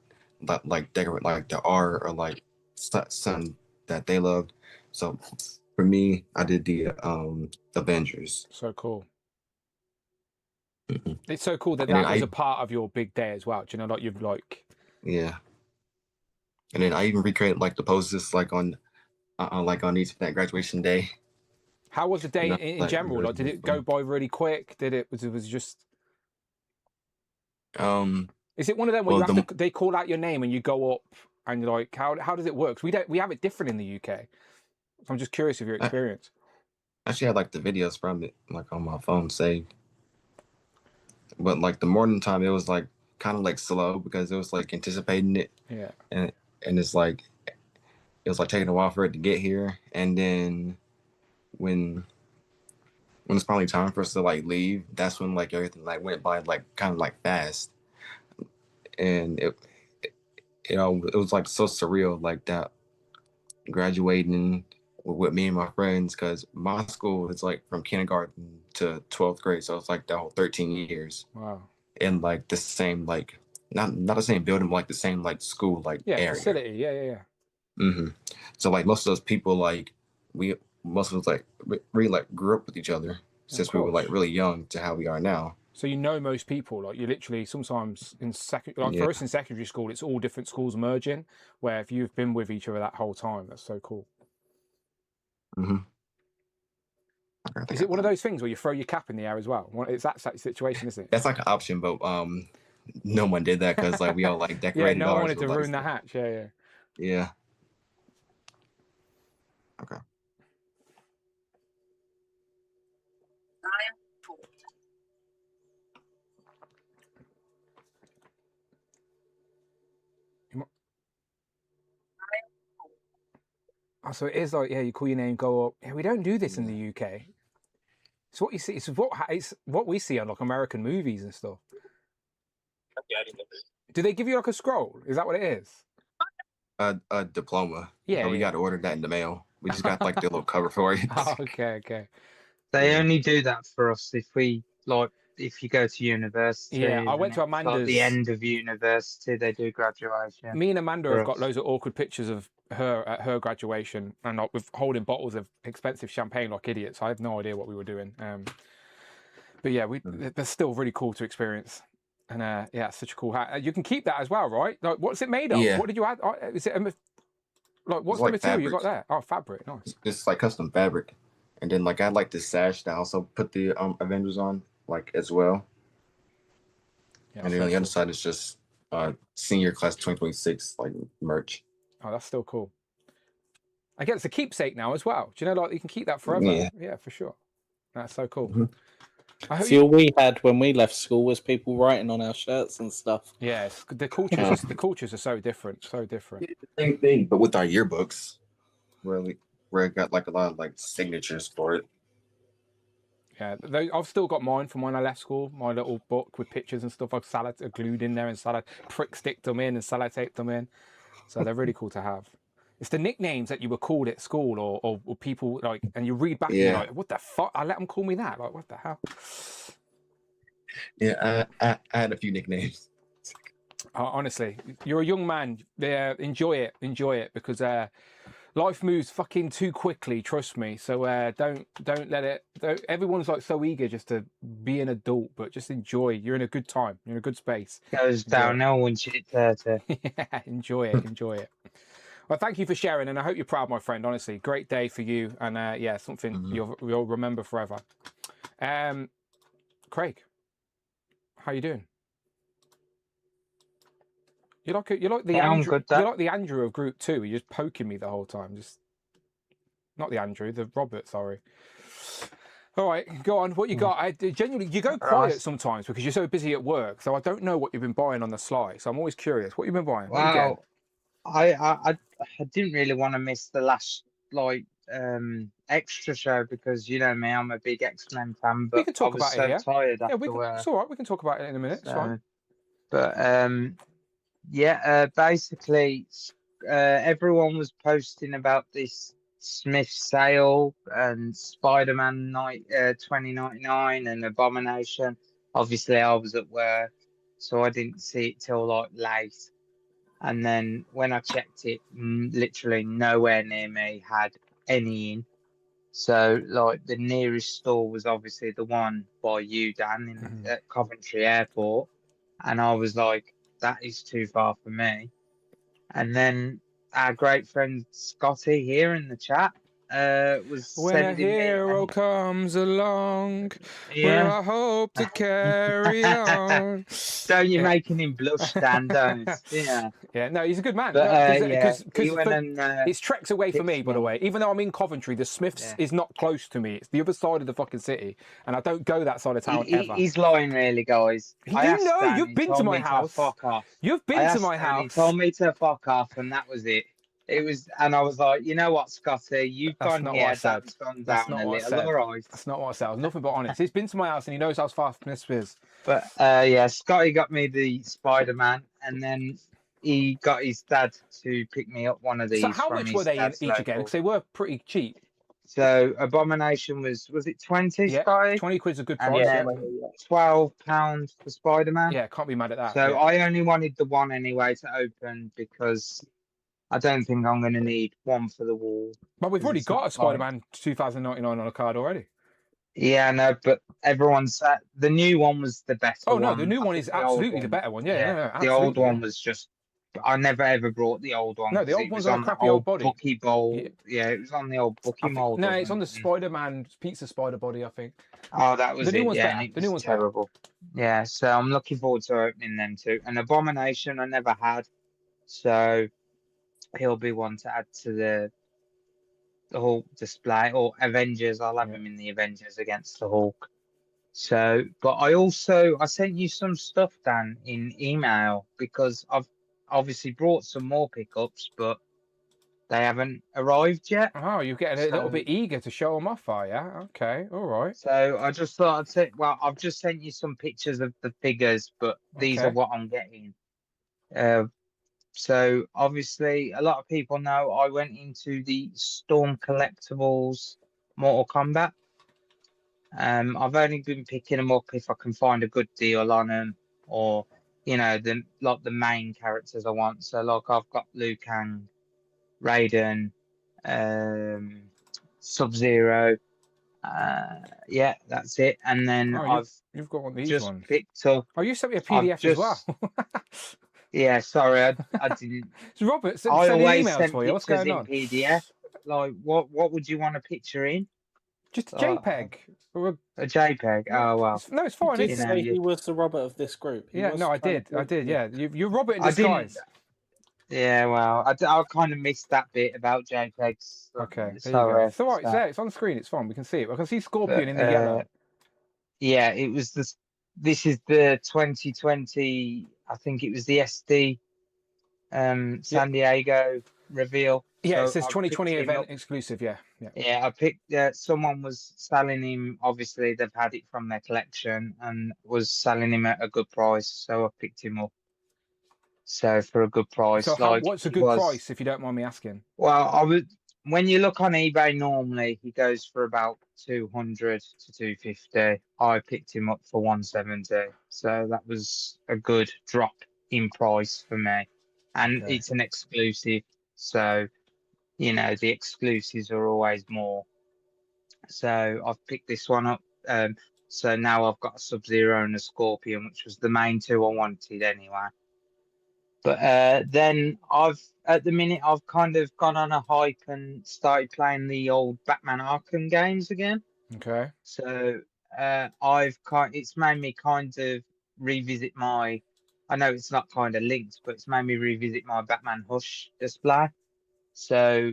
like decorate like the art or like something that they loved. So for me, I did the Avengers. So cool. It's so cool that was a part of your big day as well. Do you know, like you've like. Yeah. And then I even recreated like the poses like on each that graduation day. How was the day in general? Like, did it go by really quick? Was it just? Is it one of them where they call out your name and you go up and you're like, how does it work? We have it different in the UK. So I'm just curious of your experience. I actually had like the videos from it like on my phone saved. But like the morning time, it was like kind of like slow because it was like anticipating it. Yeah. And it's like it was like taking a while for it to get here, and then when it's probably time for us to like leave, that's when like everything like went by like kind of like fast, and it was like so surreal like that graduating with me and my friends, because my school is like from kindergarten to 12th grade, so it's like the whole 13 years. Wow. In like the same like not the same building, but like the same like school like area. Facility. Yeah. Mm-hmm. So like most of those people like most of us like really like grew up with each other since we were like really young to how we are now. So you know most people, like you literally sometimes in for us in secondary school, it's all different schools merging. Where if you've been with each other that whole time, that's so cool. Mm-hmm. Is it one of those things where you throw your cap in the air as well? It's that situation, isn't it? That's like an option, but no one did that because like we all like decorated. Yeah, no one wanted to ruin the hatch. Yeah. Okay. Oh, so it is like, you call your name, go up. Yeah, we don't do this in the UK. It's what you see. It's what we see on like American movies and stuff. Do they give you like a scroll? Is that what it is? a diploma. Yeah, but we yeah. got to order that in the mail. We just got like the little cover for it. Oh, okay. They only do that for us if we like if you go to university. Yeah, I and went to it's like Amanda's. the end of university, they do graduation. Me and Amanda for have got us. loads of awkward pictures of her at her graduation, and like, with holding bottles of expensive champagne like idiots. I have no idea what we were doing. But yeah, they're still really cool to experience. And yeah, it's such a cool hat. You can keep that as well, right? Like, what's it made of? Yeah. What did you add? Is it like what's the like material you got fabric. there? Oh, fabric. Nice. It's like custom fabric, and then like I had like this sash that I also put the Avengers on like as well. Yeah, and then on the other side is just senior class 2026 like merch. Oh, that's still cool. I guess it's a keepsake now as well. Do you know, like you can keep that forever? Yeah, for sure. That's so cool. Mm-hmm. See, all we had when we left school was people writing on our shirts and stuff. Yeah, the cultures. The cultures are so different. So different. Same thing, but with our yearbooks, where I got like a lot of like signatures for it. Yeah, I've still got mine from when I left school. My little book with pictures and stuff. I've glued in there and prick sticked them in and sellotaped them in. So they're really cool to have. It's the nicknames that you were called at school, or people like, and you read back and you're like, what the fuck? I let them call me that. Like, what the hell? Yeah, I had a few nicknames. Honestly, you're a young man. Enjoy it because life moves fucking too quickly. Trust me. So don't let it. Everyone's like so eager just to be an adult, but just enjoy. You're in a good time. You're in a good space. Goes downhill once you hit 30. Yeah, enjoy it. Well, thank you for sharing, and I hope you're proud, my friend. Honestly, great day for you, and yeah, something you'll remember forever. Craig, how you doing? You're like the Andrew. You're like the Andrew of Group 2. You're just poking me the whole time. Just not the Andrew, the Robert. Sorry. All right, go on. What you got? Genuinely, you go quiet sometimes because you're so busy at work. So I don't know what you've been buying on the sly. So I'm always curious. What you've been buying? Wow. I didn't really want to miss the last extra show because you know me, I'm a big X-Men fan. But we can talk I was about so it here. tired Yeah, after it's all right. We can talk about it in a minute. It's fine. But basically, everyone was posting about this Smith sale and Spider-Man 2099 and Abomination. Obviously, I was at work, so I didn't see it till like late. And then when I checked it, literally nowhere near me had any in. So like the nearest store was obviously the one by you, Dan, at Coventry Airport. And I was like, that is too far for me. And then our great friend Scotty here in the chat was when a sending hero me. comes along, well, I hope to carry on. Don't you making him blush, Dan? Don't. Yeah. Yeah. No, he's a good man. But, it's treks away for me, by the way. Even though I'm in Coventry, the Smiths is not close to me. It's the other side of the fucking city, and I don't go that side of town ever. He's lying, really, guys. You've been to my house. Fuck off. You've been to my house. He told me to fuck off, and that was it. It was, and I was like, you know what, Scotty, you've gone here, that's gone down a little, all right. That's not what I said. I was nothing but honest. He's been to my house and he knows how far Smith is. But yeah, Scotty got me the Spider-Man, and then he got his dad to pick me up one of these. So how much were they each again? Because they were pretty cheap. So Abomination was it 20? Yeah, Scotty? 20 quid's a good price. And £12 for Spider-Man. Yeah, can't be mad at that. So I only wanted the one anyway to open because I don't think I'm going to need one for the wall. But we've already got a Spider-Man 2099 on a card already. Yeah, no, but everyone's the new one was the better one. Oh no, the new one is absolutely the better one. Yeah, the old one was just. I never ever brought the old one. No, the old one's on a crappy old body. Bucky bowl. Yeah, it was on the old Bucky mold. No, it's on the Spider-Man pizza spider body, I think. Oh, that was the new it. One's yeah, better. The new one's terrible. Better. Yeah, so I'm looking forward to opening them too. An Abomination I never had, so he'll be one to add to the whole display. Or Avengers, I'll have him in the Avengers against the Hulk. So, but I sent you some stuff, Dan, in email because I've obviously brought some more pickups, but they haven't arrived yet. Oh, you're getting a little bit eager to show them off, are you? Okay, all right. So I just thought I'd say, well, I've just sent you some pictures of the figures, but these are what I'm getting. So obviously, a lot of people know I went into the Storm Collectables Mortal Kombat. I've only been picking them up if I can find a good deal on them, or the main characters I want. So like I've got Liu Kang, Raiden, Sub-Zero. Yeah, that's it. And then you've got one of these just ones. picked up. Oh, you sent me a PDF as well. Yeah, sorry, I didn't. It's Robert I sending always emails send for you. What's pictures going in on? PDF. Like, what would you want a picture in? Just a JPEG. A JPEG. Oh well. It's fine. He did say he was the Robert of this group. Yeah, no, I did. Yeah, you're Robert in I didn't- disguise. Yeah, well, I kind of missed that bit about JPEGs. Okay, there you go. Sorry. It's all right. It's there. It's on the screen. It's fine. We can see it. I can see Scorpion in the yellow. Yeah, it was this. This is the 2020. I think it was the SD San Diego reveal. Yeah, it So says I 2020 picked him event up. exclusive. Yeah. Yeah, I picked. Someone was selling him. Obviously, they've had it from their collection and was selling him at a good price. So I picked him up. So for a good price. So what's a good price, if you don't mind me asking? Well, when you look on eBay, normally he goes for about 200 to 250. I picked him up for 170, so that was a good drop in price for me. And Okay. it's an exclusive, so the exclusives are always more. So I've picked this one up. So now I've got a Sub-Zero and a Scorpion, which was the main two I wanted anyway. But then at the minute I've kind of gone on a hype and started playing the old Batman Arkham games again. Okay. So it's made me kind of revisit my. I know it's not kind of linked, but it's made me revisit my Batman Hush display. So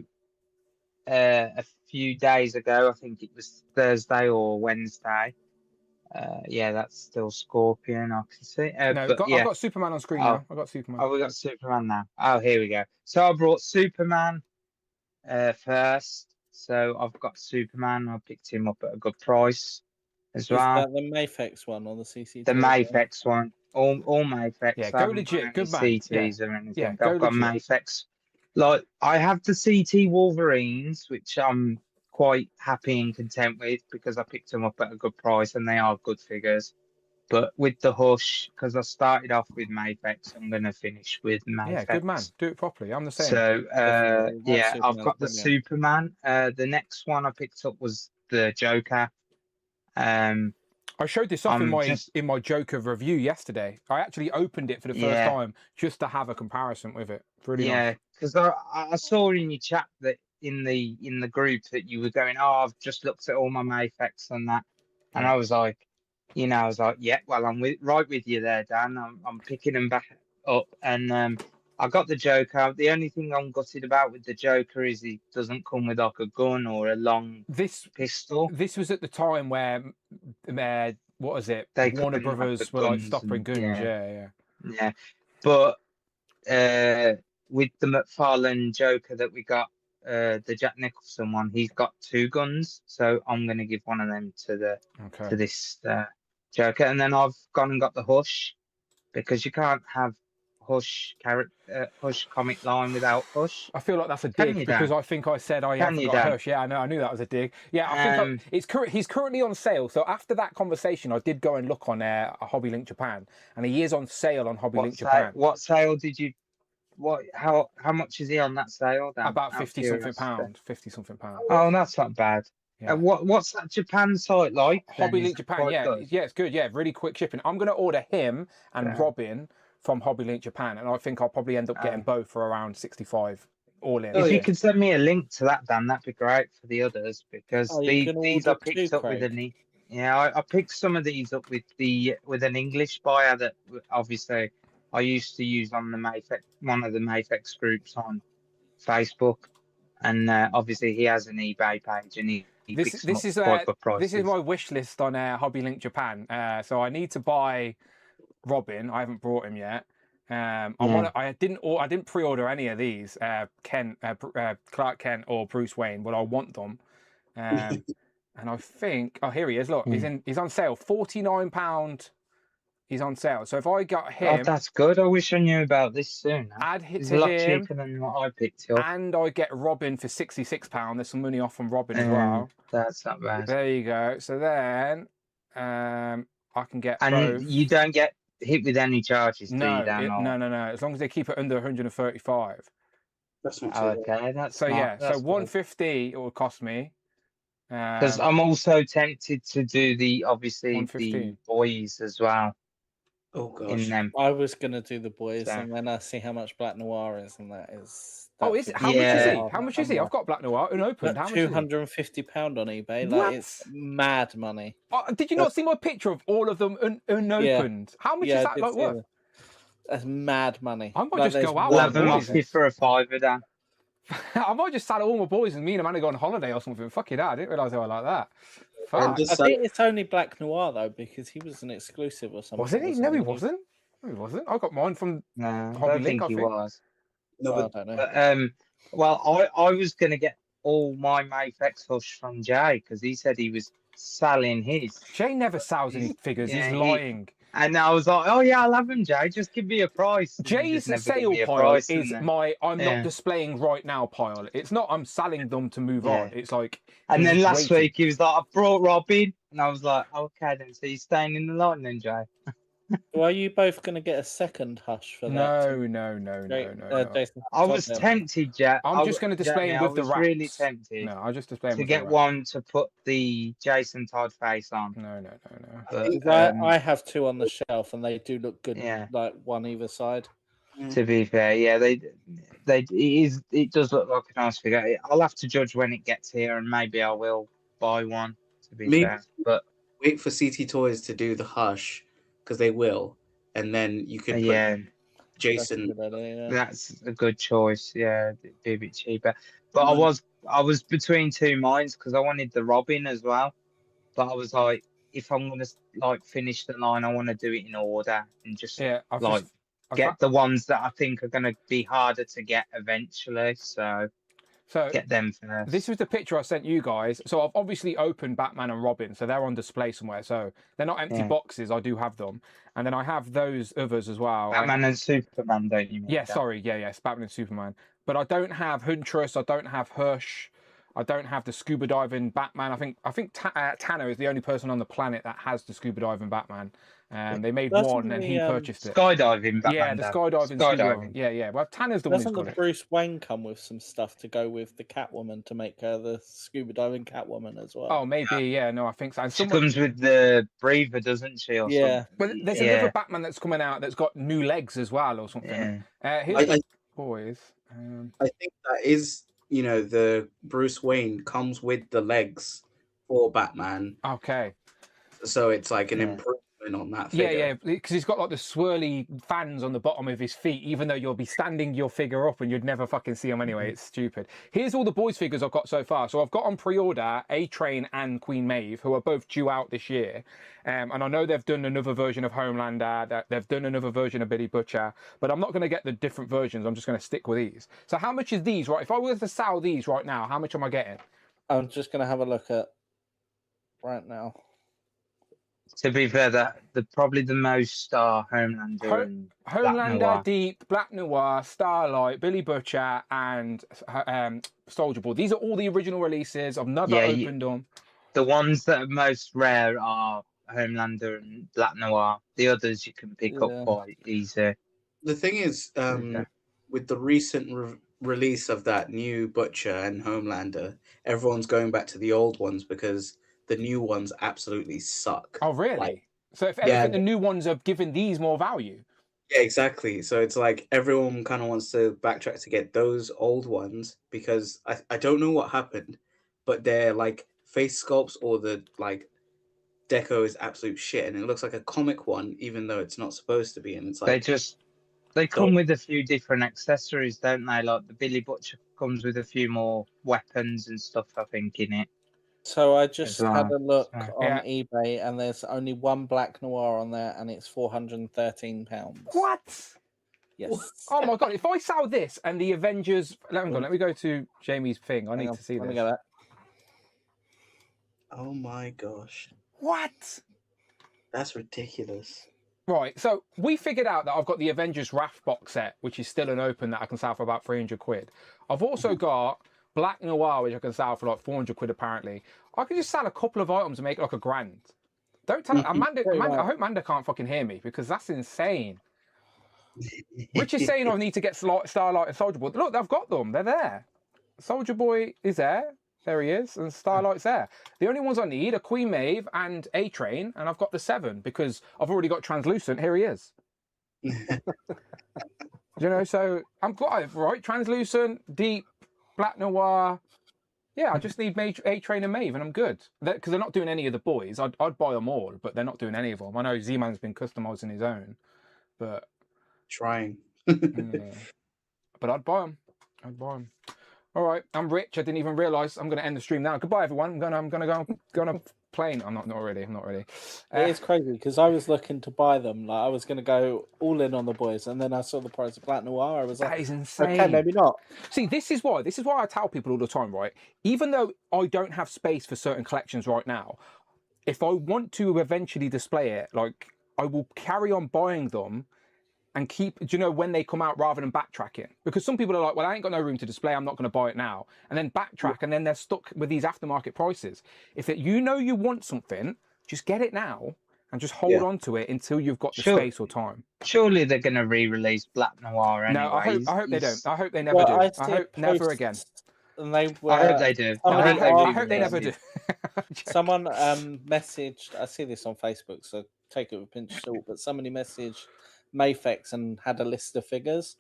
a few days ago, I think it was Thursday or Wednesday. Yeah, that's still Scorpion. I can see. No, I've got Superman on screen now. I've got Superman. Oh, we got Superman now. Oh, here we go. So I brought Superman first. So I've got Superman. I picked him up at a good price as well. Is that the Mafex one on the CCTV? The Mafex one. All Mafex. Yeah, I go haven't legit. got Good any man. CTs or anything. Yeah, I've go got legit. Mafex. Like I have the CT Wolverines, which I'm quite happy and content with because I picked them up at a good price and they are good figures. But with the Hush, because I started off with Mafex, I'm going to finish with Mafex. Yeah, good man. Do it properly. I'm the same. So, yeah, I've got the brilliant. Superman. The next one I picked up was the Joker. I showed this off in my Joker review yesterday. I actually opened it for the first time just to have a comparison with it. Really nice. Because I saw in your chat that in the group that you were going, I've just looked at all my Mafex and that, and I was like, yeah, well, I'm right with you there, Dan. I'm picking them back up, and I got the Joker. The only thing I'm gutted about with the Joker is he doesn't come with like a gun or a long pistol. This was at the time where, what was it? They Warner couldn't have Brothers the were like guns stopping and- guns. yeah. Yeah. But with the McFarlane Joker that we got, the Jack Nicholson one, he's got 2 guns, so I'm going to give one of them to this Joker, and then I've gone and got the Hush because you can't have Hush comic line without Hush. I feel like that's a dig because I think I said I haven't got a Hush. Yeah, I knew that was a dig. Yeah, I think he's currently on sale. So after that conversation, I did go and look on Hobby Link Japan, and he is on sale on Hobby Link Japan. What sale did you? How much is he on that sale? Dan? About Out of 50 something curiosity. pound. 50 something pound. Oh, that's not bad. Yeah. What's that Japan site like? Hobby then? Link Is it Japan, quite yeah, good? yeah, it's good. Yeah, really quick shipping. I'm going to order him and Yeah. Robin from Hobby Link Japan, and I think I'll probably end up getting both for around 65 all in. If you could send me a link to that, Dan, that'd be great for the others because these I picked up with an I picked some of these up with an English buyer that obviously I used to use on the Mafex, one of the Mafex groups on Facebook, and obviously he has an eBay page and he picks them up for quite good prices. This is my wish list on Hobby Link Japan. So I need to buy Robin. I haven't brought him yet. I didn't pre-order any of these, Clark Kent or Bruce Wayne, but I want them. And I think, here he is. Look, he's on sale, £49 He's on sale. So if I got Oh, him, that's good. I wish I knew about this sooner. add hit It's to a lot him, cheaper than what I picked up. and I get Robin for £66. There's some money off on Robin as well. That's not bad. There you go. So then I can get And both. you don't get hit with any charges, do you, No, Dan? no. As long as they keep it under 135. That's not Oh, okay, that's so smart. yeah. That's So 150 it will cost me. Because I'm also tempted to do the obviously the 115. boys as well. Oh gosh. In them. I was gonna do the boys, So- and then I see how much Black Noir is, and that is. Oh, that's is it? just- How much is he? How much is he? I've got Black Noir unopened. How much is he? £250 on eBay. What? Like, it's mad money. Did you not see my picture of all of them unopened? How much is I that did like see worth? that. That's mad money. I might Like, just there's go out one with them my off boys. you for a fiver, Dan. I might just sell all my boys and me and a man to go on holiday or something. Fuck it, I didn't realise they were like that. Fuck. I think it's only Black Noir though, because he was an exclusive or something. Wasn't he? No, he wasn't. No, he wasn't. I got mine from No, I Hobby don't Link, think he was. No, I don't know. But, well, I was going to get all my Mayflex Hush from Jay because he said he was selling his. Jay never sells any figures. Yeah, He's he- lying. And I was like, oh yeah, I'll have him, Jay. Just give me a price. And he Jay's just never gave sale me a pile price, is and then- my I'm Yeah. not displaying right now pile. It's not I'm selling them to move on. It's like And I'm then just last waiting. week he was like, I brought Robin, and I was like, okay then. So you're staying in the line then, Jay? So are you both going to get a second Hush for that? No. Jason, I was top down. tempted, Jack. I'm just going to display him with the I was really wraps. tempted. No, I'll just display him to with get the wraps. one to put the Jason Todd face on. No. But, I have two on the shelf, and they do look good. Yeah. Like one either side. to be fair, yeah, it does look like a nice figure. I'll have to judge when it gets here, and maybe I will buy one. To be Maybe fair, but wait for CT Toys to do the Hush because they will, and then you can put yeah, Jason. that's a good choice. Yeah, it'd be a bit cheaper. But I was between two minds because I wanted the Robin as well. But I was like, if I'm gonna like finish the line, I want to do it in order and just get the ones that I think are gonna be harder to get eventually. So get them first. This was the picture I sent you guys. So I've obviously opened Batman and Robin, so they're on display somewhere. So they're not empty Yeah. boxes. I do have them, and then I have those others as well. Batman and Superman, don't you mean? Yeah, Dan? sorry, yes, Batman and Superman. But I don't have Huntress. I don't have Hush. I don't have the scuba diving Batman. I think Tanner is the only person on the planet that has the scuba diving Batman. They made one and he purchased it. Skydiving Batman. Yeah, the Dan. skydiving. Scuba diving. Skydiving. Yeah. Well, Tanner's the one who's Doesn't got the it. Bruce Wayne come with some stuff to go with the Catwoman to make her the scuba diving Catwoman as well? Oh, maybe. Yeah, no, I think so. And She comes with the breather, doesn't she? Or Yeah. But there's another Batman that's coming out that's got new legs as well or something. Here's the boys. I think that is, the Bruce Wayne comes with the legs for Batman. Okay. So it's like an improvement on that figure. Yeah, because he's got like the swirly fans on the bottom of his feet, even though you'll be standing your figure up and you'd never fucking see them anyway. It's stupid. Here's all the boys figures I've got so far. So I've got on pre-order A-Train and Queen Maeve, who are both due out this year. And I know they've done another version of Homelander, they've done another version of Billy Butcher, but I'm not going to get the different versions. I'm just going to stick with these. So how much is these, right? If I were to sell these right now, how much am I getting? I'm just going to have a look at right now. To be fair, probably the most are Homelander and Black Homelander, Noir. Deep, Black Noir, Starlight, Billy Butcher, and Soldier Boy. These are all the original releases. I've never opened them. The ones that are most rare are Homelander and Black Noir. The others you can pick up quite easy. The thing is, with the recent release of that new Butcher and Homelander, everyone's going back to the old ones because the new ones absolutely suck. Oh, really? Like, so if anything, the new ones have given these more value. Yeah, exactly. So it's like everyone kind of wants to backtrack to get those old ones because I don't know what happened, but they're like face sculpts or the like deco is absolute shit and it looks like a comic one even though it's not supposed to be. And it's like they come with a few different accessories, don't they? Like the Billy Butcher comes with a few more weapons and stuff, I think, in it. So I just had a look So, on eBay, and there's only one Black Noir on there, and it's £413. What? Yes. Oh my god! If I sell this and the Avengers, let me go to Jamie's thing. I need to see Let me this. get that. Oh my gosh, What? that's ridiculous. Right, so we figured out that I've got the Avengers Wrath box set, which is still unopened, that I can sell for about 300 quid. I've also got Black Noir, which I can sell for like 400 quid apparently. I could just sell a couple of items and make like $1,000. Don't tell Amanda, I hope Amanda can't fucking hear me because that's insane. Rich is saying I need to get Starlight and Soldier Boy. Look, I've got them. They're there. Soldier Boy is there. There he is. And Starlight's there. The only ones I need are Queen Maeve and A-Train. And I've got the 7 because I've already got Translucent. Here he is. You know, so I'm got right. Translucent, Deep, Black Noir. Yeah, I just need A-Train and Maeve and I'm good. Because they're not doing any of the boys. I'd buy them all, but they're not doing any of them. I know Z-Man's been customizing his own. But... Trying. Yeah. But I'd buy them. I'd buy them. All right, I'm Rich. I didn't even realise. I'm going to end the stream now. Goodbye, everyone. I'm going to go on a plane. I'm not really. It is crazy because I was looking to buy them. Like I was going to go all in on the boys, and then I saw the price of Black Noir. I was like, that is insane. Okay, maybe not. See, this is why I tell people all the time, right? Even though I don't have space for certain collections right now, if I want to eventually display it, like I will carry on buying them. And keep, do you know, when they come out rather than backtracking? Because some people are like, well, I ain't got no room to display, I'm not going to buy it now. And then backtrack, and then they're stuck with these aftermarket prices. If you know you want something, just get it now and just hold on to it until you've got the space or time. Surely they're going to re-release Black Noir anyway. No, I hope they don't. I hope they never do. I hope never again. And they I hope they do. I hope they never do. Someone messaged, I see this on Facebook, so take it with a pinch of salt, but somebody messaged Mayfex and had a list of figures,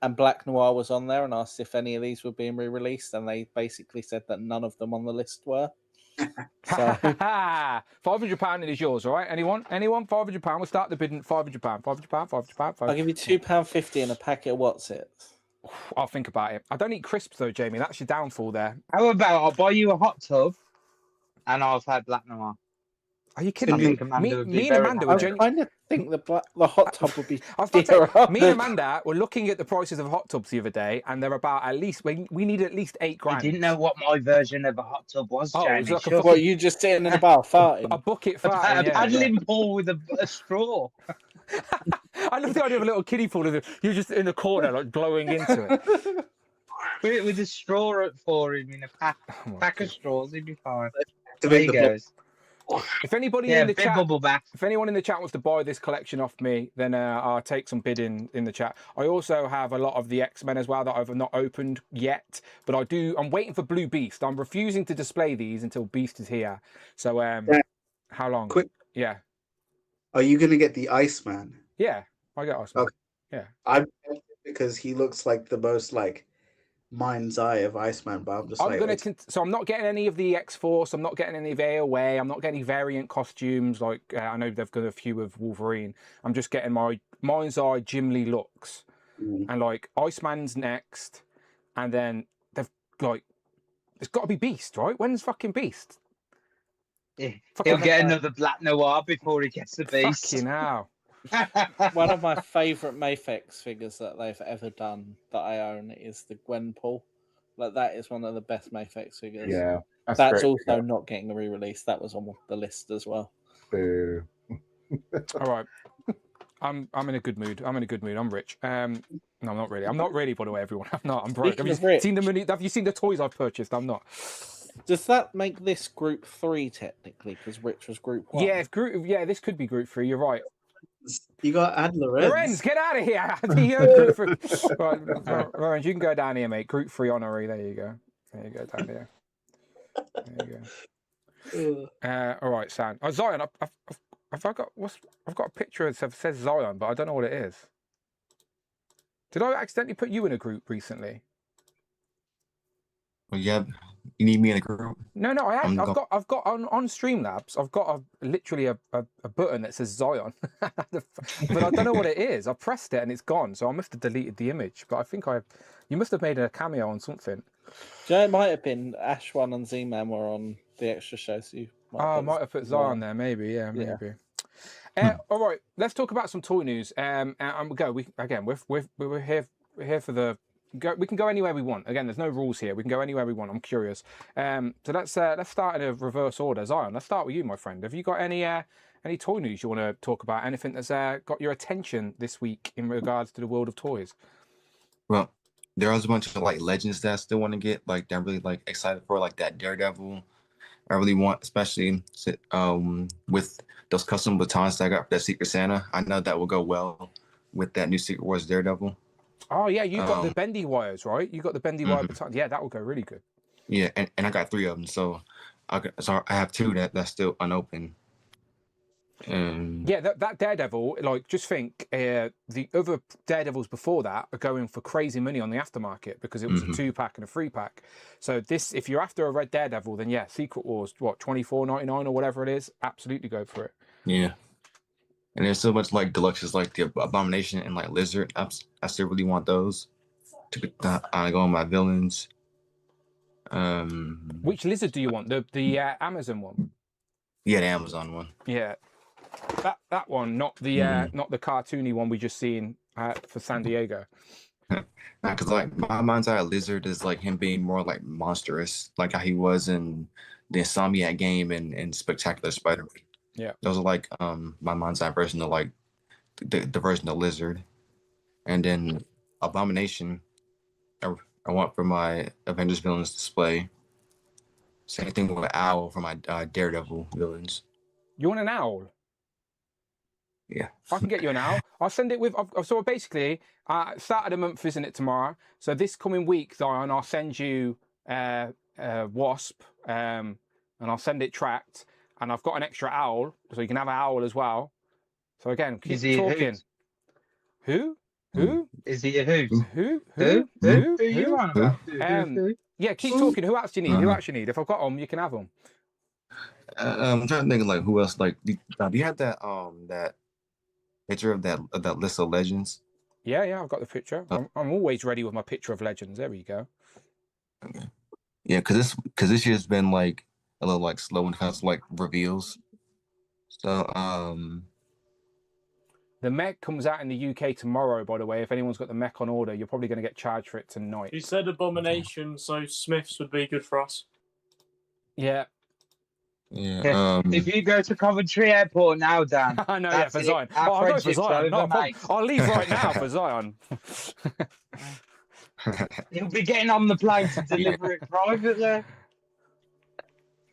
and Black Noir was on there and asked if any of these were being re-released, and they basically said that none of them on the list were. So £500 is yours, all right? Anyone? £500. We'll start the bidding. £500. I'll give you £2.50 and a packet of what's it. I'll think about it. I don't eat crisps though, Jamie. That's your downfall there. How about I'll buy you a hot tub, and I'll have Black Noir. Are you kidding me? Me and Amanda were I kind of think the hot tub would be. I was about to say, me and Amanda were looking at the prices of hot tubs the other day, and they're about at least we need at least £8,000. I didn't know what my version of a hot tub was. Jamie. It was like what you just sitting in a bar farting? A bucket farting. A paddling pool with a straw. I love the idea of a little kiddie pool. You're just in the corner, like blowing into it. with a straw for him in a pack of straws, he'd be fine. There he goes. If anybody in the chat, if anyone in the chat wants to buy this collection off me, then I'll take some bidding in the chat. I also have a lot of the X-Men as well that I've not opened yet, but I'm waiting for Blue Beast. I'm refusing to display these until Beast is here. So how long? Quick. Yeah. Are you gonna get the Iceman? Yeah, I get Iceman. Okay. Yeah. I'm because he looks like the most mind's eye of Iceman, but I'm just so I'm not getting any of the X-Force, I'm not getting any of AOA, I'm not getting any variant costumes, like I know they've got a few of Wolverine. I'm just getting my mind's eye Jim Lee looks. And like Iceman's next, and then they've it's got to be Beast, right? When's fucking Beast? Yeah. He'll get another Black Noir before he gets the Beast. Fucking hell. One of my favourite Mayfex figures that they've ever done that I own is the Gwenpool. That is one of the best Mayfex figures. Yeah, that's also not getting a re-release. That was on the list as well. Boo. All right, I'm in a good mood. I'm rich. No, I'm not really. I'm not really. By the way, everyone, I'm not. I'm broke. Have you seen the money? Have you seen the toys I've purchased? I'm not. Does that make this group 3 technically? Because Rich was group 1. Yeah, this could be group 3. You're right. You got Ad Lorenz, get out of here! Right, Lorenz, you can go down here, mate. Group 3 honorary. There you go. There you go, down here. There you go. All right, Sam. Oh, Zion. I've got a picture that says Zion, but I don't know what it is. Did I accidentally put you in a group recently? Well, yeah. You need me in a group? No, I have. I've got on Streamlabs. I've got literally a button that says Zion, but I don't know what it is. I pressed it and it's gone. So I must have deleted the image. But I think you must have made a cameo on something. Do you know, it might have been Ash One and Z-Man were on the extra show. So you might have put Zion there. Maybe, yeah, maybe. All right, let's talk about some toy news. And we'll go. We're here for the we can go anywhere we want. Again, there's no rules here. We can go anywhere we want. I'm curious. So let's start in a reverse order. Zion, let's start with you, my friend. Have you got any toy news you want to talk about? Anything that's got your attention this week in regards to the world of toys? Well, there was a bunch of like legends that I still want to get, like that I'm really like excited for, like that Daredevil. I really want, especially with those custom batons that I got for that Secret Santa. I know that will go well with that new Secret Wars Daredevil. Oh yeah, you got the bendy wires, right? You got the bendy wire baton. Yeah, that will go really good. Yeah, and I got 3 of them, so I have 2 that's still unopened. Yeah, that Daredevil, like, just think the other Daredevils before that are going for crazy money on the aftermarket because it was a 2-pack and a 3-pack. So this, if you're after a red Daredevil, then yeah, Secret Wars, what, $24.99 or whatever it is, absolutely go for it. Yeah, and there's so much like deluxes, like the Abomination and like Lizard. I still really want those to go on my villains. Which Lizard do you want? The Amazon one? Yeah, the Amazon one. Yeah. That one, not the cartoony one we just seen for San Diego. Because like my mind's eye Lizard is like him being more like monstrous, like how he was in the Insomniac game and Spectacular Spider-Man. Yeah, those are like my mind's eye version of like the version of Lizard, and then Abomination. I want for my Avengers villains display. Same thing with Owl for my Daredevil villains. You want an owl? Yeah. I can get you an owl. I'll send it with. So basically, start of the month, isn't it, tomorrow? So this coming week, Zion, I'll send you Wasp, and I'll send it tracked. And I've got an extra owl, so you can have an owl as well. So again, keep talking. Who? Is he a hoot? Who? Who you on about? Yeah, keep talking. Who else do you need? Who else you need? If I've got them, you can have them. I'm trying to think of like who else. Like, do you have that that picture of that list of legends? Yeah, I've got the picture. I'm always ready with my picture of legends. There we go. Okay. Yeah, because this year's been like a little like slow when it comes to like reveals. So the mech comes out in the UK tomorrow, by the way. If anyone's got the mech on order, you're probably going to get charged for it tonight. You said Abomination, so Smiths would be good for us. Yeah. Yeah. If you go to Coventry Airport now, Dan. I know, yeah, for Zion. I'll go for Zion. I'll leave right now for Zion. He'll be getting on the plane to deliver it privately.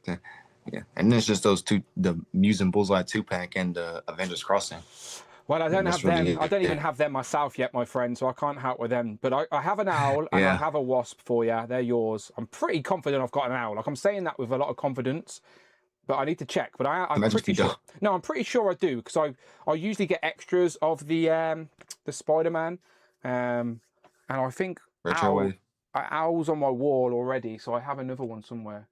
Yeah, and then it's just those 2, the Muse and Bullseye 2-pack and the Avengers Crossing. Well, I don't have them. I don't even have them myself yet, my friend, so I can't help with them. But I have an owl and I have a wasp for you. They're yours. I'm pretty confident I've got an owl. Like, I'm saying that with a lot of confidence, but I need to check. But I'm pretty sure. No, I'm pretty sure I do, because I usually get extras of the Spider-Man, and I think owl's on my wall already, so I have another one somewhere.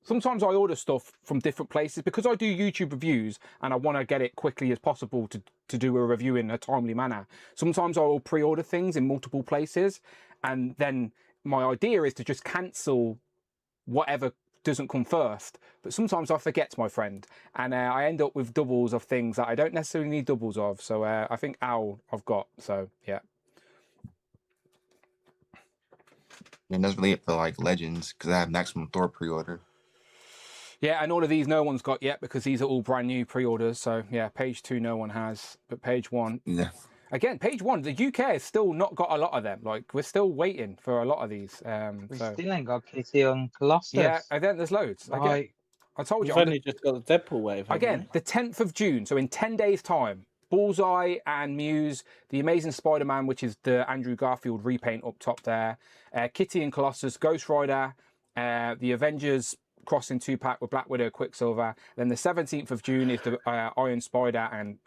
Sometimes I order stuff from different places because I do YouTube reviews and I want to get it quickly as possible to do a review in a timely manner. Sometimes I will pre-order things in multiple places, and then my idea is to just cancel whatever doesn't come first. But sometimes I forget, my friend, and I end up with doubles of things that I don't necessarily need doubles of. So I think Owl I've got. So yeah. And that's really it for like Legends, because I have Maximum Thor pre-order. Yeah, and all of these no one's got yet because these are all brand new pre-orders. So yeah, page 2 no one has, but page 1. Yeah. Again, page 1, the UK has still not got a lot of them. Like, we're still waiting for a lot of these. We still ain't got Kitty on Colossus. Yeah, and then there's loads. Again, Right. I told you. We've only just got the Deadpool wave. Again, the 10th of June, so in 10 days' time, Bullseye and Muse, the Amazing Spider-Man, which is the Andrew Garfield repaint up top there, Kitty and Colossus, Ghost Rider, the Avengers Crossing 2-pack with Black Widow, Quicksilver. Then the 17th of June is the Iron Spider and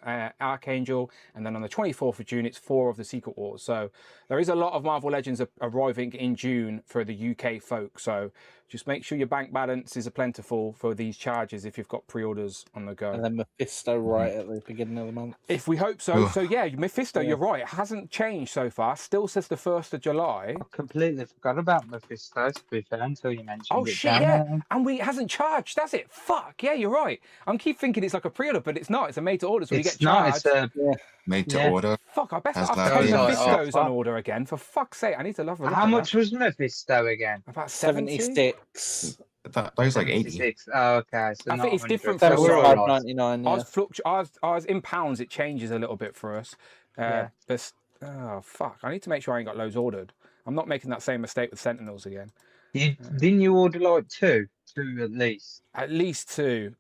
Archangel. And then on the 24th of June, it's 4 of the Secret Wars. So there is a lot of Marvel Legends arriving in June for the UK folk. So just make sure your bank balance is plentiful for these charges if you've got pre-orders on the go. And then Mephisto right at the beginning of the month. If we hope so. So yeah, Mephisto, you're right. It hasn't changed so far. Still says the 1st of July. I completely forgot about Mephisto, to be fair, until you mentioned it. Oh shit, yeah. And it hasn't charged, has it? Fuck, yeah, you're right. I'm keep thinking it's like a pre-order, but it's not. It's a made to order, so we get charged. Made to order. Fuck, I best Has have not 10 been Mephistos shipped. on order again. For fuck's sake, I need to love a look How at much that. was Mephisto again? About 70? 76. I thought it was like 80. 76. Oh, okay. So I not think it's 100. different So for us. we're all right. I was in pounds. It changes a little bit for us. Yeah. But oh fuck! I need to make sure I ain't got loads ordered. I'm not making that same mistake with Sentinels again. Didn't you order like two at least? At least two,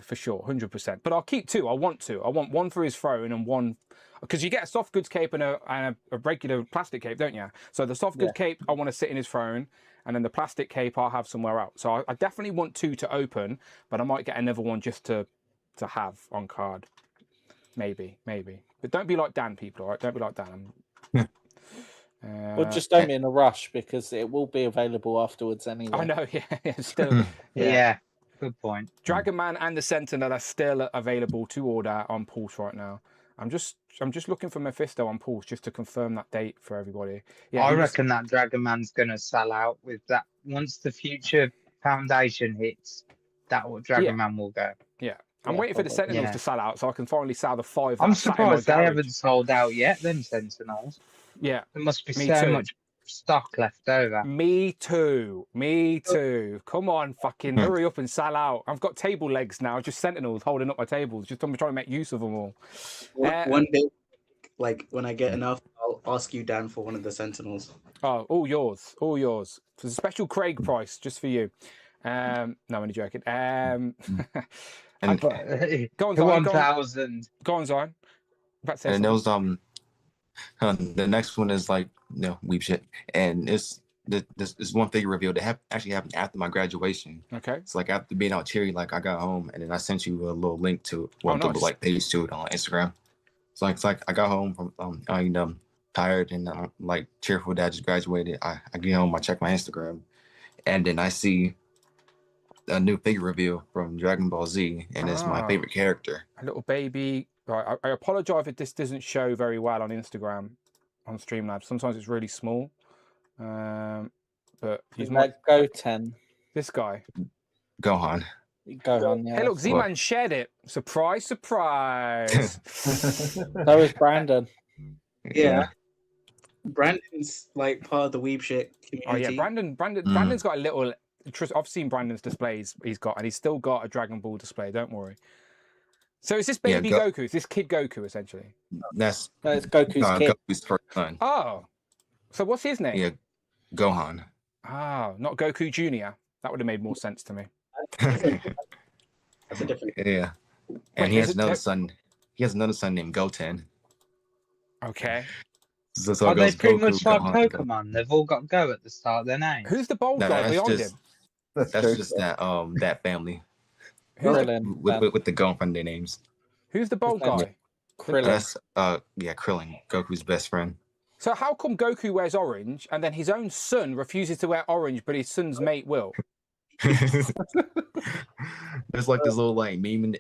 for sure, 100%. But I'll keep two. I want two. I want one for his throne and one, because you get a soft goods cape and a regular plastic cape, don't you? So the soft goods cape I want to sit in his throne, and then the plastic cape I'll have somewhere else. So I definitely want two to open, but I might get another one just to have on card. Maybe. But don't be like Dan, people, all right? Don't be like Dan. Well, just don't be in a rush because it will be available afterwards anyway. I know, yeah, still. Yeah, good point. Dragon Man and the Sentinel are still available to order on Pulse right now. I'm just looking for Mephisto on Pulse just to confirm that date for everybody. Yeah, I reckon that Dragon Man's gonna sell out with that. Once the Future Foundation hits, that Dragon Man will go. Yeah. I'm waiting for the Sentinels to sell out so I can finally sell the 5. I'm that sat in my surprised they garage. haven't sold out yet, them Sentinels. Yeah. There must be Me so too. much stock left over. Me too. Come on, fucking hurry up and sell out. I've got table legs now, just Sentinels holding up my tables. Just I'm trying to make use of them all. One day, like when I get enough, I'll ask you, Dan, for one of the Sentinels. Oh, all yours. There's a special Craig price just for you. No, I'm only joking. And go on, Zion. 1,000. Go on, Zion. And those the next one is like weep shit, and it's this one figure reveal that actually happened after my graduation. Okay. It's like after being out Cherry, like I got home and then I sent you a little link to the like page to it on Instagram. So it's like I got home from I'm tired and like cheerful that I just graduated. I get home, I check my Instagram, and then I see a new figure reveal from Dragon Ball Z, and it's my favorite character. A little baby. Right, I apologize if this doesn't show very well on Instagram, on Streamlabs. Sometimes it's really small. But he's Goten. This guy. Gohan. Gohan, yeah. Hey, look, Z-Man shared it. Surprise, surprise. So is Brandon. Yeah. Brandon's like part of the weeb shit community. Oh yeah, Brandon's got a little. I've seen Brandon's displays he's got, and he's still got a Dragon Ball display. Don't worry. So is this baby Goku? Is this kid Goku essentially? That's Goku's kid. Goku's first son. Oh, so what's his name? Yeah, Gohan. Oh, not Goku Junior. That would have made more sense to me. That's a different. Yeah, and he has another son. He has another son named Goten. Okay. So Are they pretty Goku, much like Gohan, Pokemon? They've all got Go at the start of their names. Who's the bold No, guy that's beyond just- him? That's just that family Krillin. with the Go in front of their names. Who's the bold guy? Krillin. That's Krillin, Goku's best friend. So how come Goku wears orange and then his own son refuses to wear orange, but his son's mate will? There's like this little like meme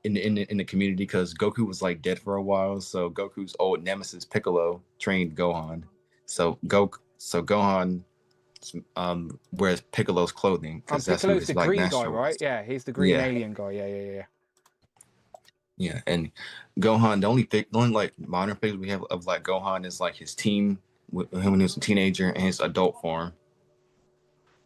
in the community because Goku was like dead for a while, so Goku's old nemesis Piccolo trained Gohan. So Gohan wears Piccolo's clothing because that's who Piccolo's his the like green guy, master right? was. Yeah, he's the green Yeah. alien guy. Yeah. Yeah, and Gohan, the only like modern figures we have of like Gohan is like his team with him when he was a teenager and his adult form.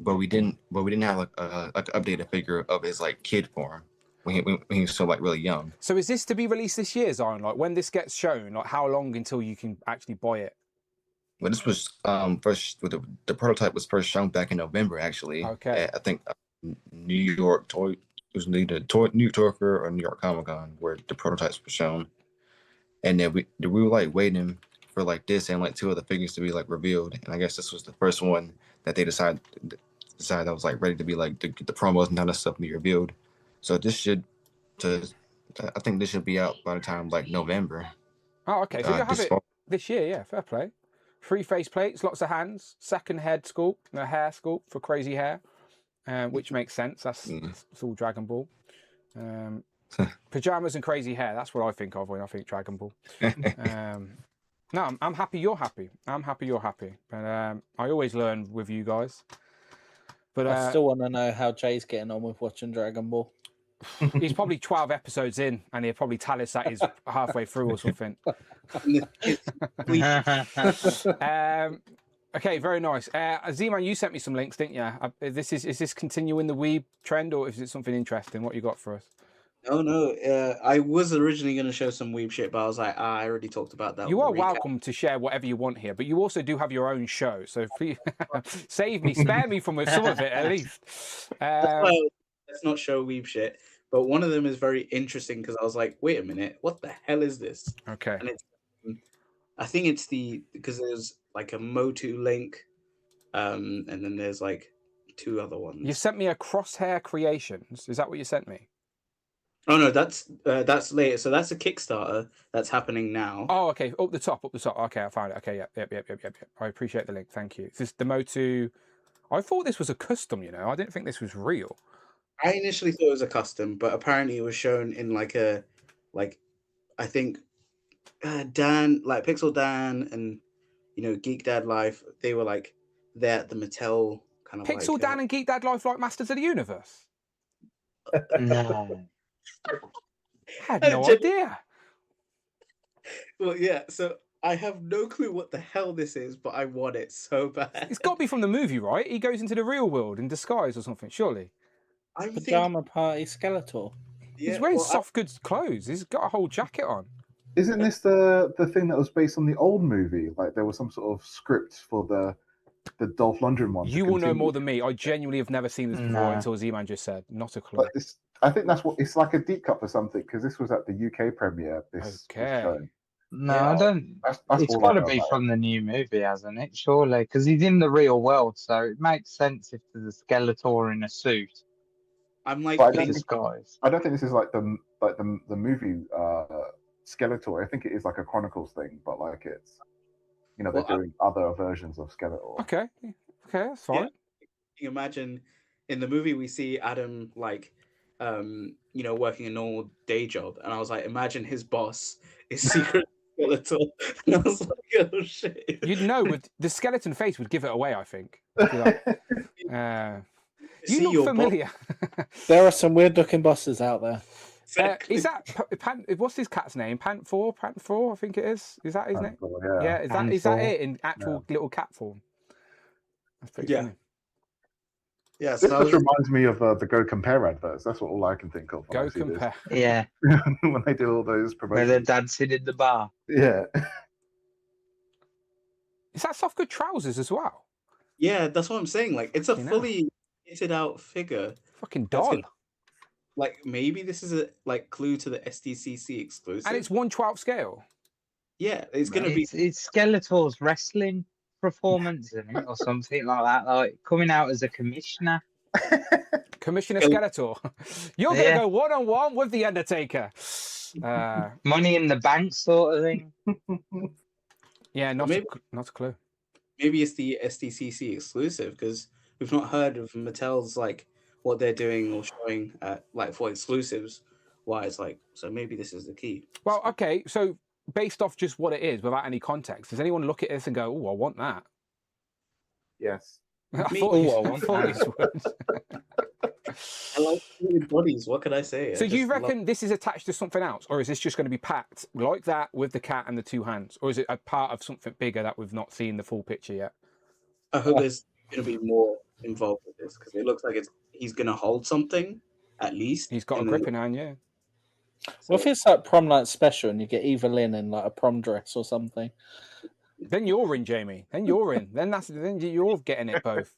But we didn't have like an updated figure of his like kid form when he was still like really young. So is this to be released this year, Zion? Like when this gets shown, like how long until you can actually buy it? Well, this was first the prototype was first shown back in November actually. Okay. At, I think New York Toy. It was either New York or New York Comic Con where the prototypes were shown, and then we were like waiting for like this and like two other figures to be like revealed, and I guess this was the first one that they decided that was like ready to be like the promos and all that stuff be revealed. So I think this should be out by the time like November. Oh, okay. So you'll have this it fall. this year, yeah. Fair play. 3 face plates, lots of hands, second head sculpt, a hair sculpt for crazy hair, which makes sense. It's all Dragon Ball. Pajamas and crazy hair. That's what I think of when I think Dragon Ball. No, I'm happy you're happy. I'm happy you're happy. But I always learn with you guys. But I still want to know how Jay's getting on with watching Dragon Ball. He's probably 12 episodes in, and he'll probably tell us that he's halfway through or something. Okay, very nice. Z-Man, you sent me some links, didn't you? Is this continuing the weeb trend, or is it something interesting? What you got for us? No. I was originally going to show some weeb shit, but I was like, I already talked about that. You on are the recap. welcome to share whatever you want here, but you also do have your own show, so please save me, spare me from some of it at least. Well, let's not show weeb shit, but one of them is very interesting because I was like, wait a minute, what the hell is this? Okay. And it's, I think it's because there's like a Motu link, and then there's like 2 other ones. You sent me a Crosshair Creations. Is that what you sent me? Oh no, that's later. So that's a Kickstarter that's happening now. Oh, okay. Up the top. Okay, I found it. Okay, yep. I appreciate the link. Thank you. Is this the Motu? I thought this was a custom. I didn't think this was real. I initially thought it was a custom, but apparently it was shown in I think Dan, like Pixel Dan, and Geek Dad Life. They were like there at the Mattel kind of Pixel Dan and Geek Dad Life like Masters of the Universe. No. I had no idea. Well, yeah. So I have no clue what the hell this is, but I want it so bad. It's got to be from the movie, right? He goes into the real world in disguise or something, surely. Pajama Party Skeletor. He's wearing soft goods clothes. He's got a whole jacket on. Isn't this the thing that was based on the old movie? Like there was some sort of script for the Dolph Lundgren one. You will know more than me. I genuinely have never seen this before until Z-Man just said. Not a clue. But I think that's what it's like, a deep cut for something, because this was at the UK premiere. This show. No, I don't. It's got to be from the new movie, hasn't it? Surely, because he's in the real world, so it makes sense if there's a Skeletor in a suit. I'm like, I don't think this is like the movie Skeletor. I think it is like a Chronicles thing, but like it's they're doing other versions of Skeletor. Okay, that's fine. Yeah. You imagine in the movie we see Adam working a normal day job, and I was like, imagine his boss is Secret Skeletor, and I was like, oh shit. You'd know, with the skeleton face would give it away, I think. You look familiar. There are some weird looking bosses out there. Is that what's his cat's name? Pantfor, I think it is. Is that his name? Yeah. Is that it in actual little cat form? That's pretty funny. Yeah, this just reminds me of the Go Compare adverts. That's all I can think of. Go Compare. Yeah. When they do all those promotions. Where they're dancing in the bar. Yeah. Is that soft good trousers as well? Yeah, that's what I'm saying. Like, it's a fully kitted out figure. Fucking doll. Like, maybe this is a clue to the SDCC exclusive. And it's 1/12 scale. Yeah, it's gonna be. It's Skeletor's wrestling performance in it or something like that, like coming out as a commissioner. Commissioner Skeletor. You're gonna go 1-on-1 with the Undertaker. Money in the bank sort of thing. Yeah, not a clue. Maybe it's the SDCC exclusive, because we've not heard of Mattel's what they're doing or showing for exclusives wise. So maybe this is the key. Well, okay, so based off just what it is, without any context, does anyone look at this and go, "Oh, I want that"? Yes. I thought you would. I like human bodies. What can I say? So you reckon this is attached to something else, or is this just going to be packed like that with the cat and the 2 hands, or is it a part of something bigger that we've not seen the full picture yet? I hope there's going to be more involved with this, because it looks like he's going to hold something at least. He's got a gripping hand, yeah. What if it's like prom night special and you get Evelyn in like a prom dress or something? Then you're in, Jamie. Then you're in. Then you're getting it both.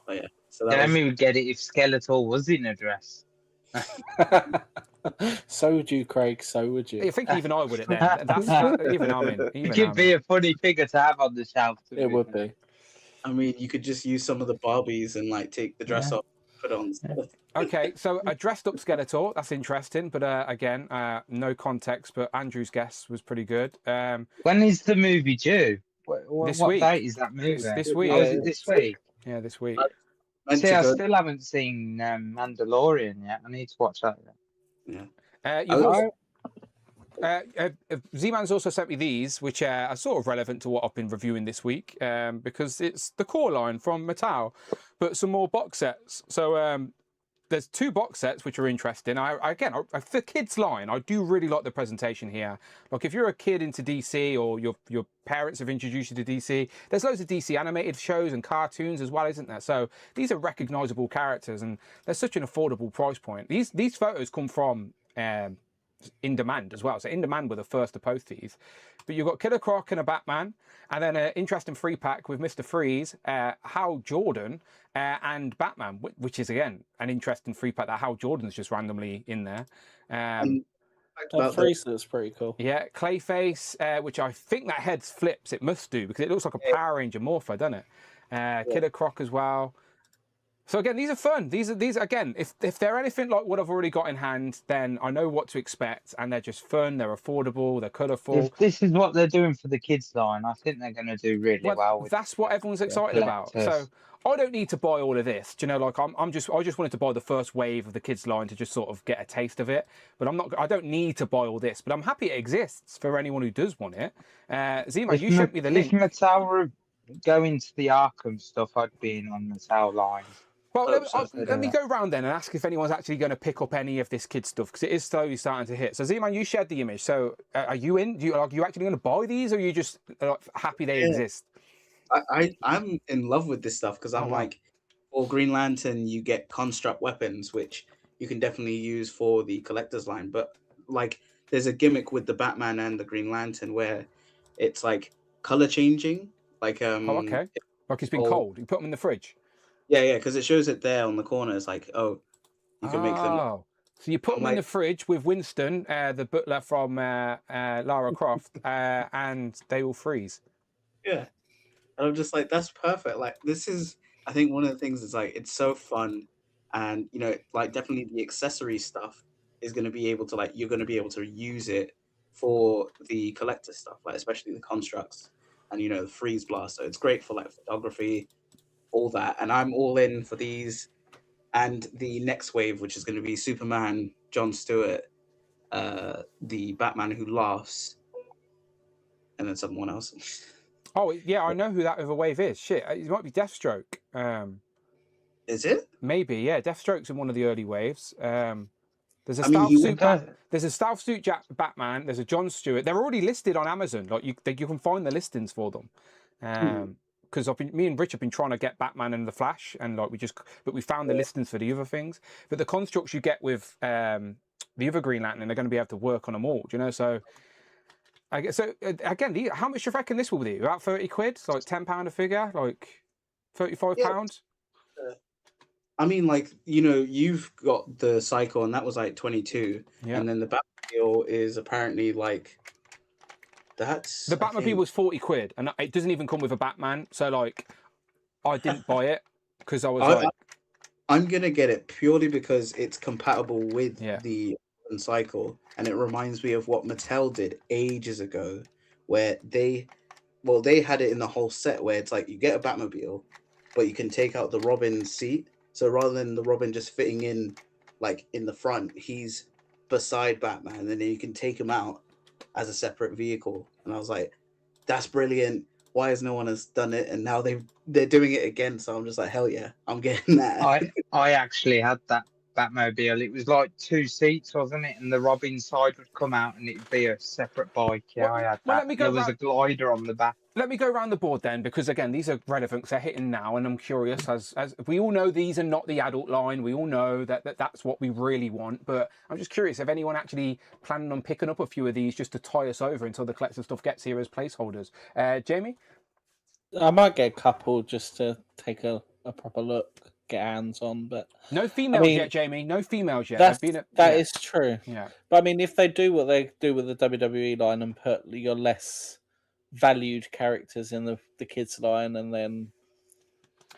Oh, yeah. Then we would get it if Skeletor was in a dress. So would you, Craig. So would you. I think even I would it then. Even I'm in. It could be a funny figure to have on the shelf. It would be. I mean, you could just use some of the Barbies and take the dress off, put on. Okay, so a dressed up Skeletor, that's interesting, but again, no context, but Andrew's guess was pretty good. When is the movie due? This what week. date is that movie? This week. Oh, is it this week? Yeah, this week. See, I still haven't seen Mandalorian yet. I need to watch that. Yeah. You've also... Z-Man's also sent me these, which are sort of relevant to what I've been reviewing this week, because it's the core line from Mattel, but some more box sets. So there's 2 box sets which are interesting. Again, for kids line, I do really like the presentation here. Like if you're a kid into DC or your parents have introduced you to DC, there's loads of DC animated shows and cartoons as well, isn't there? So these are recognizable characters and they're such an affordable price point. These photos come from In Demand as well. So In Demand were the first to post these. But you've got Killer Croc and a Batman, and then an interesting 3-pack with Mr. Freeze, Hal Jordan, and Batman, which is again an interesting 3-pack that Hal Jordan's just randomly in there. Freeze looks pretty cool. Yeah, Clayface, which I think that head flips. It must do because it looks like a Power Ranger Morpho, doesn't it? Killer Croc as well. So again, these are fun. These again, if they're anything like what I've already got in hand, then I know what to expect, and they're just fun. They're affordable. They're colourful. If this is what they're doing for the kids line, I think they're going to do really well. With that's what everyone's excited about. So I don't need to buy all of this. Do you know, like I just wanted to buy the first wave of the kids line to just sort of get a taste of it. But I don't need to buy all this. But I'm happy it exists for anyone who does want it. Z-Man, you sent me the link. If Mattel were going to the Arkham stuff, I'd be in on Mattel line. Well, let me go round then and ask if anyone's actually going to pick up any of this kid stuff because it is slowly starting to hit. So, Z-Man, you shared the image. So, are you in? Are you actually going to buy these, or are you just happy they exist? I'm in love with this stuff because I'm like, for Green Lantern, you get construct weapons, which you can definitely use for the collector's line. But like, there's a gimmick with the Batman and the Green Lantern where it's like color changing. Like, okay. Like it's been cold. You put them in the fridge. Yeah, because it shows it there on the corner. It's like, you can make them. So you put them in the fridge with Winston, the butler from Lara Croft, and they will freeze. Yeah, and I'm just like, that's perfect. Like, this is, I think one of the things is like, it's so fun, and like definitely the accessory stuff is going to be able to you're going to be able to use it for the collector stuff, like especially the constructs and the freeze blast. So it's great for like photography. All that, and I'm all in for these and the next wave, which is going to be Superman, Jon Stewart, the Batman Who Laughs, and then someone else. Oh yeah, I know who that other wave is. Shit, it might be Deathstroke. Is it? Maybe, yeah. Deathstroke's in one of the early waves. There's a stealth suit. There's a stealth suit Batman. There's a Jon Stewart. They're already listed on Amazon. Like you can find the listings for them. Because me and Rich have been trying to get Batman and the Flash, and but we found the listings for the other things. But the constructs you get with the other Green Lantern, they're going to be able to work on them all. Do you know? So, I guess again, how much do you reckon this will be? About 30 quid, like £10 a figure, like £35. I mean, like you've got the Cycle, and that was like 22, and then the Batmobile is apparently like. The Batmobile was 40 quid, and it doesn't even come with a Batman. So, like, I didn't buy it because I was I'm gonna get it purely because it's compatible with the Cycle, and it reminds me of what Mattel did ages ago, where they had it in the whole set where it's like you get a Batmobile, but you can take out the Robin seat. So rather than the Robin just fitting in, like in the front, he's beside Batman, and then you can take him out as a separate vehicle. And I was like, that's brilliant. Why has no one has done it? And now they're doing it again. So I'm just like, hell yeah, I'm getting that. I actually had that Batmobile. It was like 2 seats, wasn't it? And the Robin side would come out and it'd be a separate bike. Yeah, I had that. There was a glider on the back. Let me go around the board then, because again, these are relevant because they're hitting now, and I'm curious, as we all know, these are not the adult line. We all know that's what we really want, but I'm just curious if anyone actually planning on picking up a few of these just to tie us over until the collector stuff gets here as placeholders. Jamie? I might get a couple just to take a proper look, get hands on, but no females yet, Jamie. No females yet. That is true. Yeah, but I mean, if they do what they do with the WWE line and put your less valued characters in the kids line, and then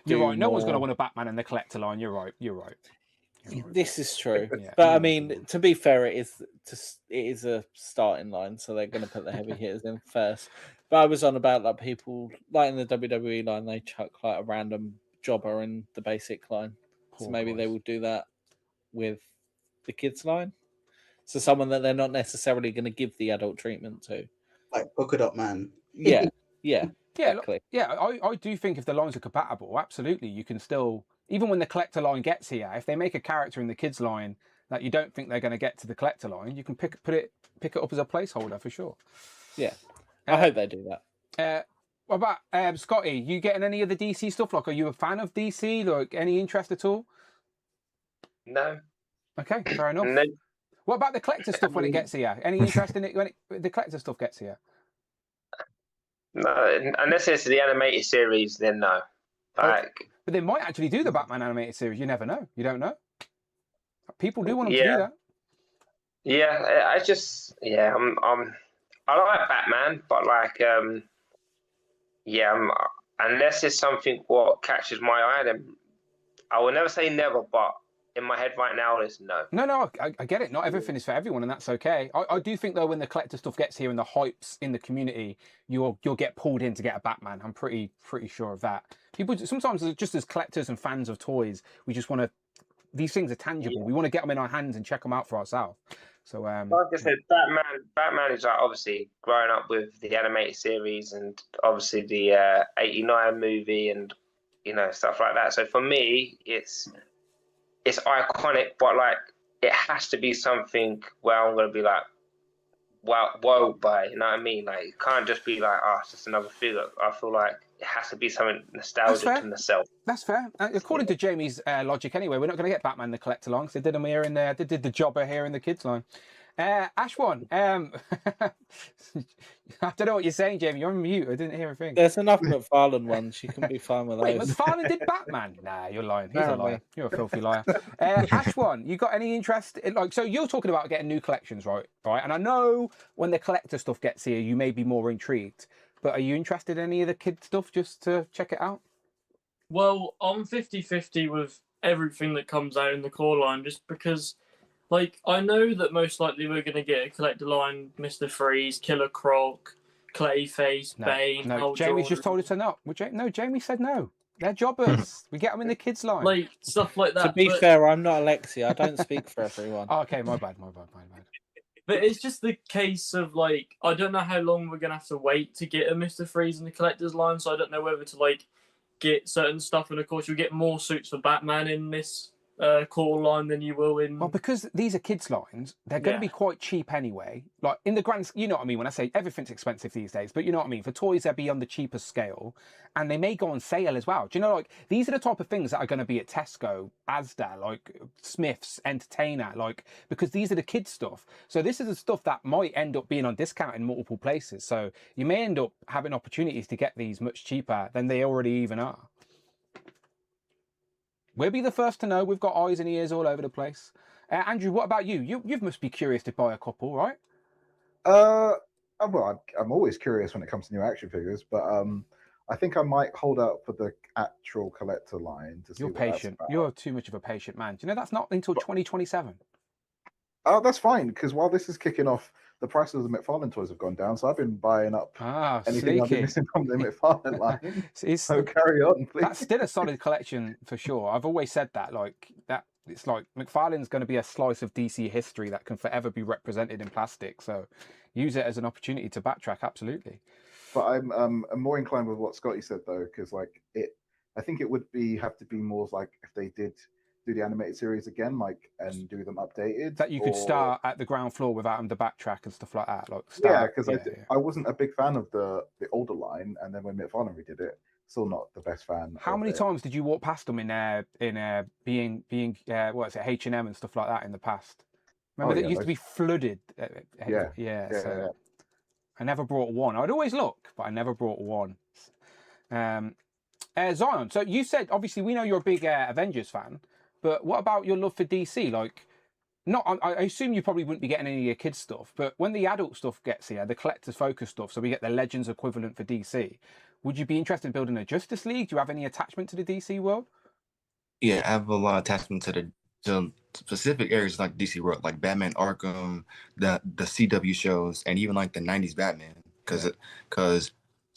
you're right. No one's going to want a Batman in the collector line. You're right. This is true, but I mean, to be fair, it is a starting line, so they're going to put the heavy hitters in first. But I was on about like people like in the WWE line, they chuck like a random jobber in the basic line, so maybe they will do that with the kids line. So someone that they're not necessarily going to give the adult treatment to. Like Polka Dot Man. Yeah, yeah, Yeah, exactly. I do think if the lines are compatible, absolutely, you can still, even when the collector line gets here, if they make a character in the kids line that you don't think they're going to get to the collector line, you can pick it up as a placeholder for sure. Yeah, I hope they do that. What about Scotty? You getting any of the DC stuff? Like, are you a fan of DC? Like, any interest at all? No. Okay, fair enough. No. What about the collector stuff when it gets here? Any interest in it when the collector stuff gets here? No, unless it's the animated series, then no. Like, but they might actually do the Batman animated series. You never know. You don't know. People do want them to do that. Yeah, I just I like Batman, but like unless it's something what catches my eye, then I will never say never. But in my head right now, there's no. No, I get it. Not everything is for everyone, and that's okay. I do think though, when the collector stuff gets here and the hype's in the community, you'll get pulled in to get a Batman. I'm pretty sure of that. People sometimes, just as collectors and fans of toys, we just want to. These things are tangible. We want to get them in our hands and check them out for ourselves. So, like I said, Batman is like obviously growing up with the animated series and obviously the '89 movie and stuff like that. So for me, it's iconic, but like it has to be something where I'm gonna be like, wow, whoa, by you know what I mean? Like it can't just be like, it's just another figure. I feel like it has to be something nostalgic to myself. That's fair. According to Jamie's logic, anyway, we're not going to get Batman the collector line because they did them here in there. They did the jobber here in the kids line. Ashwan, I don't know what you're saying, Jamie. You're on mute. I didn't hear a thing. There's enough McFarlane ones. You can be fine with those. Wait, McFarlane did Batman? Nah, you're lying. He's a liar. You're a filthy liar. Ashwan, you got any interest in, like? So you're talking about getting new collections, right? Right. And I know when the collector stuff gets here, you may be more intrigued. But are you interested in any of the kid stuff just to check it out? Well, I'm 50-50 with everything that comes out in the core line, just because, like, I know that most likely we're going to get a collector line, Mr. Freeze, Killer Croc, Clayface, Bane. No, Jamie's just told us to not. No, Jamie said no. They're jobbers. We get them in the kids line. Like, stuff like that. To be fair, I'm not Alexia. I don't speak for everyone. Oh, okay, my bad. But it's just the case of, like, I don't know how long we're going to have to wait to get a Mr. Freeze in the collector's line, so I don't know whether to, like, get certain stuff. And, of course, you'll get more suits for Batman in this core line than you will in... Well, because these are kids' lines, they're going to be quite cheap anyway. Like, in the grand... You know what I mean when I say everything's expensive these days, but you know what I mean? For toys, they'll be on the cheaper scale, and they may go on sale as well. Do you know, like, these are the type of things that are going to be at Tesco, Asda, like, Smith's, Entertainer, like, because these are the kids' stuff. So this is the stuff that might end up being on discount in multiple places. So you may end up having opportunities to get these much cheaper than they already even are. We'll be the first to know. We've got eyes and ears all over the place. Andrew, what about you? You must be curious to buy a couple, right? Well, I'm always curious when it comes to new action figures, but I think I might hold out for the actual collector line to see. You're patient. You're too much of a patient man. Do you know that's not until 2027? Oh, that's fine, because while this is kicking off, the prices of the McFarlane toys have gone down, so I've been buying up anything I've been missing from the McFarlane line. So carry on, please. That's still a solid collection for sure. I've always said that, like that. It's like McFarlane's going to be a slice of DC history that can forever be represented in plastic. So use it as an opportunity to backtrack. Absolutely. But I'm more inclined with what Scotty said though, because like I think it would have to be more like if they did do the animated series again, like, and do them updated. That you could start at the ground floor without them to backtrack and stuff like that. Like because I wasn't a big fan of the older line, and then when McFarlane redid it, still not the best fan. How many times did you walk past them in being what is it, H&M and stuff like that in the past? Remember that used to be flooded. So I never brought one. I'd always look, but I never brought one. Zion, so you said obviously we know you're a big Avengers fan. But what about your love for DC? Like, I assume you probably wouldn't be getting any of your kids' stuff, but when the adult stuff gets here, the collector's focus stuff, so we get the Legends equivalent for DC, would you be interested in building a Justice League? Do you have any attachment to the DC world? Yeah, I have a lot of attachment to the specific areas like DC world, like Batman Arkham, the CW shows, and even like the 90s Batman, because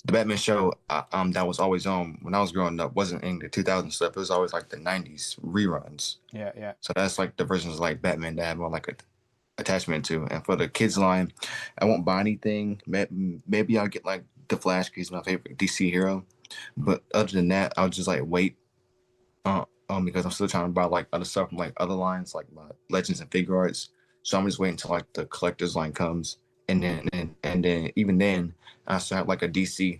the Batman show that was always on when I was growing up wasn't in the 2000 stuff. It was always like the 90s reruns. Yeah. So that's like the versions like Batman that have more like attachment to. And for the kids line, I won't buy anything. Maybe I'll get like the Flash, because he's my favorite DC hero. But other than that, I'll just like wait. Because I'm still trying to buy like other stuff from like other lines, like my Legends and Figure Arts. So I'm just waiting until like the collector's line comes, and then even then, I still have like a DC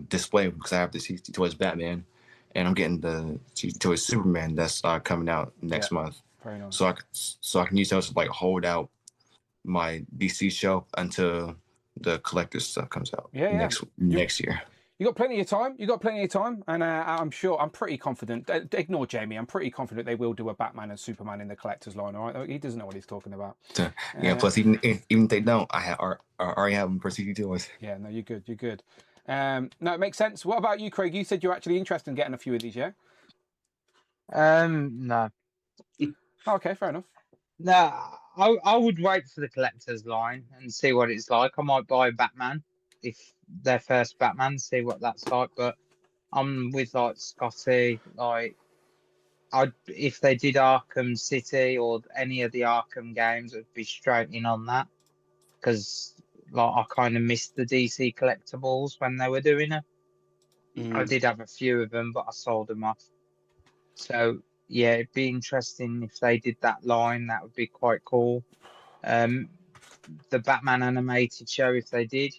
display, because I have the CC Toys Batman, and I'm getting the CC Toys Superman that's coming out next month. Very nice. So I can use those to like hold out my DC shelf until the collector's stuff comes out next year. You got plenty of time. You got plenty of time, and I'm pretty confident. Ignore Jamie. I'm pretty confident they will do a Batman and Superman in the collector's line. All right, he doesn't know what he's talking about. Plus, even if they don't, I already have them for CC Toys. Yeah, no, you're good. You're good. No, it makes sense. What about you, Craig? You said you're actually interested in getting a few of these, yeah? No. Okay, fair enough. No, I would wait for the collector's line and see what it's like. I might buy Batman if their first Batman, see what that's like. But I'm with like Scotty. Like, if they did Arkham City or any of the Arkham games, I'd be straight in on that, because like I kind of missed the DC collectibles when they were doing it. I did have a few of them, but I sold them off. So yeah, it'd be interesting if they did that line. That would be quite cool. The Batman animated show, if they did,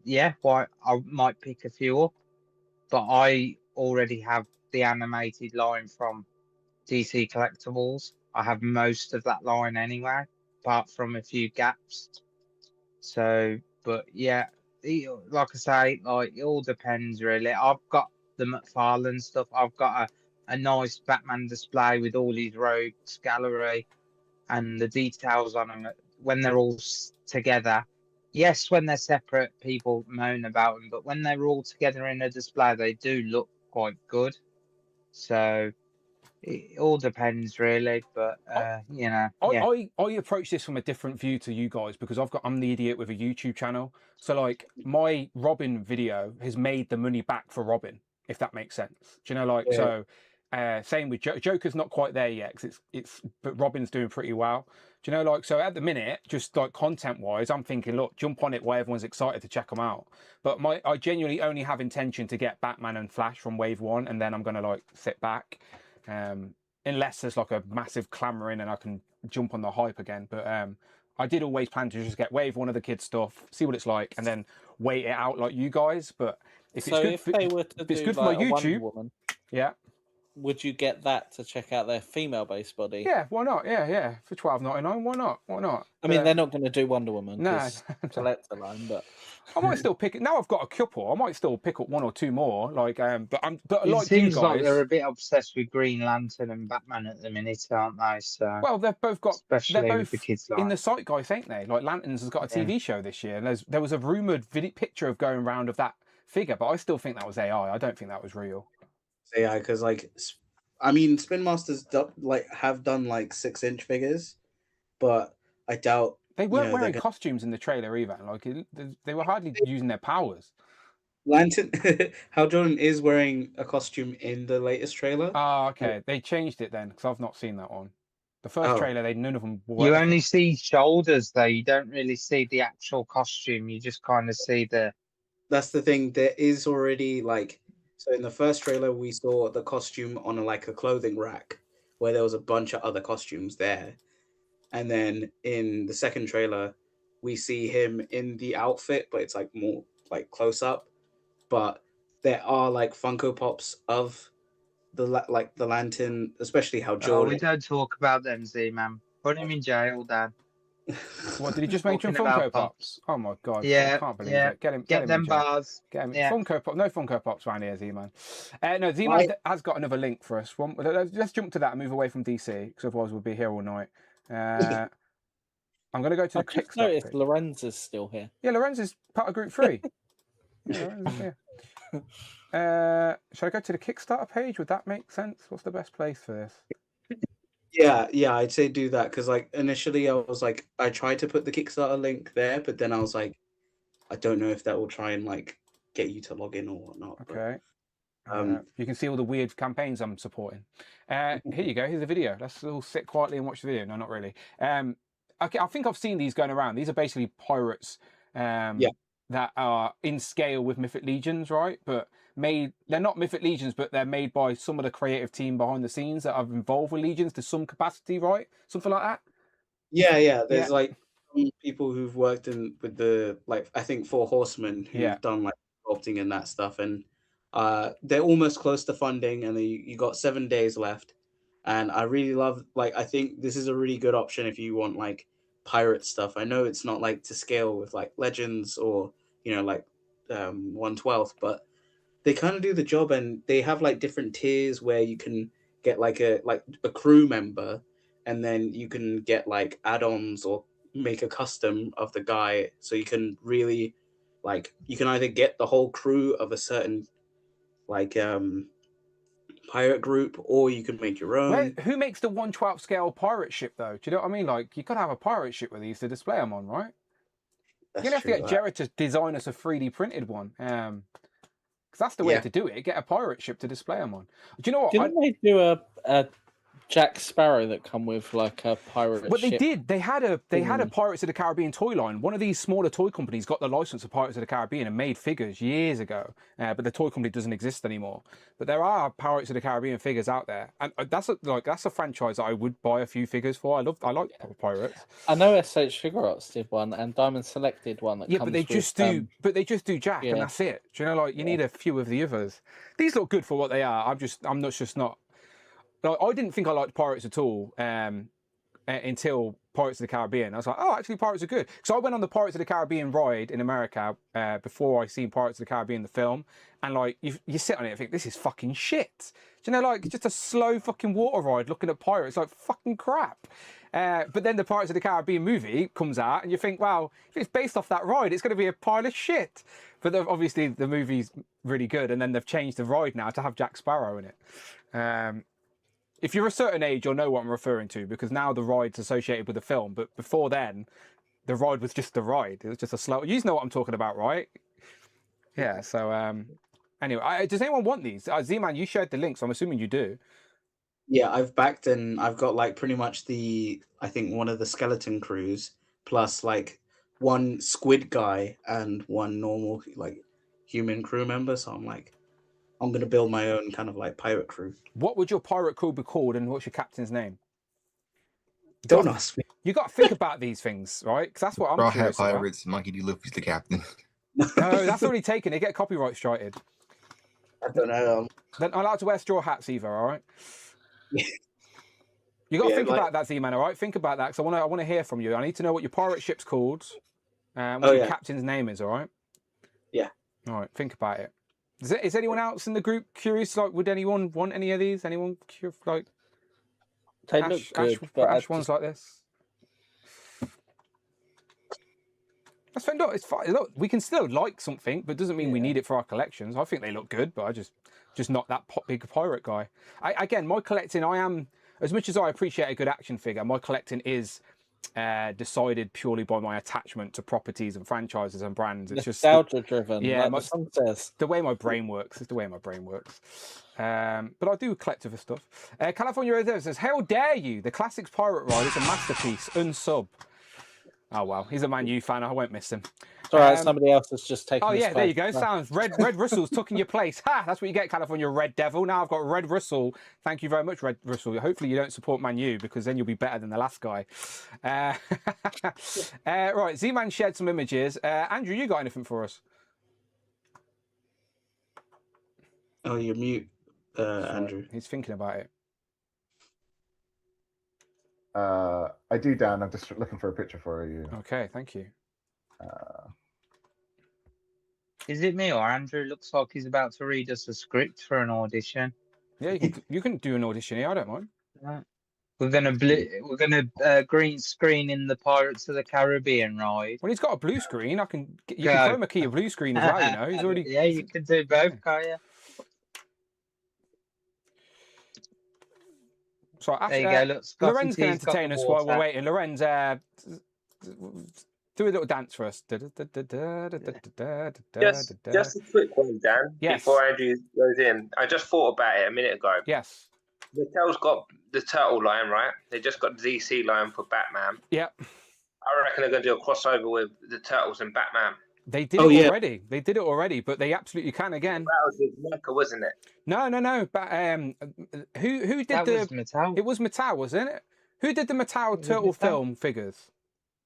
yeah, why I might pick a few up. But I already have the animated line from DC Collectibles. I have most of that line anyway, apart from a few gaps. So, but yeah, like I say, like it all depends really. I've got the McFarlane stuff. I've got a nice Batman display with all his rogues gallery and the details on them when they're all together. Yes, when they're separate, people moan about them, but when they're all together in a display, they do look quite good. So it all depends really, but you know. I approach this from a different view to you guys, because I'm the idiot with a YouTube channel. So like my Robin video has made the money back for Robin, if that makes sense. Do you know, like, so same with Joker's not quite there yet, because but Robin's doing pretty well. Do you know, like, so at the minute, just like content wise, I'm thinking, look, jump on it while everyone's excited to check them out. But I genuinely only have intention to get Batman and Flash from Wave 1, and then I'm gonna like sit back. Unless there's like a massive clamoring and I can jump on the hype again. But I did always plan to just get Wave 1 of the kids' stuff, see what it's like, and then wait it out like you guys. But if it's good, they were to it's do good for my like a Wonder YouTube. Woman, Yeah. Would you get that to check out their female-based body? Yeah, why not? Yeah, for $12.99, why not? Why not? I mean, they're not going to do Wonder Woman. No, collector line, but I might still pick it. Now I've got a couple, I might still pick up one or two more. Like, but It like seems you like guys, they're a bit obsessed with Green Lantern and Batman at the minute, aren't they? So well, they've both got, especially they're with both the kids in the zeitgeist, ain't they? Like Lanterns has got a TV show this year, and there was a rumored picture of going around of that figure, but I still think that was AI. I don't think that was real. AI, because like, I mean, Spin Masters have done like 6-inch figures, but I doubt they weren't wearing costumes in the trailer either. Like they were hardly using their powers. Lantern, Hal Jordan is wearing a costume in the latest trailer. Ah, okay. They changed it then, because I've not seen that one. The first trailer, none of them were. You only see shoulders though. You don't really see the actual costume. You just kind of see the. That's the thing. There is already like. So in the first trailer, we saw the costume on a clothing rack where there was a bunch of other costumes there. And then in the second trailer, we see him in the outfit, but it's like more like close up. But there are like Funko Pops of the Lantern, especially Hal Jordan. We don't talk about them, Z-Man. Put him in jail, Dan. What, did he just mention Funko Pops? Oh my god! Yeah, I can't believe it. Get him them in jail. bars. Get him. Yeah. Funko Pop. No Funko Pops around here, Z-Man. No, Z-Man has got another link for us. Let's jump to that and move away from DC, because otherwise we'll be here all night. I'm going to go to the Kickstarter. Noticed Lorenzo's still here. Yeah, Lorenzo's part of Group 3. Yeah. Should I go to the Kickstarter page? Would that make sense? What's the best place for this? Yeah, I'd say do that, because like initially I was like, I tried to put the Kickstarter link there, but then I was like, I don't know if that will try and like get you to log in or whatnot. Okay. You can see all the weird campaigns I'm supporting. Here you go. Here's the video. Let's all sit quietly and watch the video. No, not really. okay, I think I've seen these going around. These are basically pirates that are in scale with Mythic Legions, right? But they're not Mythic Legions, but they're made by some of the creative team behind the scenes that are involved with Legions to some capacity, right? Something like that. Yeah. There's like some people who've worked with the I think Four Horsemen who've done like sculpting and that stuff, and they're almost close to funding, and you got 7 days left. And I really love I think this is a really good option if you want like pirate stuff. I know it's not like to scale with like Legends or 1/12, but they kind of do the job, and they have like different tiers where you can get like a crew member, and then you can get like add-ons or make a custom of the guy, so you can really you can either get the whole crew of a certain pirate group, or you can make your own. Who makes the 1/12 scale pirate ship though? Do you know what I mean? Like you gotta have a pirate ship with these to display them on, right? You're gonna have to get Jared to design us a 3D printed one. Because that's the way to do it. Get a pirate ship to display them on. Do you know what? Didn't they do a Jack Sparrow that come with like a pirate Well, ship? they did. They had a Pirates of the Caribbean toy line. One of these smaller toy companies got the license of Pirates of the Caribbean and made figures years ago. But the toy company doesn't exist anymore. But there are Pirates of the Caribbean figures out there, and that's a franchise that I would buy a few figures for. I like pirates. I know SH Figure Arts did one, and Diamond Select did one. That But they just do Jack, and that's it. Do you know, you need a few of the others. These look good for what they are. I'm not. Like, I didn't think I liked pirates at all until Pirates of the Caribbean. I was like, oh, actually, pirates are good. So I went on the Pirates of the Caribbean ride in America before I seen Pirates of the Caribbean, the film. And like, you sit on it and think, this is fucking shit. Do you know, like, just a slow fucking water ride looking at pirates, like fucking crap. But then the Pirates of the Caribbean movie comes out and you think, wow, if it's based off that ride, it's going to be a pile of shit. But obviously the movie's really good. And then they've changed the ride now to have Jack Sparrow in it. If you're a certain age, you'll know what I'm referring to, because now the ride's associated with the film. But before then, the ride was just the ride. It was just a slow... You know what I'm talking about, right? Yeah, so... Anyway, does anyone want these? Z-Man, you shared the link, so I'm assuming you do. Yeah, I've backed, and I've got like pretty much I think one of the skeleton crews, plus like one squid guy and one normal like human crew member. So I'm like, I'm going to build my own kind of like pirate crew. What would your pirate crew be called, and what's your captain's name? Don't ask me. You got to think about these things, right? Because that's what I'm curious about. Pirates, Monkey D. Luffy's the captain. No, that's already taken. They get copyright strited. I don't know. Then I'm allowed to wear straw hats either, all right? You got to think about that, Z-Man, all right? Think about that, because I want to hear from you. I need to know what your pirate ship's called, what your captain's name is, all right? Yeah. All right, think about it. Is anyone else in the group curious? Like, would anyone want any of these? Anyone like? They look good, but Ash ones like this. That's fine. Look, it's fine. Look, we can still like something, but doesn't mean we need it for our collections. I think they look good, but I just not that big pirate guy. Again, my collecting, I am, as much as I appreciate a good action figure, my collecting is decided purely by my attachment to properties and franchises and brands. It's just nostalgia driven. Yeah, like the song says. The way my brain works. It's the way my brain works. But I do collectible stuff. California Reserve says, "How dare you? The Classics Pirate Ride is a masterpiece. Unsub." Oh well, he's a Man U fan. I won't miss him. It's all right. Somebody else has just taken. Oh yeah, space. there you go. Sounds Red Russell's took in your place. Ha! That's what you get, California Red Devil. Now I've got Red Russell. Thank you very much, Red Russell. Hopefully you don't support Man U, because then you'll be better than the last guy. Right, Z-Man shared some images. Andrew, you got anything for us? Oh, you're mute, Andrew. He's thinking about it. I do, Dan. I'm just looking for a picture for you. Okay, thank you. Is it me or Andrew? Looks like he's about to read us a script for an audition. Yeah, you can do an audition here. I don't mind. Right. We're gonna green screen in the Pirates of the Caribbean ride. Well, he's got a blue screen. You can chroma key a blue screen as well. You know, he's already. Yeah, you can do both, can't you? So there you go. Look, Lorenz can entertain us while we're waiting. Lorenz, do a little dance for us. Just a quick one, Dan. Yes. Before Andrew goes in, I just thought about it a minute ago. Yes. Mattel's got the Turtle line, right? They just got the DC line for Batman. Yep. I reckon they're going to do a crossover with the Turtles and Batman. They did it already. They did it already, but they absolutely can again. That was with NECA, wasn't it? No. But who did That the? was Mattel. It was Mattel, wasn't it? Who did the Mattel Turtle Mattel? film figures?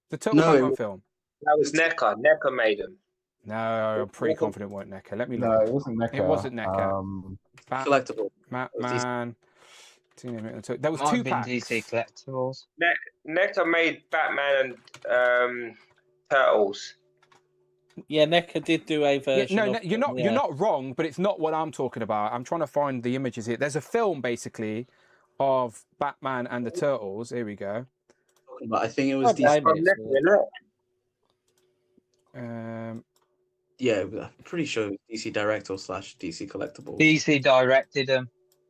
The Turtle Batman film. That was NECA. NECA made them. No, I'm pretty confident it weren't NECA. Let me look. No, it wasn't NECA. It wasn't NECA. Collectible. Batman. There was Might two have been packs. DC collectibles. NECA made Batman and Turtles. Yeah, NECA did do a version. No, of you're them, not. You're not wrong, but it's not what I'm talking about. I'm trying to find the images here. There's a film basically of Batman and the Turtles. Here we go. But I think it was DC. Yeah, I'm pretty sure it was DC Direct or / DC Collectibles. DC directed them.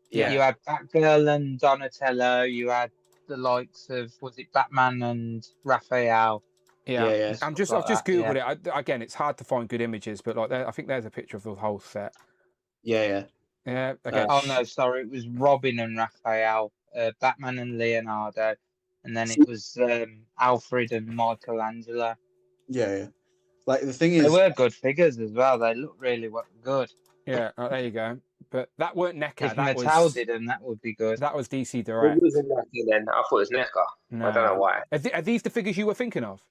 Yeah. You had Batgirl and Donatello. You had the likes of, was it Batman and Raphael? Yeah. I've just like that, googled yeah. it. Again, it's hard to find good images, but like I think there's a picture of the whole set. Yeah. Yeah. Okay. Oh no, sorry, it was Robin and Raphael, Batman and Leonardo, and then it was Alfred and Michelangelo. Yeah. Like the thing is, they were good figures as well. They look really good. Yeah. There you go. But that weren't NECA. If That Mattel was did them, that would be good. that was DC It Direct. wasn't NECA then. I thought it was NECA. No. I don't know why. Are these the figures you were thinking of?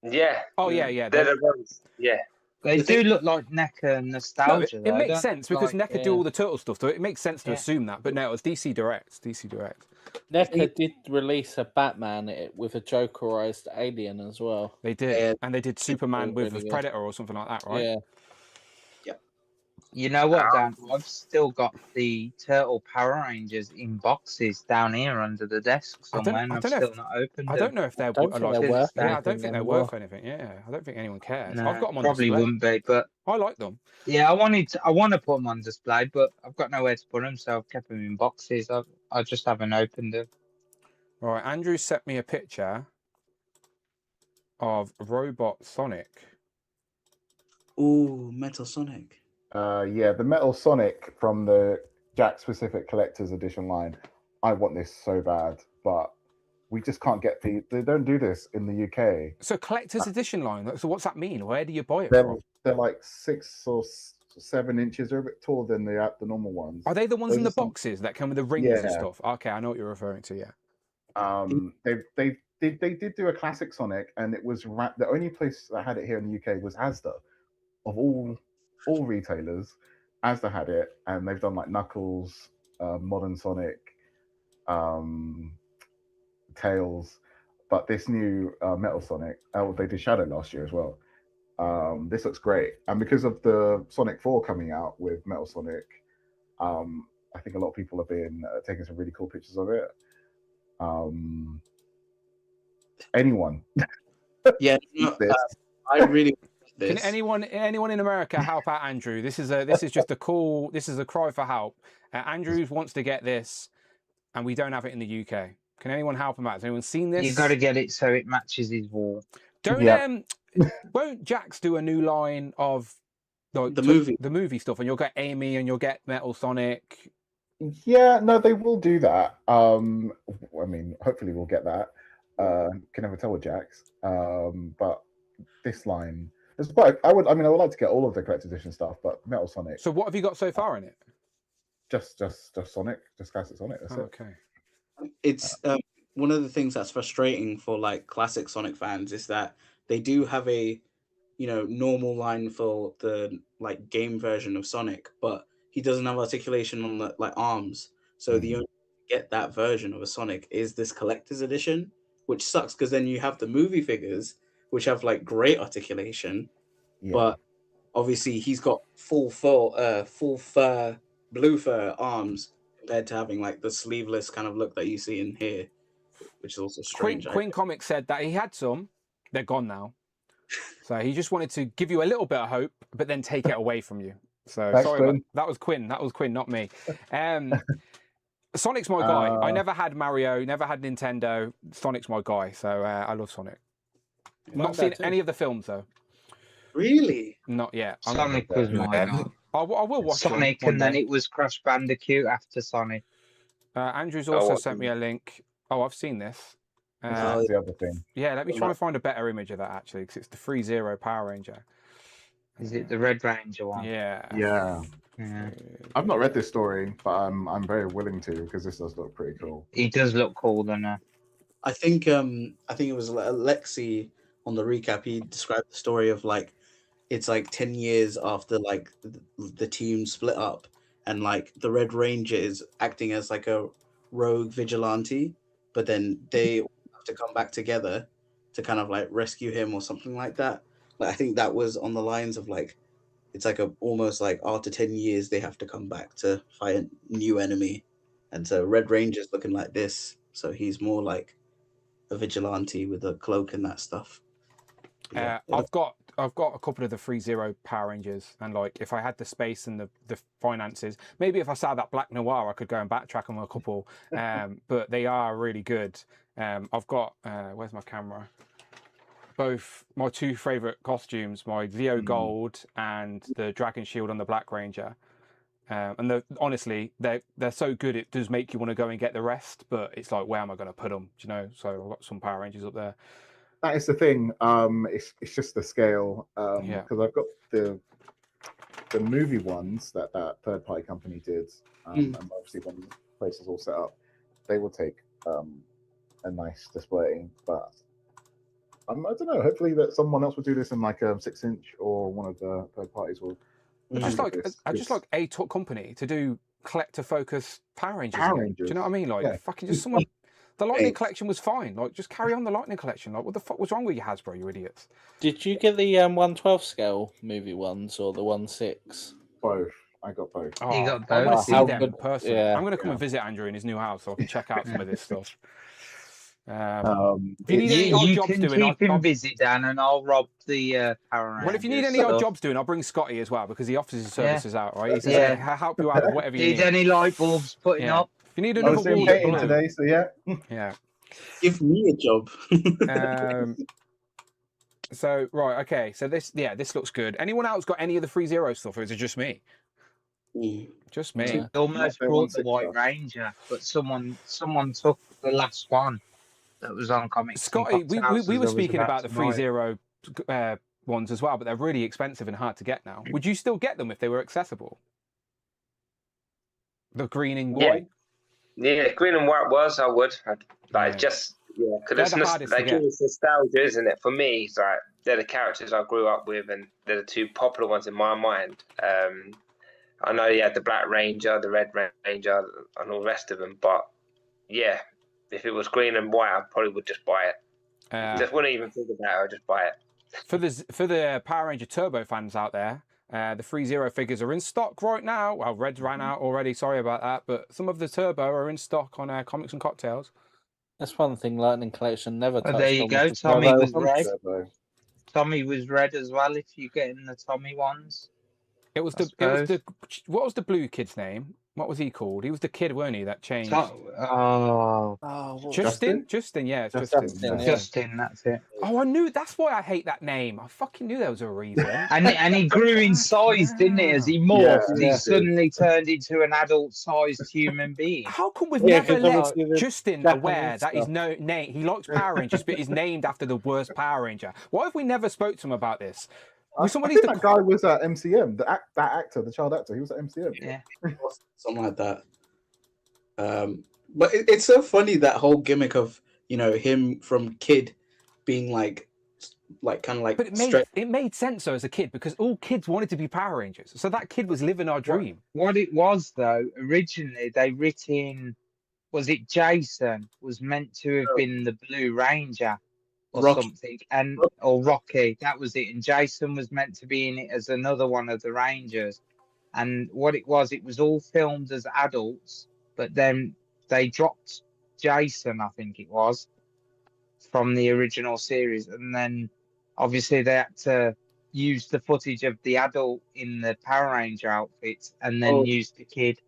Yeah. Oh yeah. They're the ones. Yeah. They do look like NECA and No, nostalgia. it makes don't sense look because like- NECA do all the turtle stuff, so it makes sense to Yeah. assume that. But no, it was DC Direct. DC Direct. NECA did release a Batman with a Jokerized alien as well. They did, and they did Superman with really good. Predator or something like that, right? Yeah. You know what, Dan? I've still got the Turtle Power Rangers in boxes down here under the desk I don't- somewhere, and I I've don't know still if- not opened I them. don't know if they're don't think like, they're worth yeah, I anything don't think they're anymore. worth anything. Yeah, I don't think anyone cares. No, I've got them on probably display. wouldn't be, but I like them. yeah, I want to put them on display, but I've got nowhere to put them, so I've kept them in boxes. I just haven't opened them. Right, Andrew sent me a picture of Robot Sonic. ooh, Metal Sonic. Yeah, the Metal Sonic from the Jack Specific Collector's Edition line. I want this so bad, but we just can't get the. They don't do this in the UK. So collector's edition line. So what's that mean? Where do you buy it They're from? they're like 6 or 7 inches. They're a bit taller than the normal ones. Are they the ones in the Those are some- boxes that come with the rings and Yeah. stuff? Okay, I know what you're referring to. Yeah. They did do a classic Sonic, and it was the only place that had it here in the UK was Asda. Of all retailers, Asda had it, and they've done like Knuckles, Modern Sonic, Tails, but this new Metal Sonic, they did Shadow last year as well. This looks great, and because of the Sonic 4 coming out with Metal Sonic, I think a lot of people have been taking some really cool pictures of it. Anyone? Yeah, this. I really. Can anyone in America help out Andrew? This is just a call. This is a cry for help. Andrew wants to get this, and we don't have it in the UK. Can anyone help him out? Has anyone seen this? You got to get it so it matches his wall. Don't won't Jax do a new line of like, the movie stuff, and you'll get Amy and you'll get Metal Sonic. Yeah, no, they will do that. I mean, hopefully we'll get that. Can never tell with Jax. But this line, it's quite. I would like to get all of the collector's edition stuff, but Metal Sonic. So what have you got so far in it? Just Sonic, just classic Sonic. That's it. Okay. It's one of the things that's frustrating for like classic Sonic fans is that they do have a normal line for the like game version of Sonic, but he doesn't have articulation on the like arms. So the only way to get that version of a Sonic is this collector's edition, which sucks because then you have the movie figures which have like great articulation, but obviously he's got full fur, blue fur arms compared to having like the sleeveless kind of look that you see in here, which is also strange. Quinn Comics said that he had some. They're gone now. So he just wanted to give you a little bit of hope, but then take it away from you. So Thanks, sorry, Quinn. that was Quinn. That was Quinn, not me. Sonic's my guy. I never had Mario, never had Nintendo. Sonic's my guy. So I love Sonic. Not seen any of the films though. Really? Not yet. Sonic was my guy. I will watch Sonic, one and then day. it was Crash Bandicoot after Sonic. Andrew's also sent me a link. Oh, I've seen this. That's the other thing. Yeah, let me try and find a better image of that actually, because it's the 3-0 Power Ranger. Is it the Red Ranger one? Yeah. Yeah. Yeah. I've not read this story, but I'm very willing to because this does look pretty cool. He does look cool, doesn't he? I think it was Alexi on the recap. He described the story of like it's like 10 years after like the team split up, and like the Red Ranger is acting as like a rogue vigilante, but then they have to come back together to kind of like rescue him or something like that. Like I think that was on the lines of like it's like a almost like after 10 years they have to come back to fight a new enemy, and so Red Ranger's looking like this, so he's more like a vigilante with a cloak and that stuff. Yeah, I've got a couple of the 3-0 Power Rangers, and like if I had the space and the finances, maybe if I saw that Black Noir, I could go and backtrack on a couple. But they are really good. I've got where's my camera? Both my two favorite costumes, my Leo Gold and the Dragon Shield on the Black Ranger. And honestly, they're so good, it does make you want to go and get the rest, but it's like, where am I going to put them? Do you know? So I've got some Power Rangers up there. That is the thing. It's just the scale. Because I've got the movie ones that third party company did, and obviously when the place is all set up, they will take a nice display. But I don't know. Hopefully that someone else will do this in like a 6-inch, or one of the third parties will. I just like a top company to do collector focused Power Rangers. Do you know what I mean? Like fucking just someone. The Lightning Collection was fine. Like just carry on the Lightning Collection. Like what the fuck was wrong with you, Hasbro? You idiots. Did you get the 1/12 scale movie ones or the 1/6? Both. I got both. Oh, You got I want to both. see them in person. Yeah. I'm going to come and visit Andrew in his new house so I can check out some of this stuff. If you need any odd You jobs can doing, keep him busy, Dan, and I'll rob the Power Rangers. well, if you need any odd jobs doing, I'll bring Scotty as well because he offers his services out, right? He says, Yeah. "I'll help you out with whatever you Need need." any light bulbs putting up? If you need I another was doing wall painting blue, today, so yeah. yeah. Give me a job. So right, okay. So this looks good. Anyone else got any of the 3-0 stuff, or is it just me? Just me. It almost brought the White Ranger, but someone took the last one that was on Comics. Scotty, we were speaking about the 3-0 ones as well, but they're really expensive and hard to get now. Would you still get them if they were accessible? The green and white. Yeah, green and white was. I would. Because it's nostalgia, isn't it? For me, it's like they're the characters I grew up with, and they're the two popular ones in my mind. I know you had the Black Ranger, the Red Ranger, and all the rest of them, but yeah, if it was green and white, I probably would just buy it. Just wouldn't even think about it. I'd just buy it. For the Power Ranger Turbo fans out there, the 3-0 figures are in stock right now. Well, Red's ran out already. Sorry about that, but some of the Turbo are in stock on Comics and Cocktails. That's one thing Lightning Collection never touched. There you on go. was the Tommy Turbo was ones. red. Tommy was red as well. If you get in the Tommy ones. It was what was the blue kid's name? What was he called? He was the kid, weren't he? That changed. Justin, yeah, it's Justin. Justin, that's it. Oh, I knew. That's why I hate that name. I fucking knew there was a reason. and he grew in size, didn't he? As he morphed, he suddenly turned into an adult-sized human being. How come we've never let Justin aware that his name? He likes Power Rangers, but he's named after the worst Power Ranger. Why have we never spoke to him about this? I think that guy was at MCM. That actor, the child actor, he was at MCM. Yeah, something like that. But it's so funny, that whole gimmick of him from kid being like kind of like. But it made sense though as a kid, because all kids wanted to be Power Rangers. So that kid was living our dream. What it was though, originally they written, was it Jason was meant to have been the Blue Ranger. Or something, or Rocky, that was it. And Jason was meant to be in it as another one of the Rangers. And what it was all filmed as adults, but then they dropped Jason, I think it was, from the original series. And then obviously they had to use the footage of the adult in the Power Ranger outfits and then use the kid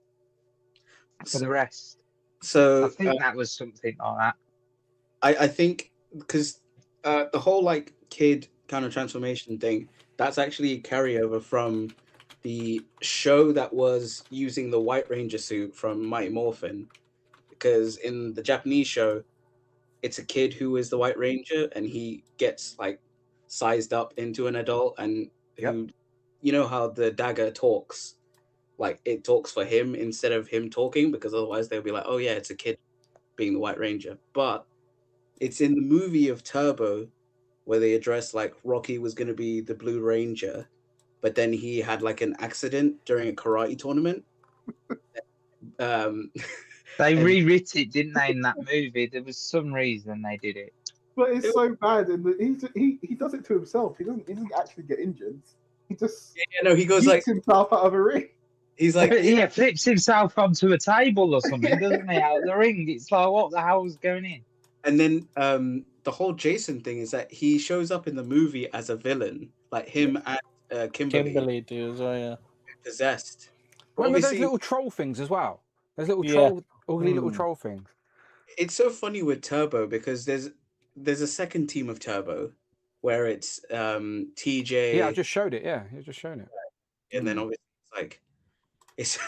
for the rest. So I think that was something like that. I think because the whole like kid kind of transformation thing, that's actually a carryover from the show that was using the White Ranger suit from Mighty Morphin. Because in the Japanese show, it's a kid who is the White Ranger, and he gets like sized up into an adult, and who, you know how the dagger talks, like it talks for him instead of him talking, because otherwise they'll be like, oh yeah, it's a kid being the White Ranger. But it's in the movie of Turbo where they address like Rocky was going to be the Blue Ranger, but then he had like an accident during a karate tournament. They and- rewrit it, didn't they, in that movie? There was some reason they did it. But it's so bad, and he does it to himself. He doesn't actually get injured. He just he goes yeets like himself out of a ring. He's like, yeah, flips himself onto a table or something, doesn't he? Out of the ring. It's like, what the hell was going in? And then the whole Jason thing is that he shows up in the movie as a villain, like him and Kimberly do as well, yeah. Possessed. But Remember those obviously- little troll things as well? Those little Yeah. ugly little troll things. It's so funny with Turbo because there's a second team of Turbo where it's TJ. Yeah, I just showed it. Yeah, you just shown it. And then obviously it's like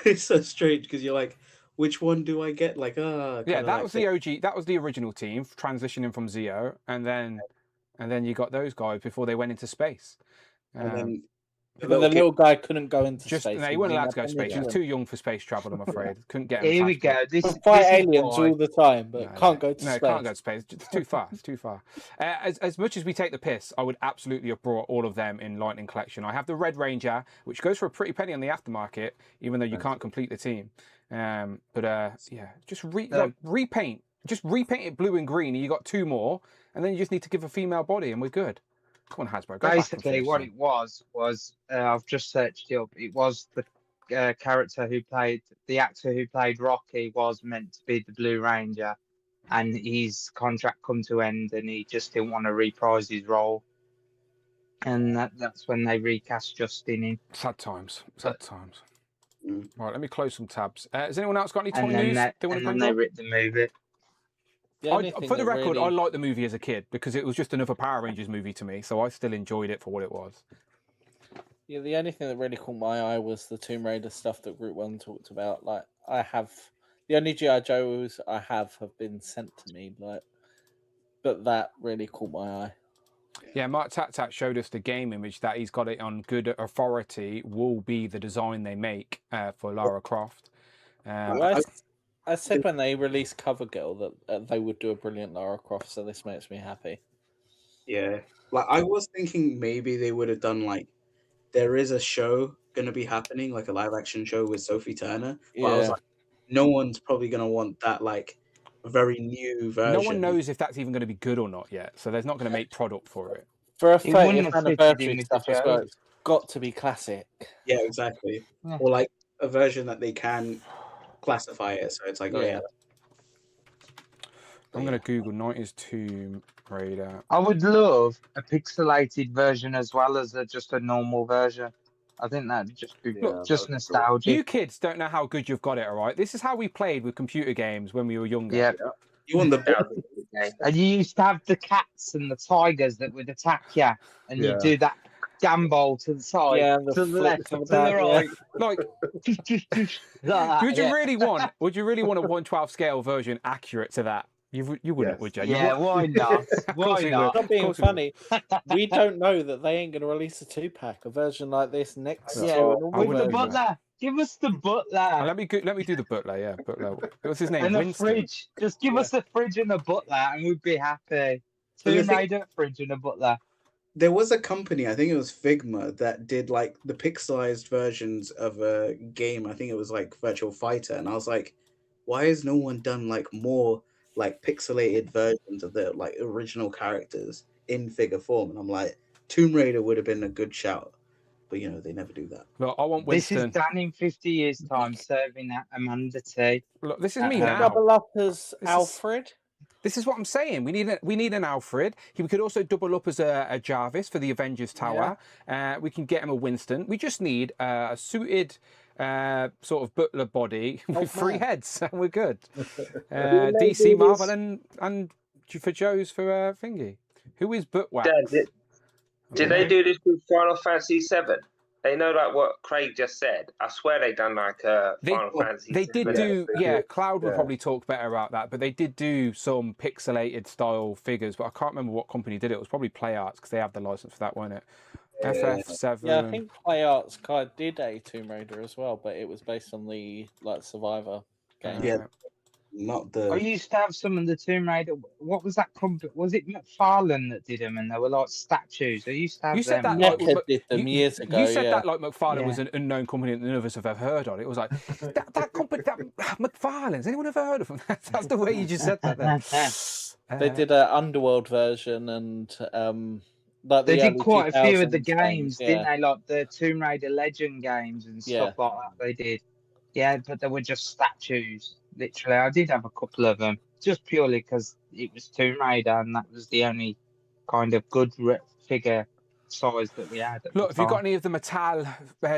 it's so strange because you're like, which one do I get? Like, Yeah, that was the OG. That was the original team transitioning from Zeo, and then you got those guys before they went into space. And then But the little guy couldn't go into Just space. no, he wasn't allowed to go to space. He was too young for space travel. I'm afraid. Couldn't get him. Here we go. passport. This Can fight this is aliens why- all the time, but can't go to No, space. can't go to space. It's too far. It's too far. As much as we take the piss, I would absolutely have brought all of them in Lightning Collection. I have the Red Ranger, which goes for a pretty penny on the aftermarket, even though you can't complete the team. Yeah, just repaint. Just repaint it blue and green, and you got two more, and then you just need to give a female body, and we're good. Come on, Hasbro. Go back and Basically, finish what them. it was I've just searched it up. It was the character who played the actor who played Rocky was meant to be the Blue Ranger, and his contract come to end, and he just didn't want to reprise his role, and that's when they recast Justin in. Sad times. Sad times. Right, let me close some tabs. Has anyone else got any toy And then news they want to bring they up? ripped the movie. For the record, I liked the movie as a kid because it was just another Power Rangers movie to me, so I still enjoyed it for what it was. Yeah, the only thing that really caught my eye was the Tomb Raider stuff that Group 1 talked about. Like, the only G.I. Joes I have been sent to me, but that really caught my eye. Yeah, Mark Tat showed us the game image that he's got it on good authority will be the design they make for Lara Croft. I said when they released CoverGirl that they would do a brilliant Lara Croft, so this makes me happy. Yeah, like I was thinking maybe they would have done like there is a show gonna be happening, like a live action show with Sophie Turner. But I was Yeah. like, no one's probably gonna want that like very new version. No one knows if that's even going to be good or not yet, so there's not going to make product for it. For a It wouldn't 30th have fitted in anniversary with stuff the as well, show. it's got to be classic. Yeah, exactly. Yeah. Or like a version that they can classify it, so it's like, oh Yeah. yeah. I'm going to Google 90s Tomb Raider. I would love a pixelated version as well as just a normal version. I think that'd just be just nostalgic. You kids don't know how good you've got it, all right? This is how we played with computer games when we were younger. Yeah. You want the And you used to have the cats and the tigers that would attack you, and Yeah. you do that gambol to the side, Yeah, and the to the flip left, to of the that, yeah. right. Like, would you really want? Would you really want a 1/12 scale version accurate to that? You wouldn't, would you? Yeah, why not? Why not? Not being funny, we don't know that they ain't going to release a 2-pack, a version like this next Yeah, to a normal with the version. butler. Give us the butler. Let me do the butler. Yeah, butler. What's his name? And a Winston. fridge. Just give us a fridge and a butler, and we'd be happy. But the Tomb thing- Raider, fridge, and a butler. There was a company, I think it was Figma, that did like the pixelized versions of a game. I think it was like Virtual Fighter, and I was like, why has no one done like more like pixelated versions of the like original characters in figure form? And I'm like, Tomb Raider would have been a good shout, but you know they never do that. Look, I want This Winston. is Dan in 50 years' time serving at Amanda Tea. Look, this is me Uh-huh. now. Double up as This is- Alfred. This is what I'm saying. We need an Alfred. We could also double up as a Jarvis for the Avengers Tower. We can get him a Winston. We just need a suited sort of butler body with three heads, and we're good. DC, Marvel, and for Joe's for Thingy. Who is Buttwax? Dan, did they do this with Final Fantasy VII? They know like what Craig just said. I swear they done like Final Fantasy. They did 7. do, yeah. Cloud would yeah. probably talk better about that, but they did do some pixelated style figures. But I can't remember what company did it. It was probably Play Arts because they have the license for that, weren't it? FF7. Yeah, I think Play Arts kind of did a Tomb Raider as well, but it was based on the like Survivor game. Yeah, not the. I used to have some of the Tomb Raider. What was that company? Was it McFarlane that did them? And they were like statues. I used to have You said them. that like NECA did them years ago. You said yeah. that like McFarlane was Yeah. an unknown company that none of us have ever heard of. It was like that company, that McFarlane's. Anyone ever heard of them? That's the way you just said that. There. They did an Underworld version and like They the did early quite a few of the 2000s games, didn't yeah. they? Like the Tomb Raider Legend games and stuff Yeah. like that. They did. Yeah, but they were just statues. Literally, I did have a couple of them, just purely because it was Tomb Raider, and that was the only kind of good figure size that we had. Look, have you got any of the Mattel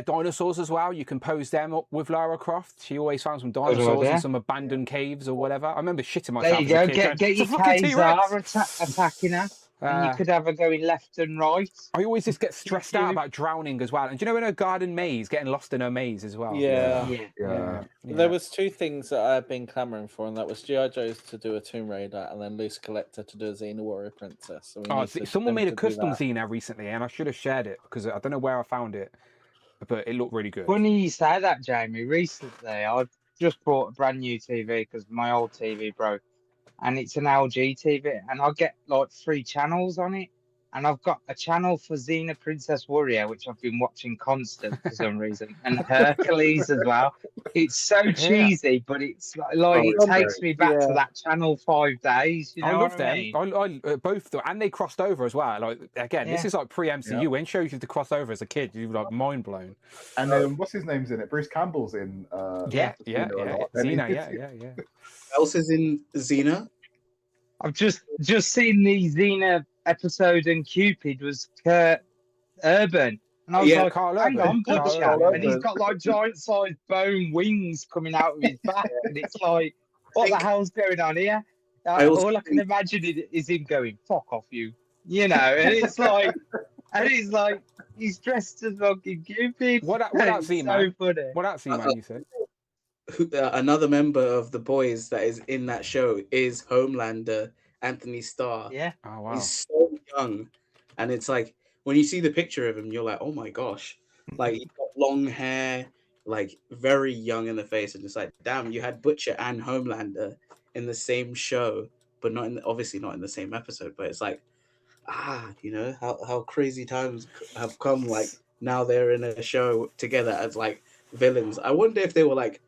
dinosaurs as well? You can pose them up with Lara Croft. She always found some dinosaurs in some abandoned caves or whatever. I remember shitting myself. There you as a go. kid, Get your Kazar attacking her, and you could have her going left and right. I always just get stressed out about drowning as well. And do you know in her garden maze, getting lost in her maze as well? Yeah. There was two things that I've been clamoring for, and that was G.I. Joe's to do a Tomb Raider, and then Loose Collector to do a Xena Warrior Princess. So someone made a custom Xena recently, and I should have shared it because I don't know where I found it, but it looked really good. Funny you say that, Jamie. Recently, I just bought a brand new TV because my old TV broke, and it's an LG TV, and I get like 3 channels on it, and I've got a channel for Xena Princess Warrior, which I've been watching constant for some reason, and Hercules as well. It's so cheesy, but it's like it takes me back to that channel 5 days. You know I love what I them. mean? I both, and they crossed over as well. Like again, this Yeah. is like pre-MCU. When shows you to cross over as a kid, you're like mind blown. And what's his name's in it? Bruce Campbell's in. Yeah. Xena, Yeah. Else is in Xena. I've just seen the Xena episode, and Cupid was Kurt Urban. And I was like, hang on, Butcher. And he's got like giant sized bone wings coming out of his back. And it's like, what the hell's going on here? All I can imagine is him going, fuck off you. You know, and it's like, he's dressed as fucking Cupid. What else, so man? funny. What else, man? You said? Another member of the boys that is in that show is Homelander Anthony Starr. Yeah. Oh wow. He's so young, and it's like when you see the picture of him, you're like, oh my gosh, like he's got long hair, like very young in the face, and it's like, damn, you had Butcher and Homelander in the same show, but not obviously not in the same episode. But it's like, you know how crazy times have come. Like now they're in a show together as like villains. I wonder if they were like,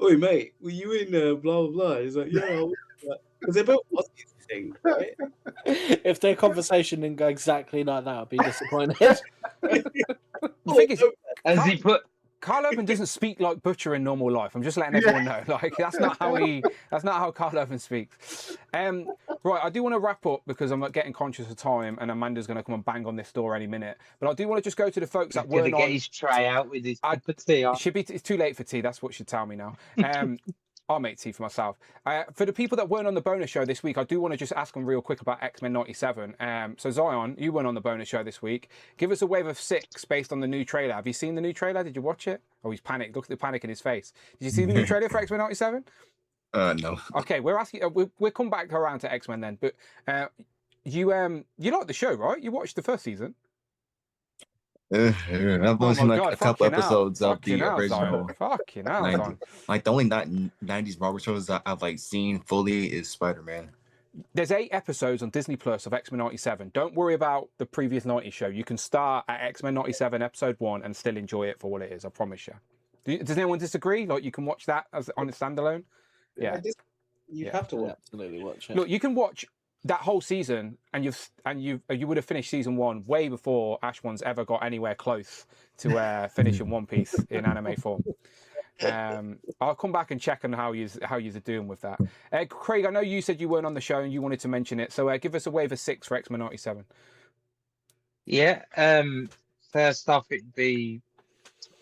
"Oi, mate, were you in blah blah blah?" He's like, "Yeah," because they're both Aussies, I think, right? If their conversation didn't go exactly like that, I'd be disappointed. The thing is, Has he put? Carl Urban doesn't speak like Butcher in normal life. I'm just letting everyone know. Like that's not how Carl Urban speaks. Right, I do want to wrap up because I'm getting conscious of time, and Amanda's going to come and bang on this door any minute. But I do want to just go to the folks that weren't on. Get his tray out with his cup of tea. It's too late for tea. That's what she'd tell me now. I'll make tea for myself. For the people that weren't on the bonus show this week, I do want to just ask them real quick about X-Men 97. So Zion, you weren't on the bonus show this week. Give us a wave of 6 based on the new trailer. Have you seen the new trailer? Did you watch it? Oh, he's panicked. Look at the panic in his face. Did you see the new trailer for X-Men 97? No. Okay, we're asking. We'll come back around to X-Men then. But you liked the show, right? You watched the first season. I've only seen like a couple episodes of the original. Fucking hell, 90. Like the only 90s Marvel shows that I've like seen fully is Spider-Man. There's 8 episodes on Disney Plus of X-Men 97. Don't worry about the previous 90s show. You can start at X-Men 97 episode 1 and still enjoy it for what it is. I promise you. Does anyone disagree? Like you can watch that as on a standalone. Yeah, you have to absolutely watch it. Look, you can watch that whole season, and you would have finished season 1 way before Ash One's ever got anywhere close to finishing One Piece in anime form. I'll come back and check on how you're doing with that. Craig, I know you said you weren't on the show and you wanted to mention it, so give us a wave of 6 for X-Men 97. Yeah. First off, it'd be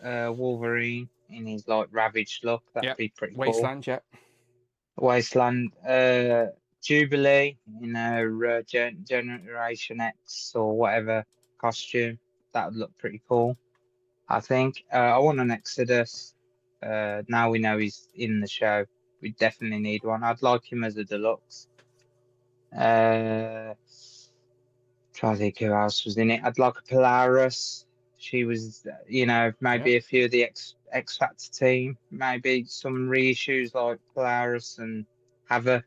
Wolverine in his like ravaged look. That'd be pretty cool. Wasteland, yeah. Wasteland. Jubilee in her Generation X or whatever costume. That would look pretty cool. I think I want an Exodus. Now we know he's in the show. We definitely need one. I'd like him as a deluxe. Try to think who else was in it. I'd like a Polaris. She was, maybe a few of the X Factor team. Maybe some reissues like Polaris and Havoc.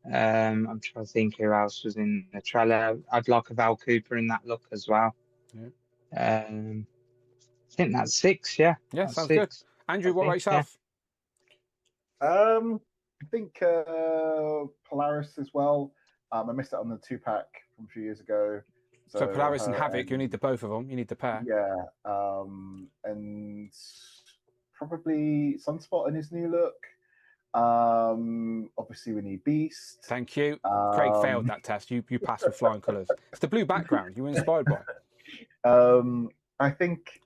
I'm trying to think who else was in the trailer. I'd like a Val Cooper in that look as well. Yeah. I think that's 6. Yeah. Yeah, that's sounds 6. good. Andrew, what about yourself? I think Polaris as well. I missed it on the 2-pack from a few years ago. So Polaris and her Havoc, you need the both of them. You need the pair. Yeah, and probably Sunspot in his new look. Obviously we need Beast. Thank you. Craig failed that test. You passed with flying colours. It's the blue background you were inspired by. I think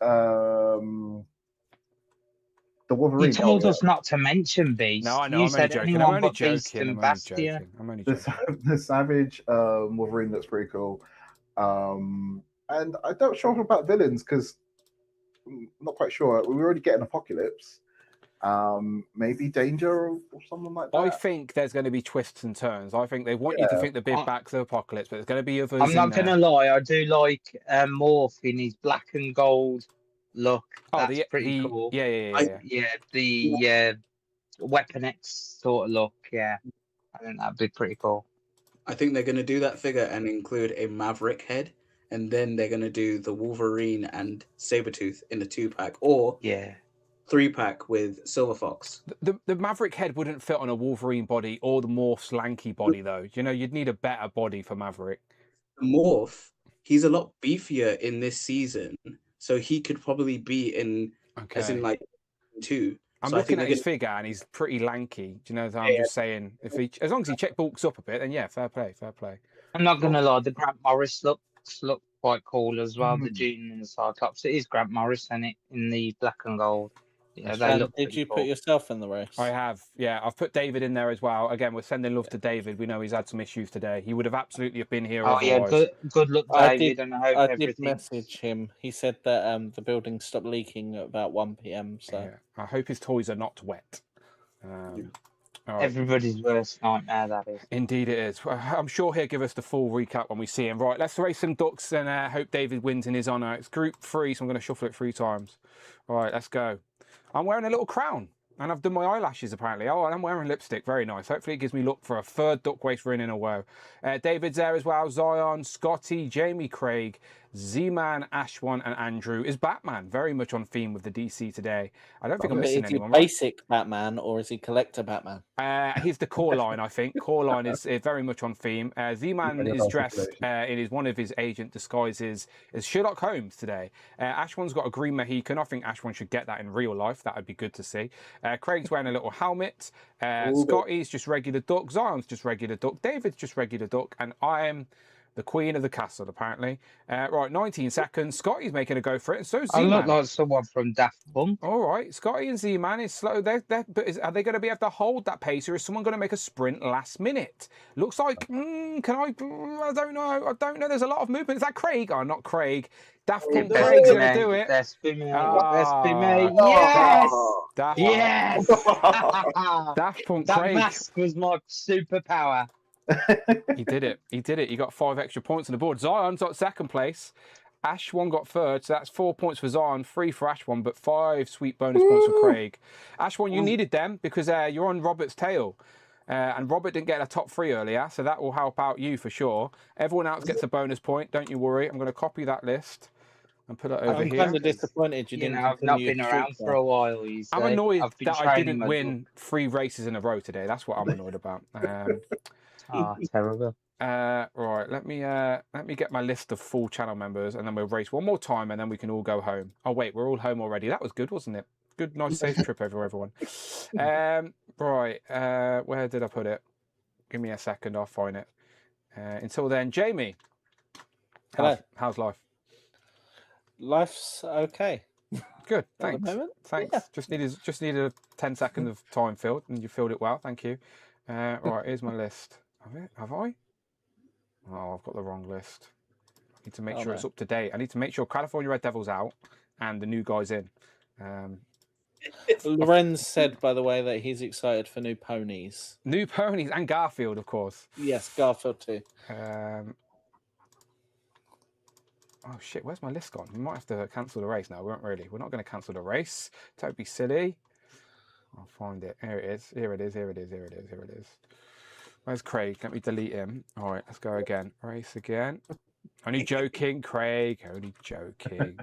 the Wolverine. You told us not to mention Beast. No, I know. You I'm said only joking. anyone I'm only but Beast joking. and I'm only Bastia. joking. I'm only joking. The Savage Wolverine looks pretty cool. And I don't sure about villains because I'm not quite sure. We were already getting Apocalypse. Maybe Danger or something like that. I think there's going to be twists and turns. I think they want you to think the big back's of Apocalypse, but there's going to be others. I'm not going to lie. I do like Morph in his black and gold look. That's pretty cool. Yeah. The Weapon X sort of look. Yeah, I think that'd be pretty cool. I think they're going to do that figure and include a Maverick head, and then they're going to do the Wolverine and Sabretooth in a 2-pack, or 3-pack with Silver Fox. The Maverick head wouldn't fit on a Wolverine body or the Morph's lanky body, though. You know, you'd need a better body for Maverick. Morph, he's a lot beefier in this season, so he could probably be in, as in like 2. I'm So I looking think at his figure and he's pretty lanky. Do you know? I'm just saying, as long as he bulks up a bit, then yeah, fair play. I'm not going to lie. The Grant Morris looks look quite cool as well. The June and the Cyclops. It is Grant Morris in it in the black and gold. Yeah, they look. Did you put yourself in the race? I have, yeah. I've put David in there as well. Again, we're sending love to David. We know he's had some issues today. He would have absolutely been here otherwise. Yeah, good luck, David. I did message him. He said that the building stopped leaking at about 1 p.m. So I hope his toys are not wet. All right. Everybody's worst nightmare, that is. Indeed it is. I'm sure he'll give us the full recap when we see him. Right, let's race some ducks and hope David wins in his honour. It's Group 3, so I'm going to shuffle it 3 times. All right, let's go. I'm wearing a little crown, and I've done my eyelashes, apparently. Oh, and I'm wearing lipstick. Very nice. Hopefully it gives me luck for a 3rd duck race run in a row. David's there as well. Zion, Scotty, Jamie, Craig, Z-Man, Ashwan, and Andrew is Batman. Very much on theme with the DC today. I don't think I'm missing anyone. Is he basic Batman or is he collector Batman? He's the core line, I think. Core line is very much on theme. Z-Man is dressed in one of his agent disguises as Sherlock Holmes today. Ashwan's got a green Mohican. I think Ashwan should get that in real life. That would be good to see. Craig's wearing a little helmet. Scotty's just regular duck. Zion's just regular duck. David's just regular duck. And I am the queen of the castle, apparently. Right, 19 seconds. Scotty's making a go for it, and so's Z-Man. I look like someone from Daft Punk. All right, Scotty and Z-Man is slow. But are they going to be able to hold that pace, or is someone going to make a sprint last minute? Looks like, I don't know. There's a lot of movement. Is that Craig? Oh, not Craig. Daft Punk Craig's going to do it. That's be me. That's be me. Yes! Yes! Daft Punk that Craig. mask was my superpower. He did it. He got 5 extra points on the board. Zion's got 2nd place. Ashwan got 3rd, so that's 4 points for Zion, 3 for Ashwan, but 5 sweet bonus points for Craig. Ashwan, you needed them because you're on Robert's tail. And Robert didn't get a top 3 earlier, so that will help out you for sure. Everyone else gets a bonus point, don't you worry. I'm going to copy that list and put it over here. I'm kind of disappointed you didn't. I've not been around for a while. I'm annoyed that I didn't win 3 races in a row today. That's what I'm annoyed about. Terrible. Right, let me get my list of full channel members, and then we'll race one more time, and then we can all go home. Oh wait, we're all home already. That was good, wasn't it? Good, nice, safe trip over everyone. Right, where did I put it? Give me a second, I'll find it. Until then, Jamie, how's life? Life's okay. Good, thanks. Thanks. Yeah. Just needed 10 seconds of time filled, and you filled it well. Thank you. Right, here's my list. Have I? Oh, I've got the wrong list. Need to make Oh, sure it's no. up to date. I need to make sure California Red Devil's out and the new guy's in. Lorenz said, by the way, that he's excited for new ponies. New ponies and Garfield, of course. Yes, Garfield too. Oh shit, where's my list gone? We might have to cancel the race now. We won't really. We're not going to cancel the race. Don't be silly. I'll find it. Here it is. Here it is. Here it is. Here it is. Here it is. Where's Craig? Let me delete him. All right, let's go again. Race again. Only joking, Craig. Only joking.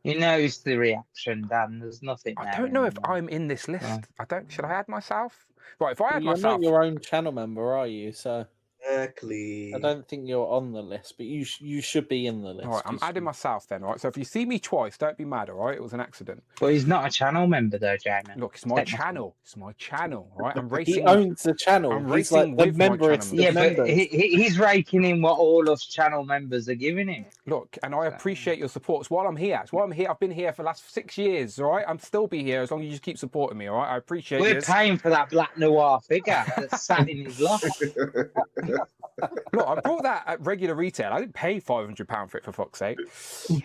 You noticed the reaction, Dan. There's nothing there. I don't know if I'm in this list. I don't. Should I add myself? Right. If I add You're myself, not your own channel member, are you? So Exactly. I don't think you're on the list, but you should be in the list. all right. I'm adding myself then. All right. So if you see me twice, don't be mad. All right. It was an accident. But he's not a channel member, though, Jamie. Look, it's my channel. It's my channel. All right. I'm racing. He owns the channel. I'm He's racing like the with my member. It's channel the Yeah, members. but members. he's raking in what all us channel members are giving him. Look, and I appreciate your support. It's while I'm here. It's while I'm here. I've been here for the last 6 years. All right. I'm still be here as long as you just keep supporting me. All right. I appreciate We're this. paying for that Black Noir figure that's sat in his loft. Look, I brought that at regular retail. I didn't pay £500 for it, for fuck's sake.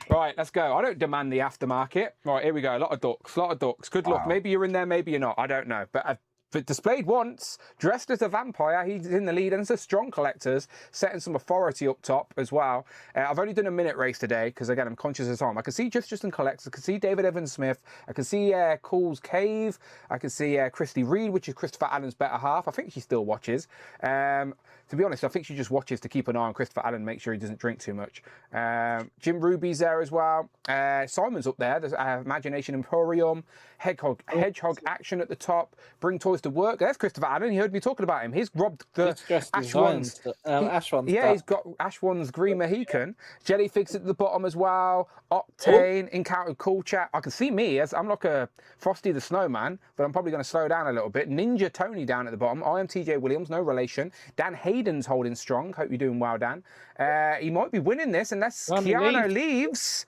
Right, let's go. I don't demand the aftermarket. Right, here we go. A lot of ducks. A lot of ducks. Good luck. Maybe you're in there, maybe you're not. I don't know. But I've displayed once, dressed as a vampire. He's in the lead, and it's a strong collectors, setting some authority up top as well. I've only done a minute race today because, again, I'm conscious of time. I can see Justin collectors. I can see David Evans Smith. I can see Cool's Cave. I can see Christy Reed, which is Christopher Allen's better half. I think she still watches. To be honest, I think she just watches to keep an eye on Christopher Allen, make sure he doesn't drink too much. Jim Ruby's there as well. Simon's up there. There's Imagination Emporium. Hedgehog Action at the top. Bring Toys to Work. There's Christopher Allen. You heard me talking about him. He's robbed the Ash One's. Yeah, he's got Ash One's Green Mohican. Jellyfigs at the bottom as well. Octane, Encounter Cool Chat. I can see me as I'm like a Frosty the Snowman, but I'm probably going to slow down a little bit. Ninja Tony down at the bottom. I am TJ Williams, no relation. Dan Hayden's holding strong. Hope you're doing well, Dan. He might be winning this unless Keanu leaves.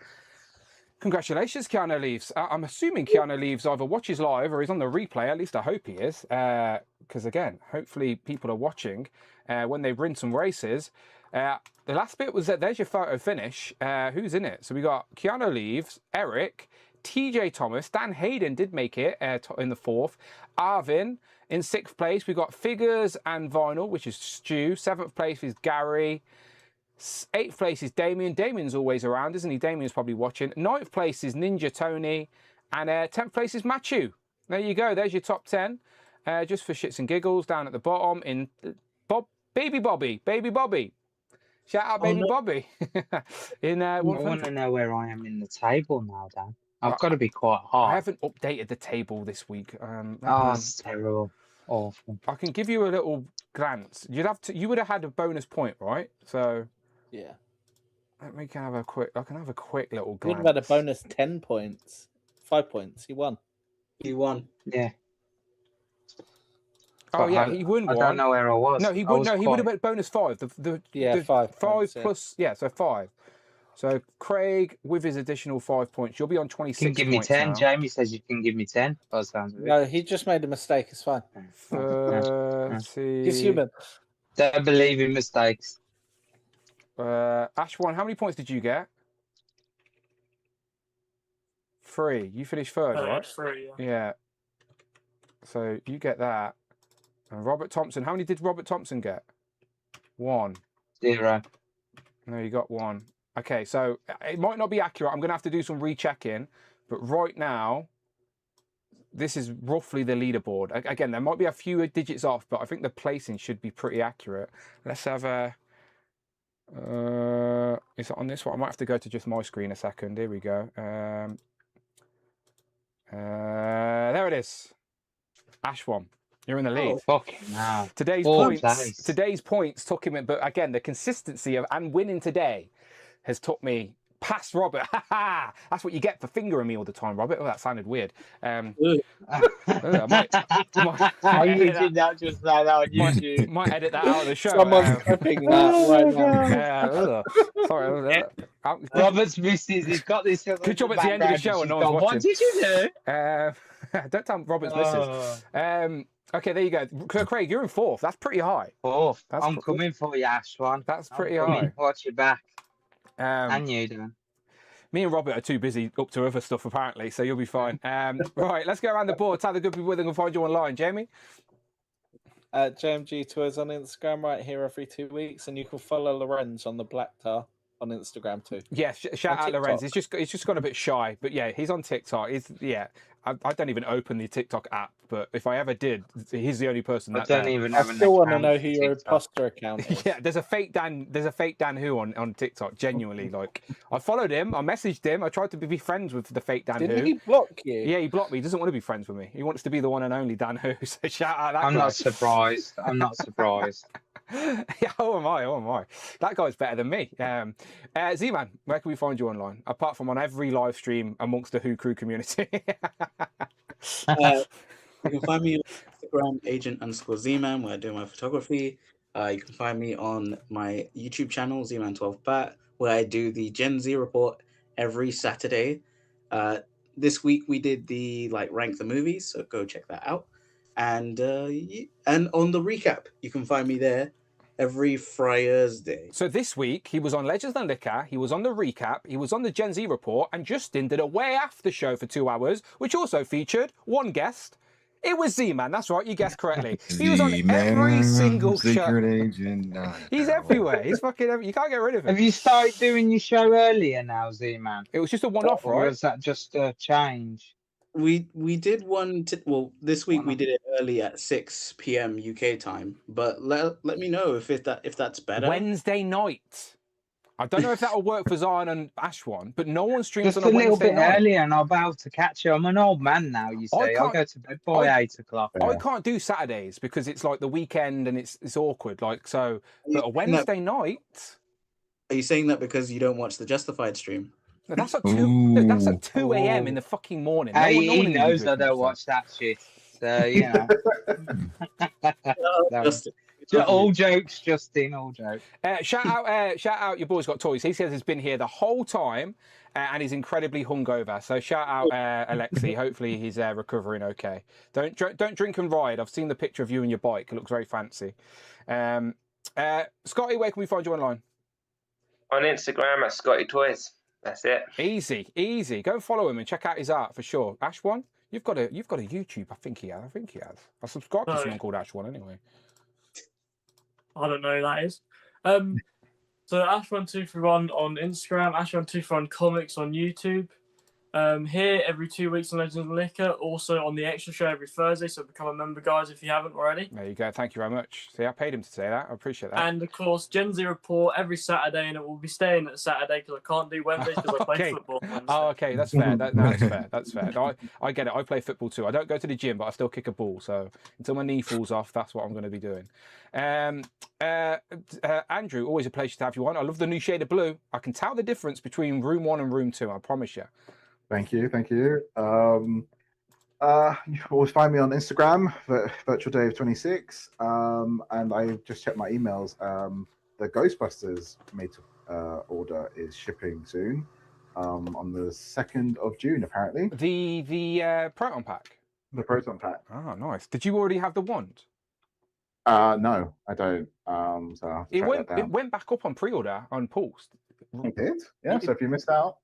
Congratulations, Keanu leaves. I'm assuming Keanu leaves either watches live or he's on the replay. At least I hope he is. Because, again, hopefully people are watching when they win some races. The last bit was that there's your photo finish. Who's in it? So we got Keanu leaves, Eric, TJ Thomas, Dan Hayden did make it in the 4th. Arvin in 6th place. We got Figures and Vinyl, which is Stu. 7th place is Gary. 8th place is Damien. Damien's always around, isn't he? Damien's probably watching. 9th place is Ninja Tony. And 10th place is Matthew. There you go. There's your top 10. Just for shits and giggles, down at the bottom in Baby Bobby. Shout out Baby Bobby. I want to know where I am in the table now, Dan. I've got to be quite hard. I haven't updated the table this week. That's terrible. Awful. I can give you a little glance. You would have had a bonus point, right? So yeah. Let me have a quick. I can have a quick little He glance. would have had a bonus 10 points. 5 points. He won. Yeah. Oh yeah, he won one. I don't know where I was. No, he would. No, he would have been bonus 5. The 5 points, plus so 5. So Craig with his additional 5 points, you'll be on 26. You can give me points 10. now. Jamie says you can give me 10. By the sounds of it. No, he just made a mistake. It's fine. 30. He's human. Don't believe in mistakes. Ash one, how many points did you get? 3. You finished 3rd, right? 3, Yeah. So you get that. And Robert Thompson, how many did Robert Thompson get? 1. 0. No, you got 1. Okay, so it might not be accurate. I'm going to have to do some rechecking. But right now, this is roughly the leaderboard. Again, there might be a few digits off, but I think the placing should be pretty accurate. Let's have a... is it on this one? I might have to go to just my screen a second. Here we go. There it is. Ash one. You're in the lead. Oh, fucking hell. Today's points took him in, but again, the consistency of and winning today has took me past Robert. That's what you get for fingering me all the time, Robert. Oh, that sounded weird. I How you did that just like that on YouTube? Might edit that out of the show. Someone's clipping that right now. Sorry. Robert's missus, he's got this. Good job at the end of the show and no one's watching. What did you do? Don't tell Robert's missus. Okay, there you go. Craig, you're in fourth. That's pretty high. Fourth. That's I'm coming for you, Ash one. That's I'm pretty coming. high. Watch your back. And you, Dan. Me and Robert are too busy up to other stuff, apparently, so you'll be fine. Right, let's go around the board. Tell the good people where they can find you online. Jamie? JMG Tours on Instagram, right here every 2 weeks, and you can follow Lorenz on the Black Tar on Instagram too. Yeah, shout out Lorenz. He's just gone a bit shy, but yeah, he's on TikTok. I don't even open the TikTok app, but if I ever did, he's the only person. I still want to know who your imposter account is. Yeah, there's a fake Dan. There's a fake Dan Who on TikTok. Genuinely, like I followed him, I messaged him, I tried to be friends with the fake Dan Who. Didn't he block you? Yeah, he blocked me. He doesn't want to be friends with me. He wants to be the one and only Dan Who. So shout out that. I'm guy. not surprised. I'm not surprised. Yeah, oh am I? Oh am I? That guy's better than me. Z-Man, where can we find you online? Apart from on every live stream amongst the Who crew community. You can find me on Instagram, agent_Z-Man, where I do my photography. You can find me on my YouTube channel, Z-Man12Bat, where I do the Gen Z report every Saturday. This week we did the rank the movies, so go check that out. And on the recap, you can find me there every Friday. So this week he was on Legends and Liquor, he was on the recap, he was on the Gen Z report, and Justin did a way after show for 2 hours, which also featured one guest. It was Z-Man, that's right, you guessed correctly. He was on every single show. Agent. He's everywhere. He's fucking you can't get rid of him. Have you started doing your show earlier now, Z-Man? It was just a one-off, Or right? was that just a change? We did one. This week we did it early at 6 p.m. UK time. But let me know if that's better. Wednesday night. I don't know if that'll work for Zion and Ashwan, but no one streams Just on a a little Wednesday bit night. earlier, and I'll be able to catch you. I'm an old man now, you see. I'll go to bed by 8 o'clock. I can't do Saturdays because it's like the weekend and it's awkward. Like so, but a Wednesday night. Are you saying that because you don't watch the Justified stream? No, that's at 2. That's at 2 a.m. in the fucking morning. No Hey, one- no one he in knows the I don't watch that shit. So, you know. All jokes, Justin, all jokes. Shout out! Your boy's got toys. He says he's been here the whole time, and he's incredibly hungover. So shout out, Alexi. Hopefully he's recovering okay. Don't drink and ride. I've seen the picture of you and your bike. It looks very fancy. Scotty, where can we find you online? On Instagram at Scotty Toys. That's it. Easy. Go and follow him and check out his art for sure. Ashwan, you've got a YouTube. I think he has. I subscribe to someone called Ashwan anyway. I don't know who that is. So Ash1231 on Instagram, Ash1231 Comics on YouTube. Here every 2 weeks on Legends and Liquor, also on the Extra Show every Thursday, so become a member, guys, if you haven't already. There you go. Thank you very much. See, I paid him to say that. I appreciate that. And of course, Gen Z Report every Saturday, and it will be staying at Saturday because I can't do Wednesdays because I play Okay. football. on Wednesday. Oh, okay, that's fair. That's fair. That's fair. No, I get it. I play football too. I don't go to the gym, but I still kick a ball. So until my knee falls off, that's what I'm going to be doing. Andrew, always a pleasure to have you on. I love the new shade of blue. I can tell the difference between room 1 and room 2. I promise you. Thank you. You can always find me on Instagram, virtualdave26, and I just checked my emails. The Ghostbusters made to order is shipping soon, on the 2nd of June, apparently. The Proton Pack. The Proton Pack. Oh, nice. Did you already have the wand? No, I don't. So I'll have to It track went. that down. It went back up on pre-order on Pulse. It did. Yeah. So if you missed out.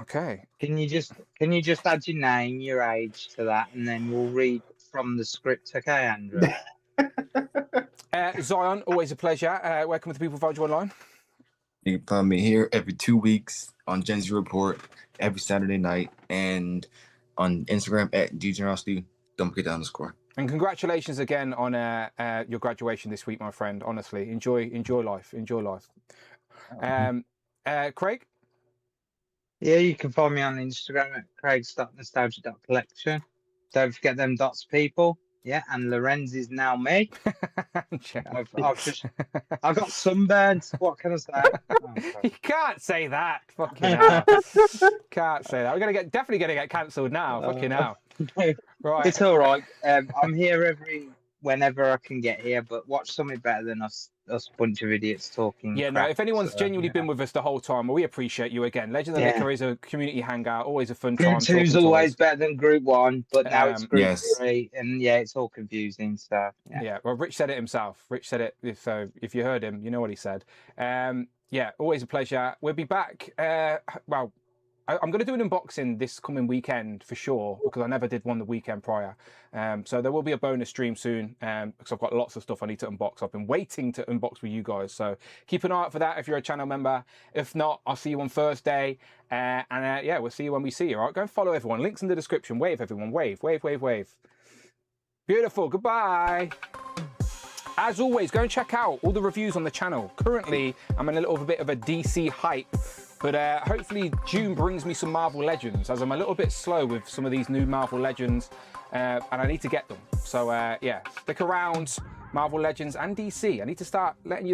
Okay. Can you just add your name, your age to that, and then we'll read from the script, okay, Andrew? Zion, always a pleasure. Where can the people find you online? You can find me here every 2 weeks on Gen Z Report every Saturday night, and on Instagram at dgenerosity. Don't forget the underscore. And congratulations again on your graduation this week, my friend. Honestly, enjoy life. Craig? Yeah, you can find me on Instagram at craigs.nostalgia.collection. Don't forget them dots, people. Yeah, and Lorenz is now me. I've got sunburned. What can I say? You can't say that. Fucking hell. Can't say that. We're definitely gonna get cancelled now. Fucking hell. Right. It's all right. I'm here every whenever I can get here, but watch something better than us bunch of idiots talking. Yeah, no, crap, if anyone's so, genuinely yeah. been with us the whole time, well, we appreciate you again. Legend of Yeah. Liquor is a community hangout, always a fun Group time. 2's talking always toys. better than Group 1, but now it's Group Yes. 3, and yeah, it's all confusing. So Yeah, well, Rich said it himself. Rich said it. If you heard him, you know what he said. Yeah, always a pleasure. We'll be back. Well, I'm going to do an unboxing this coming weekend for sure, because I never did one the weekend prior. So there will be a bonus stream soon, because I've got lots of stuff I need to unbox. I've been waiting to unbox with you guys. So keep an eye out for that if you're a channel member. If not, I'll see you on Thursday. Yeah, we'll see you when we see you. All right, go and follow everyone. Links in the description. Wave, everyone. Wave, wave, wave, wave. Beautiful. Goodbye. As always, go and check out all the reviews on the channel. Currently, I'm in a little bit of a DC hype, but hopefully June brings me some Marvel Legends, as I'm a little bit slow with some of these new Marvel Legends, and I need to get them. So yeah, stick around, Marvel Legends and DC. I need to start letting you